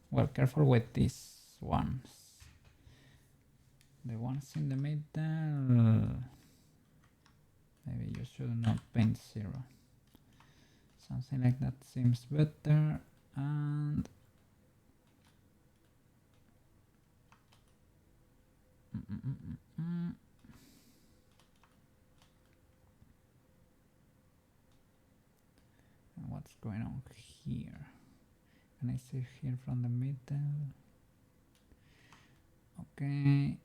Well, careful with these ones. The ones in the middle. Maybe you should not paint 0. Something like that seems better. And what's going on here? Can I see here from the middle? Okay,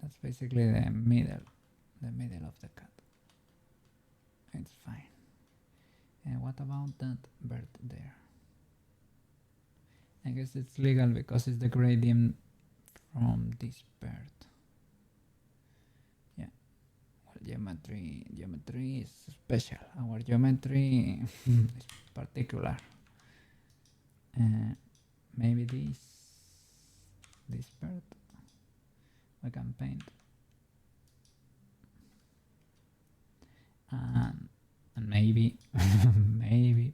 that's basically the middle of the cut. It's fine. And what about that bird there? I guess it's legal because it's the gradient from this bird. Yeah. Well, geometry is special. Our geometry is particular. Maybe this bird we can paint. And maybe maybe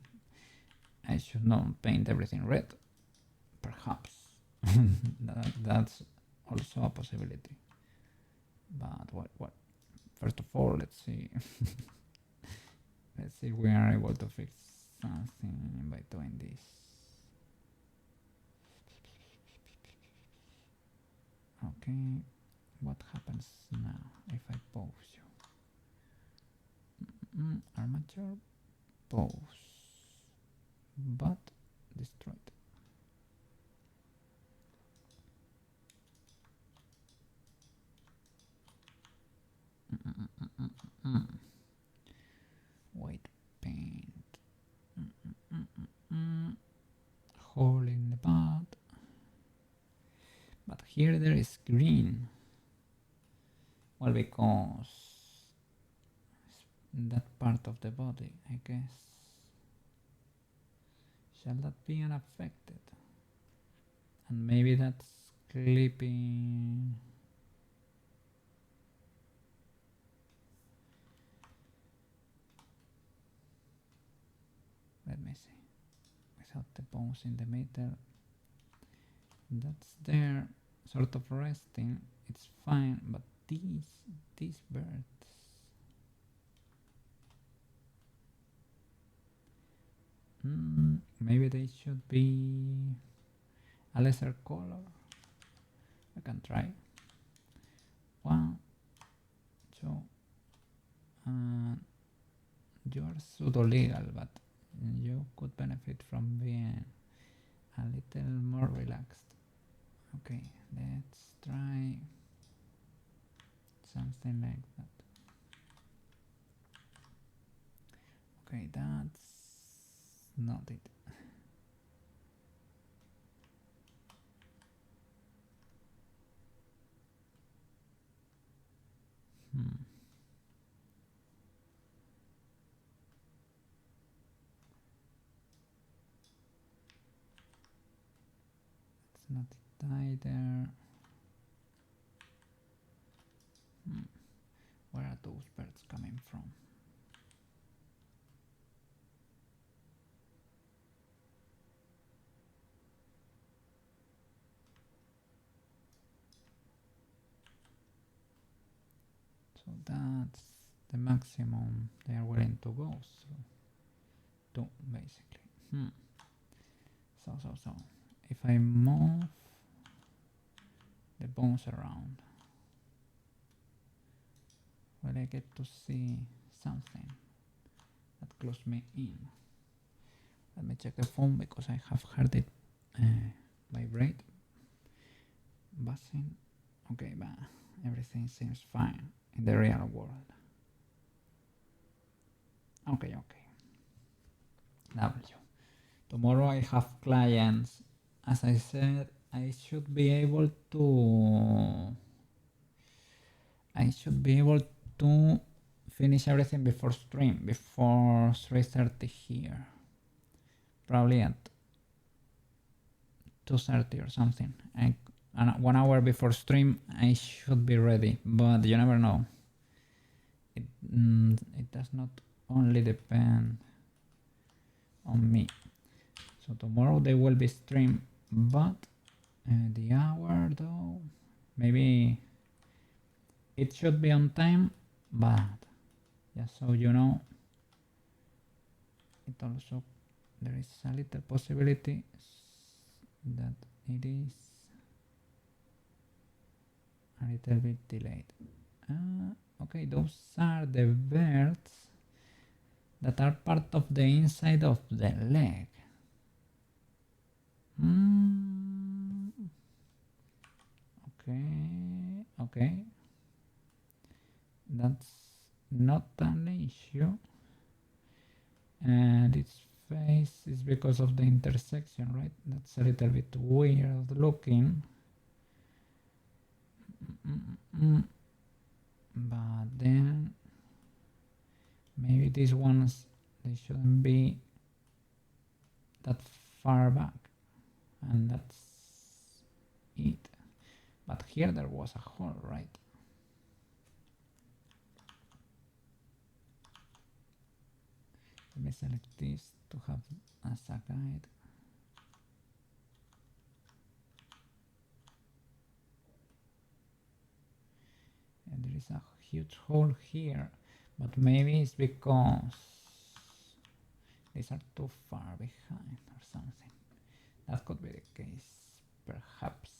I should not paint everything red. Perhaps that's also a possibility. But what? First of all, let's see. Let's see if we are able to fix something by doing this. Okay, what happens now if I pose you? Armature, pose, but destroyed. White paint. Hole in the bud. But here there is green. Well, because that part of the body, I guess. Shall that be unaffected? And maybe that's clipping. Let me see. Without the bones in the middle. That's there, sort of resting. It's fine, but these birds. Maybe they should be a lesser color. I can try. 1, 2. You are pseudo legal, but you could benefit from being a little more relaxed. Okay, let's try something like that. Okay, that's not it. It's not it either. Where are those birds coming from? So that's the maximum they are willing to go to, basically. So if I move the bones around, will I get to see something that clues me in? Let me check the phone because I have heard it vibrate, buzzing. Okay, but everything seems fine in the real world. Okay. W. Tomorrow I have clients. As I said, I should be able to finish everything before stream, before 3:30 here. Probably at 2:30 or something. And 1 hour before stream I should be ready, but you never know. It does not only depend on me. So tomorrow there will be stream, but the hour though, maybe it should be on time, but just so you know, it also, there is a little possibility that it is a little bit delayed. Okay, those are the birds that are part of the inside of the leg. Okay. That's not an issue. And its face is because of the intersection, right? That's a little bit weird looking. But then maybe these ones, they shouldn't be that far back, and that's it. But here there was a hole, right? Let me select this to have as a guide. And there is a huge hole here, but maybe it's because these are too far behind or something. That could be the case, perhaps.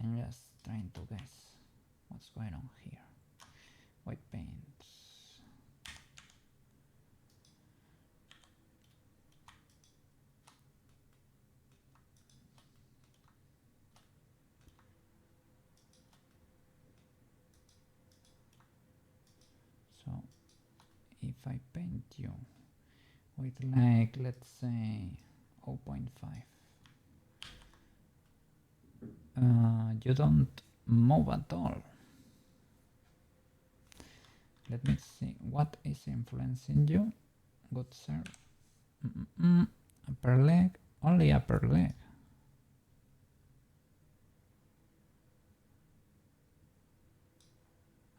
I'm just trying to guess what's going on here. White paints. So if I paint you with, like, let's say 0.5, you don't move at all. Let me see what is influencing you. Good sir. Upper leg, only upper leg.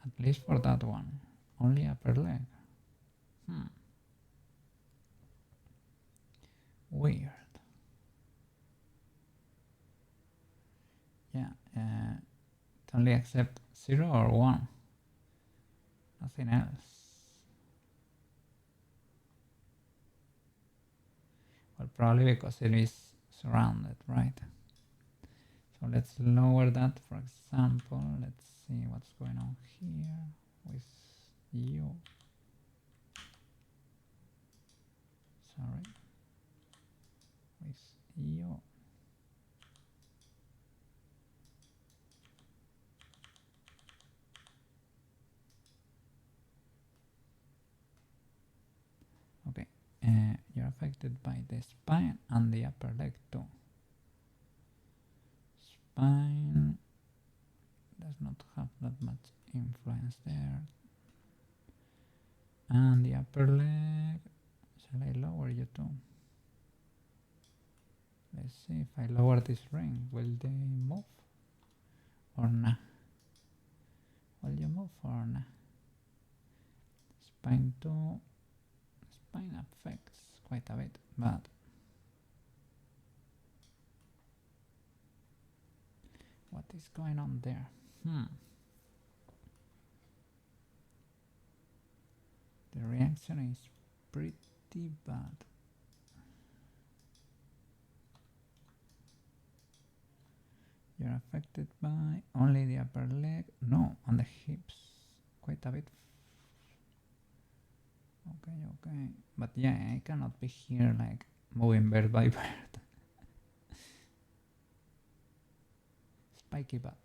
At least for that one, only upper leg. Weird. Yeah, it only accept 0 or 1. Nothing else. Well, probably because it is surrounded, right? So let's lower that, for example. Let's see what's going on here with you. Sorry. With you. affected by the spine and the upper leg too. Spine does not have that much influence there. And the upper leg, shall I lower you too? Let's see if I lower this ring, will they move or nah? Will you move or nah? Spine too. Spine affects quite a bit, but what is going on there? The reaction is pretty bad. You're affected by only the upper leg, no, on the hips, quite a bit. Okay, but yeah, I cannot be here like moving bird by bird. Spiky butt.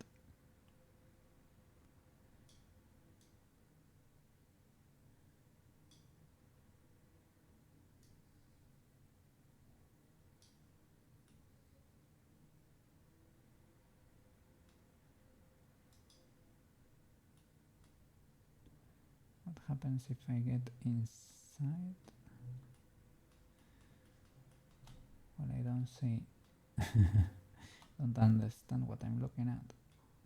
What happens if I get inside? Well, I don't see. Don't understand what I'm looking at.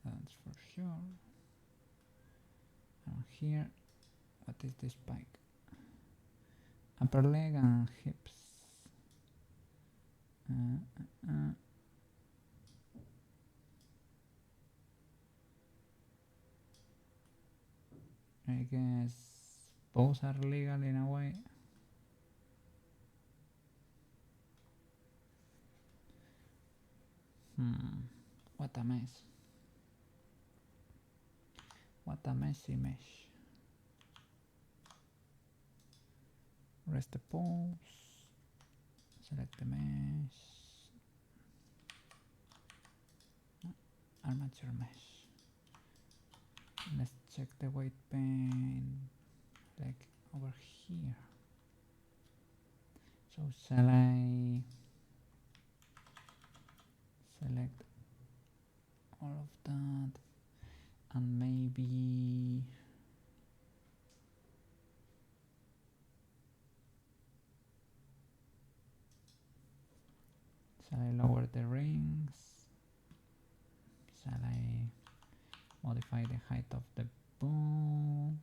That's for sure. And here, what is this spike? Upper leg and hips. I guess both are legal in a way. What a mess. What a messy mesh. Rest the pose. Select the mesh. Armature mesh. Let's check the weight pain, like over here. So shall I select all of that and maybe shall I lower the rings? Shall I modify the height of the bow?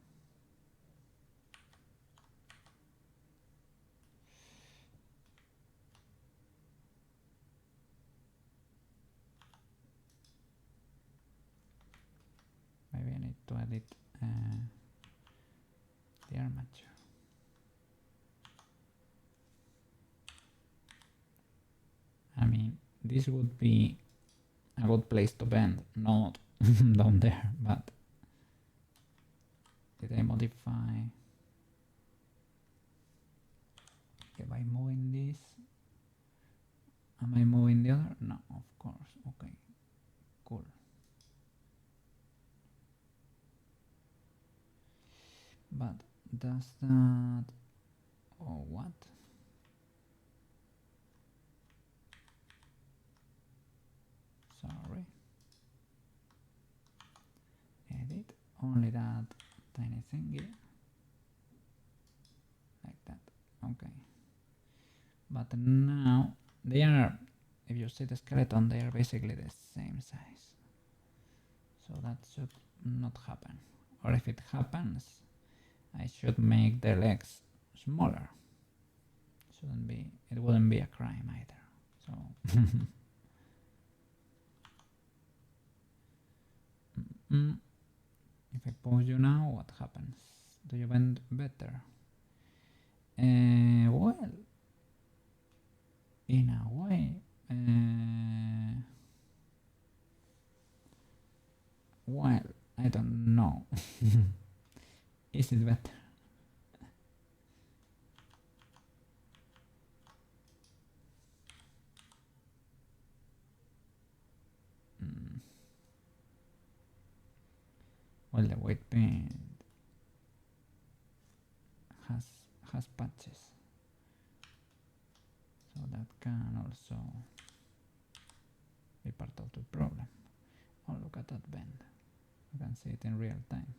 Maybe I need to edit the armature. I mean, this would be a good place to bend, not down there, but did I modify? Okay, by moving this, am I moving the other? No, of course. Okay, cool. But does that, oh, what? Sorry. Edit only that tiny thingy, like that. Okay. But now they are, if you see the skeleton, they are basically the same size. So that should not happen. Or if it happens, I should make the legs smaller. Shouldn't be, it wouldn't be a crime either. So if I pose you now, what happens? Do you bend better? Well, in a way, well, I don't know. Is it better? Well, the weight band has patches. that can also be part of the problem. Oh, look at that bend. You can see it in real time.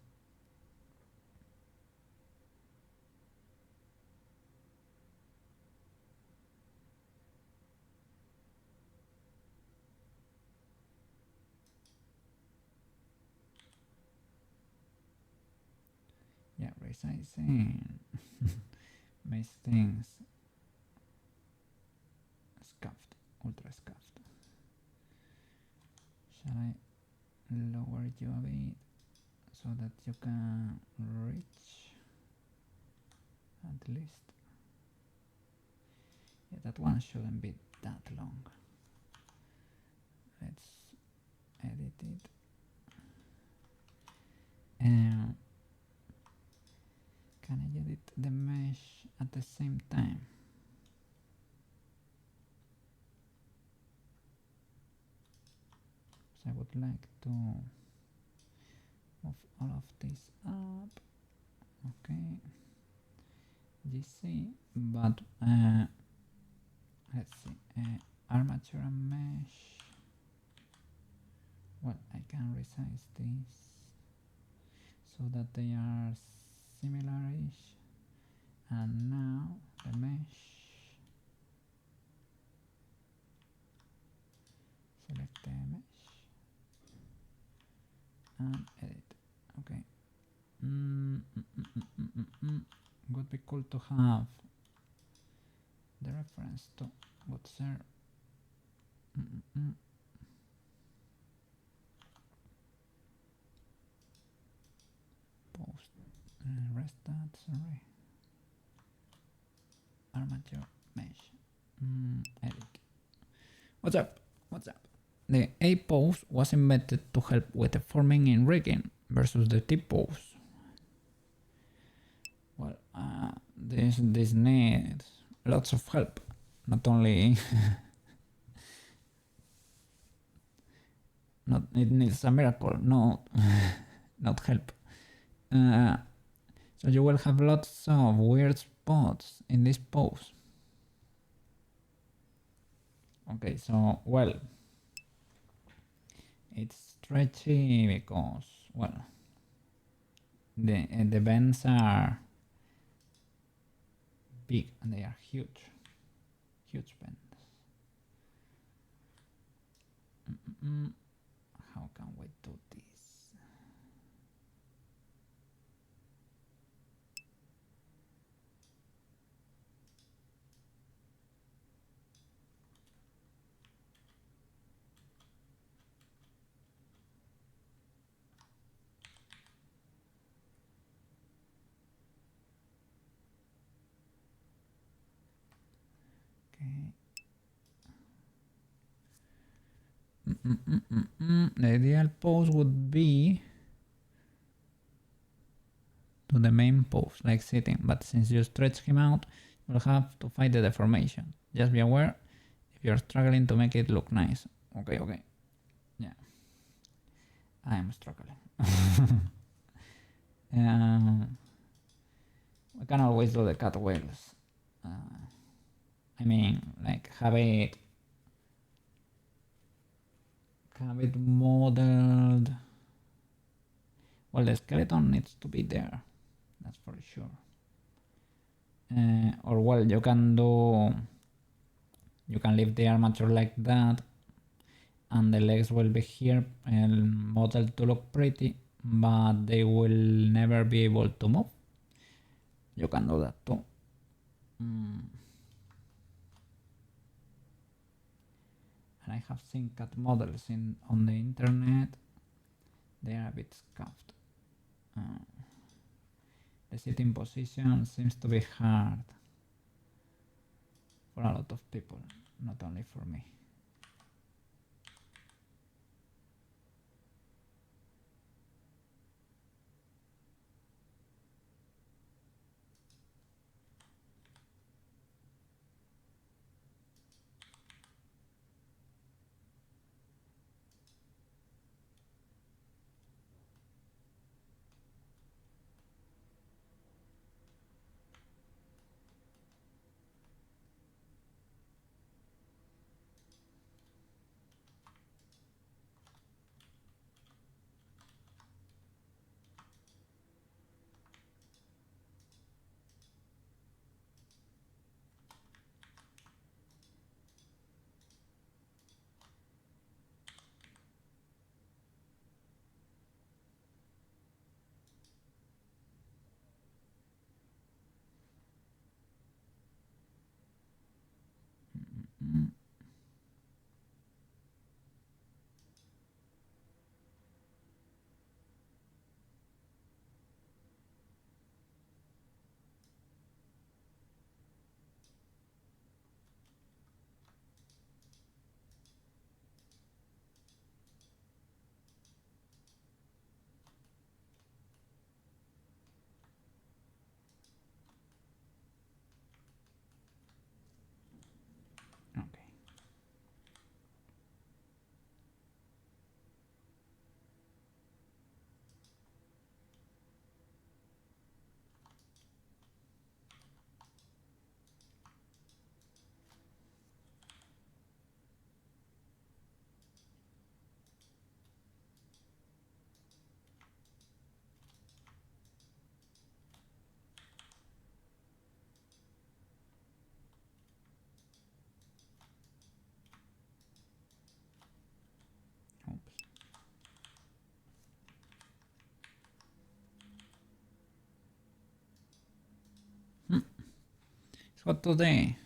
Yeah, resizing makes things scuffed, ultra scuffed. Shall I lower you a bit so that you can reach at least? Yeah, that one shouldn't be that long. Let's edit it. Can I edit the mesh at the same time? So I would like to move all of this up. Okay. GC, but let's see. Armature and mesh. Well, I can resize this so that they are similar-ish. And now the mesh. Select the mesh and edit. Okay. Would be cool to have the reference to what's there. Post rest that, sorry. Armature mesh. Edit. What's up? What's up? The A pose was invented to help with the forming in rigging versus the T pose. Well, this needs lots of help. Not only it needs a miracle, not help. So you will have lots of weird spots in this pose. Okay, so well, it's stretchy because well, the bends are big and they are huge bends. How can we do this? The ideal pose would be to the main pose, like sitting, but since you stretch him out, you'll have to fight the deformation. Just be aware if you're struggling to make it look nice. Okay. Yeah. I am struggling. We can always do the cat wheels. I mean, like have it modeled. Well, the skeleton needs to be there, that's for sure. Or well, you can leave the armature like that, and the legs will be here and modeled to look pretty, but they will never be able to move. You can do that too. And I have seen cat models on the internet. They are a bit scuffed. The sitting position seems to be hard for a lot of people, not only for me. It's hot today.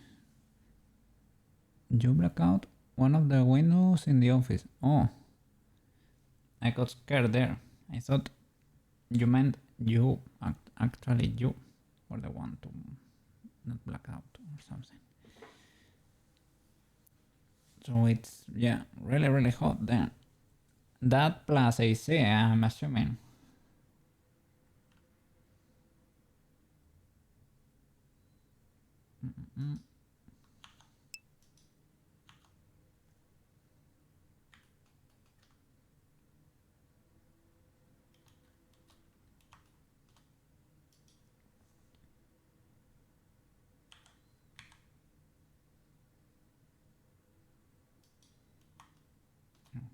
You black out one of the windows in the office. Oh, I got scared there. I thought you meant you, actually you were the one to not black out or something. So it's, yeah, really, really hot then. That plus AC, I'm assuming.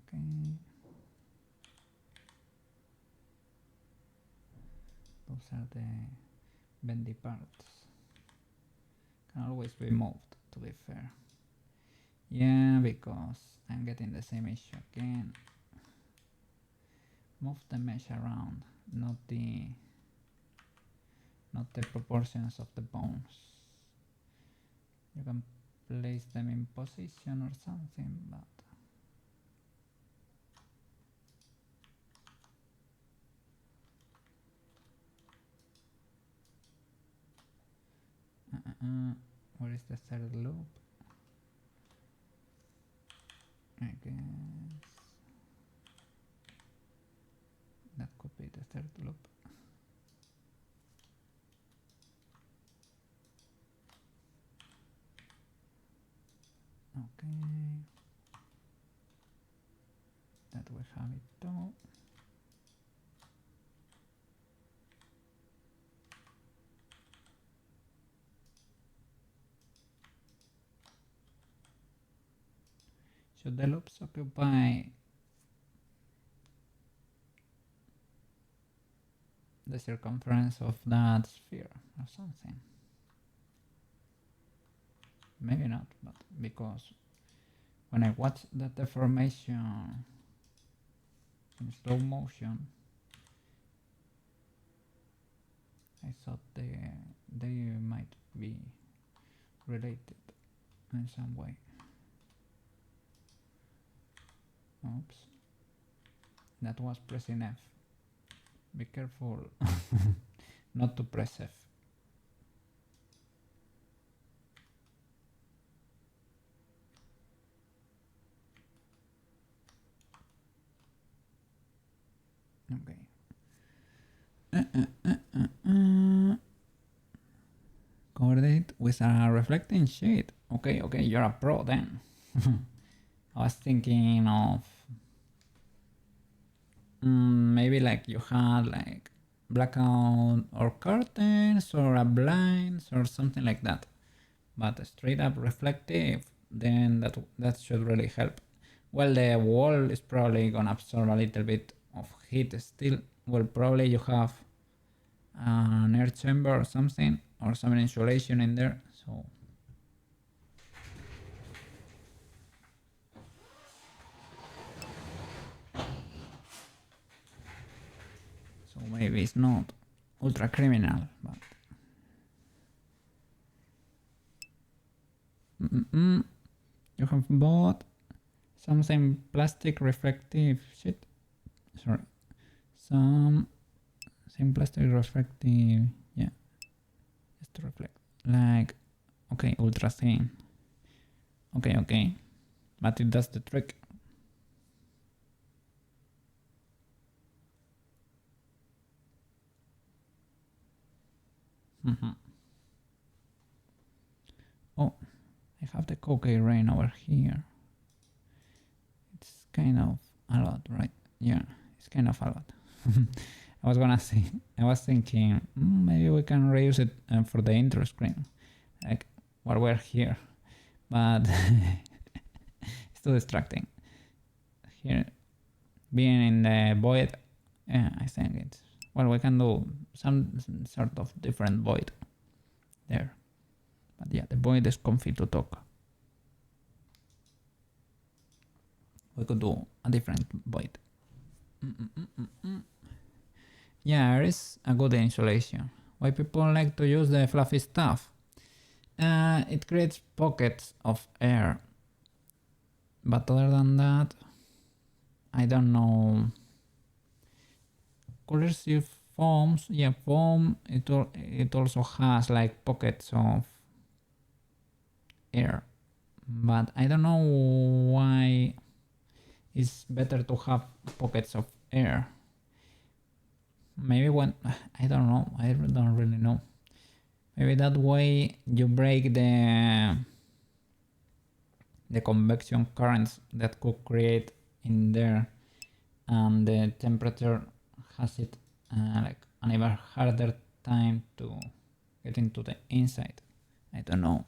Okay. Those are the bendy parts. Can always be moved, to be fair. Yeah, because I'm getting the same issue again. Move the mesh around, not the proportions of the bones. You can place them in position or something, but where is the third loop? I guess that could be the third loop. Okay, that we have it too. Should the loops occupy the circumference of that sphere or something? Maybe not, but because when I watch the deformation in slow motion, I thought they might be related in some way. Oops, that was pressing F. Be careful not to press F. Okay. Covered it with a reflecting sheet. Okay, you're a pro then. I was thinking of maybe like you had like blackout or curtains or a blinds or something like that. But straight up reflective, then that should really help. Well, the wall is probably gonna absorb a little bit of heat still. Well, probably you have an air chamber or something, or some insulation in there, so maybe it's not ultra criminal, but you have bought something plastic reflective shit. Sorry, some plastic reflective, yeah, just to reflect, like, okay, ultra thin, okay, but it does the trick. Oh, I have the Koukei rain over here. It's kind of a lot, right? Yeah, it's kind of a lot. I was thinking maybe we can reuse it for the intro screen, like while we're here, but it's too distracting. Here, being in the void, yeah, I think it's, well, we can do some sort of different void there. But yeah, the void is comfy to talk. We could do a different void. Yeah, there is a good insulation. Why people like to use the fluffy stuff? It creates pockets of air, but other than that, I don't know. Coercive foams, yeah, foam. It also has like pockets of air, but I don't know why it's better to have pockets of air. Maybe when I don't know, I don't really know. Maybe that way you break the convection currents that could create in there, and the temperature has it like an even harder time to get into the inside. I don't know.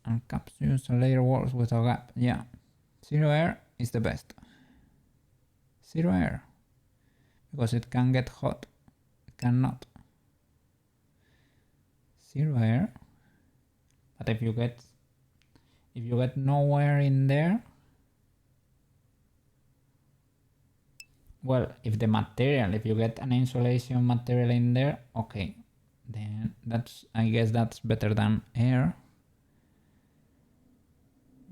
And capsules a layer walls with a gap. Yeah, zero air is the best. Zero air, because it can get hot. It cannot. Zero air. But if you get nowhere in there, well, if you get an insulation material in there, okay, then I guess that's better than air.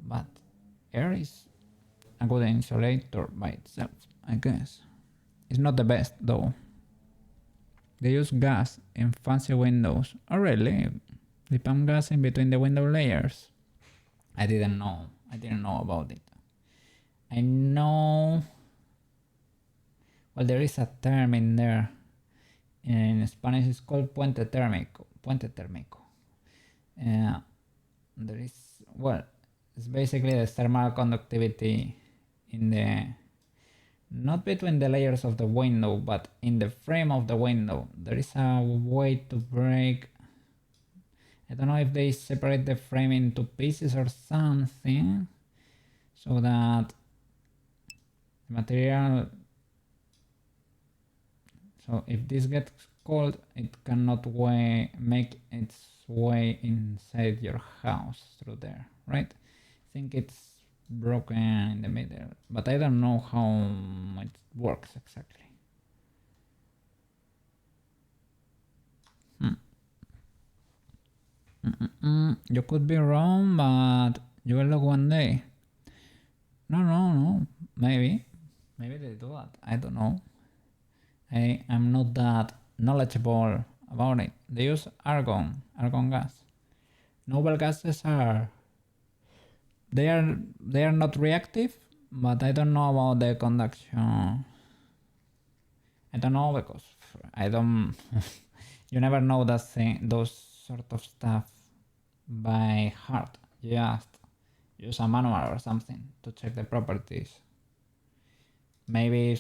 But air is a good insulator by itself, I guess. It's not the best though. They use gas in fancy windows. Oh really? They pump gas in between the window layers. I didn't know about it. I know, well, there is a term in there. In Spanish it's called puente térmico. There is, well, it's basically the thermal conductivity in the, not between the layers of the window, but in the frame of the window. There is a way to break, I don't know if they separate the frame into pieces or something, so that the material, so if this gets cold, it cannot make its way inside your house through there, right? I think it's broken in the middle, but I don't know how it works exactly. You could be wrong, but you will look one day. No. Maybe they do that. I don't know. I am not that knowledgeable about it. They use argon gas. Noble gases are not reactive, but I don't know about the conduction. I don't know because I don't. You never know that thing, those sort of stuff by heart. You just use a manual or something to check the properties. Maybe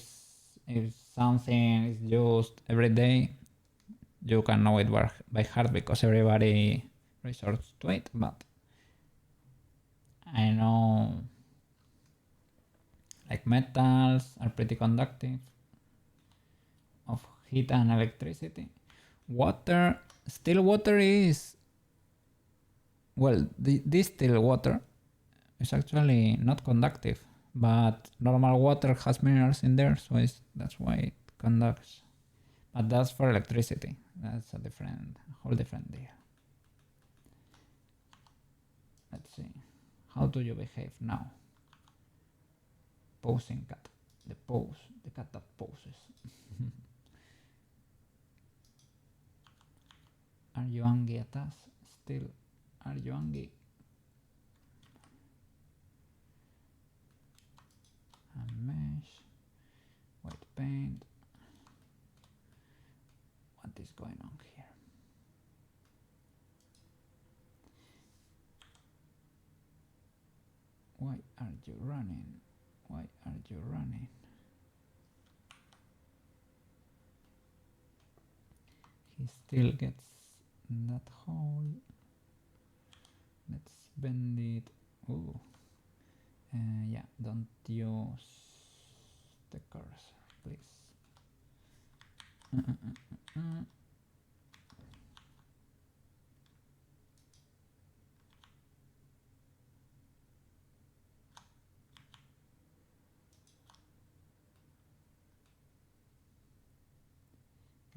if something is used every day, you can know it by heart because everybody resorts to it. But I know like metals are pretty conductive of heat and electricity. Still water is, well, this still water is actually not conductive, but normal water has minerals in there, so that's why it conducts. But that's for electricity. That's a whole different deal. Let's see. How do you behave now? Posing cat. The cat that poses. Are you angry at us? Still, are you angry? A mesh, white paint. What is going on here? Why are you running? Why are you running? He still gets that hole. Let's bend it. Ooh. Yeah, don't use the cursor, please.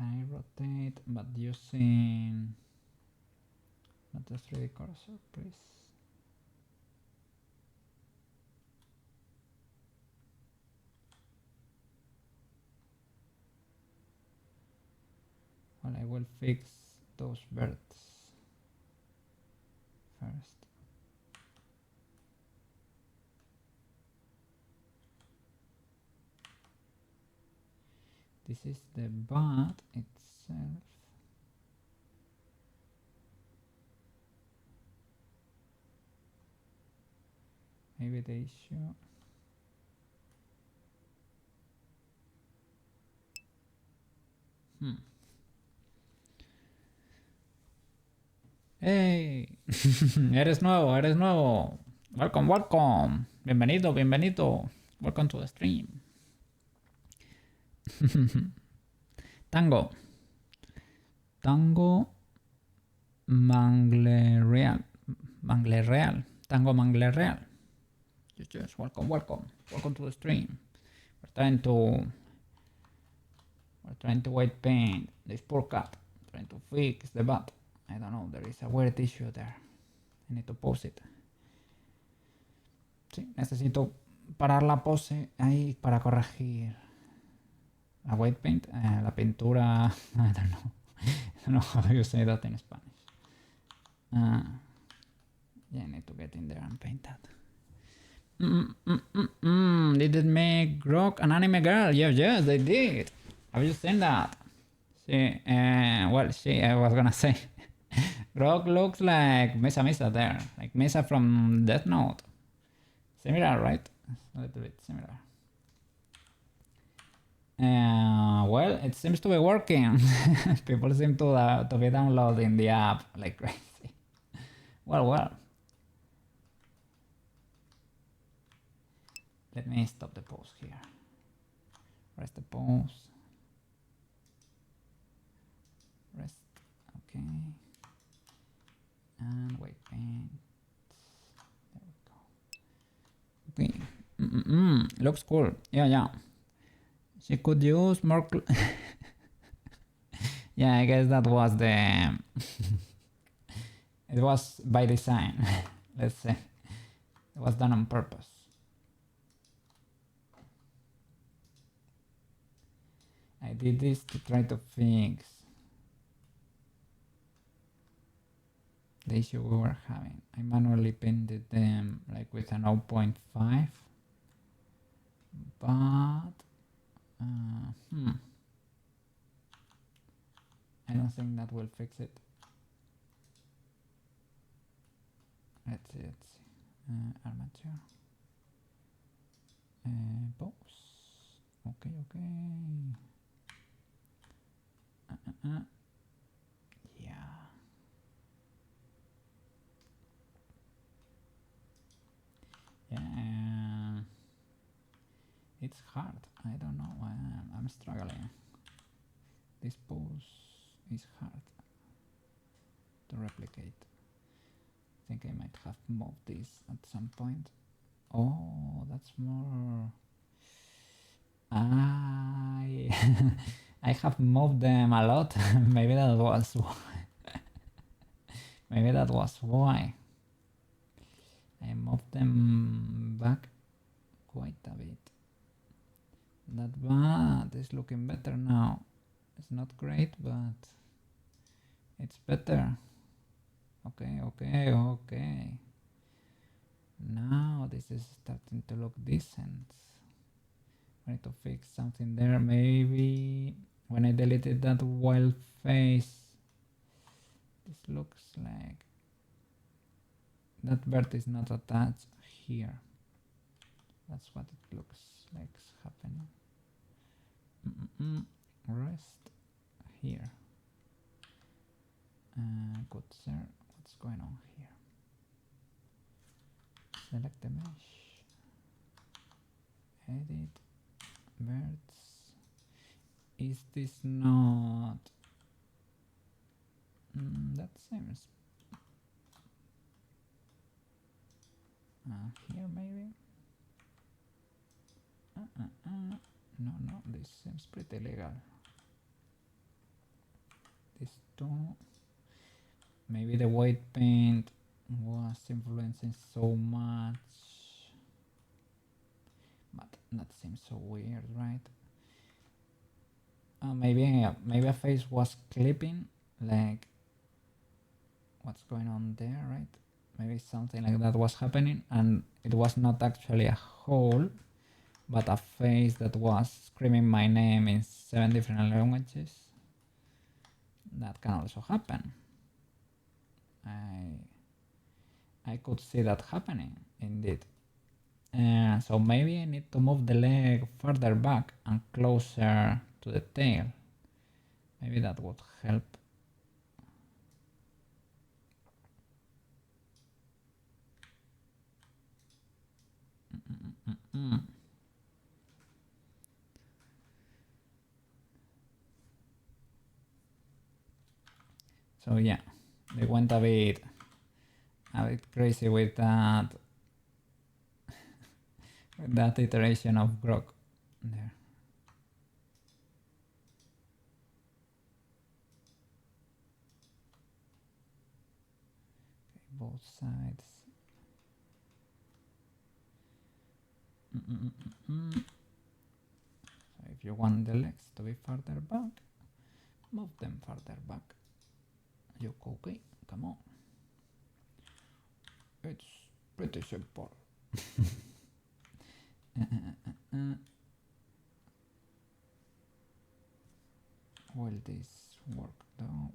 Can I rotate but using not the 3D cursor, please? Well, I will fix those birds first. This is the bat itself. Maybe the issue. ¡Hey! Eres nuevo, eres nuevo. Welcome, welcome. Bienvenido, bienvenido. Welcome to the stream. Tango. Tango Manglereal. Manglereal. Tango Manglereal. Yes, welcome, welcome. Welcome to the stream. We're trying to white paint this poor cat. Trying to fix the bat. I don't know, there is a weird issue there. I need to pause it. Sí, necesito parar la pose ahí para corregir la white paint, la pintura. I don't know. I don't know how you say that in Spanish. Yeah, I need to get in there and paint that. Did it make Grok an anime girl? Yes, they did. Have you seen that? Sí, well, I was gonna say. Grok looks like Misa there, like Misa from Death Note. Similar, right? A little bit similar. Well, it seems to be working. People seem to be downloading the app like crazy. Well. Let me stop the pause here. Rest the pause. Rest. Okay. And white paint. There we go. Okay. Looks cool. Yeah. She could use more. Yeah, I guess that was the. It was by design. Let's say it was done on purpose. I did this to try to fix the issue we were having. I manually painted them like with an 0.5, but I don't think that will fix it. Let's see. Armature. Pose. Okay. Yeah. It's hard. I don't know. I'm struggling. This pose is hard to replicate. I think I might have moved this at some point. Oh, that's more. I have moved them a lot. Maybe that was why. Maybe that was why. I moved them back quite a bit. That bat is looking better now. It's not great, but it's better. Okay. Now this is starting to look decent. I need to fix something there. Maybe when I deleted that wild face, this looks like that bird is not attached here. That's what it looks like happening. Rest here. Good sir, what's going on here? Select the mesh. Edit. Birds. Is this not? That seems. Here maybe. No, this seems pretty legal. too. Maybe the white paint was influencing so much, but that seems so weird, right? Maybe a face was clipping, like what's going on there, right? Maybe something like that was happening, and it was not actually a hole, but a face that was screaming my name in 7 different languages. That can also happen. I could see that happening, indeed. So maybe I need to move the leg further back and closer to the tail. Maybe that would help. So yeah, they went a bit crazy with that with that iteration of grok there. Okay, both sides. So if you want the legs to be further back, move them further back. You Koukei, come on. It's pretty simple. Will this work though?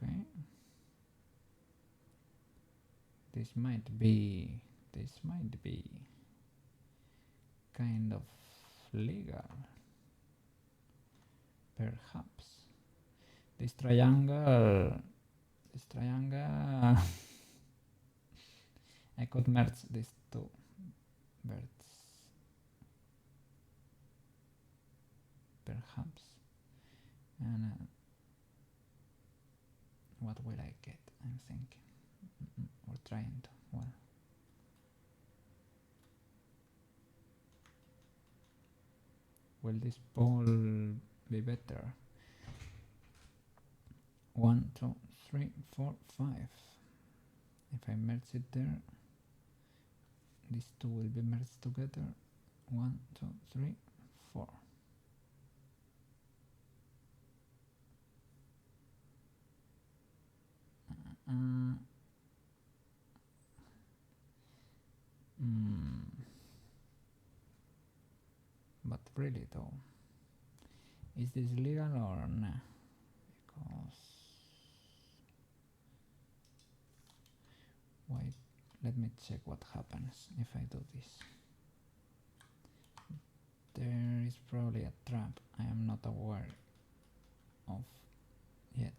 Okay. This might be kind of legal. Perhaps. This triangle I could merge these two birds. Perhaps. And what will I get? I'm thinking. Or trying to. Well. Will this ball be better? 1, 2, 3, 4, 5. If I merge it there, these two will be merged together. 1, 2, 3, 4. But really though, is this legal or nah? Because wait, let me check what happens if I do this. There is probably a trap I am not aware of yet.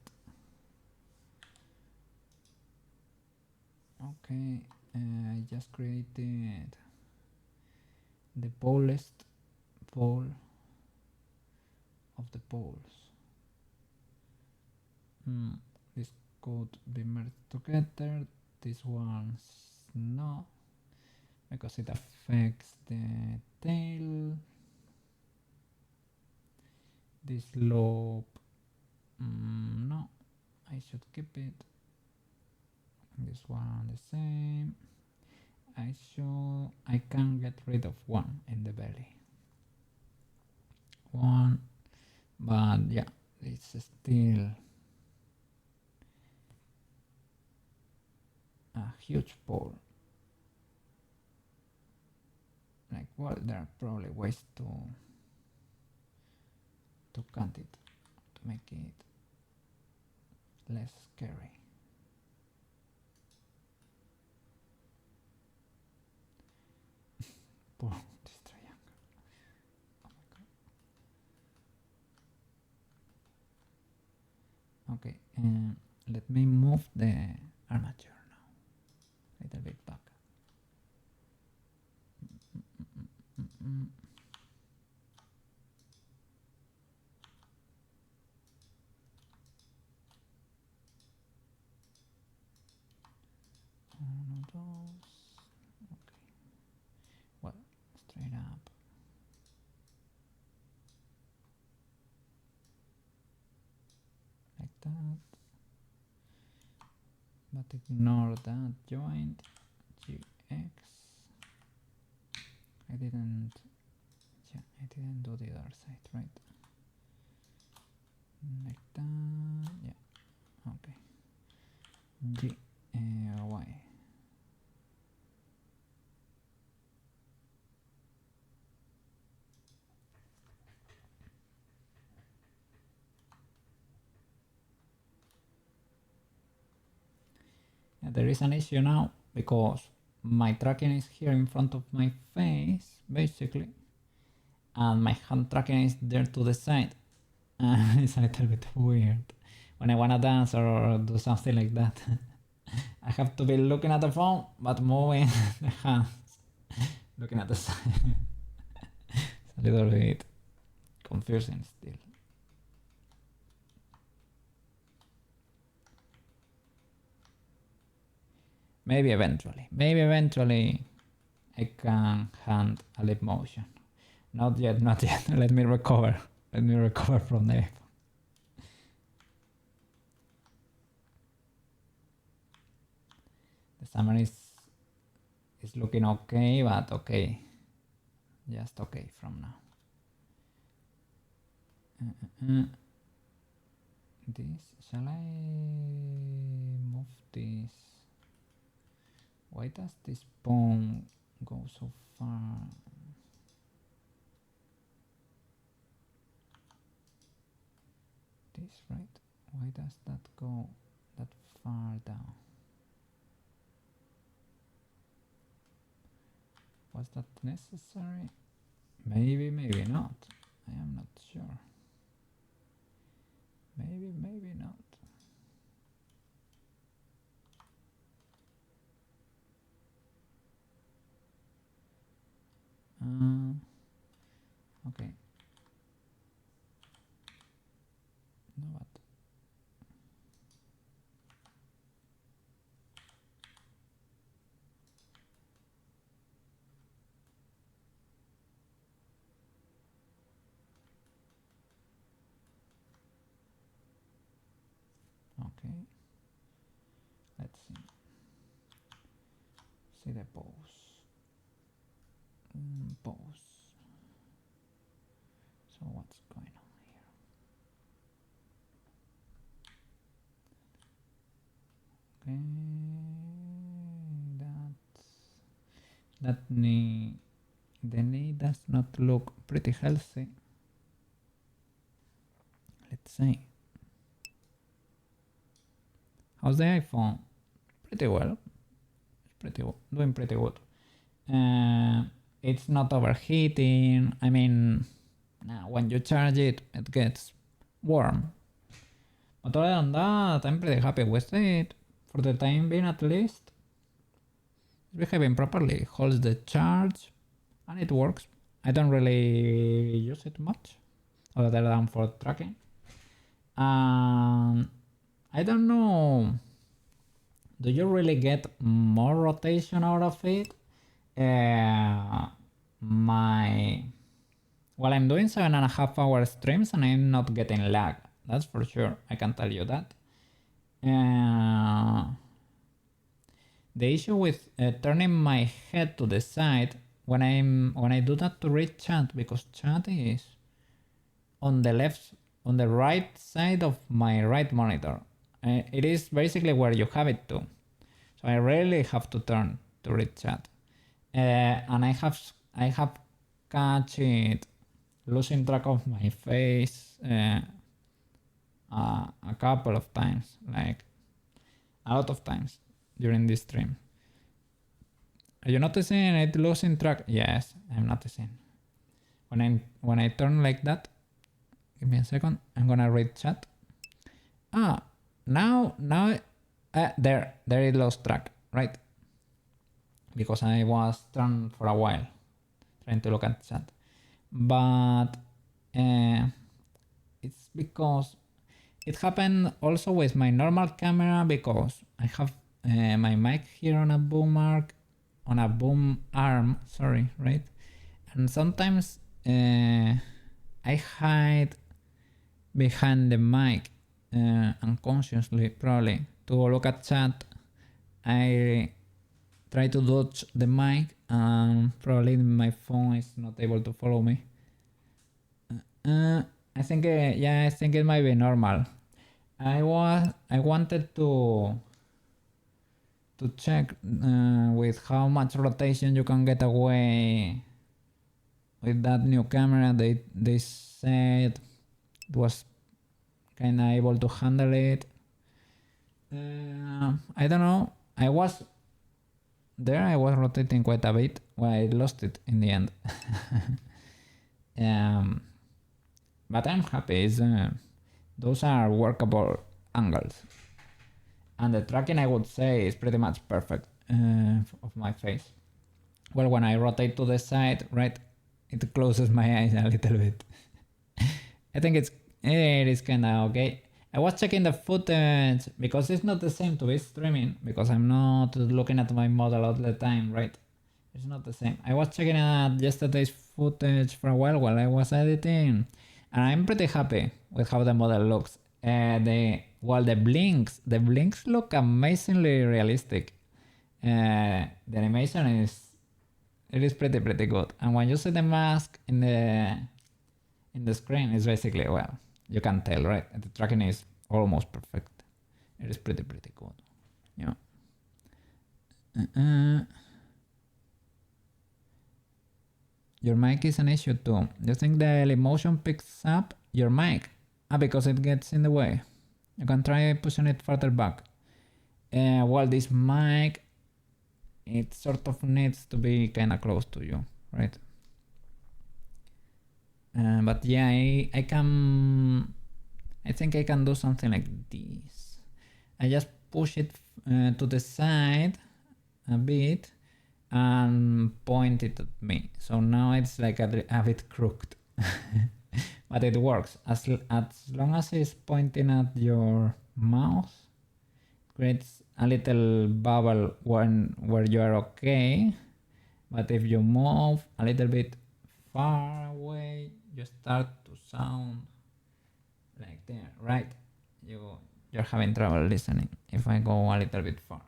Okay, I just created the polest pole of the poles. This could be merged together. This one's no, because it affects the tail. This lobe, no, I should keep it. This one the same. I can get rid of one in the belly. One, but yeah, it's still a huge pole. Like, well, there are probably ways to cut it, to make it less scary. Pull this triangle. Oh my god. Okay, let me move the armature now. A little bit back. One of those. Okay. Well, straight up. but ignore that joint GX. I didn't do the other side, right? Like that, yeah, okay. G, Y. Yeah, there is an issue now because my tracking is here in front of my face, basically, and my hand tracking is there to the side. It's a little bit weird when I wanna dance or do something like that. I have to be looking at the phone but moving the hands, looking at the side. It's a little bit confusing still. Maybe eventually I can hand a lip motion. Not yet. Let me recover from the iPhone. The summer is looking okay, but okay. Just okay from now. Shall I move this? Why does this bone go so far? This, right? Why does that go that far down? Was that necessary? Maybe not. I am not sure. Maybe not. Okay. No, what? Okay. Let's see. See the pose. Pose. So what's going on here? Okay, that knee, the knee does not look pretty healthy. Let's see. How's the iPhone? Pretty well. Doing pretty good. It's not overheating. I mean, when you charge it, it gets warm. But other than that, I'm pretty happy with it. For the time being, at least. It's behaving properly. Holds the charge, and it works. I don't really use it much, other than for tracking. I don't know. Do you really get more rotation out of it? Well, I'm doing 7.5 hour streams and I'm not getting lag. That's for sure. I can tell you that. The issue with turning my head to the side when I do that to read chat, because chat is on the right side of my right monitor. It is basically where you have it to. So I rarely have to turn to read chat. And I have catch it losing track of my face a couple of times, like a lot of times during this stream. Are you noticing it losing track? Yes, I'm noticing. When I turn like that, give me a second, I'm gonna read chat. Now there it lost track, right? Because I was turned for a while trying to look at chat. But it's because it happened also with my normal camera, because I have my mic here on a boom arm, sorry, right? And sometimes I hide behind the mic unconsciously probably to look at chat. I try to dodge the mic and probably my phone is not able to follow me. I think I think it might be normal. I wanted to check with how much rotation you can get away with that new camera. They said it was kind of able to handle it. I don't know. I was rotating quite a bit. Well, I lost it in the end. But I'm happy. Those are workable angles. And the tracking, I would say, is pretty much perfect of my face. Well, when I rotate to the side, right, it closes my eyes a little bit. I think it is kind of okay. I was checking the footage because it's not the same to be streaming because I'm not looking at my model all the time, right? It's not the same. I was checking out yesterday's footage for a while I was editing, and I'm pretty happy with how the model looks. The blinks look amazingly realistic. The animation is pretty good, and when you see the mask in the screen, it's basically, well, you can tell, right? The tracking is almost perfect. It is pretty good. Yeah. Your mic is an issue too. You think the emotion picks up your mic? Because it gets in the way. You can try pushing it further back. Well, this mic, it sort of needs to be kind of close to you, right? But yeah, I think I can do something like this. I just push it to the side a bit and point it at me. So now it's like a bit crooked. But it works. As long as it's pointing at your mouth, creates a little bubble where you are okay. But if you move a little bit far away, you start to sound like there, right? You're having trouble listening if I go a little bit far.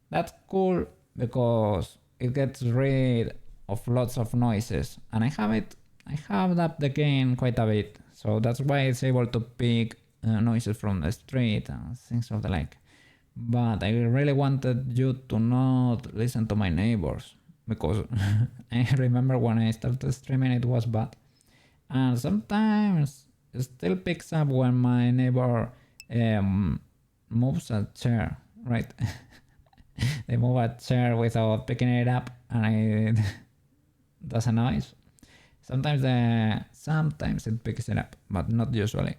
That's cool because it gets rid of lots of noises, and I have up the gain quite a bit, so that's why it's able to pick noises from the street and things of the like. But I really wanted you to not listen to my neighbors, because I remember when I started streaming it was bad. And sometimes it still picks up when my neighbor moves a chair, right? They move a chair without picking it up and it does a noise. Sometimes it picks it up, but not usually.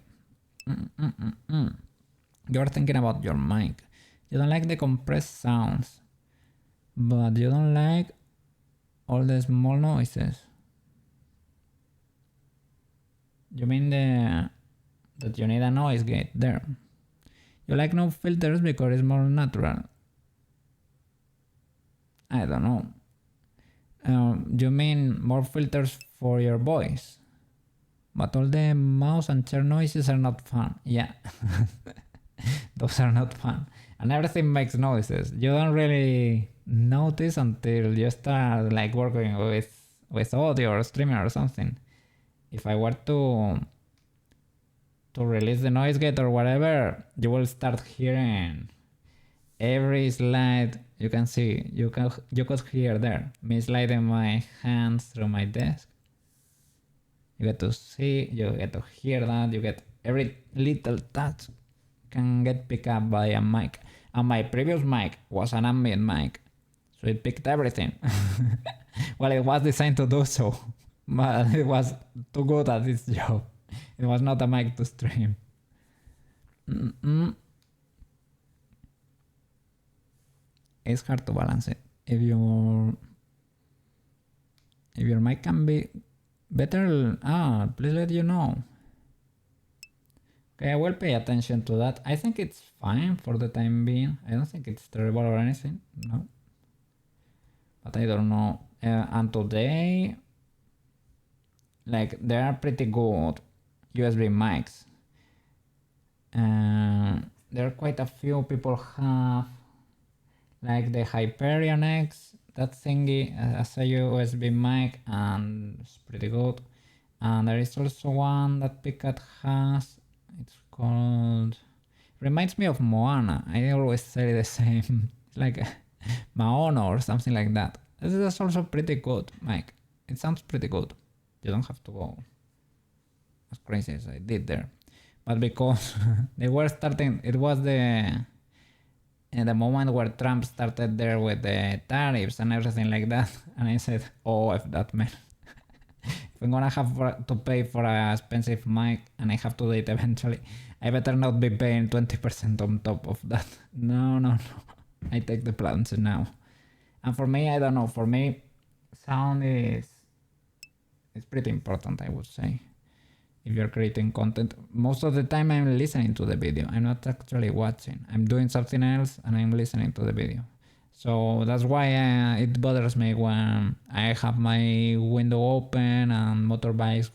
You're thinking about your mic. You don't like the compressed sounds, but you don't like all the small noises. You mean that you need a noise gate there. You like no filters because it's more natural. I don't know. You mean more filters for your voice. But all the mouse and chair noises are not fun. Yeah. Those are not fun. And everything makes noises. You don't really notice until you start like working with audio or streaming or something. If I were to release the noise gate or whatever, you will start hearing every slide you can see. You could hear there me sliding my hands through my desk. You get to see, you get to hear that, you get every little touch can get picked up by a mic. And my previous mic was an ambient mic, so it picked everything. Well, it was designed to do so, but it was too good at its job. It was not a mic to stream. It's hard to balance it. If your mic can be better, please let you know. Okay, I will pay attention to that. I think it's fine for the time being. I don't think it's terrible or anything, no. But I don't know. And today, like, there are pretty good USB mics. There are quite a few people have like the Hyperion X, that thingy as a USB mic, and it's pretty good. And there is also one that Picard has. It's called, reminds me of Moana. I always say the same. It's like Maono or something like that. This is also pretty good mic. It sounds pretty good. You don't have to go as crazy as I did there. But because they were starting, it was the moment where Trump started there with the tariffs and everything like that. And I said, oh, if that man. If I'm gonna have to pay for an expensive mic and I have to do it eventually, I better not be paying 20% on top of that. No. I take the plans now. And for me, I don't know, for me, sound is pretty important, I would say. If you're creating content, most of the time I'm listening to the video. I'm not actually watching. I'm doing something else and I'm listening to the video. So that's why it bothers me when I have my window open and motorbikes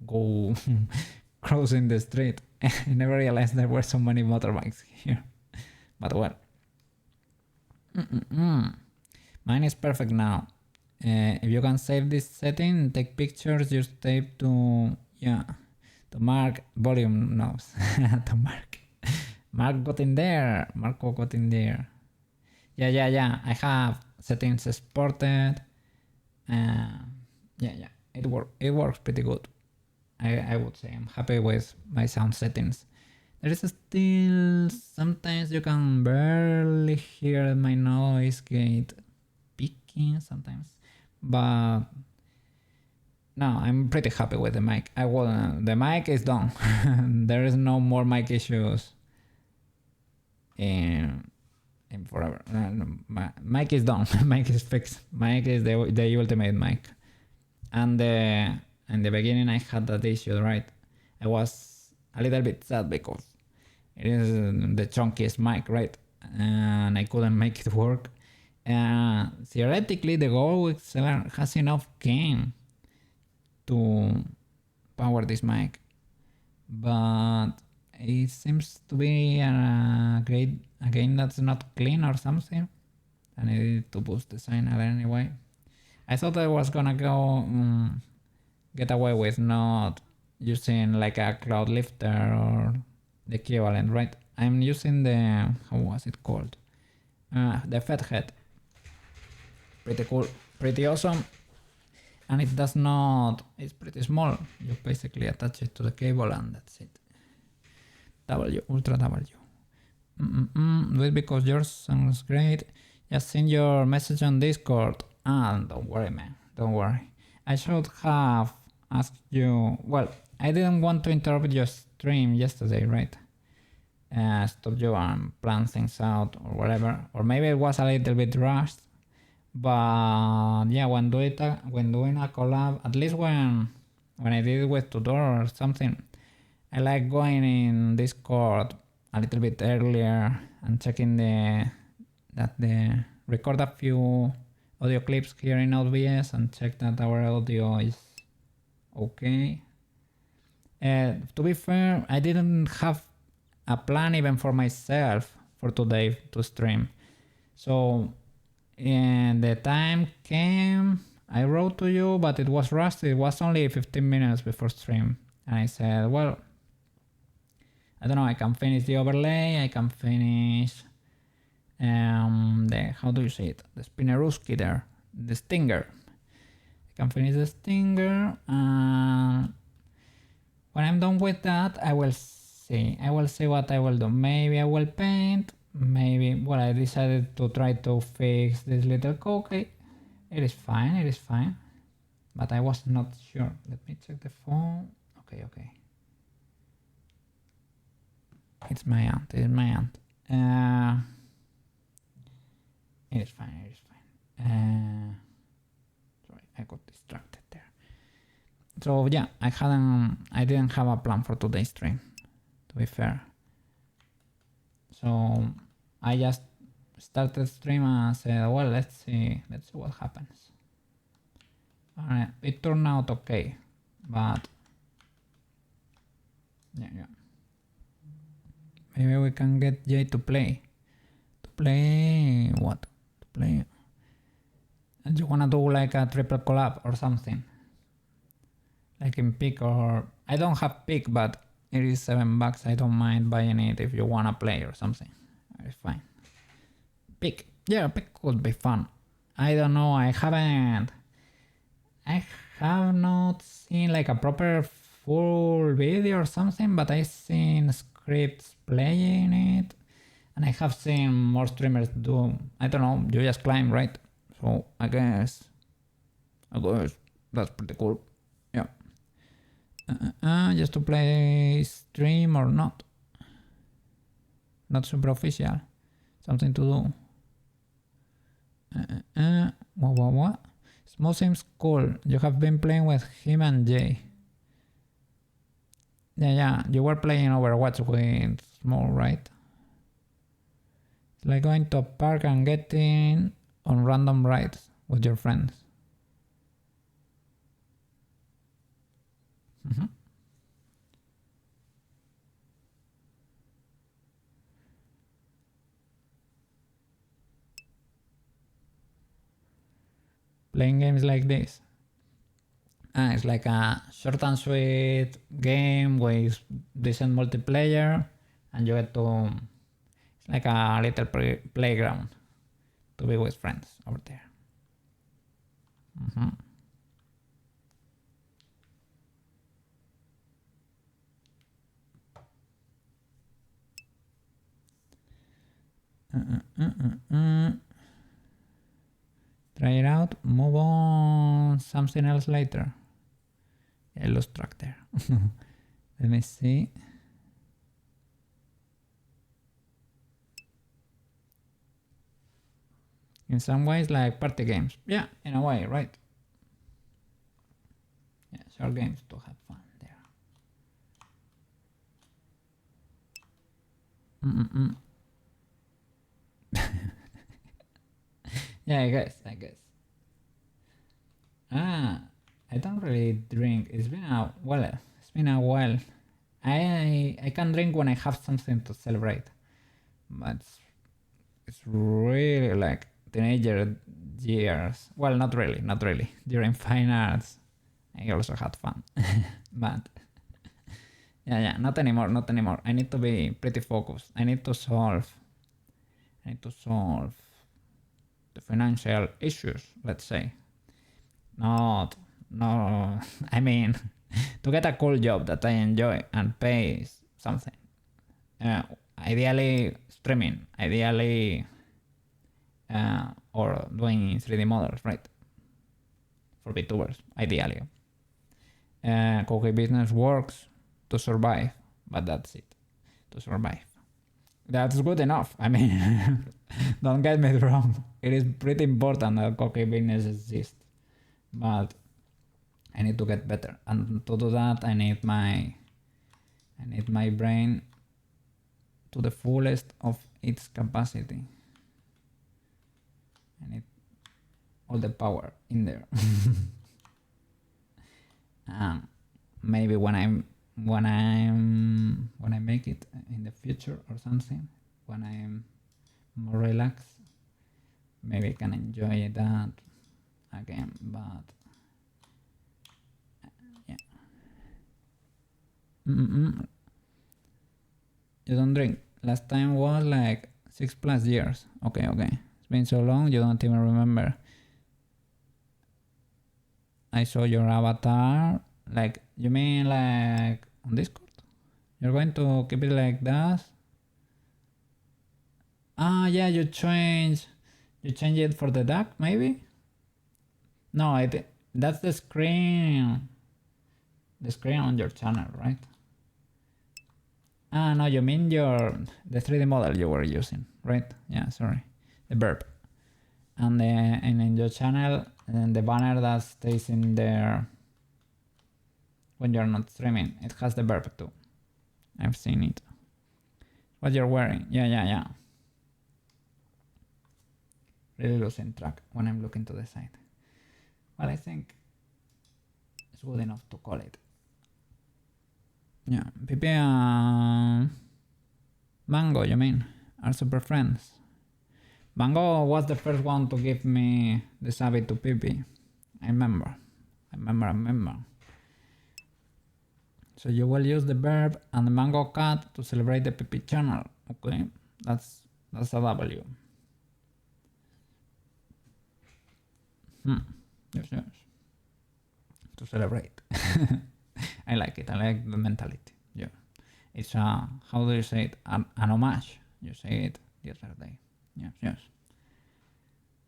go crossing the street. I never realized there were so many motorbikes here. But well. Mine is perfect now. If you can save this setting, take pictures, just tape to mark volume knobs. To mark. Mark got in there. Marco got in there. Yeah. I have settings exported. It works pretty good. I would say I'm happy with my sound settings. There is still sometimes you can barely hear my noise gate peaking sometimes, but no, I'm pretty happy with the mic. The mic is done. There is no more mic issues in forever. Mic is done. Mic is fixed. Mic is the ultimate mic. And in the beginning I had that issue, right? I was a little bit sad because it is the chunkiest mic, right? And I couldn't make it work. Theoretically, the Go XLR has enough gain to power this mic, but it seems to be a gain that's not clean or something. I needed to boost the signal anyway. I thought I was gonna go get away with not using like a cloud lifter or the equivalent, right? I'm using the, how was it called? The Fathead. Pretty cool, pretty awesome. And it does not, it's pretty small. You basically attach it to the cable and that's it. Ultra W. Do it because yours sounds great. Just send your message on Discord. Don't worry, man, don't worry. I should have asked you, well, I didn't want to interrupt your stream yesterday, right? Stop you and plan things out or whatever. Or maybe it was a little bit rushed. But yeah, when doing a collab, at least when I did it with Tudor or something, I like going in Discord a little bit earlier and checking record a few audio clips here in OBS and check that our audio is okay. To be fair, I didn't have a plan even for myself for today to stream. So the time came, I wrote to you, but it was rushed. It was only 15 minutes before stream. And I said, well, I don't know, I can finish the overlay, I can finish how do you say it? The Spinneruski there, the Stinger. I can finish the Stinger. When I'm done with that, I will see what I will do. Maybe I will paint. Maybe, well, I decided to try to fix this little Koukei. It is fine. But I was not sure. Let me check the phone. Okay. It's my aunt. It is fine. Sorry, I got distracted there. So yeah, I didn't have a plan for today's stream, to be fair. So I just started stream and said, well, let's see what happens. Alright, it turned out okay, but yeah. Maybe we can get Jay to play. To play what? To play. And you wanna do like a triple collab or something? Like in pick, or I don't have pick, but it is $7. I don't mind buying it if you wanna play or something. It's fine. Pick. Yeah, pick could be fun. I don't know, I have not seen like a proper full video or something, but I've seen scripts playing it, and I have seen more streamers do, I don't know, you just climb, right? So I guess that's pretty cool. Yeah. Just to play stream or not. Not super official. Something to do. What? Small seems cool. You have been playing with him and Jay. Yeah. You were playing Overwatch with Small, right? It's like going to a park and getting on random rides with your friends. Playing games like this. It's like a short and sweet game with decent multiplayer, and you get to, it's like a little playground to be with friends over there. Try it out, move on something else later. Yeah, lost track there. Let me see. In some ways, like party games. Yeah, in a way, right? Yeah, short games to have fun there. Yeah, I guess. I don't really drink. It's been a while. I can drink when I have something to celebrate, but it's really like teenager years. Well, not really. During fine arts, I also had fun, but yeah, not anymore. I need to be pretty focused. I need to solve the financial issues, let's say. No, I mean, to get a cool job that I enjoy and pays something. Ideally streaming, or doing 3D models, right? For VTubers, ideally. Koukei business works to survive, but that's it. To survive. That's good enough. I mean, don't get me wrong. It is pretty important that Koukei business exists, but I need to get better, and to do that, I need my brain to the fullest of its capacity. I need all the power in there. Maybe when I make it in the future or something, when I'm more relaxed, maybe I can enjoy that again, but yeah. You don't drink. Last time was like 6+ years. Okay. It's been so long you don't even remember. I saw your avatar. Like, you mean like on Discord? You're going to keep it like that? Yeah, you change it for the duck, maybe? No, that's the screen. The screen on your channel, right? No, you mean the 3D model you were using, right? Yeah, sorry. The burp. And in your channel, and the banner that stays in there when you're not streaming, it has the burp too. I've seen it. What you're wearing? Yeah. Really losing track when I'm looking to the side. Well, I think it's good enough to call it. Yeah, Pepe. Mango, you mean? Are super friends. Mango was the first one to give me the savvy to Pippi. I remember. So you will use the verb and the mango cat to celebrate the Pippi channel. Okay, that's a W. Yes. To celebrate. I like it. I like the mentality. Yeah. It's a, how do you say it? An homage. You say it the other day. Yes.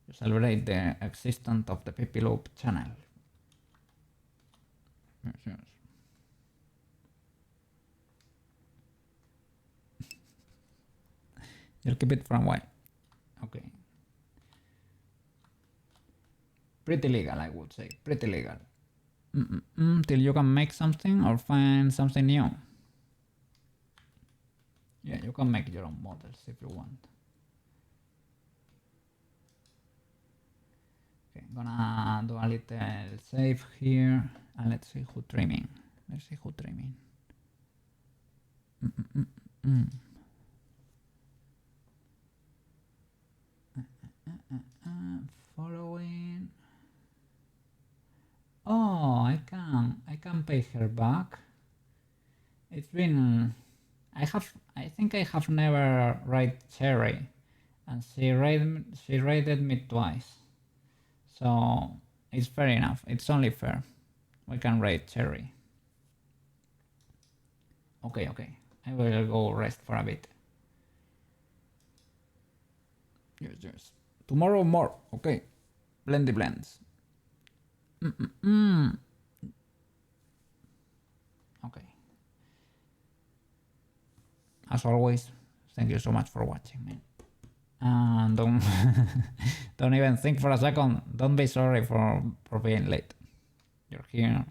To celebrate the existence of the Pippi Loop channel. Yes. You'll keep it for a while. Okay. Pretty legal, I would say. Pretty legal. Till you can make something or find something new. Yeah, you can make your own models if you want. Okay, I'm gonna do a little save here and let's see who trimming. Following. Oh, I can pay her back. It's been, I think I have never rated Cherry, and she rated me twice. So it's fair enough. It's only fair. We can rate Cherry. Okay. I will go rest for a bit. Yes. Tomorrow more. Okay. Blendy blends. Okay. As always, thank you so much for watching, man. And don't even think for a second. Don't be sorry for being late. You're here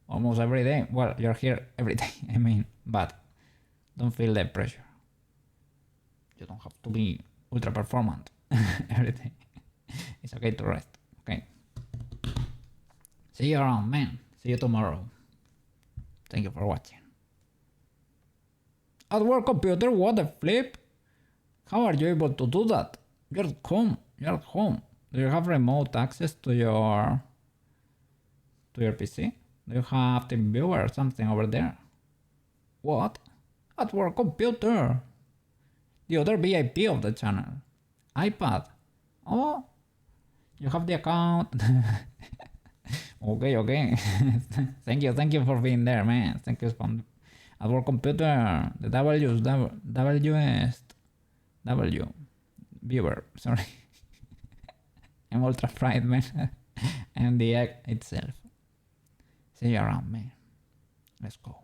almost every day. Well, you're here every day. I mean, but don't feel the pressure. You don't have to be ultra performant every day. It's okay to rest. Okay. See you around, man. See you tomorrow. Thank you for watching. At work computer, what the flip? How are you able to do that? You're at home. Do you have remote access to your PC? Do you have TeamViewer or something over there? What? At work computer. The other VIP of the channel. iPad. Oh, you have the account. Okay. Thank you for being there, man. Thank you for at work computer. The W viewer. Sorry. I'm ultra fried, man. And the egg itself. See you around, man. Let's go.